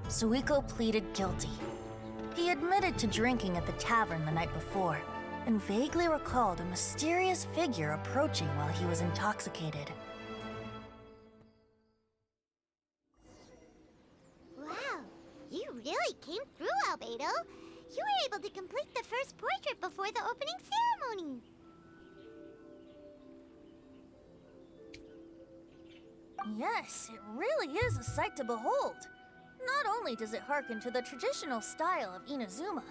S10: Suiko pleaded guilty. He admitted to drinking at the tavern the night before, and vaguely recalled a mysterious figure approaching while he was intoxicated.
S3: Wow, you really came through, Albedo. You were able to complete the first portrait before the opening ceremony.
S10: Yes, it really is a sight to behold. Not only does it harken to the traditional style of Inazuma,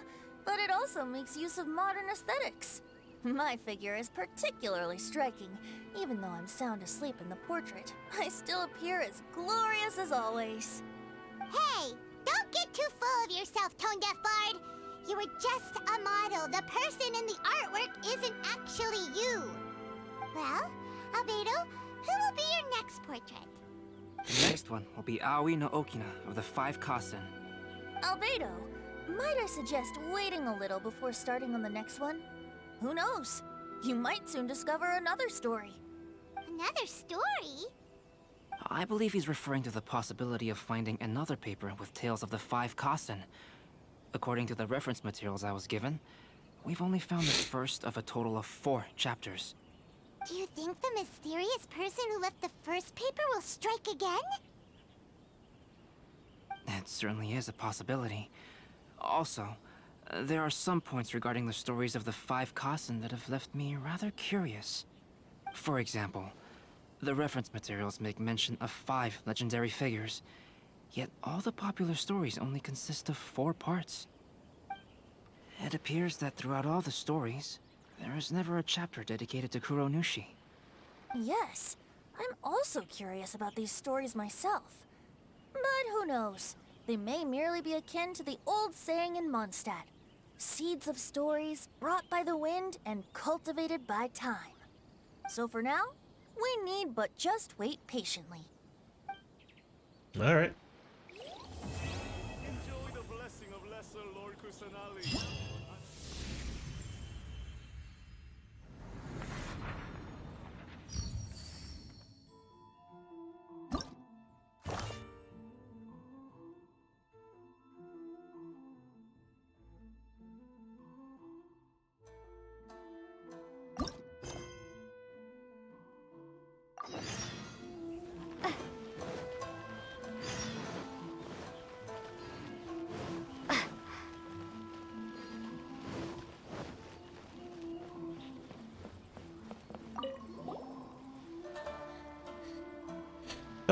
S10: but it also makes use of modern aesthetics. My figure is particularly striking. Even though I'm sound asleep in the portrait, I still appear as glorious as always.
S3: Hey, don't get too full of yourself, tone-deaf bard. You were just a model. The person in the artwork isn't actually you. Well, Albedo, who will be your next portrait?
S23: The next one will be Aoi no Okina of the 5 Kasen.
S10: Albedo, might I suggest waiting a little before starting on the next one? Who knows? You might soon discover another story.
S3: Another story?
S23: I believe he's referring to the possibility of finding another paper with tales of the 5 Kasen. According to the reference materials I was given, we've only found the first of a total of 4 chapters.
S3: Do you think the mysterious person who left the first paper will strike again?
S23: It certainly is a possibility. Also, there are some points regarding the stories of the 5 Kasen that have left me rather curious. For example, the reference materials make mention of 5 legendary figures, yet all the popular stories only consist of 4 parts. It appears that throughout all the stories, there is never a chapter dedicated to Kuronushi.
S10: Yes, I'm also curious about these stories myself. But who knows? They may merely be akin to the old saying in Mondstadt. Seeds of stories brought by the wind and cultivated by time. So for now, we need but just wait patiently.
S1: All right.
S8: Enjoy the blessing of Lesser Lord Kusanali.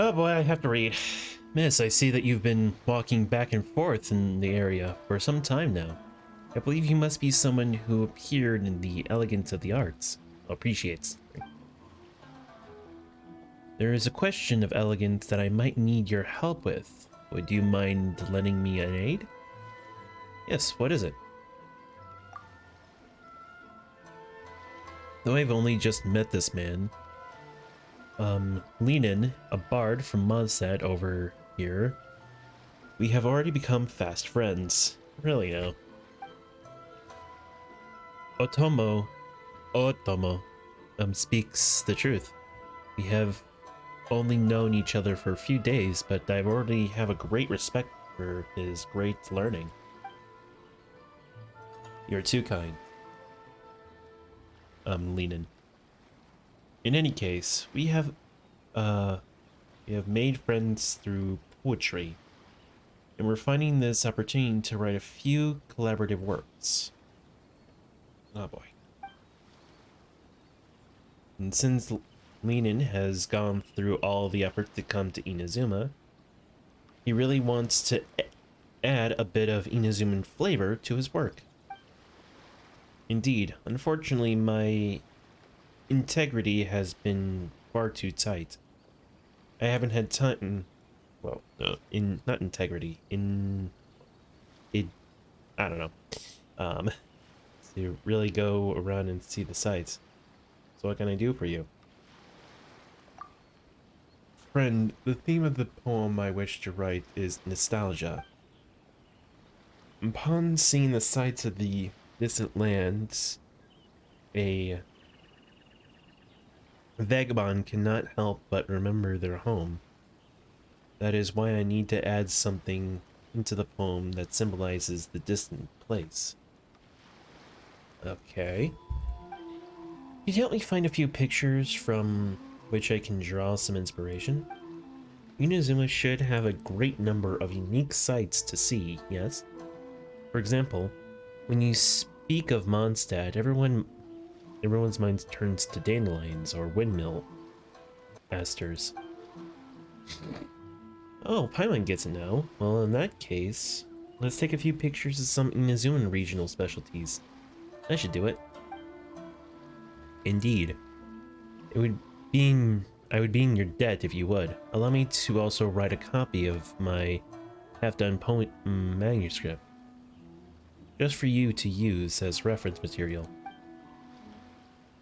S1: Oh boy, I have to read. Miss, I see that you've been walking back and forth in the area for some time now. I believe you must be someone who appeared in the Elegance of the Arts. Appreciates. There is a question of elegance that I might need your help with. Would you mind lending me an aid? Yes, what is it? Though I've only just met this man, Lenin, a bard from Mondstadt over here, we have already become fast friends. Really now. Otomo speaks the truth. We have only known each other for a few days, but I already have a great respect for his great learning. You're too kind. Lenin. In any case, we have made friends through poetry, and we're finding this opportunity to write a few collaborative works. Oh boy. And since Lenin has gone through all the effort to come to Inazuma, he really wants to add a bit of Inazuman flavor to his work. Indeed, unfortunately, my integrity has been far too tight. I haven't had time, well, not integrity, I don't know, to really go around and see the sights. So what can I do for you? Friend, the theme of the poem I wish to write is nostalgia. Upon seeing the sights of the distant lands, a vagabond cannot help but remember their home. That is why I need to add something into the poem that symbolizes the distant place. Okay. Could you help me find a few pictures from which I can draw some inspiration? Inazuma should have a great number of unique sights to see, yes? For example, when you speak of Mondstadt, everyone's mind turns to dandelions or windmill asters. Oh, Paimon gets it now. Well, in that case, let's take a few pictures of some Inazuman regional specialties. That should do it. Indeed. I would be in your debt if you would. Allow me to also write a copy of my half-done poem manuscript, just for you to use as reference material.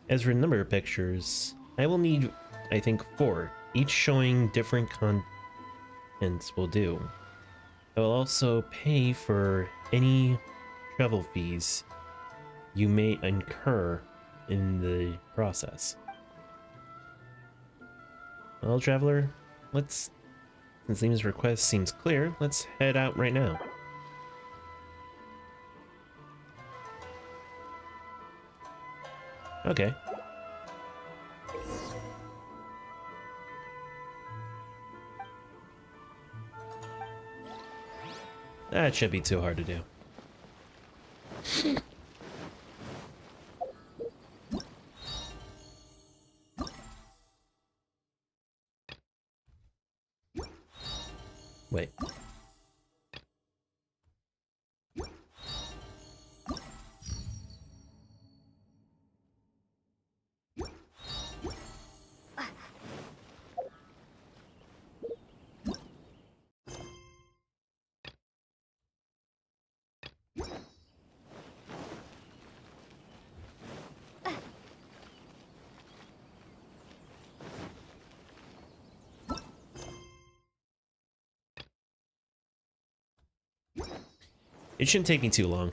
S1: As for a number of pictures, I will need, I think, 4, each showing different contents will do. I will also pay for any travel fees you may incur in the process. Well, traveler, since Lima's request seems clear, let's head out right now. Okay. That should be too hard to do. Wait. It shouldn't take me too long.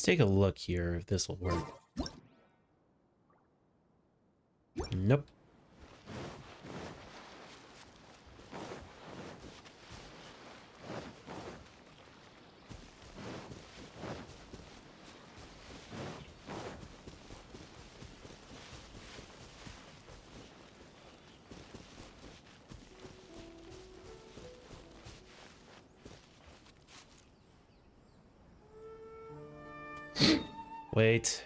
S1: Let's take a look here if this will work. Nope. Wait.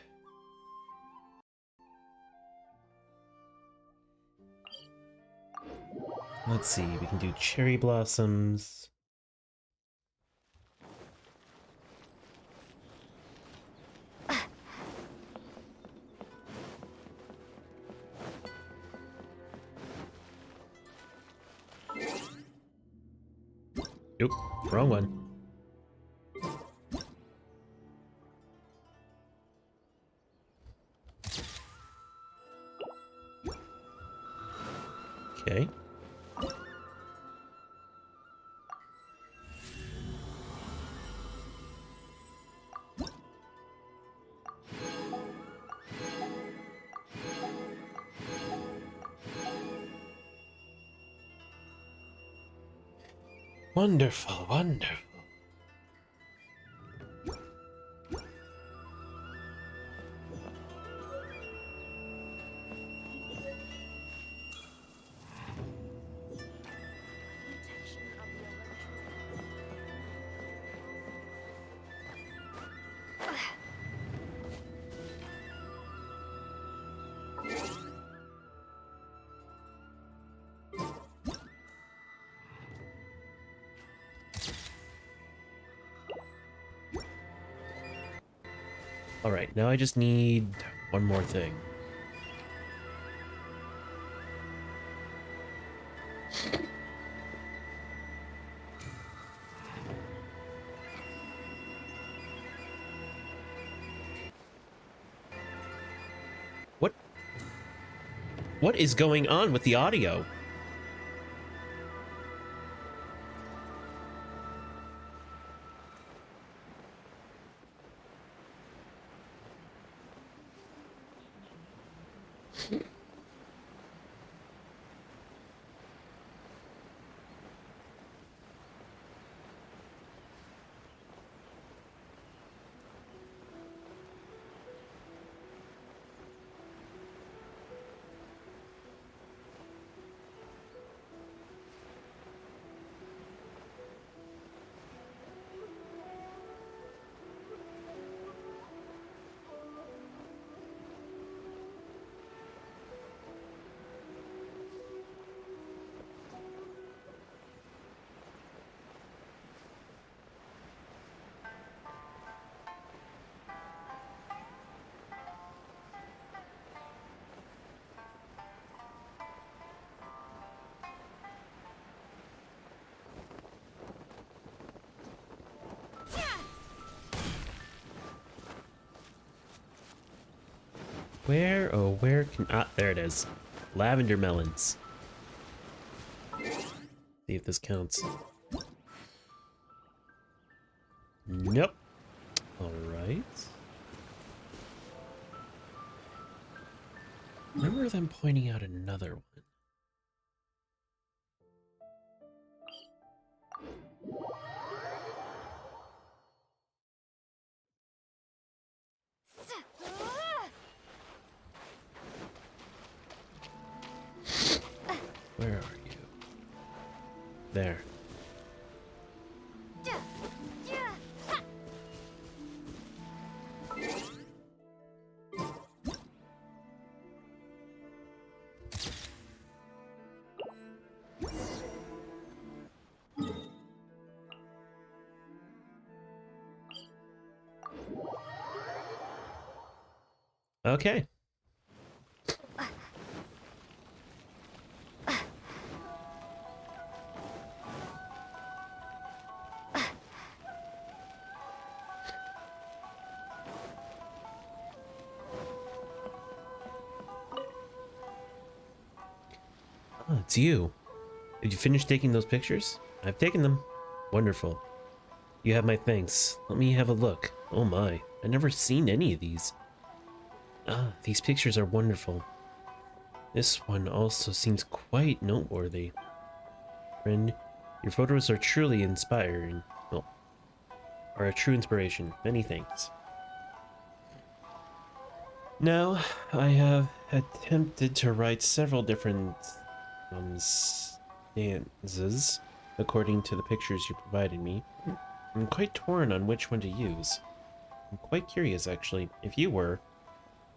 S1: Let's see, we can do cherry blossoms. Nope, wrong one. Okay. Wonderful, wonderful. Alright, now I just need one more thing. What is going on with the audio? Where, oh, where can... Ah, there it is. Lavender melons. See if this counts. Nope. Alright. Remember them pointing out another one. Where are you? There. Okay. Oh, it's you. Did you finish taking those pictures? I've taken them. Wonderful. You have my thanks. Let me have a look. Oh my, I've never seen any of these. Ah, these pictures are wonderful. This one also seems quite noteworthy. Friend, your photos are truly inspiring. Well, are a true inspiration. Many thanks. Now, I have attempted to write several different stanzas according to the pictures you provided me. I'm quite torn on which one to use. I'm quite curious, actually. If you were,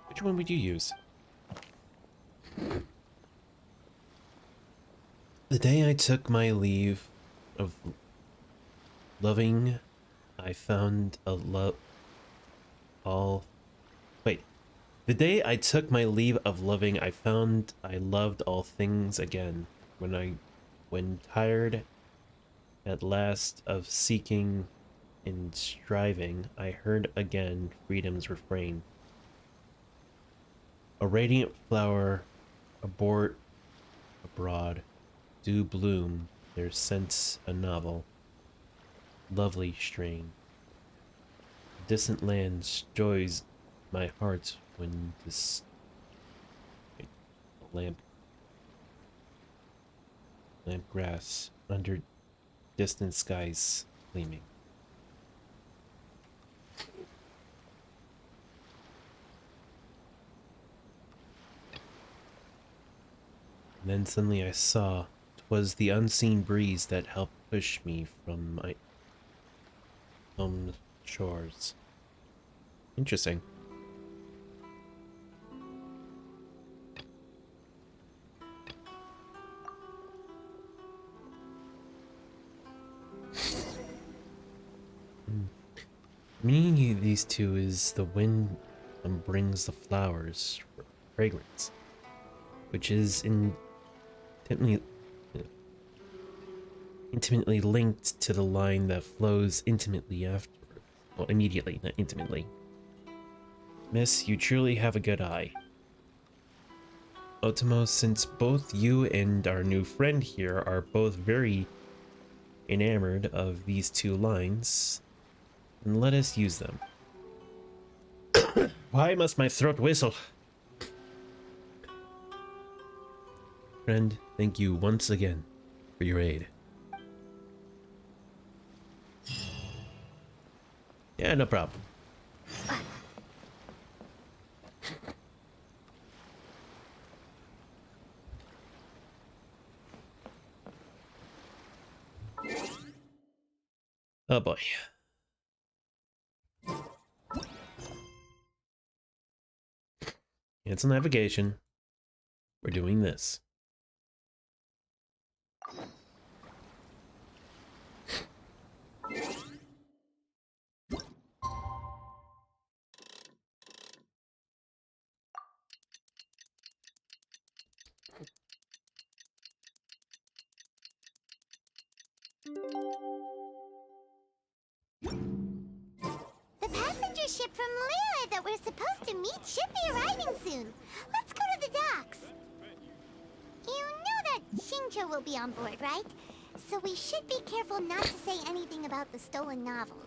S1: which one would you use? The day I took my leave of loving, I found a love all... Wait. The day I took my leave of loving, I found I loved all things again. When tired at last of seeking and striving, I heard again freedom's refrain. A radiant flower abroad do bloom their scents a novel, lovely strain. Distant lands joys my heart when this lamp grass under distant skies gleaming. And then suddenly I saw 'twas the unseen breeze that helped push me from my home shores. Interesting. Meaning of these two is the wind brings the flowers fragrance, which is intimately linked to the line that flows intimately afterward. Well, immediately, not intimately. Miss, you truly have a good eye. Otomo, since both you and our new friend here are both very enamored of these two lines, then let us use them. Why must my throat whistle? Friend, thank you once again for your aid. Yeah, no problem. Oh boy. It's navigation. We're doing this.
S3: The passenger ship from Liyue that we're supposed to meet should be arriving soon. Let's go to the docks. You know that Shincho will be on board, right? So we should be careful not to say anything about the stolen novels.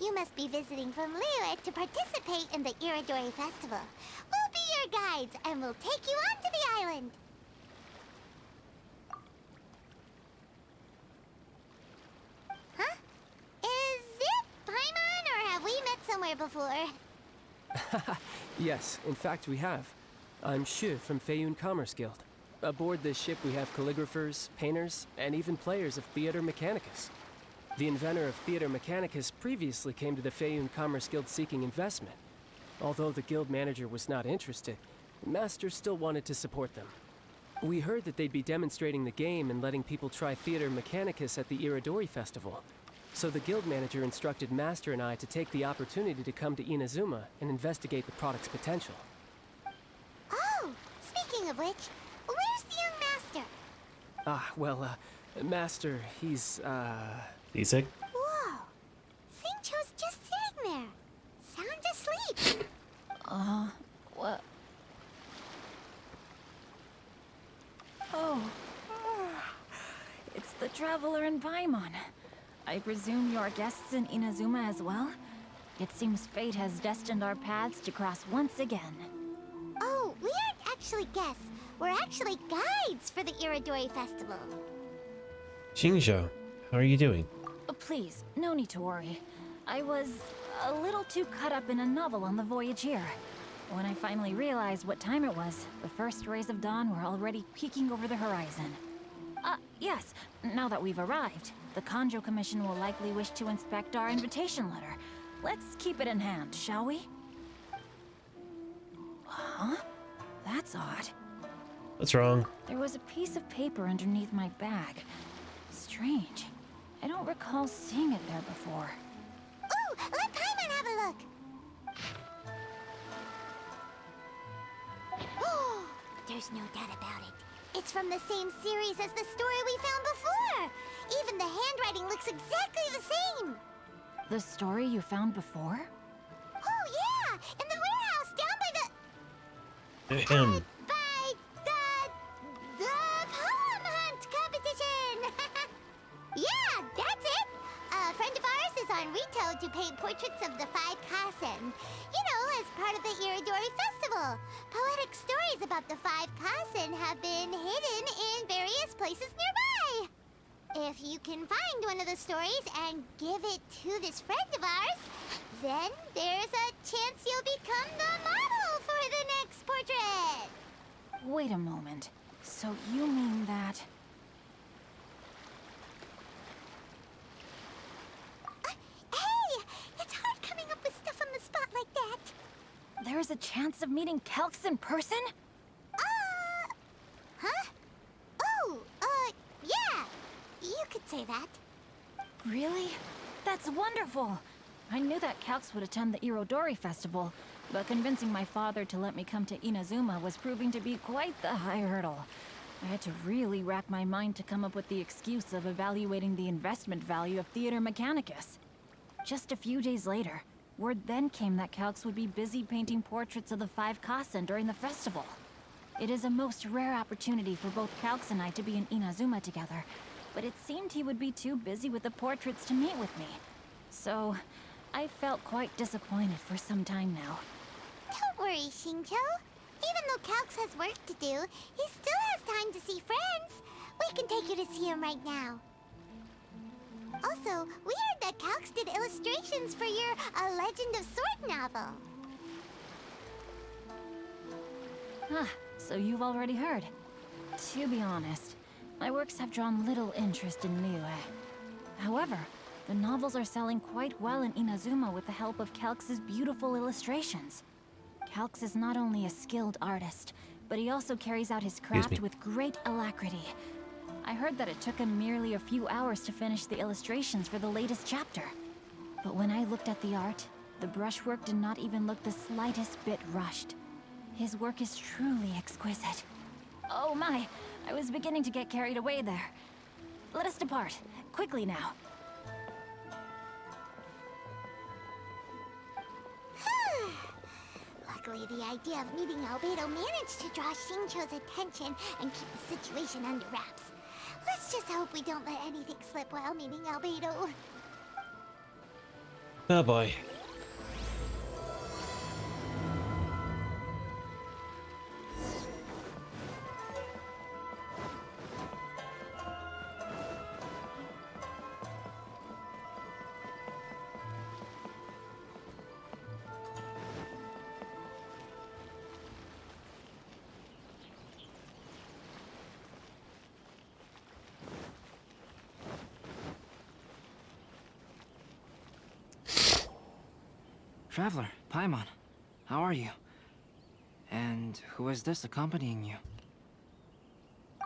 S3: You must be visiting from Liyue to participate in the Irodori festival. We'll be your guides, and we'll take you onto the island. Huh? Is it Paimon, or have we met somewhere before?
S15: Yes, in fact we have. I'm Shu from Feiyun Commerce Guild. Aboard this ship we have calligraphers, painters, and even players of Theater Mechanicus. The inventor of Theater Mechanicus previously came to the Feiyun Commerce Guild seeking investment. Although the guild manager was not interested, Master still wanted to support them. We heard that they'd be demonstrating the game and letting people try Theater Mechanicus at the Irodori festival. So the guild manager instructed Master and I to take the opportunity to come to Inazuma and investigate the product's potential.
S3: Oh, speaking of which, where's the young master?
S15: Master, he's
S1: Seasick?
S3: Whoa, Xingqiu's just sitting there, sound asleep.
S10: What? Oh, it's the Traveler in Paimon. I presume you're guests in Inazuma as well? It seems fate has destined our paths to cross once again.
S3: Oh, we aren't actually guests. We're actually guides for the Irodori festival.
S1: Xingqiu, how are you doing?
S10: Please, no need to worry. I was a little too caught up in a novel on the voyage here. When I finally realized what time it was, the first rays of dawn were already peeking over the horizon. Yes, now that we've arrived, the Kanjo Commission will likely wish to inspect our invitation letter. Let's keep it in hand, shall we? Huh? That's odd.
S1: What's wrong?
S10: There was a piece of paper underneath my bag. Strange. I don't recall seeing it there before.
S3: Ooh, let Paimon have a look. Oh, there's no doubt about it. It's from the same series as the story we found before. Even the handwriting looks exactly the same.
S10: The story you found before?
S3: Oh yeah, in the warehouse down by the poem hunt competition. Yeah, that's it. A friend of ours is on Rito to paint portraits of the 5 Kasen. You know, as part of the Irodori festival. Poetic stories about the 5 Kasen have been hidden in various places nearby. If you can find one of the stories and give it to this friend of ours, then there's a chance you'll become the model for the next portrait.
S10: Wait a moment. So you mean that...
S3: Hey! It's hard coming up with stuff on the spot like that.
S10: There's a chance of meeting Calx in person?
S3: Huh? Oh, yeah. You could say that.
S10: Really? That's wonderful! I knew that Calx would attend the Irodori festival, but convincing my father to let me come to Inazuma was proving to be quite the high hurdle. I had to really rack my mind to come up with the excuse of evaluating the investment value of Theater Mechanicus. Just a few days later, word then came that Calx would be busy painting portraits of the 5 Kasen during the festival. It is a most rare opportunity for both Calx and I to be in Inazuma together, but it seemed he would be too busy with the portraits to meet with me. So, I felt quite disappointed for some time now.
S3: Don't worry, Xingqiu. Even though Calx has work to do, he still has time to see friends. We can take you to see him right now. Also, we heard that Calx did illustrations for your A Legend of Sword novel.
S10: Ah, so you've already heard. To be honest, my works have drawn little interest in Liyue. However, the novels are selling quite well in Inazuma with the help of Calx's beautiful illustrations. Calx is not only a skilled artist, but he also carries out his craft with great alacrity. I heard that it took him merely a few hours to finish the illustrations for the latest chapter. But when I looked at the art, the brushwork did not even look the slightest bit rushed. His work is truly exquisite. Oh my, I was beginning to get carried away there. Let us depart, quickly now.
S3: Luckily, the idea of meeting Albedo managed to draw Xingqiu's attention and keep the situation under wraps. Let's just hope we don't let anything slip while meeting Albedo.
S1: Oh boy.
S23: Traveler, Paimon, how are you? And who is this accompanying you?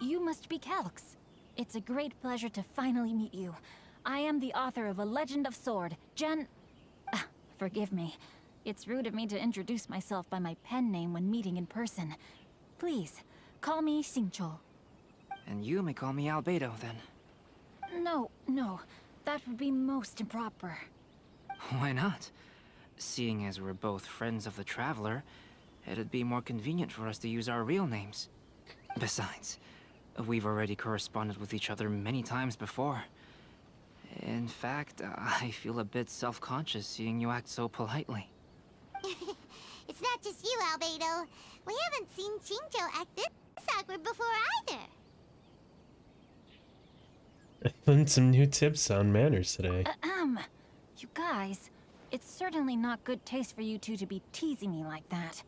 S10: You must be Calx. It's a great pleasure to finally meet you. I am the author of A Legend of Sword, forgive me. It's rude of me to introduce myself by my pen name when meeting in person. Please, call me Xingqiu.
S23: And you may call me Albedo, then.
S10: No, that would be most improper.
S23: Why not? Seeing as we're both friends of the Traveler, it'd be more convenient for us to use our real names. Besides, we've already corresponded with each other many times before. In fact, I feel a bit self-conscious seeing you act so politely.
S3: It's not just you, Albedo. We haven't seen Xingqiu act this awkward before either.
S1: I learned some new tips on manners today.
S10: You guys, it's certainly not good taste for you two to be teasing me like that.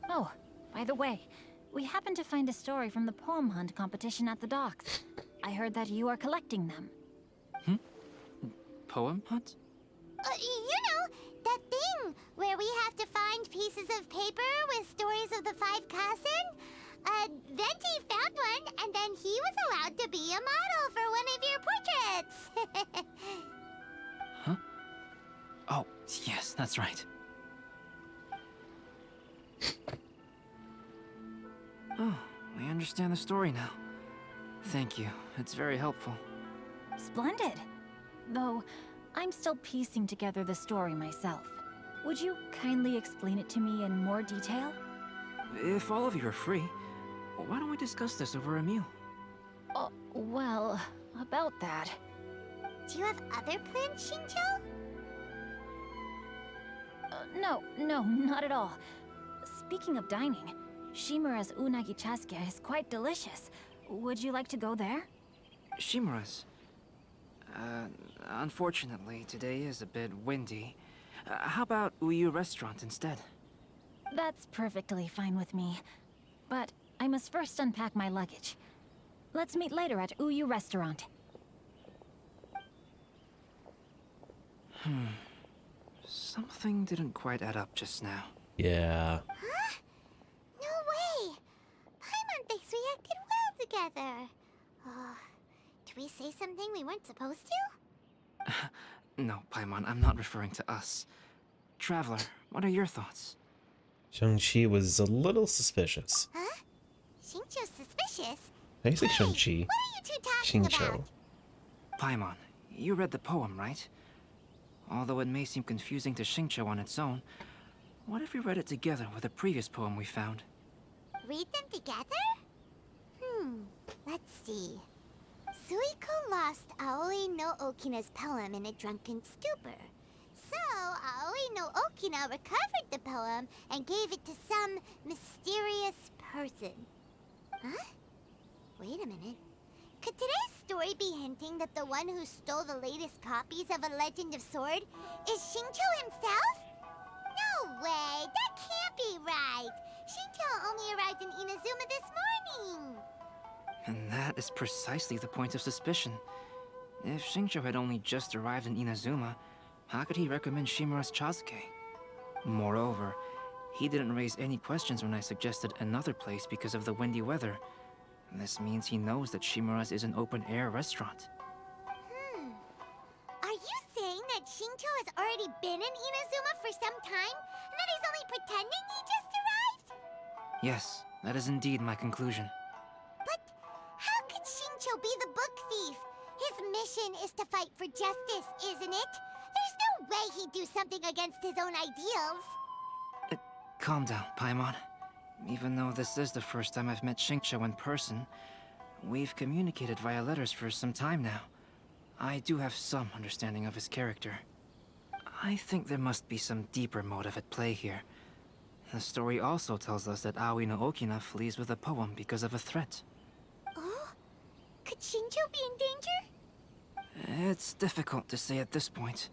S10: Oh, by the way, we happened to find a story from the poem hunt competition at the docks. I heard that you are collecting them.
S23: Poem hunt?
S3: You know, that thing where we have to find pieces of paper with stories of the 5 Kasen. Venti found one, and then he was allowed to be a model for one of your portraits.
S23: Huh? Oh, yes, that's right. Oh, I understand the story now. Thank you. It's very helpful.
S10: Splendid. Though, I'm still piecing together the story myself. Would you kindly explain it to me in more detail?
S23: If all of you are free, why don't we discuss this over a meal?
S10: Well, about that.
S3: Do you have other plans, Xingqiu?
S10: No, not at all. Speaking of dining, Shimura's unagi chasuke is quite delicious. Would you like to go there?
S23: Shimura's? Unfortunately, today is a bit windy. How about Uyu Restaurant instead?
S10: That's perfectly fine with me. But I must first unpack my luggage. Let's meet later at Uyu Restaurant.
S23: Something didn't quite add up just now.
S1: Yeah.
S3: Huh? No way! Paimon thinks we acted well together. Did we say something we weren't supposed to?
S23: No, Paimon, I'm not referring to us. Traveler, what are your thoughts?
S1: Shang-Chi was a little suspicious.
S3: Huh? Xingqiu's suspicious?
S1: I say Shang-Chi.
S3: What are you two talking about?
S23: Paimon, you read the poem, right? Although it may seem confusing to Xingqiu on its own, what if we read it together with a previous poem we found?
S3: Read them together? Let's see. Suiko lost Aoi no Okina's poem in a drunken stupor. So, Aoi no Okina recovered the poem and gave it to some mysterious person. Huh? Wait a minute. Could today's story be hinting that the one who stole the latest copies of A Legend of Sword is Xingqiu himself? No way! That can't be right! Xingqiu only arrived in Inazuma this morning!
S23: And that is precisely the point of suspicion. If Xingqiu had only just arrived in Inazuma, how could he recommend Shimura's chasuke? Moreover, he didn't raise any questions when I suggested another place because of the windy weather. This means he knows that Shimura's is an open-air restaurant.
S3: Are you saying that Xingqiu has already been in Inazuma for some time, and that he's only pretending he just arrived?
S23: Yes, that is indeed my conclusion.
S3: But how could Xingqiu be the book thief? His mission is to fight for justice, isn't it? There's no way he'd do something against his own ideals.
S23: Calm down, Paimon. Even though this is the first time I've met Xingqiu in person, we've communicated via letters for some time now. I do have some understanding of his character. I think there must be some deeper motive at play here. The story also tells us that Aoi no Okina flees with a poem because of a threat.
S3: Oh? Could Xingqiu be in danger?
S23: It's difficult to say at this point.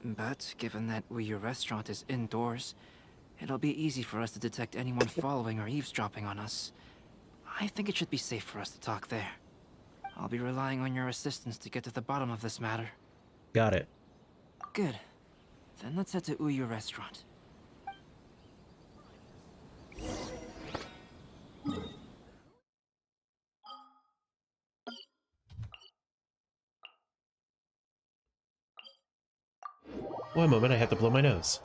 S23: But given that Uyu Restaurant is indoors, it'll be easy for us to detect anyone following or eavesdropping on us. I think it should be safe for us to talk there. I'll be relying on your assistance to get to the bottom of this matter.
S1: Got it.
S23: Good. Then let's head to Uyu Restaurant.
S1: One moment, I have to blow my nose.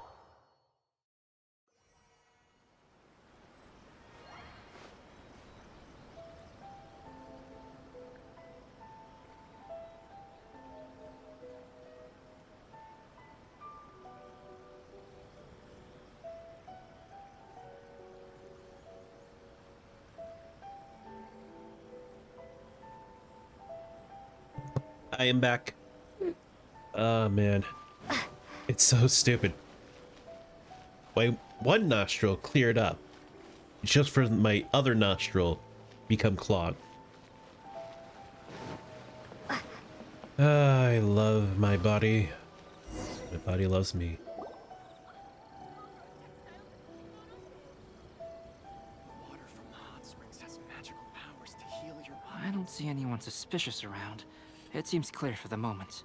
S1: I am back. Oh man. It's so stupid. My one nostril cleared up, just for my other nostril become clogged. I love my body. My body loves me.
S23: I don't see anyone suspicious around. It seems clear for the moment.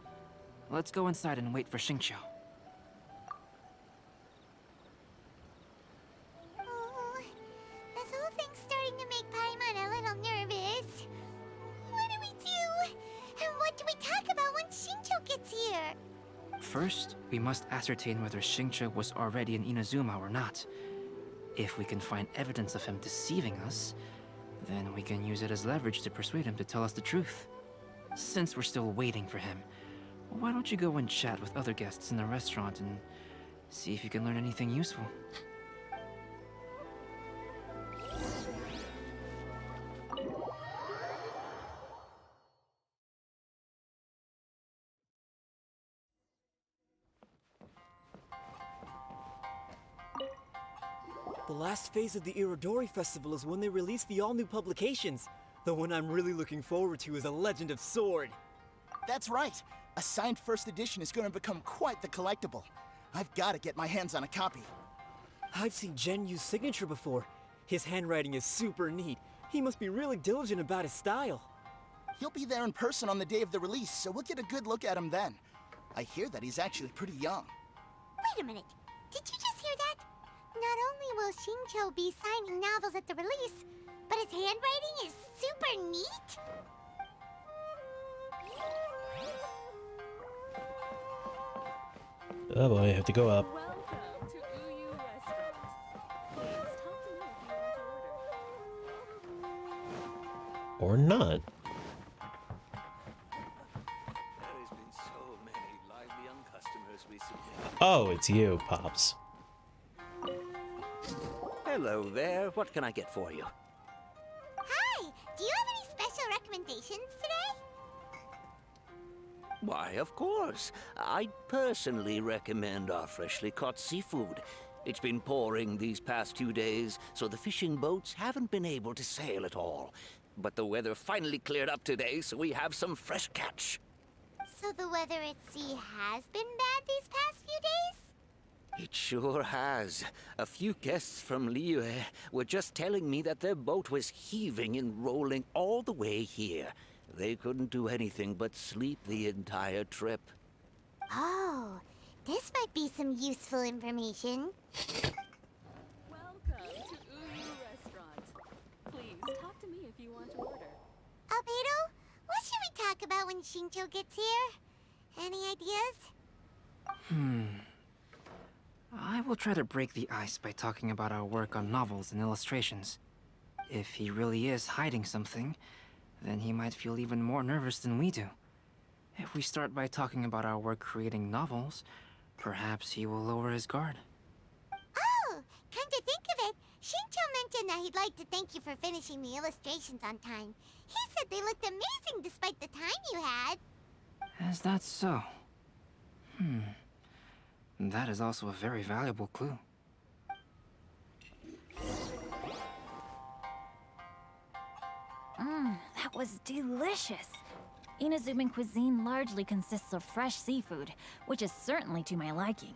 S23: Let's go inside and wait for Xingqiu.
S3: Oh, this whole thing's starting to make Paimon a little nervous. What do we do? And what do we talk about when Xingqiu gets here?
S23: First, we must ascertain whether Xingqiu was already in Inazuma or not. If we can find evidence of him deceiving us, then we can use it as leverage to persuade him to tell us the truth. Since we're still waiting for him, why don't you go and chat with other guests in the restaurant and see if you can learn anything useful?
S16: The last phase of the Irodori Festival is when they release the all-new publications. The one I'm really looking forward to is A Legend of Sword.
S17: That's right. A signed first edition is going to become quite the collectible. I've got to get my hands on a copy.
S16: I've seen Genyu's signature before. His handwriting is super neat. He must be really diligent about his style.
S17: He'll be there in person on the day of the release, so we'll get a good look at him then. I hear that he's actually pretty young.
S3: Wait a minute. Did you just hear that? Not only will Xingqiu be signing novels at the release, but his handwriting is super neat?
S1: Oh boy, I have to go up.
S20: Welcome to Uyu Restaurant. Please talk to me if you want to order.
S1: Or not.
S24: There has been so many lively young customers recently.
S1: Oh, it's you, Pops.
S24: Hello there. What can I get for you?
S3: Hi! Do you have any special recommendations today?
S24: Why, of course. I personally recommend our freshly caught seafood. It's been pouring these past 2 days, so the fishing boats haven't been able to sail at all. But the weather finally cleared up today, so we have some fresh catch.
S3: So the weather at sea has been bad these past few days?
S24: It sure has. A few guests from Liyue were just telling me that their boat was heaving and rolling all the way here. They couldn't do anything but sleep the entire trip.
S3: Oh, this might be some useful information.
S20: Welcome to Uyu Restaurant. Please talk to me if you want to order.
S3: Albedo, what should we talk about when Xingqiu gets here? Any ideas?
S23: I will try to break the ice by talking about our work on novels and illustrations. If he really is hiding something, then he might feel even more nervous than we do. If we start by talking about our work creating novels, perhaps he will lower his guard.
S3: Oh, come to think of it, Xingqiu mentioned that he'd like to thank you for finishing the illustrations on time. He said they looked amazing despite the time you had.
S23: Is that so? That is also a very valuable clue.
S10: That was delicious. Inazuman cuisine largely consists of fresh seafood, which is certainly to my liking.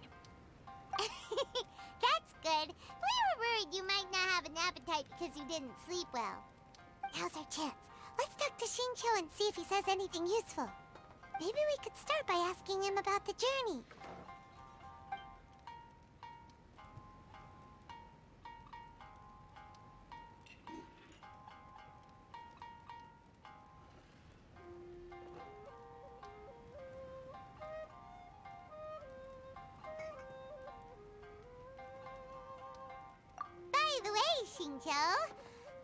S3: That's good. We were worried you might not have an appetite because you didn't sleep well. Now's our chance. Let's talk to Xingqiu and see if he says anything useful. Maybe we could start by asking him about the journey. Xingqiu.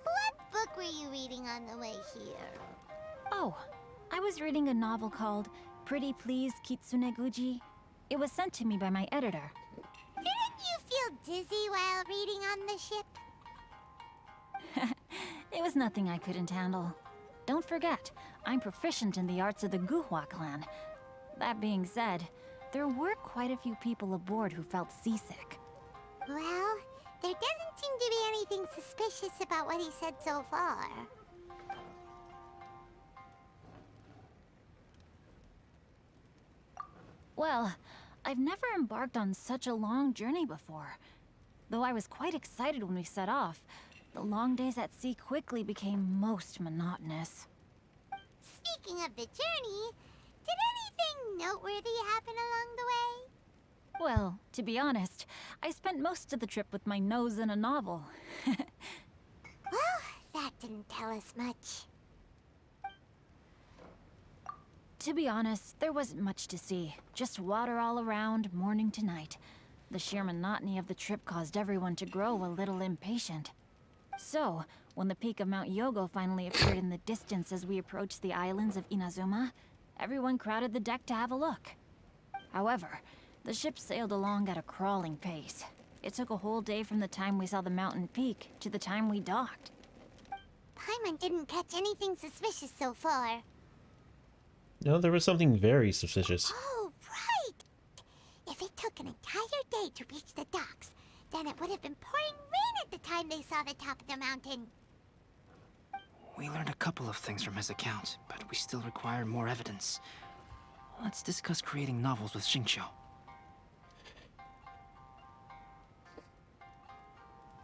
S3: What book were you reading on the way here?
S10: Oh, I was reading a novel called Pretty Please Kitsune Guji. It was sent to me by my editor.
S3: Didn't you feel dizzy while reading on the ship?
S10: It was nothing I couldn't handle. Don't forget, I'm proficient in the arts of the Guhua clan. That being said, there were quite a few people aboard who felt seasick.
S3: Well, there doesn't seem to be anything suspicious about what he said so far.
S10: Well, I've never embarked on such a long journey before. Though I was quite excited when we set off, the long days at sea quickly became most monotonous.
S3: Speaking of the journey, did anything noteworthy happen along the way?
S10: Well, to be honest, I spent most of the trip with my nose in a novel.
S3: Well, that didn't tell us much.
S10: To be honest, there wasn't much to see. Just water all around, morning to night. The sheer monotony of the trip caused everyone to grow a little impatient. So, when the peak of Mount Yogo finally appeared in the distance as we approached the islands of Inazuma, everyone crowded the deck to have a look. However, the ship sailed along at a crawling pace. It took a whole day from the time we saw the mountain peak to the time we docked.
S3: Paimon didn't catch anything suspicious so far.
S1: No, there was something very suspicious.
S3: Oh, right! If it took an entire day to reach the docks, then it would have been pouring rain at the time they saw the top of the mountain.
S23: We learned a couple of things from his account, but we still require more evidence. Let's discuss creating novels with Xingqiu.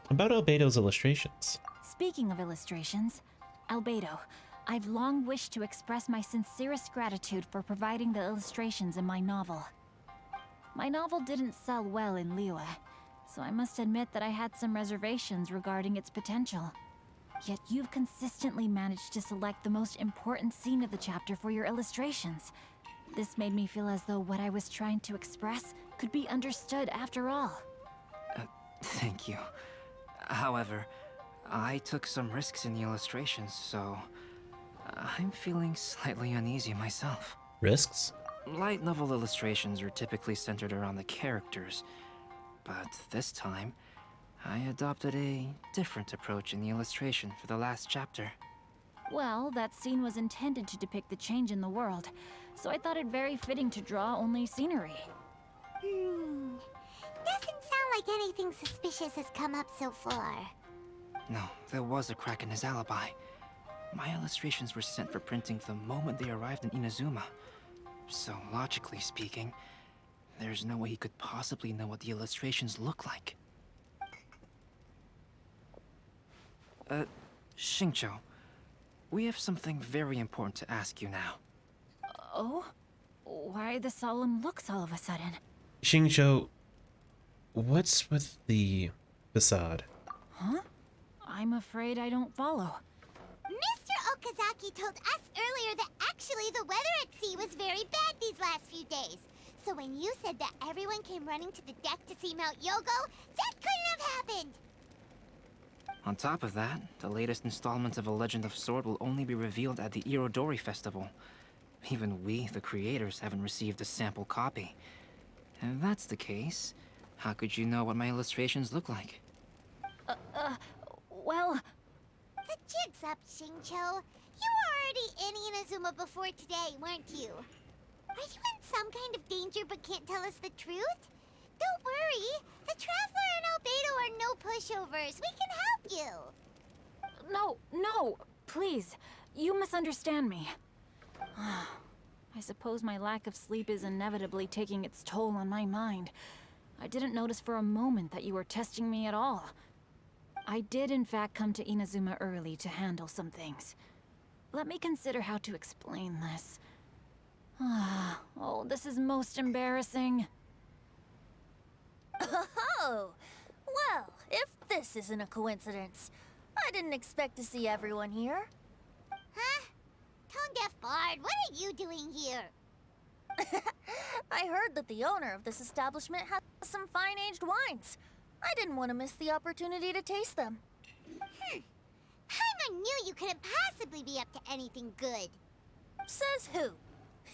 S1: About Albedo's illustrations.
S10: Speaking of illustrations, Albedo, I've long wished to express my sincerest gratitude for providing the illustrations in my novel. My novel didn't sell well in Liyue, so I must admit that I had some reservations regarding its potential. Yet you've consistently managed to select the most important scene of the chapter for your illustrations. This made me feel as though what I was trying to express could be understood after all.
S23: Thank you. However, I took some risks in the illustrations, so I'm feeling slightly uneasy myself.
S1: Risks?
S23: Light novel illustrations are typically centered around the characters, but this time, I adopted a different approach in the illustration for the last chapter.
S10: Well, that scene was intended to depict the change in the world, so I thought it very fitting to draw only scenery.
S3: Doesn't sound like anything suspicious has come up so far.
S23: No, there was a crack in his alibi. My illustrations were sent for printing the moment they arrived in Inazuma. So, logically speaking, there's no way he could possibly know what the illustrations look like. Xingqiu, we have something very important to ask you now.
S10: Oh? Why the solemn looks all of a sudden?
S1: Xingqiu, what's with the facade?
S10: Huh? I'm afraid I don't follow.
S3: Mr. Okazaki told us earlier that actually the weather at sea was very bad these last few days. So when you said that everyone came running to the deck to see Mount Yogo, that couldn't have happened!
S23: On top of that, the latest installment of A Legend of Sword will only be revealed at the Irodori festival. Even we, the creators, haven't received a sample copy. If that's the case, how could you know what my illustrations look like?
S10: Well...
S3: The jig's up, Xingqiu. You were already in Inazuma before today, weren't you? Are you in some kind of danger but can't tell us the truth? Don't worry. The Traveler and Albedo are no pushovers. We can help you.
S10: No, please. You misunderstand me. I suppose my lack of sleep is inevitably taking its toll on my mind. I didn't notice for a moment that you were testing me at all. I did in fact come to Inazuma early to handle some things. Let me consider how to explain this. Oh, this is most embarrassing.
S14: Oh, well, if this isn't a coincidence, I didn't expect to see everyone here.
S3: Huh? Tone-deaf bard, what are you doing here?
S14: I heard that the owner of this establishment has some fine-aged wines. I didn't want to miss the opportunity to taste them.
S3: Paimon knew you couldn't possibly be up to anything good.
S14: Says who?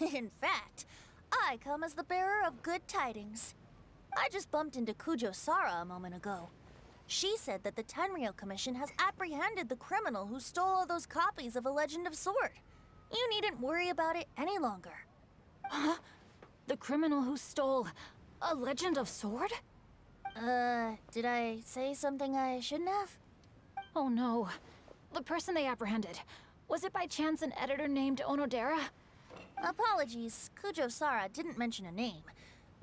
S14: In fact, I come as the bearer of good tidings. I just bumped into Kujo Sara a moment ago. She said that the Khaenri'ah Commission has apprehended the criminal who stole all those copies of A Legend of Sword. You needn't worry about it any longer.
S4: Huh? The criminal who stole A Legend of Sword?
S14: Did I say something I shouldn't have?
S4: Oh no. The person they apprehended, was it by chance an editor named Onodera?
S14: Apologies, Kujo Sara didn't mention a name,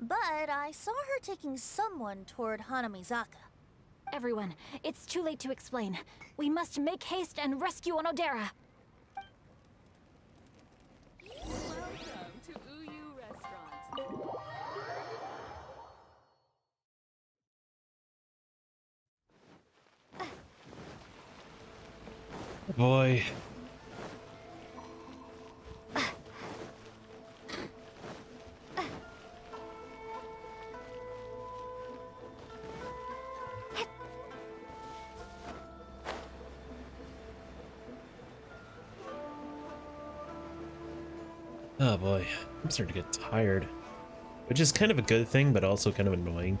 S14: but I saw her taking someone toward Hanamizaka.
S4: Everyone, it's too late to explain. We must make haste and rescue Onodera.
S20: Welcome to Uyu Restaurant.
S1: Boy. Oh boy, I'm starting to get tired. Which is kind of a good thing, but also kind of annoying.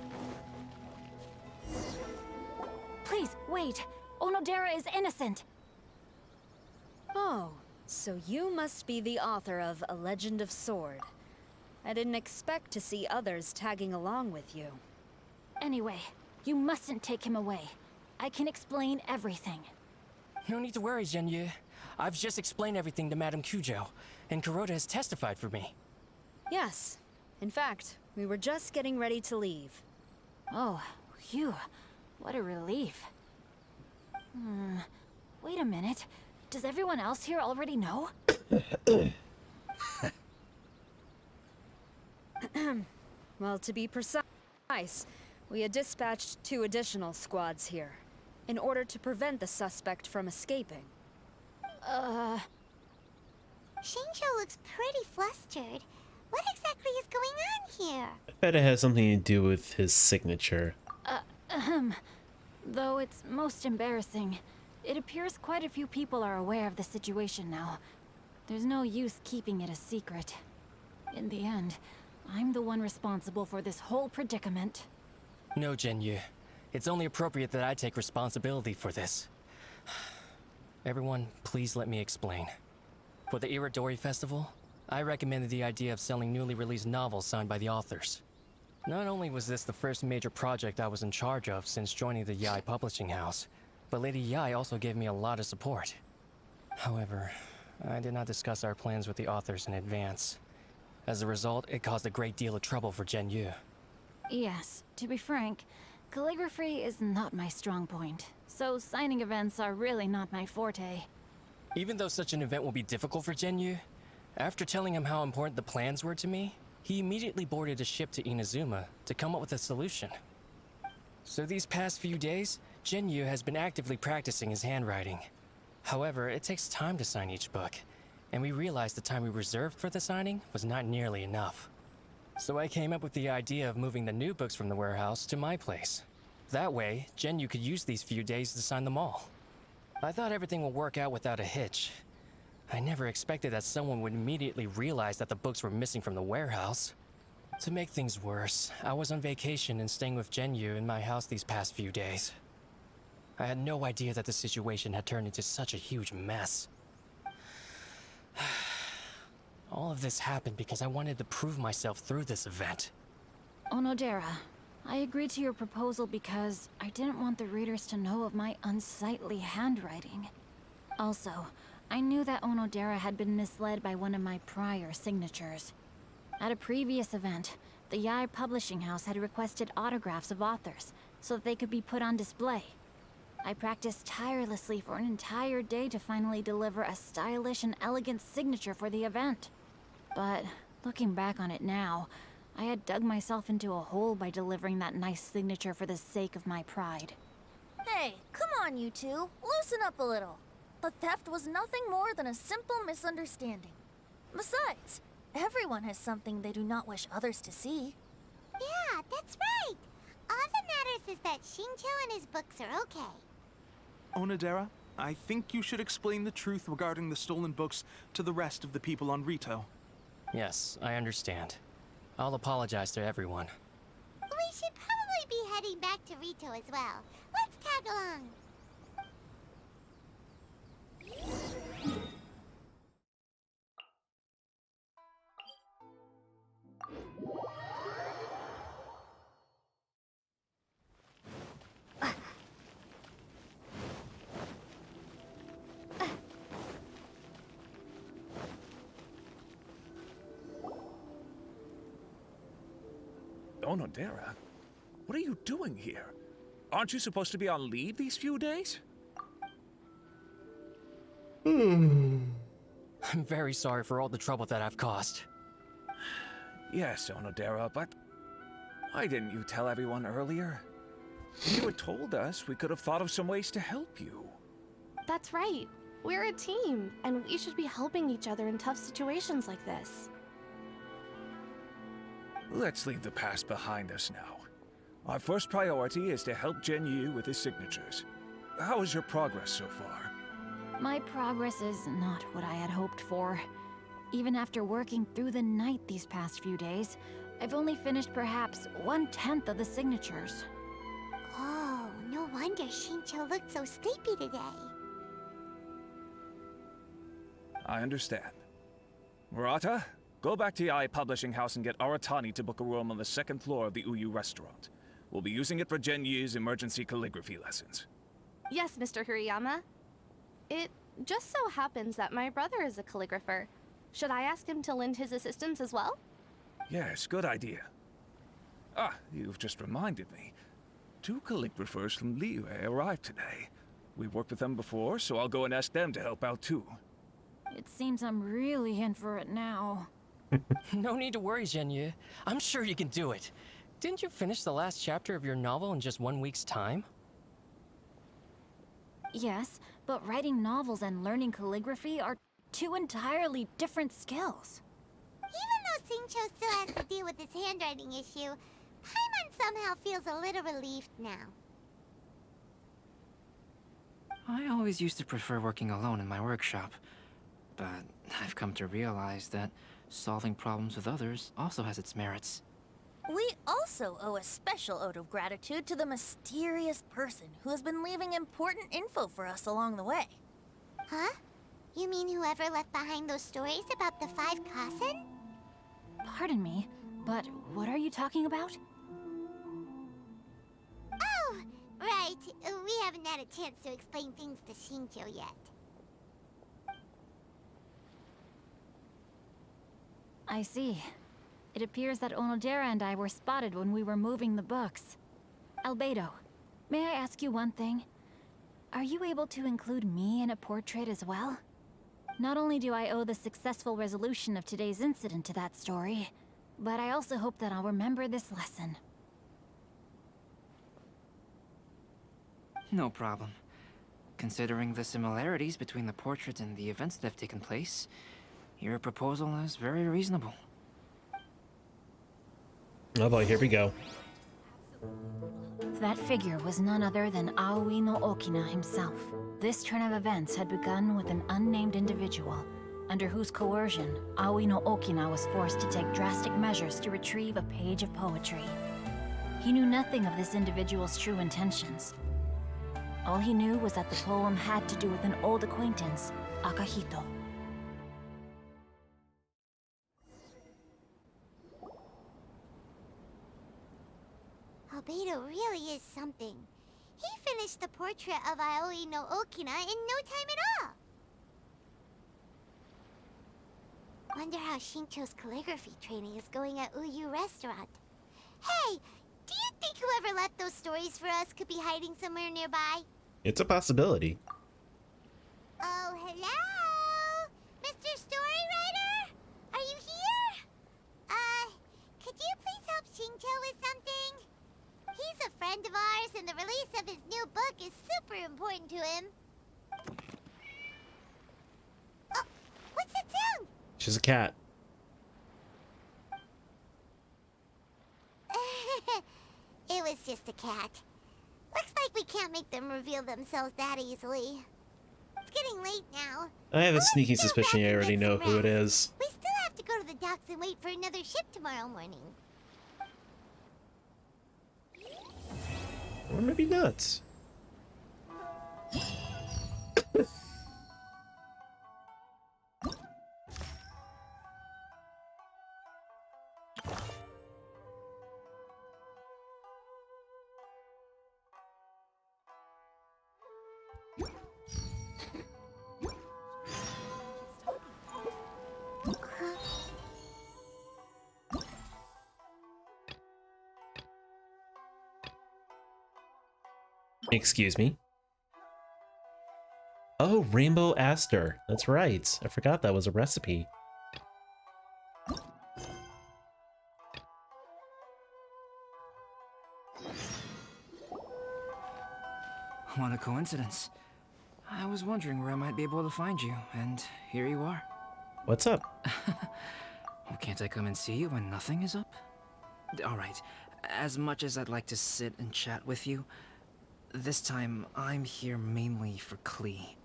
S4: Please, wait. Onodera is innocent. Oh, so you must be the author of A Legend of Sword. I didn't expect to see others tagging along with you. Anyway, you mustn't take him away. I can explain everything.
S12: No need to worry, Zhenyu. I've just explained everything to Madame Kujo, and Kuroda has testified for me.
S4: Yes. In fact, we were just getting ready to leave. Oh, phew. What a relief. Wait a minute. Does everyone else here already know? Well, to be precise, we had dispatched 2 additional squads here, in order to prevent the suspect from escaping.
S3: Xingqiu looks pretty flustered. What exactly is going on here?
S1: I bet it has something to do with his signature.
S4: Though it's most embarrassing, it appears quite a few people are aware of the situation now. There's no use keeping it a secret. In the end, I'm the one responsible for this whole predicament.
S12: No, Zhenyu. It's only appropriate that I take responsibility for this. Everyone, please let me explain. For the Irodori Festival, I recommended the idea of selling newly released novels signed by the authors. Not only was this the first major project I was in charge of since joining the Yae publishing house, but Lady Yae also gave me a lot of support. However, I did not discuss our plans with the authors in advance. As a result, it caused a great deal of trouble for Zhenyu.
S4: Yes, to be frank, calligraphy is not my strong point, so signing events are really not my forte.
S12: Even though such an event will be difficult for Zhenyu, after telling him how important the plans were to me, he immediately boarded a ship to Inazuma to come up with a solution. So these past few days, Zhenyu has been actively practicing his handwriting. However, it takes time to sign each book, and we realized the time we reserved for the signing was not nearly enough. So I came up with the idea of moving the new books from the warehouse to my place. That way, Zhenyu could use these few days to sign them all. I thought everything would work out without a hitch. I never expected that someone would immediately realize that the books were missing from the warehouse. To make things worse, I was on vacation and staying with Zhenyu in my house these past few days. I had no idea that the situation had turned into such a huge mess. All of this happened because I wanted to prove myself through this event.
S4: Onodera, I agreed to your proposal because I didn't want the readers to know of my unsightly handwriting. Also, I knew that Onodera had been misled by one of my prior signatures. At a previous event, the Yae publishing house had requested autographs of authors so that they could be put on display. I practiced tirelessly for an entire day to finally deliver a stylish and elegant signature for the event. But looking back on it now, I had dug myself into a hole by delivering that nice signature for the sake of my pride.
S14: Hey, come on, you two. Loosen up a little. The theft was nothing more than a simple misunderstanding. Besides, everyone has something they do not wish others to see.
S3: Yeah, that's right. All that matters is that Xingqiu and his books are okay.
S2: Onodera, I think you should explain the truth regarding the stolen books to the rest of the people on Rito.
S12: Yes, I understand. I'll apologize to everyone.
S3: We should probably be heading back to Rito as well. Let's tag along.
S6: Onodera, what are you doing here? Aren't you supposed to be on leave these few days?
S12: I'm very sorry for all the trouble that I've caused.
S6: Yes, Onodera, but why didn't you tell everyone earlier? If you had told us, we could have thought of some ways to help you.
S19: That's right. We're a team, and we should be helping each other in tough situations like this.
S6: Let's leave the past behind us now. Our first priority is to help Genyu with his signatures. How is your progress so far?
S10: My progress is not what I had hoped for. Even after working through the night these past few days, I've only finished perhaps 1/10 of the signatures.
S3: Oh, no wonder Shincho looked so sleepy today.
S6: I understand. Murata, go back to Yae Publishing House and get Aratani to book a room on the second floor of the Uyu restaurant. We'll be using it for Genyu's emergency calligraphy lessons.
S19: Yes, Mr. Hirayama. It just so happens that my brother is a calligrapher. Should I ask him to lend his assistance as well?
S6: Yes, good idea. Ah, you've just reminded me. 2 calligraphers from Liyue arrived today. We've worked with them before, so I'll go and ask them to help out too.
S10: It seems I'm really in for it now.
S12: No need to worry, Genyu. I'm sure you can do it. Didn't you finish the last chapter of your novel in just 1 week's time?
S10: Yes, but writing novels and learning calligraphy are 2 entirely different skills.
S3: Even though Shincho still has to deal with his handwriting issue, Paimon somehow feels a little relieved now.
S23: I always used to prefer working alone in my workshop, but I've come to realize that solving problems with others also has its merits.
S14: We also owe a special ode of gratitude to the mysterious person who has been leaving important info for us along the way.
S3: Huh? You mean whoever left behind those stories about the 5 Kasen?
S10: Pardon me, but what are you talking about?
S3: Oh, right. We haven't had a chance to explain things to Shincho yet.
S10: I see. It appears that Onodera and I were spotted when we were moving the books. Albedo, may I ask you one thing? Are you able to include me in a portrait as well? Not only do I owe the successful resolution of today's incident to that story, but I also hope that I'll remember this lesson.
S23: No problem. Considering the similarities between the portrait and the events that have taken place, your proposal is very reasonable.
S1: Oh boy, here we go.
S10: That figure was none other than Aoi no Okina himself. This turn of events had begun with an unnamed individual, under whose coercion, Aoi no Okina was forced to take drastic measures to retrieve a page of poetry. He knew nothing of this individual's true intentions. All he knew was that the poem had to do with an old acquaintance, Akahito.
S3: Albedo really is something. He finished the portrait of Aoi no Okina in no time at all. Wonder how Shincho's calligraphy training is going at Uyu Restaurant. Hey, do you think whoever left those stories for us could be hiding somewhere nearby?
S1: It's a possibility.
S3: Oh, hello? Mr. Storywriter? Are you here? Could you please help Shincho with something? He's a friend of ours, and the release of his new book is super important to him. Oh, what's that sound?
S1: She's a cat.
S3: It was just a cat. Looks like we can't make them reveal themselves that easily. It's getting late now.
S1: I have a sneaky suspicion I already know who it is.
S3: We still have to go to the docks and wait for another ship tomorrow morning.
S1: Or maybe not. Excuse me. Oh, Rainbow Aster. That's right. I forgot that was a recipe.
S23: What a coincidence. I was wondering where I might be able to find you, and here you are.
S1: What's up?
S23: Well, can't I come and see you when nothing is up? Alright, as much as I'd like to sit and chat with you, this time I'm here mainly for Klee.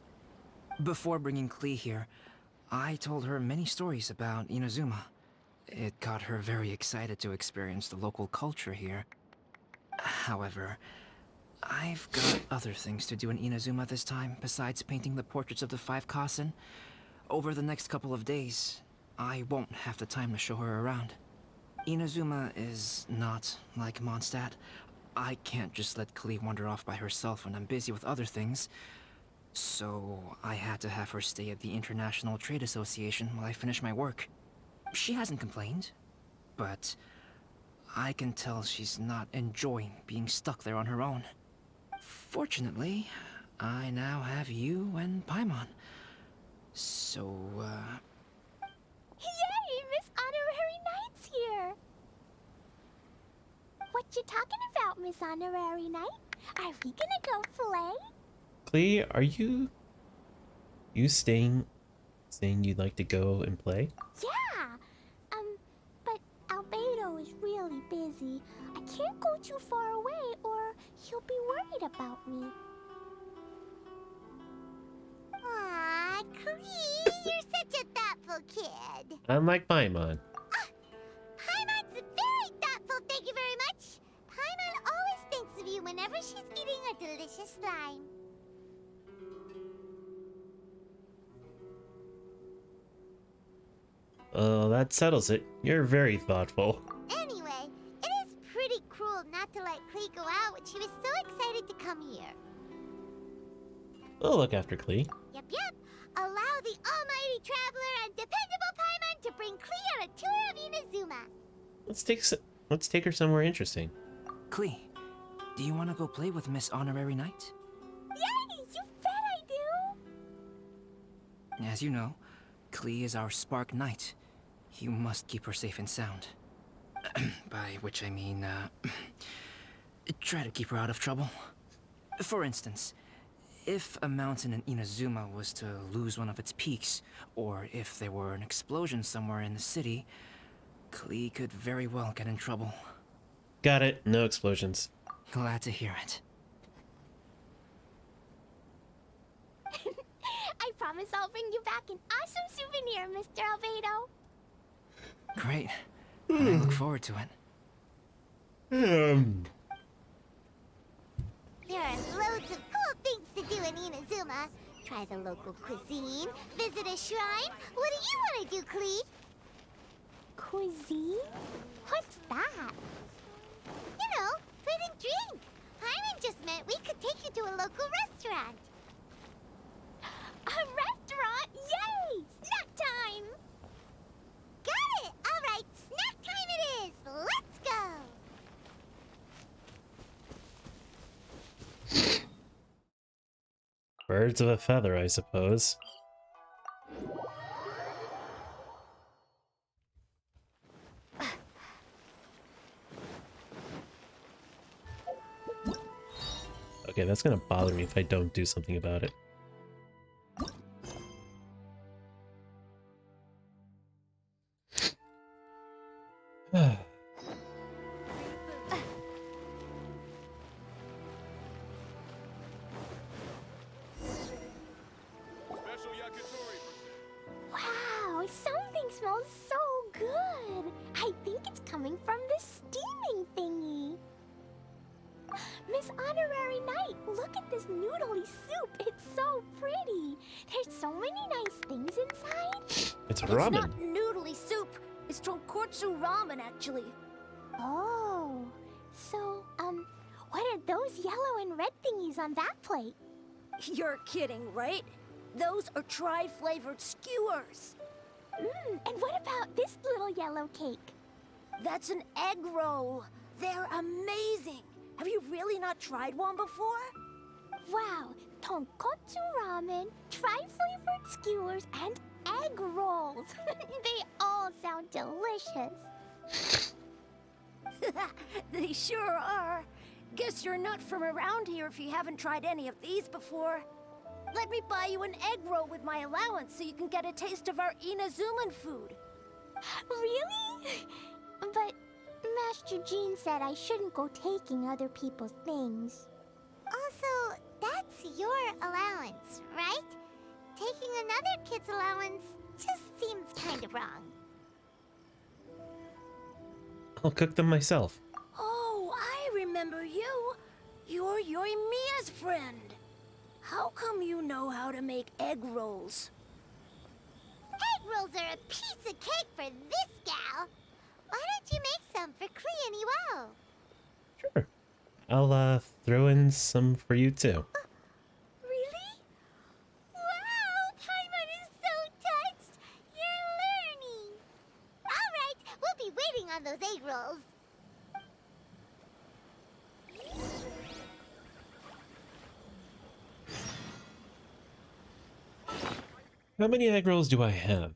S23: Before bringing Klee here, I told her many stories about Inazuma. It got her very excited to experience the local culture here. However, I've got other things to do in Inazuma this time besides painting the portraits of the 5 Kasen. Over the next couple of days, I won't have the time to show her around. Inazuma is not like Mondstadt. I can't just let Klee wander off by herself when I'm busy with other things. So I had to have her stay at the International Trade Association while I finish my work. She hasn't complained, but I can tell she's not enjoying being stuck there on her own. Fortunately, I now have you and Paimon. So,
S22: Yay! Miss Honorary Knight's here! What you talking about, Miss Honorary Knight? Are we gonna go play?
S1: Klee, are you saying you'd like to go and play?
S22: Yeah! But Albedo is really busy. I can't go too far away or he'll be worried about me.
S3: Aw, Klee, you're such a thoughtful kid.
S1: Unlike Paimon.
S3: Paimon's very thoughtful, thank you very much. Paimon always thinks of you whenever she's eating a delicious slime.
S1: Oh, that settles it. You're very thoughtful.
S3: Anyway, it is pretty cruel not to let Klee go out when she was so excited to come here.
S1: We'll look after Klee.
S3: Yep. Allow the almighty traveler and dependable Paimon to bring Klee on a tour of Inazuma.
S1: Let's take her somewhere interesting.
S23: Klee, do you want to go play with Miss Honorary Knight?
S22: Yay! You bet I do!
S23: As you know, Klee is our Spark Knight. You must keep her safe and sound. By which I mean, try to keep her out of trouble. For instance, if a mountain in Inazuma was to lose one of its peaks, or if there were an explosion somewhere in the city, Klee could very well get in trouble.
S1: Got it. No explosions.
S23: Glad to hear it.
S22: I promise I'll bring you back an awesome souvenir, Mr. Albedo.
S23: Great. I look forward to it.
S3: There are loads of cool things to do in Inazuma. Try the local cuisine, visit a shrine. What do you want to do, Klee?
S22: Cuisine? What's that?
S3: You know, food and drink. Paimon just meant we could take you to a local restaurant.
S22: A restaurant? Yay! Snack time!
S3: Got it! All right, snack time it is. Let's go.
S1: Birds of a feather, I suppose. Okay, that's gonna bother me if I don't do something about it.
S22: coming from the steaming thingy. Miss Honorary Knight, look at this noodly soup. It's so pretty. There's so many nice things inside.
S1: It's
S14: It's
S1: ramen.
S14: not noodly soup. It's tonkotsu ramen, actually.
S22: Oh, so, what are those yellow and red thingies on that plate?
S14: You're kidding, right? Those are tri-flavored skewers.
S22: And what about this little yellow cake?
S14: That's an egg roll. They're amazing. Have you really not tried one before?
S22: Wow, tonkotsu ramen, tri-flavored skewers, and egg rolls. They all sound delicious.
S14: They sure are. Guess you're not from around here if you haven't tried any of these before. Let me buy you an egg roll with my allowance so you can get a taste of our Inazuman food.
S22: Really? But Master Jean said I shouldn't go taking other people's things.
S3: Also, that's your allowance, right? Taking another kid's allowance just seems kind of wrong.
S1: I'll cook them myself.
S14: Oh, I remember you. You're Yoimiya's friend. How come you know how to make egg rolls?
S3: Egg rolls are a piece of cake for this gal. Why don't you make some for Klee well?
S1: Sure. I'll throw in some for you too.
S3: Really? Wow, Paimon is so touched. You're learning. All right, we'll be waiting on those egg rolls.
S1: How many egg rolls do I have?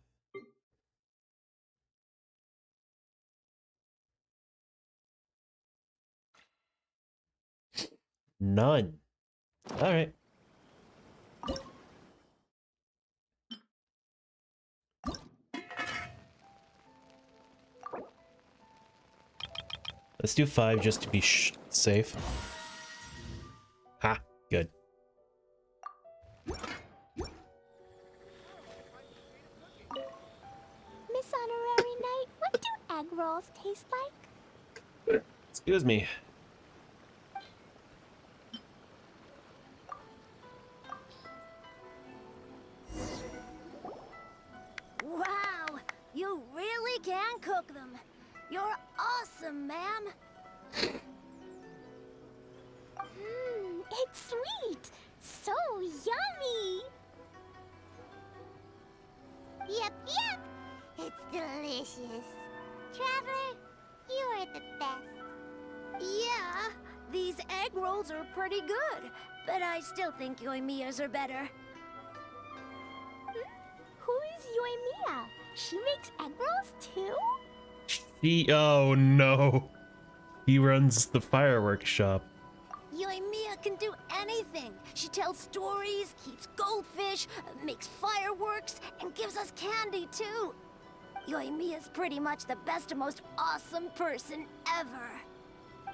S1: None. All right. Let's do 5 just to be safe. Ha, good.
S22: Miss Honorary Knight, what do egg rolls taste like?
S1: Excuse me.
S14: Wow, you really can cook them. You're awesome, ma'am.
S22: It's sweet. So yummy.
S3: Yep. It's delicious. Traveler, you are the best.
S14: Yeah, these egg rolls are pretty good, but I still think Yoimiya's are better.
S22: Who is Yoimiya? She makes egg rolls too?
S1: Oh no. He runs the fireworks shop.
S14: Yoimiya can do anything. She tells stories, keeps goldfish, makes fireworks, and gives us candy too. Yoimiya's pretty much the best and most awesome person ever.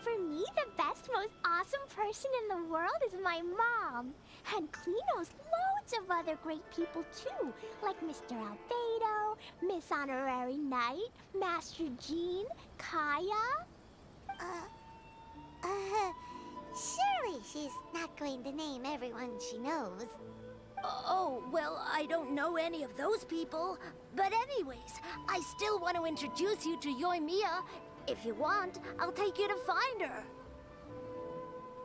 S22: For me, the best, most awesome person in the world is my mom. And Klee knows loads of other great people too, like Mr. Albedo, Miss Honorary Knight, Master Jean, Khaenri'ah.
S3: Surely she's not going to name everyone she knows.
S14: Oh, well, I don't know any of those people. But anyways, I still want to introduce you to Yoimiya. If you want, I'll take you to find her.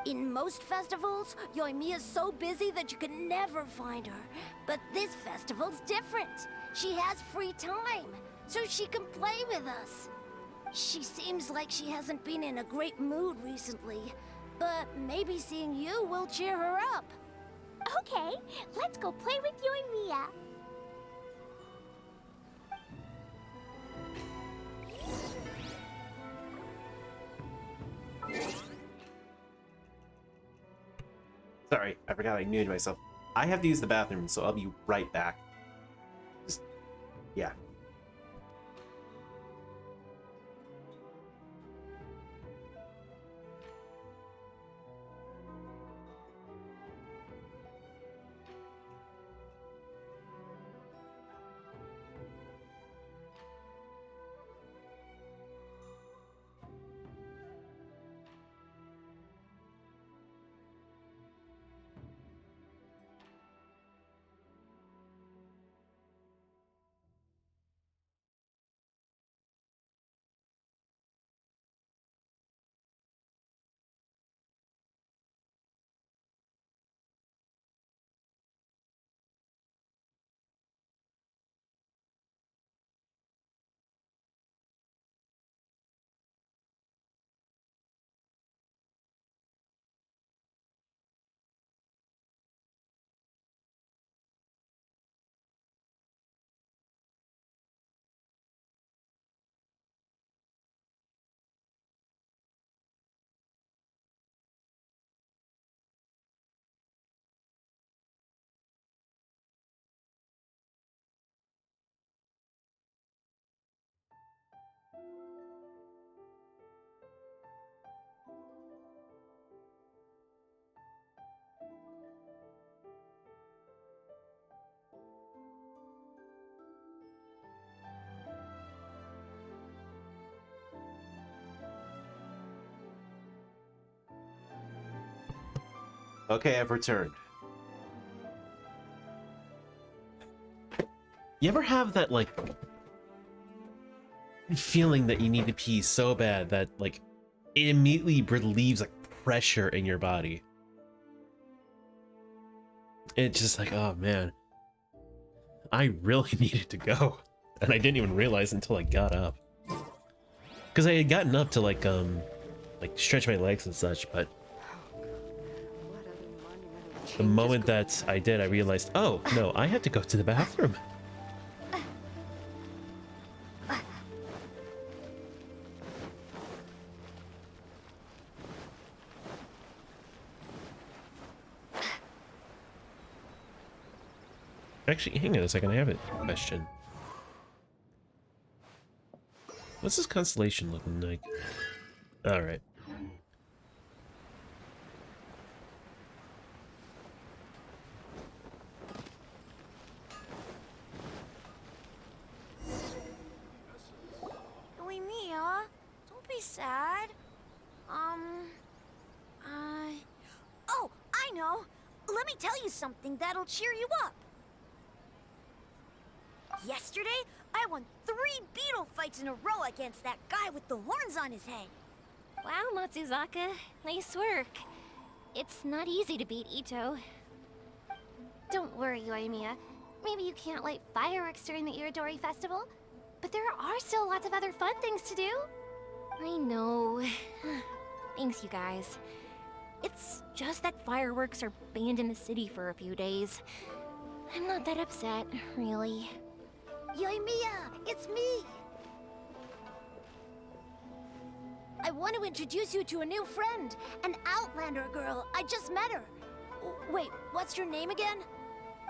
S14: In most festivals, Yoimiya's so busy that you can never find her. But this festival's different. She has free time, so she can play with us. She seems like she hasn't been in a great mood recently, but maybe seeing you will cheer her up.
S22: Okay, let's go play with Yoimiya.
S1: Sorry, I forgot I muted myself. I have to use the bathroom, so I'll be right back. Yeah. Okay, I've returned. You ever have that, like, feeling that you need to pee so bad that, like, it immediately relieves, like, pressure in your body? It's just like, oh man, I really needed to go. And I didn't even realize until I got up. Because I had gotten up to, like stretch my legs and such, but the moment that I did, I realized, oh, no, I have to go to the bathroom. Actually, hang on a second, I have a question. What's this constellation looking like? Alright.
S14: Mia, don't be sad. Oh, I know. Let me tell you something that'll cheer you up. Yesterday, I won 3 beetle fights in a row against that guy with the horns on his head.
S19: Wow, Matsuzaka. Nice work. It's not easy to beat Ito. Don't worry, Yoimiya. Maybe you can't light fireworks during the Irodori festival, but there are still lots of other fun things to do. I know. Thanks, you guys. It's just that fireworks are banned in the city for a few days. I'm not that upset, really.
S14: Yoimiya, it's me! I want to introduce you to a new friend, an Outlander girl. I just met her. Wait, what's your name again?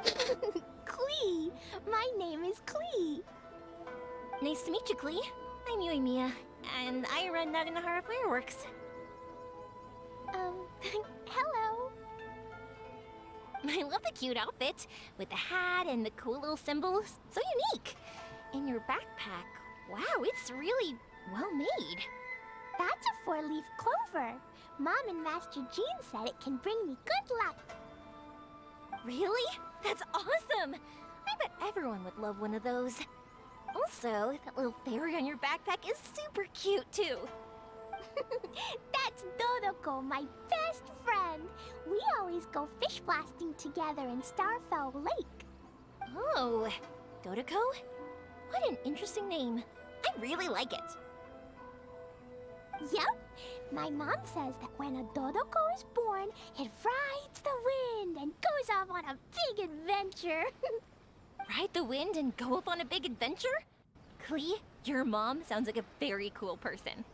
S22: Klee! My name is Klee.
S19: Nice to meet you, Klee. I'm Yoimiya, and I run Naganahara Fireworks.
S22: Hello.
S19: I love the cute outfit, with the hat and the cool little symbols. So unique. And your backpack, wow, it's really well made.
S22: That's a 4-leaf clover. Mom and Master Jean said it can bring me good luck.
S19: Really? That's awesome! I bet everyone would love one of those. Also, that little fairy on your backpack is super cute, too.
S22: That's Dodoko, my best friend. We always go fish blasting together in Starfell Lake.
S19: Oh, Dodoko? What an interesting name. I really like it.
S22: Yep. My mom says that when a Dodoko is born, it rides the wind and goes off on a big adventure.
S19: Ride the wind and go off on a big adventure? Klee, your mom sounds like a very cool person.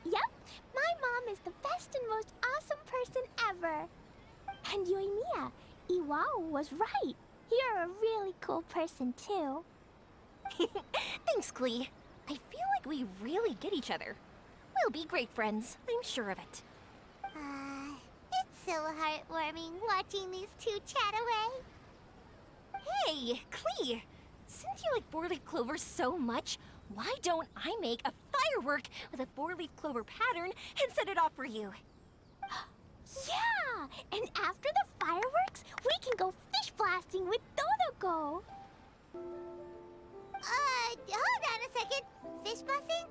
S22: Yep, my mom is the best and most awesome person ever. And Yoimiya, Iwao was right. You're a really cool person too.
S19: Thanks, Klee. I feel like we really get each other. We'll be great friends, I'm sure of it.
S3: It's so heartwarming watching these two chat away.
S19: Hey, Klee! Since you like 4-leaf clovers so much, why don't I make a firework with a 4-leaf clover pattern and set it off for you?
S22: Yeah! And after the fireworks, we can go fish blasting with Dodoko.
S3: Hold on a second. Fish blasting?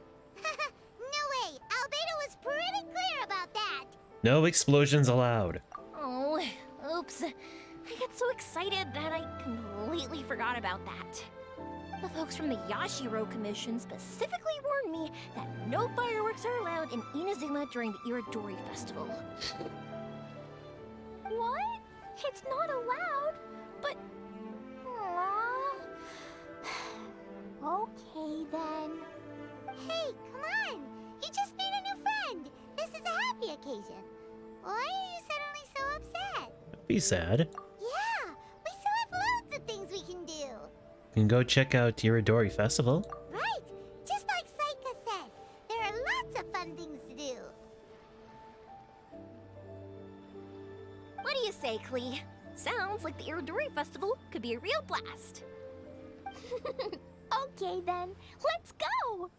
S3: No way. Albedo was pretty clear about that.
S1: No explosions allowed.
S19: Oh, oops. I got so excited that I completely forgot about that. The folks from the Yashiro Commission specifically warned me that no fireworks are allowed in Inazuma during the Irodori Festival.
S22: What? It's not allowed? But... Aww. Okay, then.
S3: Hey, come on. You just made a new friend. This is a happy occasion. Why are you suddenly so upset?
S1: Don't be sad.
S3: Yeah, we still have loads of things we can do.
S1: You can go check out Irodori Festival.
S3: Right, just like Saika said. There are lots of fun things to do.
S19: What do you say, Klee? Sounds like the Irodori Festival could be a real blast.
S22: Okay, then. Let's go!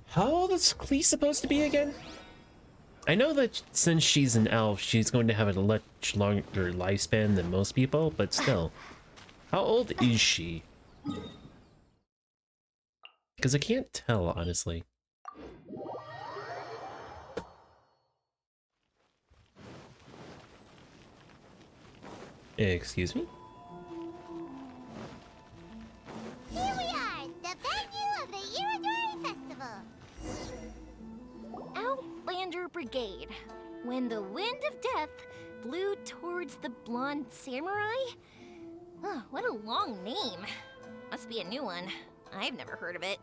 S1: How old is Klee supposed to be again? I know that since she's an elf, she's going to have a much longer lifespan than most people, but still. How old is she? Because I can't tell, honestly. Excuse me?
S3: Here we are, the venue of the Irodori Festival.
S14: Outlander Brigade. When the wind of death blew towards the blonde samurai? Oh, what a long name. Must be a new one. I've never heard of it.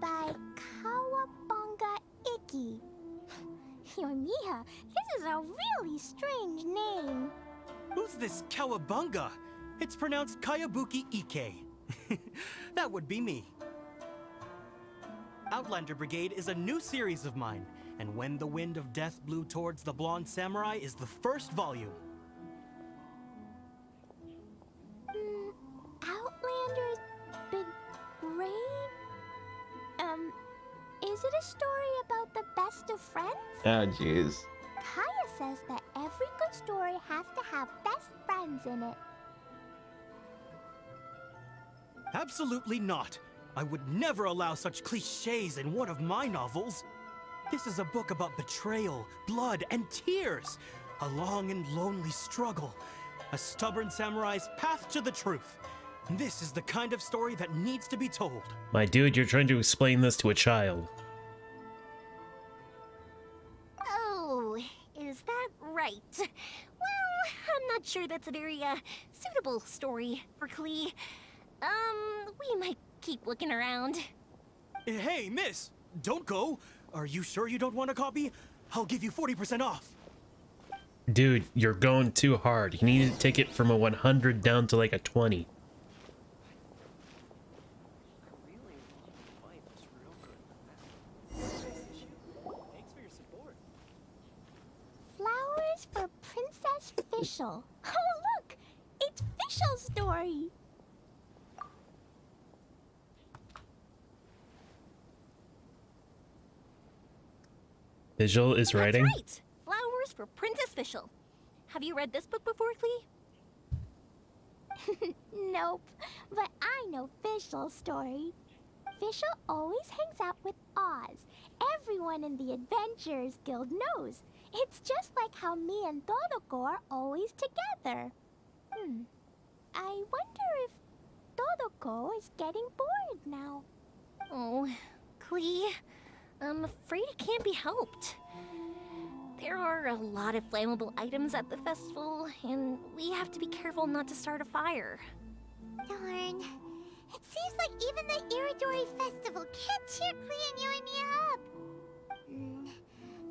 S22: By Kawabunga Iki. Yoimiya, this is a really strange name.
S7: Who's this Kawabunga? It's pronounced Kayabuki Ike. That would be me. Outlander Brigade is a new series of mine, and When the Wind of Death Blew Towards the Blonde Samurai is the first volume.
S22: Outlander's Brigade? Is it a story about the best of friends?
S1: Ah, jeez.
S22: Kaya says that every good story has to have best friends in it.
S7: Absolutely not. I would never allow such cliches in one of my novels. This is a book about betrayal, blood, and tears. A long and lonely struggle. A stubborn samurai's path to the truth. This is the kind of story that needs to be told.
S1: My dude, you're trying to explain this to a child.
S14: Oh, is that right? Well, I'm not sure that's a very, suitable story for Klee. We might keep looking around.
S7: Hey, miss! Don't go! Are you sure you don't want a copy? I'll give you 40% off.
S1: Dude, you're going too hard. You need to take it from a 100 down to like a 20.
S22: Flowers for Princess Fischl. Oh, look! It's Fischl's story!
S1: Fischl is writing?
S14: That's right! Flowers for Princess Fischl. Have you read this book before, Klee?
S22: Nope, but I know Fischl's story. Fischl always hangs out with Oz. Everyone in the Adventurers Guild knows. It's just like how me and Dodoko are always together. I wonder if Dodoko is getting bored now.
S14: Oh, Klee, I'm afraid it can't be helped. There are a lot of flammable items at the festival, and we have to be careful not to start a fire.
S3: Darn. It seems like even the Irodori Festival can't cheer Klee and Yoimiya up.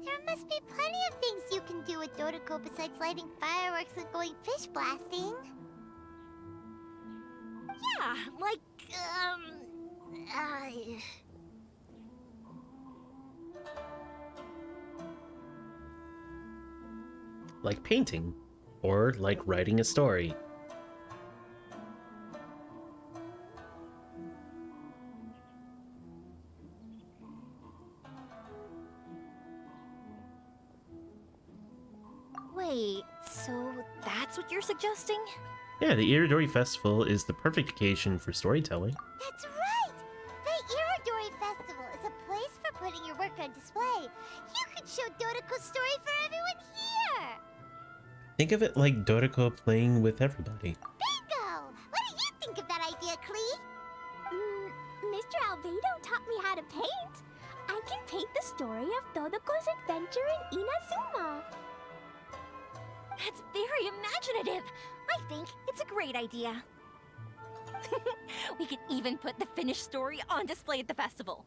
S3: There must be plenty of things you can do with Dodoko besides lighting fireworks and going fish blasting.
S14: Yeah, like,
S1: Like painting, or like writing a story.
S14: Wait, so that's what you're suggesting?
S1: Yeah, the Irodori Festival is the perfect occasion for storytelling.
S3: That's right! The Irodori Festival is a place for putting your work on display. You could show Dodoko's story for everyone here!
S1: Think of it like Dodoko playing with everybody.
S3: Bingo! What do you think of that idea, Klee?
S22: Mr. Albedo taught me how to paint. I can paint the story of Dodoko's adventure in Inazuma.
S14: That's very imaginative. I think it's a great idea. We could even put the finished story on display at the festival.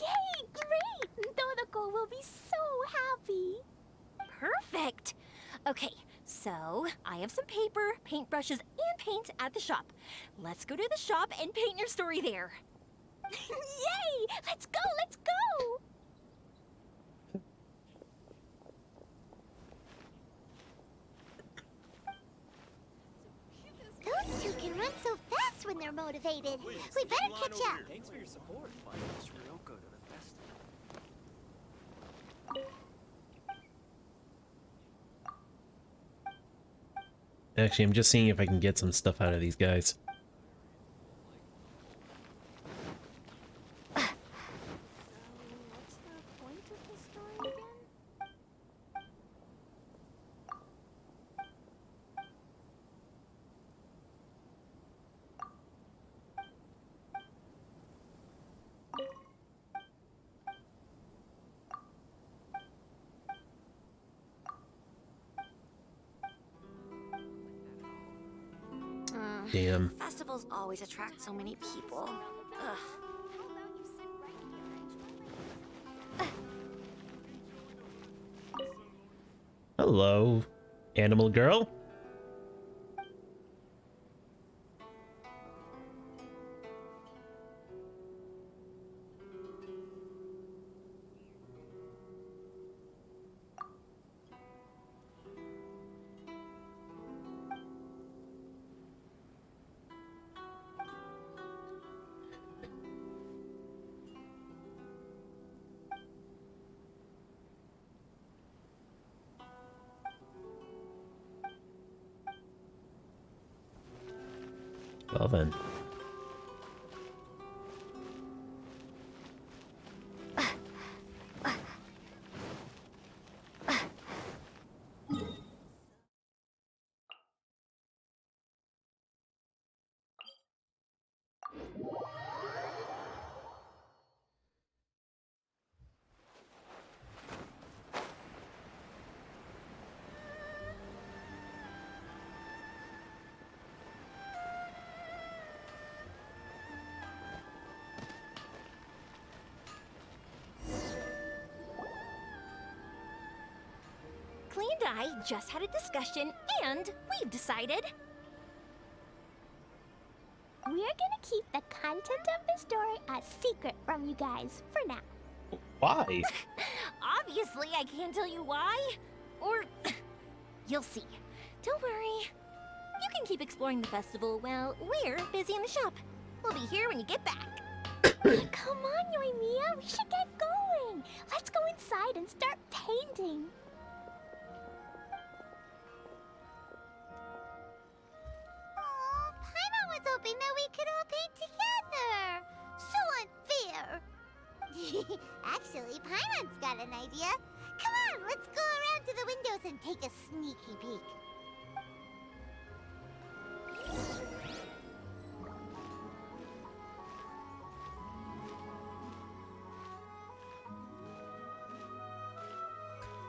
S22: Yay! Great! Dodoko will be so happy.
S14: Perfect. Okay, so I have some paper, paintbrushes, and paint at the shop. Let's go to the shop and paint your story there.
S22: Yay! Let's go! Let's go!
S3: Those two can run so fast when they're motivated. We better catch up.
S16: Thanks for your support. Find Miss Ryoko to the festival.
S1: Actually, I'm just seeing if I can get some stuff out of these guys. Damn.
S14: Festivals always attract so many people. Ugh.
S1: Hello, animal girl. Well then.
S14: Klee and I just had a discussion, and we've decided.
S22: We're gonna keep the content of the story a secret from you guys for now.
S1: Why?
S14: Obviously, I can't tell you why. Or you'll see. Don't worry. You can keep exploring the festival while we're busy in the shop. We'll be here when you get back.
S22: Come on, Yoimiya, we should get going. Let's go inside and start painting.
S3: Paimon was hoping that we could all paint together. So unfair. Actually, Paimon's got an idea. Come on, let's go around to the windows and take a sneaky peek.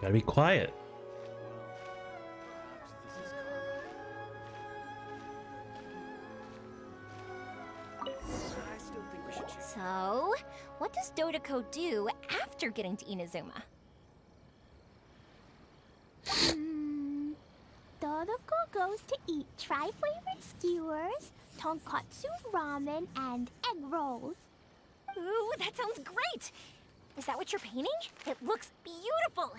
S1: Gotta be quiet.
S14: So, what does Dodoko do after getting to Inazuma?
S22: Dodoko goes to eat tri-flavored skewers, tonkatsu ramen, and egg rolls.
S14: Ooh, that sounds great! Is that what you're painting? It looks beautiful!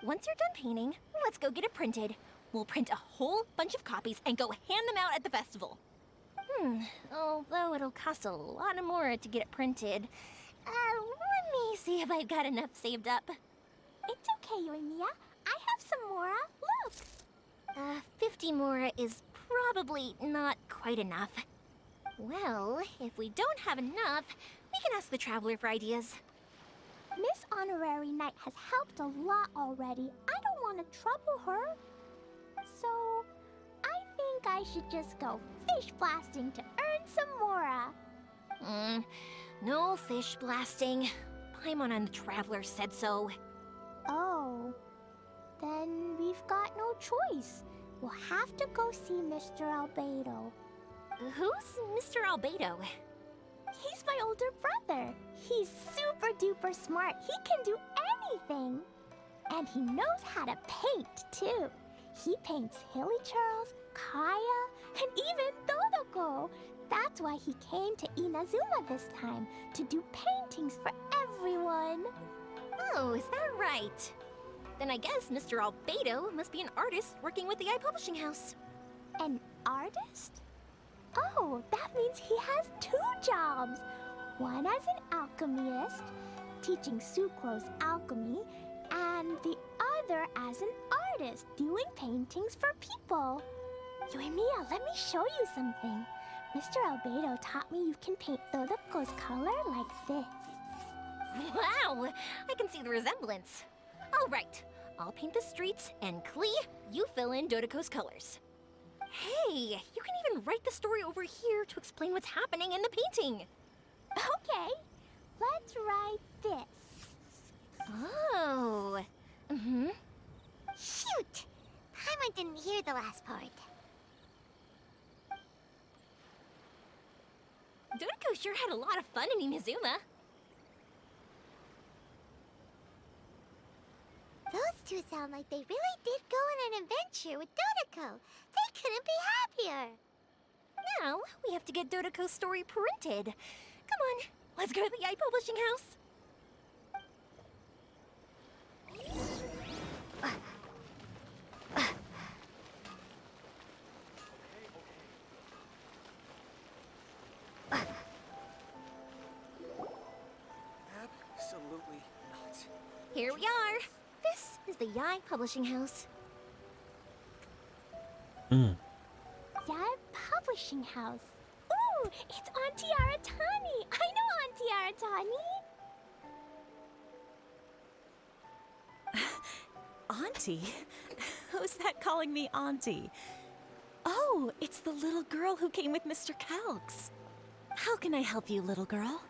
S14: Once you're done painting, let's go get it printed. We'll print a whole bunch of copies and go hand them out at the festival. Although it'll cost a lot more to get it printed. Let me see if I've got enough saved up.
S22: It's okay, Yoimiya. I have some mora. Look!
S14: 50 mora is probably not quite enough. Well, if we don't have enough, we can ask the Traveler for ideas.
S22: Miss Honorary Knight has helped a lot already. I don't want to trouble her. So, I think I should just go fish blasting to earn some mora.
S14: No fish blasting. Paimon and the Traveler said so.
S22: Oh, then we've got no choice. We'll have to go see Mr. Albedo.
S14: Who's Mr. Albedo?
S22: He's my older brother. He's super duper smart. He can do anything. And he knows how to paint, too. He paints Hilichurls, Kaya, and even Dodoko. That's why he came to Inazuma this time, to do paintings for everyone.
S14: Oh, is that right? Then I guess Mr. Albedo must be an artist working with the iPublishing House.
S22: An artist? Oh, that means he has 2 jobs. One as an alchemist, teaching Sucrose alchemy, and the together as an artist, doing paintings for people. Yoimiya, let me show you something. Mr. Albedo taught me you can paint Dodoko's color like this.
S14: Wow! I can see the resemblance. All right, I'll paint the streets, and Klee, you fill in Dodoko's colors. Hey, you can even write the story over here to explain what's happening in the painting.
S22: Okay, let's write this.
S14: Oh. Mm-hmm.
S3: Shoot! Paimon didn't hear the last part.
S14: Dodoko sure had a lot of fun in Inazuma.
S3: Those two sound like they really did go on an adventure with Dodoko. They couldn't be happier.
S14: Now, we have to get Dodoko's story printed. Come on, let's go to the Yai Publishing House.
S16: Absolutely not.
S14: Here we are. This is the Yai Publishing House.
S22: Yai Publishing House. Ooh, it's Auntie Aratani. I know Auntie Aratani.
S11: Auntie? Who's that calling me Auntie? Oh, it's the little girl who came with Mr. Calx. How can I help you, little girl?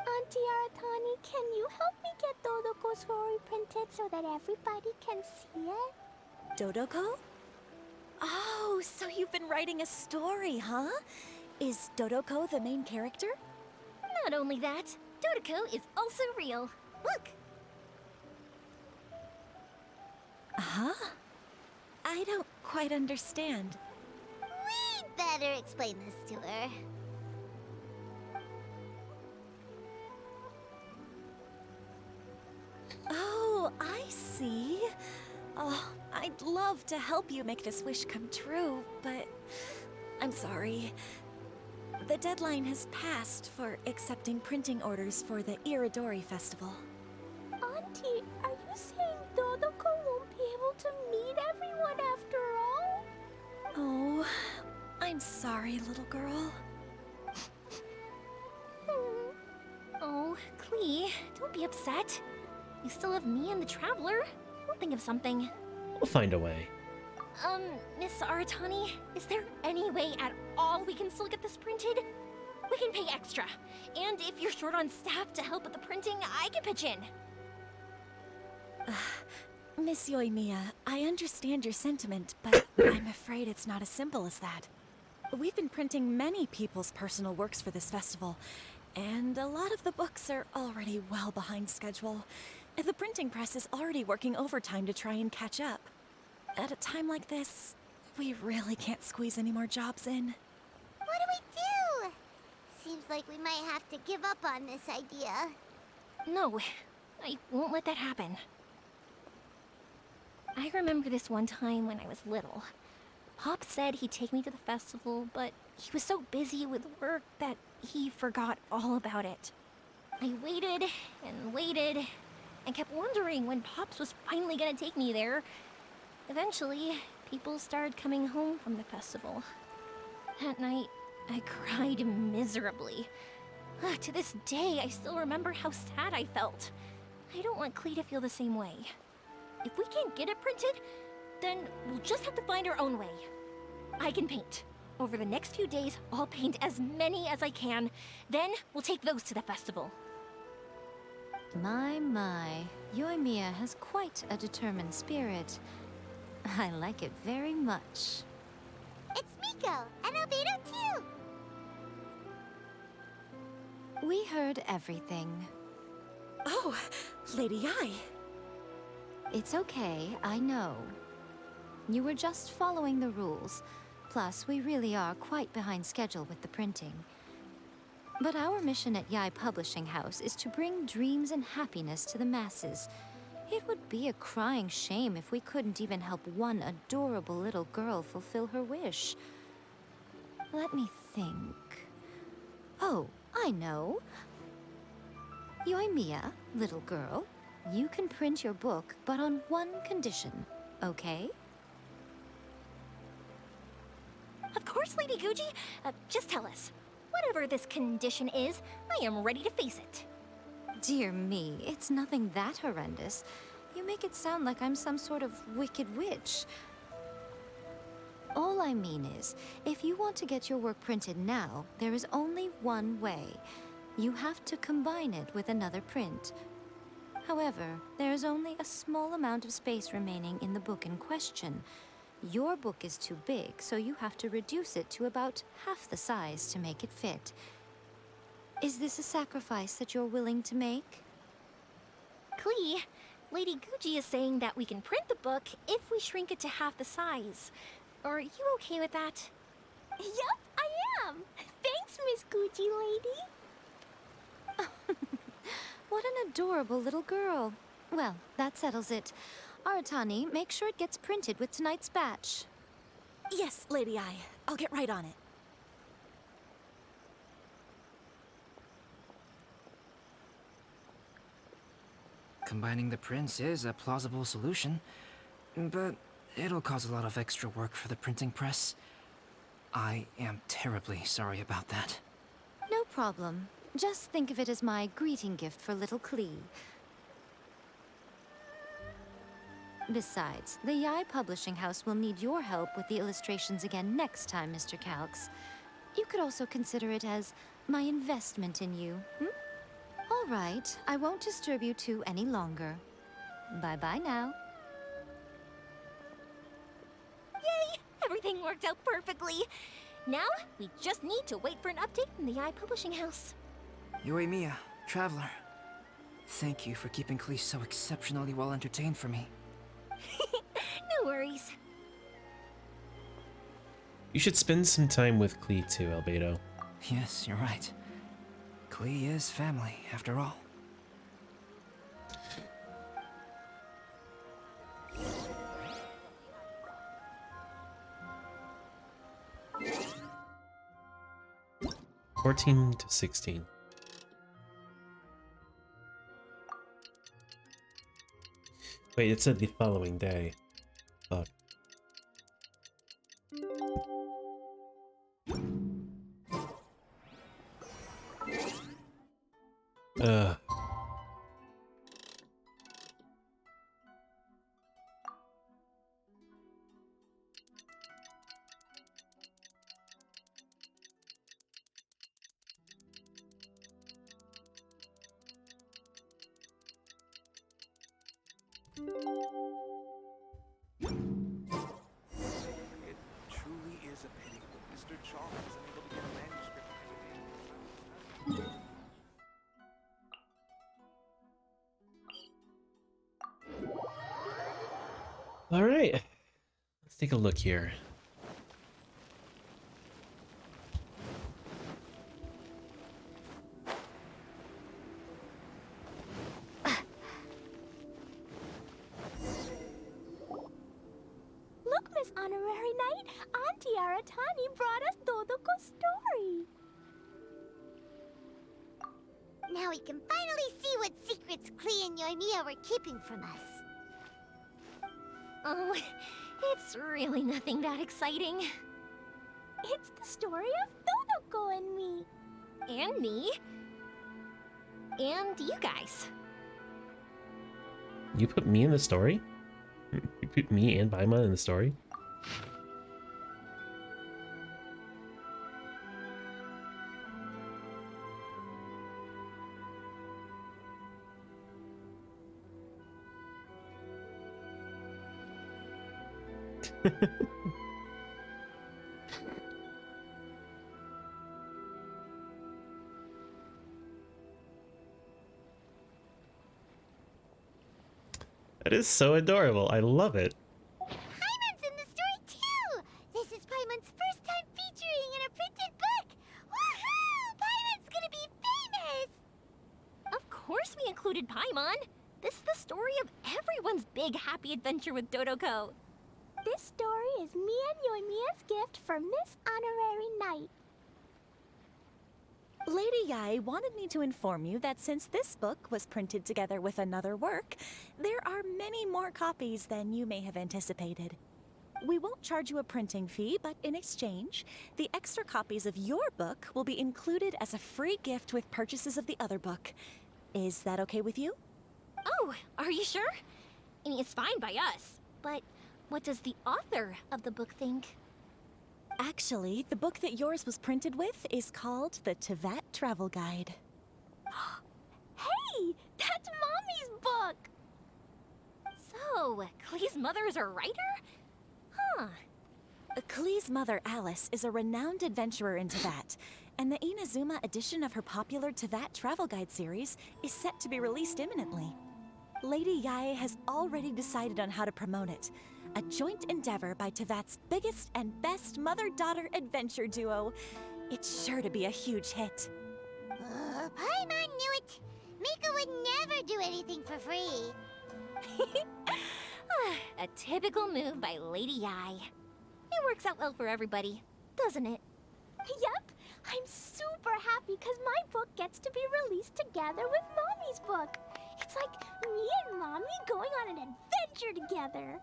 S22: Auntie Aratani, can you help me get Dodoko's story printed so that everybody can see it?
S11: Dodoko? Oh, so you've been writing a story, huh? Is Dodoko the main character?
S14: Not only that, Dodoko is also real. Look!
S11: Huh? I don't quite understand.
S3: We'd better explain this to her.
S11: Oh, I see. Oh, I'd love to help you make this wish come true, but I'm sorry. The deadline has passed for accepting printing orders for the Irodori festival.
S22: Auntie, are you saying Dodoko won't be able to meet everyone after all?
S11: Oh, I'm sorry, little girl.
S14: Oh, Klee, don't be upset. You still have me and the Traveler. We'll think of something.
S1: We'll find a way.
S14: Miss Aratani, is there any way at all we can still get this printed? We can pay extra. And if you're short on staff to help with the printing, I can pitch in.
S11: Miss Yoimiya, I understand your sentiment, but I'm afraid it's not as simple as that. We've been printing many people's personal works for this festival, and a lot of the books are already well behind schedule. The printing press is already working overtime to try and catch up. At a time like this, we really can't squeeze any more jobs in.
S3: What do we do? Seems like we might have to give up on this idea.
S14: No, I won't let that happen. I remember this one time when I was little. Pop said he'd take me to the festival, but he was so busy with work that he forgot all about it. I waited and waited and kept wondering when Pops was finally gonna take me there. Eventually, people started coming home from the festival. That night, I cried miserably. To this day, I still remember how sad I felt. I don't want Klee to feel the same way. If we can't get it printed, then we'll just have to find our own way. I can paint. Over the next few days, I'll paint as many as I can. Then we'll take those to the festival.
S13: My, Yoimiya has quite a determined spirit. I like it very much.
S3: It's Miko, and Albedo too!
S13: We heard everything.
S11: Oh, Lady Yai.
S13: It's okay, I know. You were just following the rules. Plus, we really are quite behind schedule with the printing. But our mission at Yai Publishing House is to bring dreams and happiness to the masses. It would be a crying shame if we couldn't even help one adorable little girl fulfill her wish. Let me think. Oh, I know. Yoimiya, little girl, You can print your book, but on one condition, okay?
S14: Of course, Lady Guji. Just tell us. Whatever this condition is, I am ready to face it.
S13: Dear me, it's nothing that horrendous. You make it sound like I'm some sort of wicked witch. All I mean is, if you want to get your work printed now, there is only one way. You have to combine it with another print. However, there is only a small amount of space remaining in the book in question. Your book is too big, so you have to reduce it to about half the size to make it fit. Is this a sacrifice that you're willing to make?
S14: Klee, Lady Guji is saying that we can print the book if we shrink it to half the size. Are you okay with that?
S22: Yup, I am. Thanks, Miss Gucci Lady.
S13: What an adorable little girl. Well, that settles it. Aratani, make sure it gets printed with tonight's batch.
S11: Yes, Lady Ai. I'll get right on it.
S23: Combining the prints is a plausible solution, but it'll cause a lot of extra work for the printing press. I am terribly sorry about that.
S13: No problem. Just think of it as my greeting gift for little Klee. Besides, the Yai Publishing House will need your help with the illustrations again next time, Mr. Calx. You could also consider it as my investment in you, All right, I won't disturb you two any longer. Bye-bye now.
S14: Yay! Everything worked out perfectly. Now, we just need to wait for an update from the Yai Publishing House.
S23: Yoimiya, Traveler. Thank you for keeping Klee so exceptionally well entertained for me.
S14: No worries.
S1: You should spend some time with Klee too, Albedo.
S23: Yes, you're right. Klee is family, after all.
S1: $14 to $16. Wait, it said the following day. Fuck. Ugh.
S2: It truly is a pity that Mr. Chong isn't able to get a manuscript.
S1: All right, let's take a look here.
S22: Look, Miss Honorary Knight, Auntie Aratani brought us Dodoko's story.
S3: Now we can finally see what secrets Klee and Yoimiya were keeping from us.
S14: Oh, it's really nothing that exciting.
S22: It's the story of Dodoko and me.
S14: And me. And you guys.
S1: You put me in the story? You put me and Paimon in the story? That is so adorable. I love it.
S3: Paimon's in the story too! This is Paimon's first time featuring in a printed book! Woohoo! Paimon's gonna be famous!
S14: Of course we included Paimon. This is the story of everyone's big happy adventure with Dodoko.
S22: This story is me and Yoimiya's gift for Miss Honorary Knight.
S11: Lady Yai wanted me to inform you that since this book was printed together with another work, there are many more copies than you may have anticipated. We won't charge you a printing fee, but in exchange, the extra copies of your book will be included as a free gift with purchases of the other book. Is that okay with you?
S14: Oh, are you sure? I mean, it's fine by us. But what does the author of the book think?
S11: Actually, the book that yours was printed with is called the Tevat Travel Guide.
S14: Hey, that's Mommy's book! So, Klee's mother is a writer? Huh.
S11: Klee's mother, Alice, is a renowned adventurer in Tevat, and the Inazuma edition of her popular Tevat Travel Guide series is set to be released imminently. Lady Yae has already decided on how to promote it, a joint endeavor by Tevat's biggest and best mother-daughter adventure duo. It's sure to be a huge hit.
S3: Paimon knew it! Mika would never do anything for free.
S14: A typical move by Lady Yai. It works out well for everybody, doesn't it?
S22: Yep, I'm super happy because my book gets to be released together with Mommy's book. It's like me and Mommy going on an adventure together.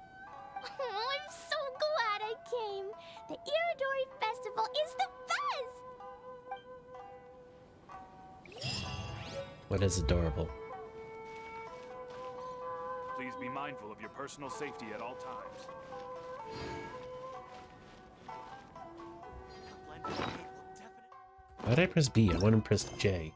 S22: Oh, I'm so glad I came. The Irodori Festival is the best!
S1: What is adorable?
S8: Please be mindful of your personal safety at all times.
S1: Why did I press B? I want to press J.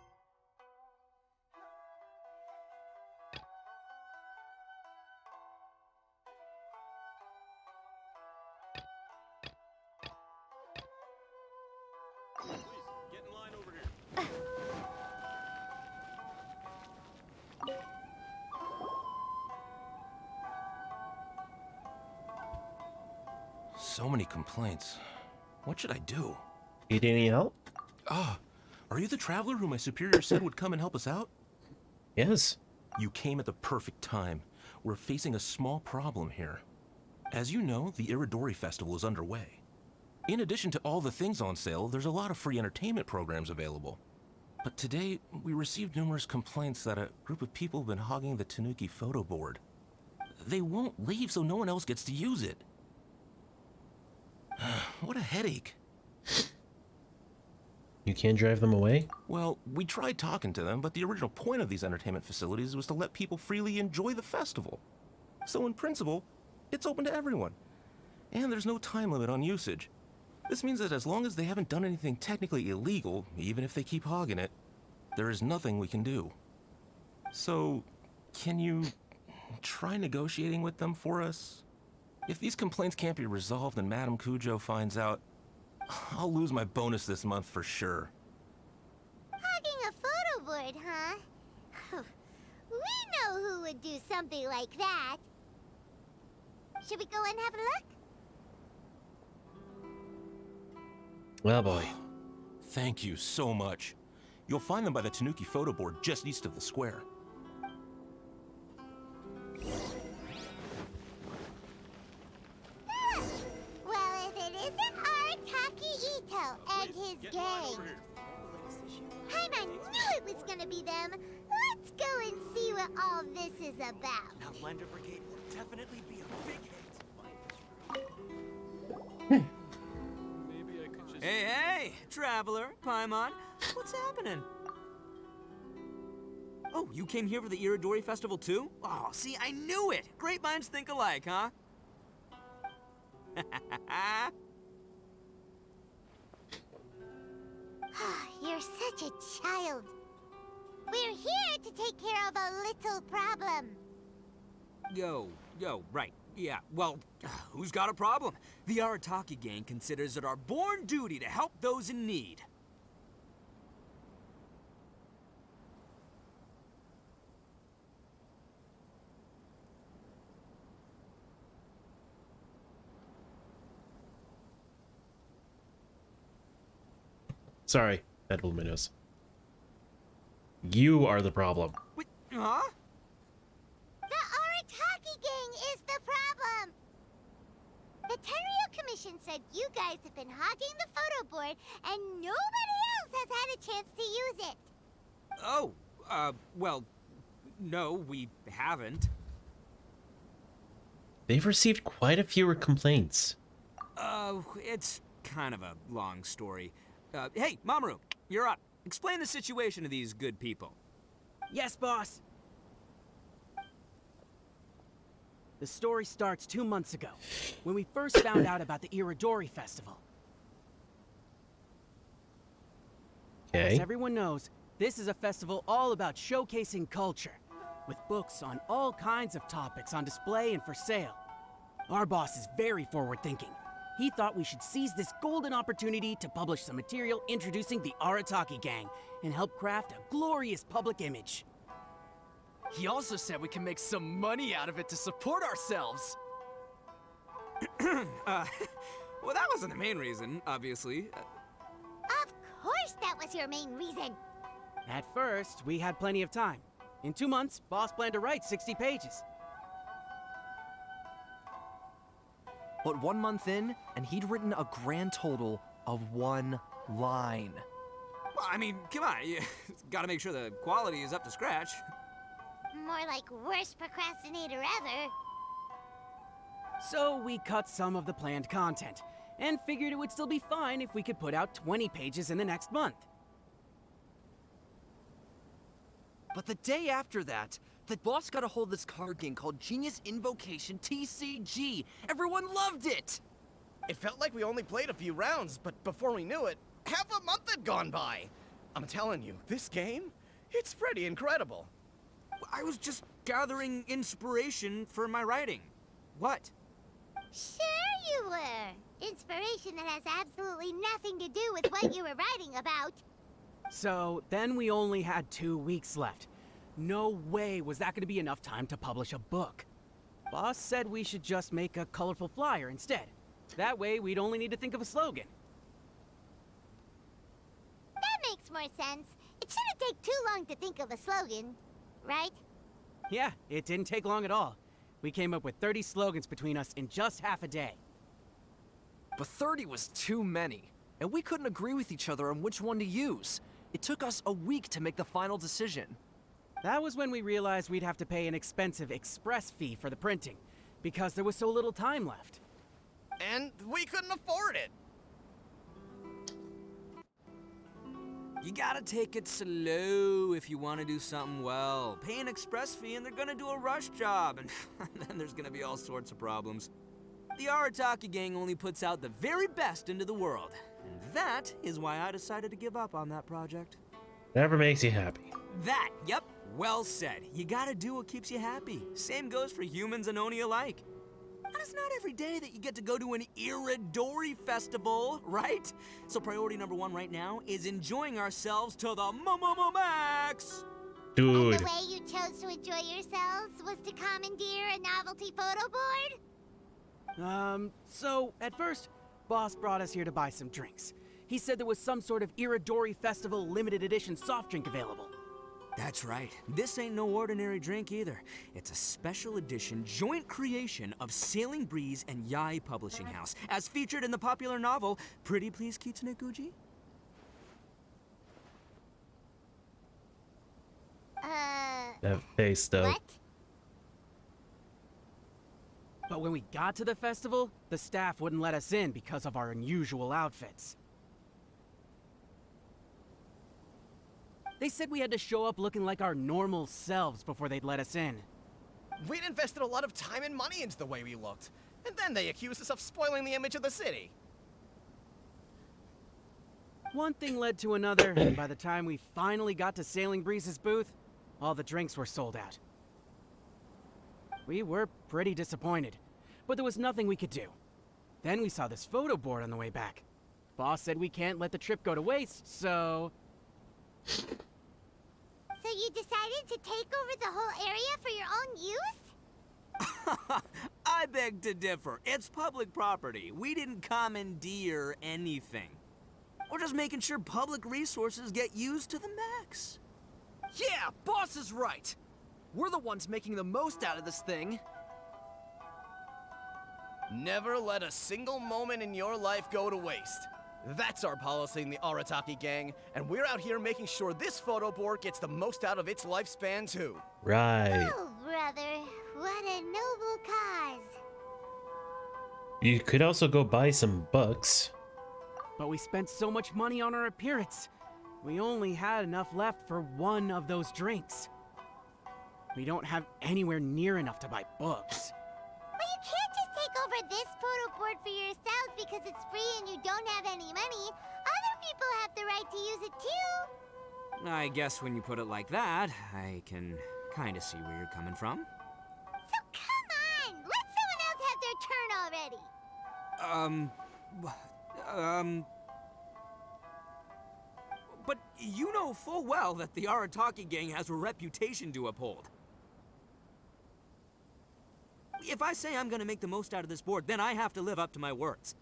S8: Get in line over here.
S5: So many complaints. What should I do?
S1: Need any help?
S5: Ah, are you the traveler who my superior said would come and help us out?
S1: Yes.
S5: You came at the perfect time. We're facing a small problem here. As you know, the Irodori Festival is underway. In addition to all the things on sale, there's a lot of free entertainment programs available. But today, we received numerous complaints that a group of people have been hogging the Tanuki photo board. They won't leave so no one else gets to use it. What a headache.
S1: You can't drive them away?
S5: Well, we tried talking to them, but the original point of these entertainment facilities was to let people freely enjoy the festival. So in principle, it's open to everyone. And there's no time limit on usage. This means that as long as they haven't done anything technically illegal, even if they keep hogging it, there is nothing we can do. So, can you try negotiating with them for us? If these complaints can't be resolved and Madame Kujo finds out, I'll lose my bonus this month for sure.
S3: Hogging a photo board, huh? We know who would do something like that. Should we go and have a look?
S1: Oh boy.
S5: Thank you so much. You'll find them by the Tanuki photo board just east of the square.
S3: Well, if it isn't Arataki Ito and his gang. Paimon knew it was gonna be them. Let's go and see what all this is about.
S7: Now, Lender Brigade will definitely be a big hit.
S8: Maybe I could just...
S7: Hey, Traveler, Paimon, what's happening? Oh, you came here for the Irodori Festival too? Oh, see, I knew it! Great minds think alike, huh?
S3: You're such a child. We're here to take care of a little problem.
S7: Yo, right. Yeah, well, who's got a problem? The Arataki gang considers it our born duty to help those in need.
S1: Sorry, that blew my nose. You are the problem.
S7: Wait, huh?
S3: The Arataki gang is the problem. The Khaenri'ah Commission said you guys have been hogging the photo board and nobody else has had a chance to use it.
S9: Oh, well, no, we haven't.
S1: They've received quite a few complaints.
S9: It's kind of a long story. Hey, Mamoru, you're up. Explain the situation to these good people.
S7: Yes, boss. The story starts 2 months ago, when we first found out about the Irodori Festival.
S1: Okay.
S7: As everyone knows, this is a festival all about showcasing culture, with books on all kinds of topics on display and for sale. Our boss is very forward-thinking. He thought we should seize this golden opportunity to publish some material introducing the Arataki gang and help craft a glorious public image.
S15: He also said we can make some money out of it to support ourselves.
S9: Well, that wasn't the main reason, obviously.
S3: Of course that was your main reason.
S7: At first, we had plenty of time. In 2 months, boss planned to write 60 pages.
S15: But 1 month in, and he'd written a grand total of 1 line.
S9: Well, I mean, come on, you gotta make sure the quality is up to scratch.
S3: More like worst procrastinator ever.
S7: So we cut some of the planned content, and figured it would still be fine if we could put out 20 pages in the next month.
S15: But the day after that, the boss got a hold of this card game called Genius Invocation TCG. Everyone loved it!
S18: It felt like we only played a few rounds, but before we knew it, half a month had gone by. I'm telling you, this game, it's pretty incredible.
S9: I was just gathering inspiration for my writing. What?
S3: Sure you were. Inspiration that has absolutely nothing to do with what you were writing about.
S7: So then we only had 2 weeks left. No way was that going to be enough time to publish a book. Boss said we should just make a colorful flyer instead. That way we'd only need to think of a slogan.
S3: That makes more sense. It shouldn't take too long to think of a slogan, right?
S7: Yeah, it didn't take long at all. We came up with 30 slogans between us in just half a day.
S15: But 30 was too many, and we couldn't agree with each other on which one to use. It took us a week to make the final decision.
S7: That was when we realized we'd have to pay an expensive express fee for the printing, because there was so little time left.
S18: And we couldn't afford it.
S9: You gotta take it slow if you want to do something well. Pay an express fee and they're gonna do a rush job, and then there's gonna be all sorts of problems. The Arataki gang only puts out the very best into the world, and that is why I decided to give up on that project.
S1: Whatever makes you happy.
S9: That, yep, well said. You gotta do what keeps you happy. Same goes for humans and Oni alike. And it's not every day that you get to go to an Irodori festival, right? So priority number 1 right now is enjoying ourselves to the max.
S1: Dude.
S3: And the way you chose to enjoy yourselves was to commandeer a novelty photo board?
S7: So at first, boss brought us here to buy some drinks. He said there was some sort of Irodori Festival limited edition soft drink available.
S9: That's right. This ain't no ordinary drink either. It's a special edition joint creation of Sailing Breeze and Yae Publishing House, as featured in the popular novel Pretty Please Kitsune Guji.
S1: That face, though.
S3: What?
S7: But when we got to the festival, the staff wouldn't let us in because of our unusual outfits. They said we had to show up looking like our normal selves before they'd let us in.
S18: We'd invested a lot of time and money into the way we looked, and then they accused us of spoiling the image of the city.
S7: One thing led to another, and by the time we finally got to Sailing Breeze's booth, all the drinks were sold out. We were pretty disappointed, but there was nothing we could do. Then we saw this photo board on the way back. Boss said we can't let the trip go to waste, so...
S3: So you decided to take over the whole area for your own use?
S9: I beg to differ. It's public property. We didn't commandeer anything. We're just making sure public resources get used to the max.
S15: Yeah, boss is right. We're the ones making the most out of this thing.
S18: Never let a single moment in your life go to waste. That's our policy in the Arataki gang, and we're out here making sure this photo board gets the most out of its lifespan, too.
S1: Right.
S3: Oh, brother, what a noble cause.
S1: You could also go buy some books.
S17: But we spent so much money on our appearance. We only had enough left for one of those drinks. We don't have anywhere near enough to buy books.
S3: But you can't just take over this photo board for yourselves because it's free and you don't have any money. Other people have the right to use it too.
S9: I guess when you put it like that, I can kind of see where you're coming from.
S3: So come on, let someone else have their turn already.
S9: But you know full well that the Arataki gang has a reputation to uphold. If I say I'm gonna make the most out of this board, then I have to live up to my words.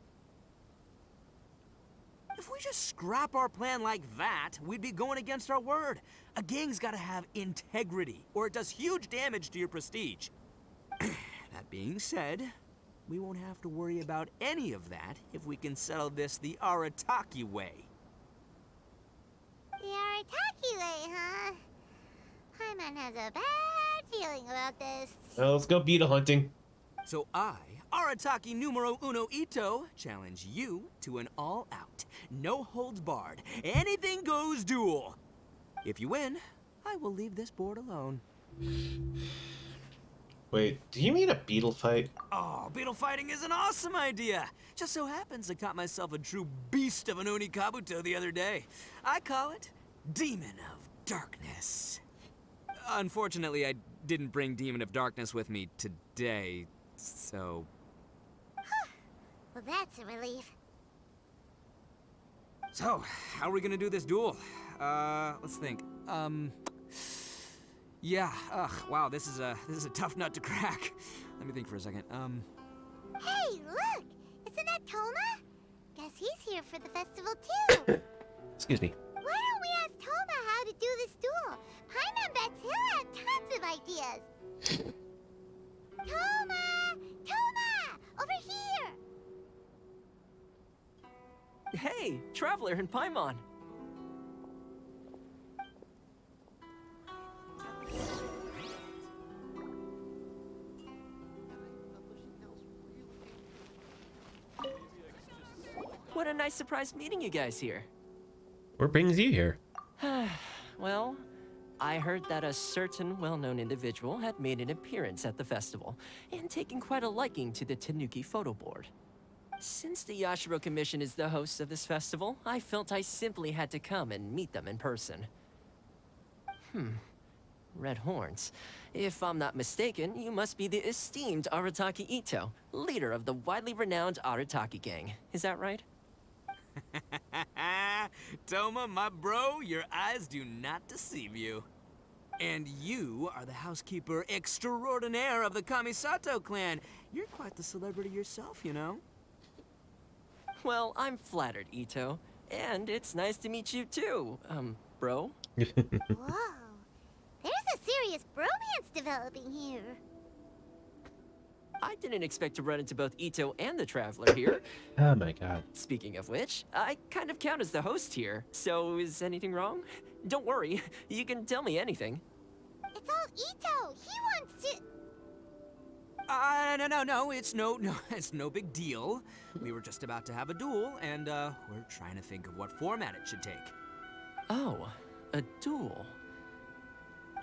S9: If we just scrap our plan like that, we'd be going against our word. A gang's gotta have integrity, or it does huge damage to your prestige. That being said, we won't have to worry about any of that if we can settle this the Arataki way.
S3: The Arataki way, huh? Paimon has a bad feeling about this.
S1: Well, let's go beetle hunting.
S9: So I, Arataki numero uno Ito, challenge you to an all-out, no-holds-barred, anything-goes duel. If you win, I will leave this board alone.
S1: Wait, do you mean a beetle fight?
S9: Oh, beetle fighting is an awesome idea. Just so happens I caught myself a true beast of an Onikabuto the other day. I call it Demon of Darkness. Unfortunately, I didn't bring Demon of Darkness with me today, so...
S3: Well, that's a relief.
S9: So, how are we gonna do this duel? Let's think. Yeah, wow, this is a tough nut to crack. Let me think for a second.
S3: Hey, look! Isn't that Toma? Guess he's here for the festival too.
S1: Excuse me.
S3: Why don't we ask Toma how to do this duel? Paimon bets he'll have tons of ideas. Toma! Toma! Over here!
S15: Hey, Traveler and Paimon. What a nice surprise meeting you guys here.
S1: What brings you here?
S15: Well, I heard that a certain well-known individual had made an appearance at the festival and taken quite a liking to the Tanuki photo board. Since the Yashiro Commission is the host of this festival, I felt I simply had to come and meet them in person. Red horns. If I'm not mistaken, you must be the esteemed Arataki Ito, leader of the widely renowned Arataki gang. Is that right?
S9: Toma, my bro, your eyes do not deceive you. And you are the housekeeper extraordinaire of the Kamisato clan. You're quite the celebrity yourself, you know.
S15: Well, I'm flattered, Ito. And it's nice to meet you too, bro.
S3: Whoa. There's a serious bromance developing here.
S15: I didn't expect to run into both Ito and the Traveler here.
S1: Oh my god.
S15: Speaking of which, I kind of count as the host here, so is anything wrong? Don't worry, you can tell me anything.
S3: It's all Ito. He wants to...
S9: No, it's no big deal. We were just about to have a duel, and, we're trying to think of what format it should take.
S15: Oh, a duel.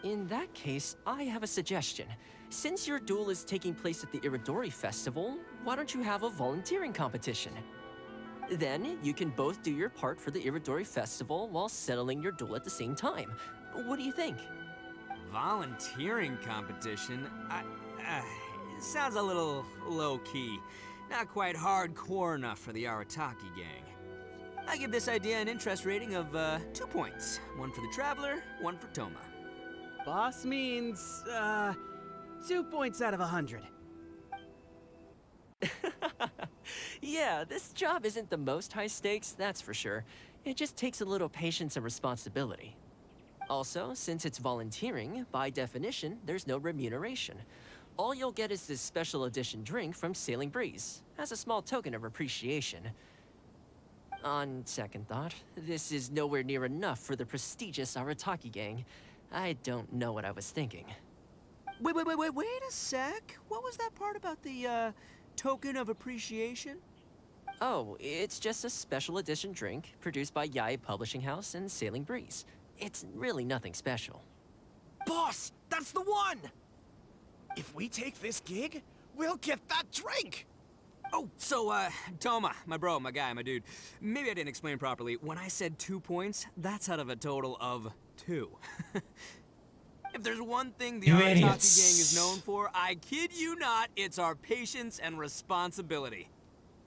S15: In that case, I have a suggestion. Since your duel is taking place at the Irodori Festival, why don't you have a volunteering competition? Then, you can both do your part for the Irodori Festival while settling your duel at the same time. What do you think?
S9: Volunteering competition? It sounds a little low-key. Not quite hardcore enough for the Arataki gang. I give this idea an interest rating of 2 points. One for the Traveler, one for Toma.
S17: Boss means, 2 points out of 100.
S15: Yeah, this job isn't the most high stakes, that's for sure. It just takes a little patience and responsibility. Also, since it's volunteering, by definition, there's no remuneration. All you'll get is this special edition drink from Sailing Breeze, as a small token of appreciation. On second thought, this is nowhere near enough for the prestigious Arataki gang. I don't know what I was thinking.
S9: Wait a sec. What was that part about the, token of appreciation?
S15: Oh, it's just a special edition drink produced by Yae Publishing House and Sailing Breeze. It's really nothing special.
S18: Boss, that's the one! If we take this gig, we'll get that drink!
S9: Oh, so, Toma, my bro, my guy, my dude. Maybe I didn't explain properly. When I said 2 points, that's out of a total of 2. If there's one thing the Arataki gang is known for, I kid you not, it's our patience and responsibility.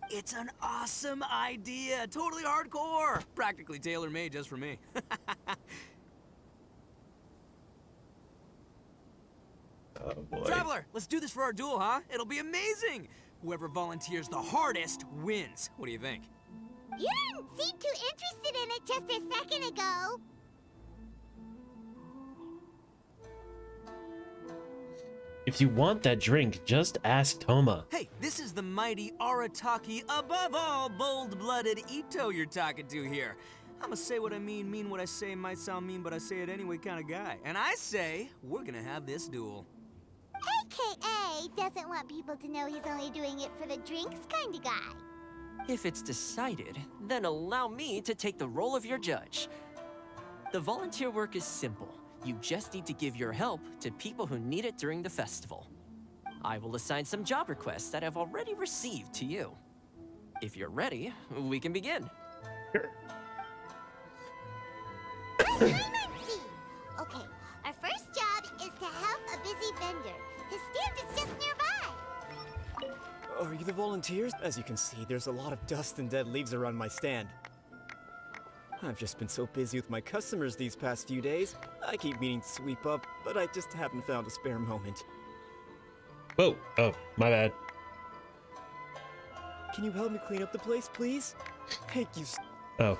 S9: It's an awesome idea, totally hardcore, practically tailor-made just for me.
S1: Oh boy.
S9: Traveler, let's do this for our duel, huh? It'll be amazing! Whoever volunteers the hardest wins. What do you think?
S3: You didn't seem too interested in it just a second ago.
S1: If you want that drink, just ask Toma.
S9: Hey, this is the mighty Arataki, above all bold-blooded Ito you're talking to here. I'ma say what I mean what I say, might sound mean, but I say it anyway kind of guy. And I say, we're gonna have this duel.
S3: AKA doesn't want people to know he's only doing it for the drinks kind of guy.
S15: If it's decided, then allow me to take the role of your judge. The volunteer work is simple. You just need to give your help to people who need it during the festival. I will assign some job requests that I've already received to you. If you're ready, we can begin.
S1: Sure.
S3: Okay, our first job is to help a busy vendor. His stand is just nearby.
S16: Are you the volunteers? As you can see, there's a lot of dust and dead leaves around my stand. I've just been so busy with my customers these past few days. I keep meaning to sweep up, but I just haven't found a spare moment.
S1: Whoa, oh, my bad.
S16: Can you help me clean up the place, please? Thank you.
S1: Oh.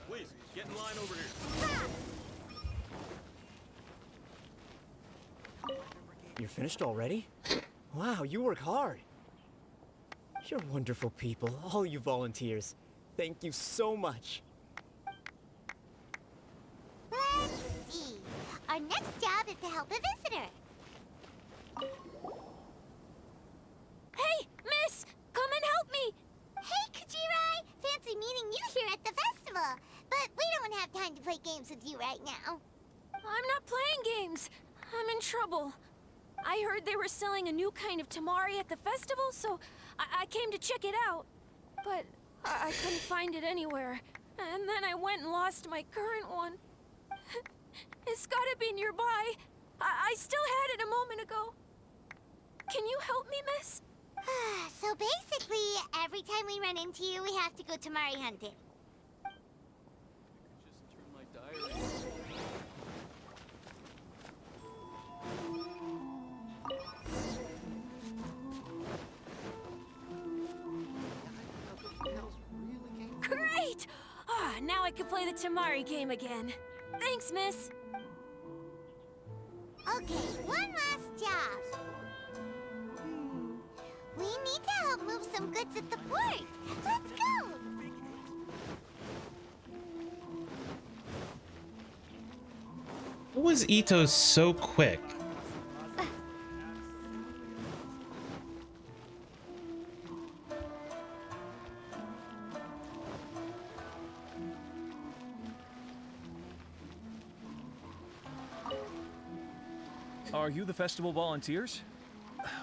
S8: Please, get in line over here.
S16: You're finished already? Wow, you work hard. You're wonderful people, all you volunteers. Thank you so much.
S3: Let's see. Our next job is to help a visitor.
S11: Hey, miss! Come and help me!
S3: Hey, Khaenri'ah! Fancy meeting you here at the festival. But we don't have time to play games with you right now.
S11: I'm not playing games. I'm in trouble. I heard they were selling a new kind of tamari at the festival, so I came to check it out. But I couldn't find it anywhere. And then I went and lost my current one. It's gotta be nearby. I still had it a moment ago. Can you help me, miss?
S3: So basically, every time we run into you, we have to go tamari hunting.
S8: Just turn my diary.
S11: Great! Now I can play the tamari game again. Thanks, miss.
S3: Okay, one last job. We need to help move some goods at the port. Let's go!
S1: What was Ito so quick?
S6: Are you the festival volunteers?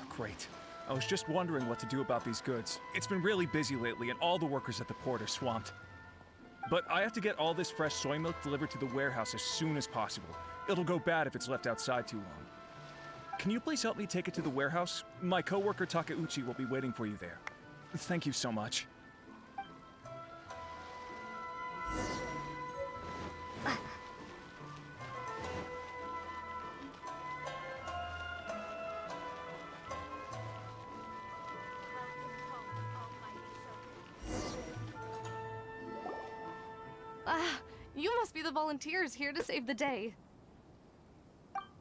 S6: Great. I was just wondering what to do about these goods. It's been really busy lately, and all the workers at the port are swamped. But I have to get all this fresh soy milk delivered to the warehouse as soon as possible. It'll go bad if it's left outside too long. Can you please help me take it to the warehouse? My coworker Takeuchi will be waiting for you there. Thank you so much.
S19: You must be the volunteers here to save the day.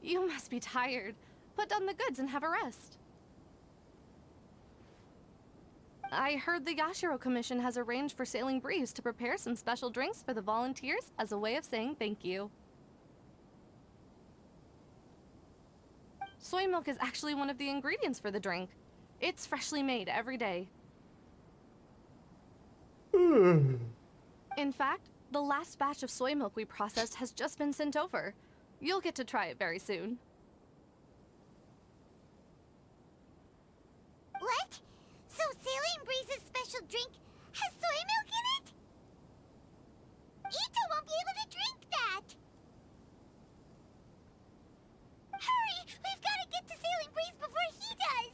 S19: You must be tired. Put down the goods and have a rest. I heard the Yashiro Commission has arranged for Sailing Breeze to prepare some special drinks for the volunteers as a way of saying thank you. Soy milk is actually one of the ingredients for the drink. It's freshly made every day. In fact, the last batch of soy milk we processed has just been sent over. You'll get to try it very soon.
S3: What? So Sailing Breeze's special drink has soy milk in it? Ito won't be able to drink that! Hurry! We've got to get to Sailing Breeze before he does!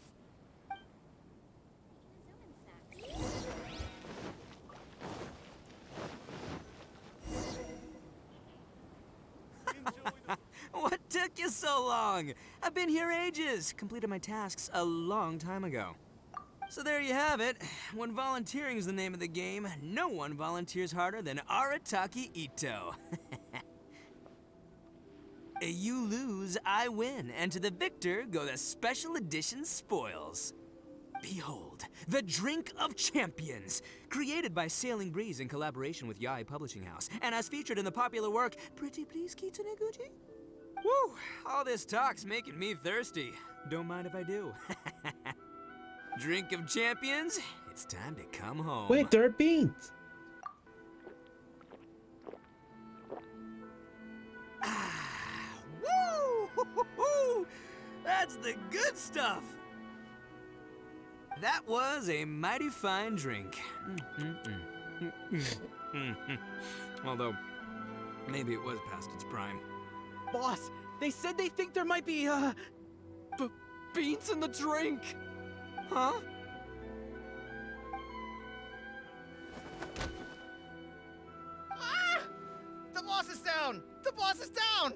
S9: What took you so long? I've been here ages. Completed my tasks a long time ago. So there you have it. When volunteering is the name of the game, no one volunteers harder than Arataki Ito. You lose, I win, and to the victor go the special edition spoils. Behold, the Drink of Champions, created by Sailing Breeze in collaboration with Yae Publishing House, and as featured in the popular work, Pretty Please Kitsune Guji? Woo! All this talk's making me thirsty. Don't mind if I do. Drink of Champions, it's time to come home.
S1: Wait, there are beans!
S9: Woo! That's the good stuff! That was a mighty fine drink. Although, maybe it was past its prime.
S17: Boss, they said they think there might be, beans in the drink!
S9: Huh?
S18: Ah! The boss is down! The boss is down!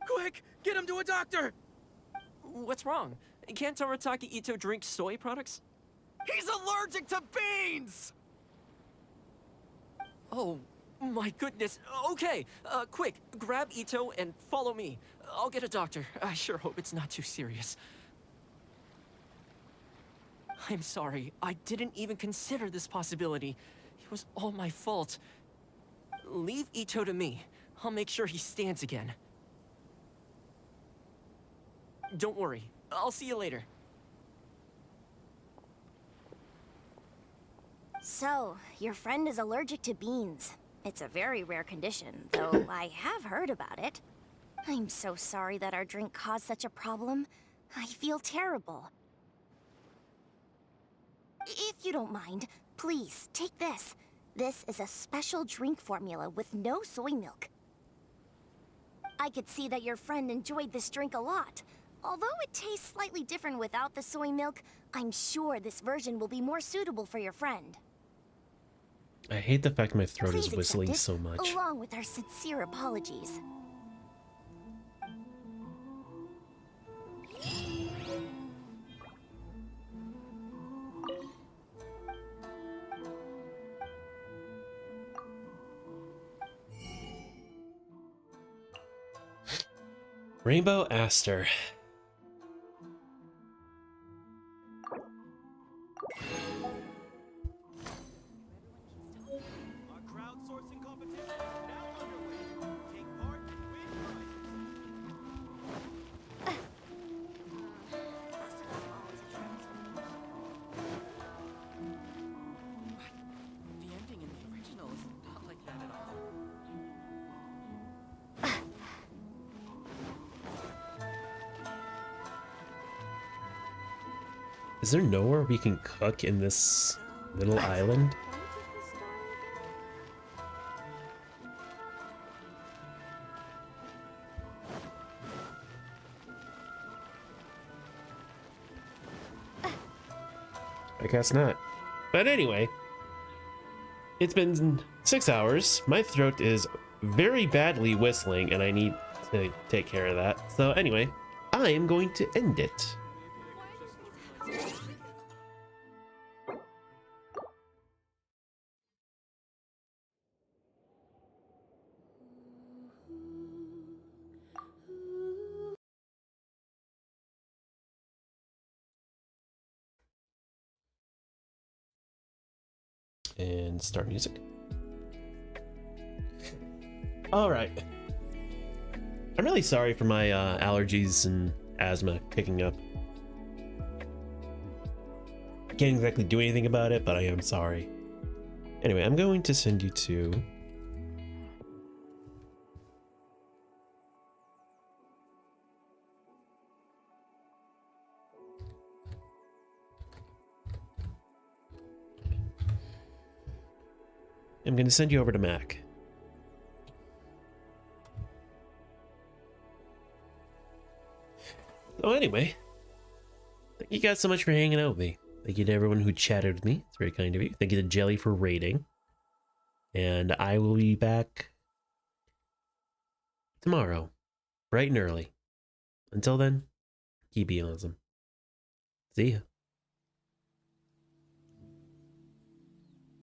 S17: Quick, get him to a doctor!
S15: What's wrong? Can't Arataki Ito drink soy products?
S18: He's allergic to beans!
S15: Oh, my goodness. Okay, quick, grab Ito and follow me. I'll get a doctor. I sure hope it's not too serious. I'm sorry. I didn't even consider this possibility. It was all my fault. Leave Ito to me. I'll make sure he stands again. Don't worry. I'll see you later.
S14: So, your friend is allergic to beans. It's a very rare condition, though I have heard about it. I'm so sorry that our drink caused such a problem. I feel terrible. If you don't mind, please, take this. This is a special drink formula with no soy milk. I could see that your friend enjoyed this drink a lot. Although it tastes slightly different without the soy milk, I'm sure this version will be more suitable for your friend.
S1: I hate the fact my throat
S14: Please
S1: is whistling
S14: accept it,
S1: so much.
S14: along with our sincere apologies.
S1: Rainbow Aster.
S15: The ending in the original is not like that at all.
S1: Is there nowhere we can cook in this little island? I guess not. But anyway, it's been 6 hours. My throat is very badly whistling and I need to take care of that. So anyway, I am going to end it. And start music. All right. I'm really sorry for my allergies and asthma kicking up. I can't exactly do anything about it, but I am sorry. Anyway, I'm going to send you to... I'm going to send you over to Mac. So anyway, thank you guys so much for hanging out with me. Thank you to everyone who chatted with me. It's very kind of you. Thank you to Jelly for raiding. And I will be back tomorrow, bright and early. Until then, keep being awesome. See ya.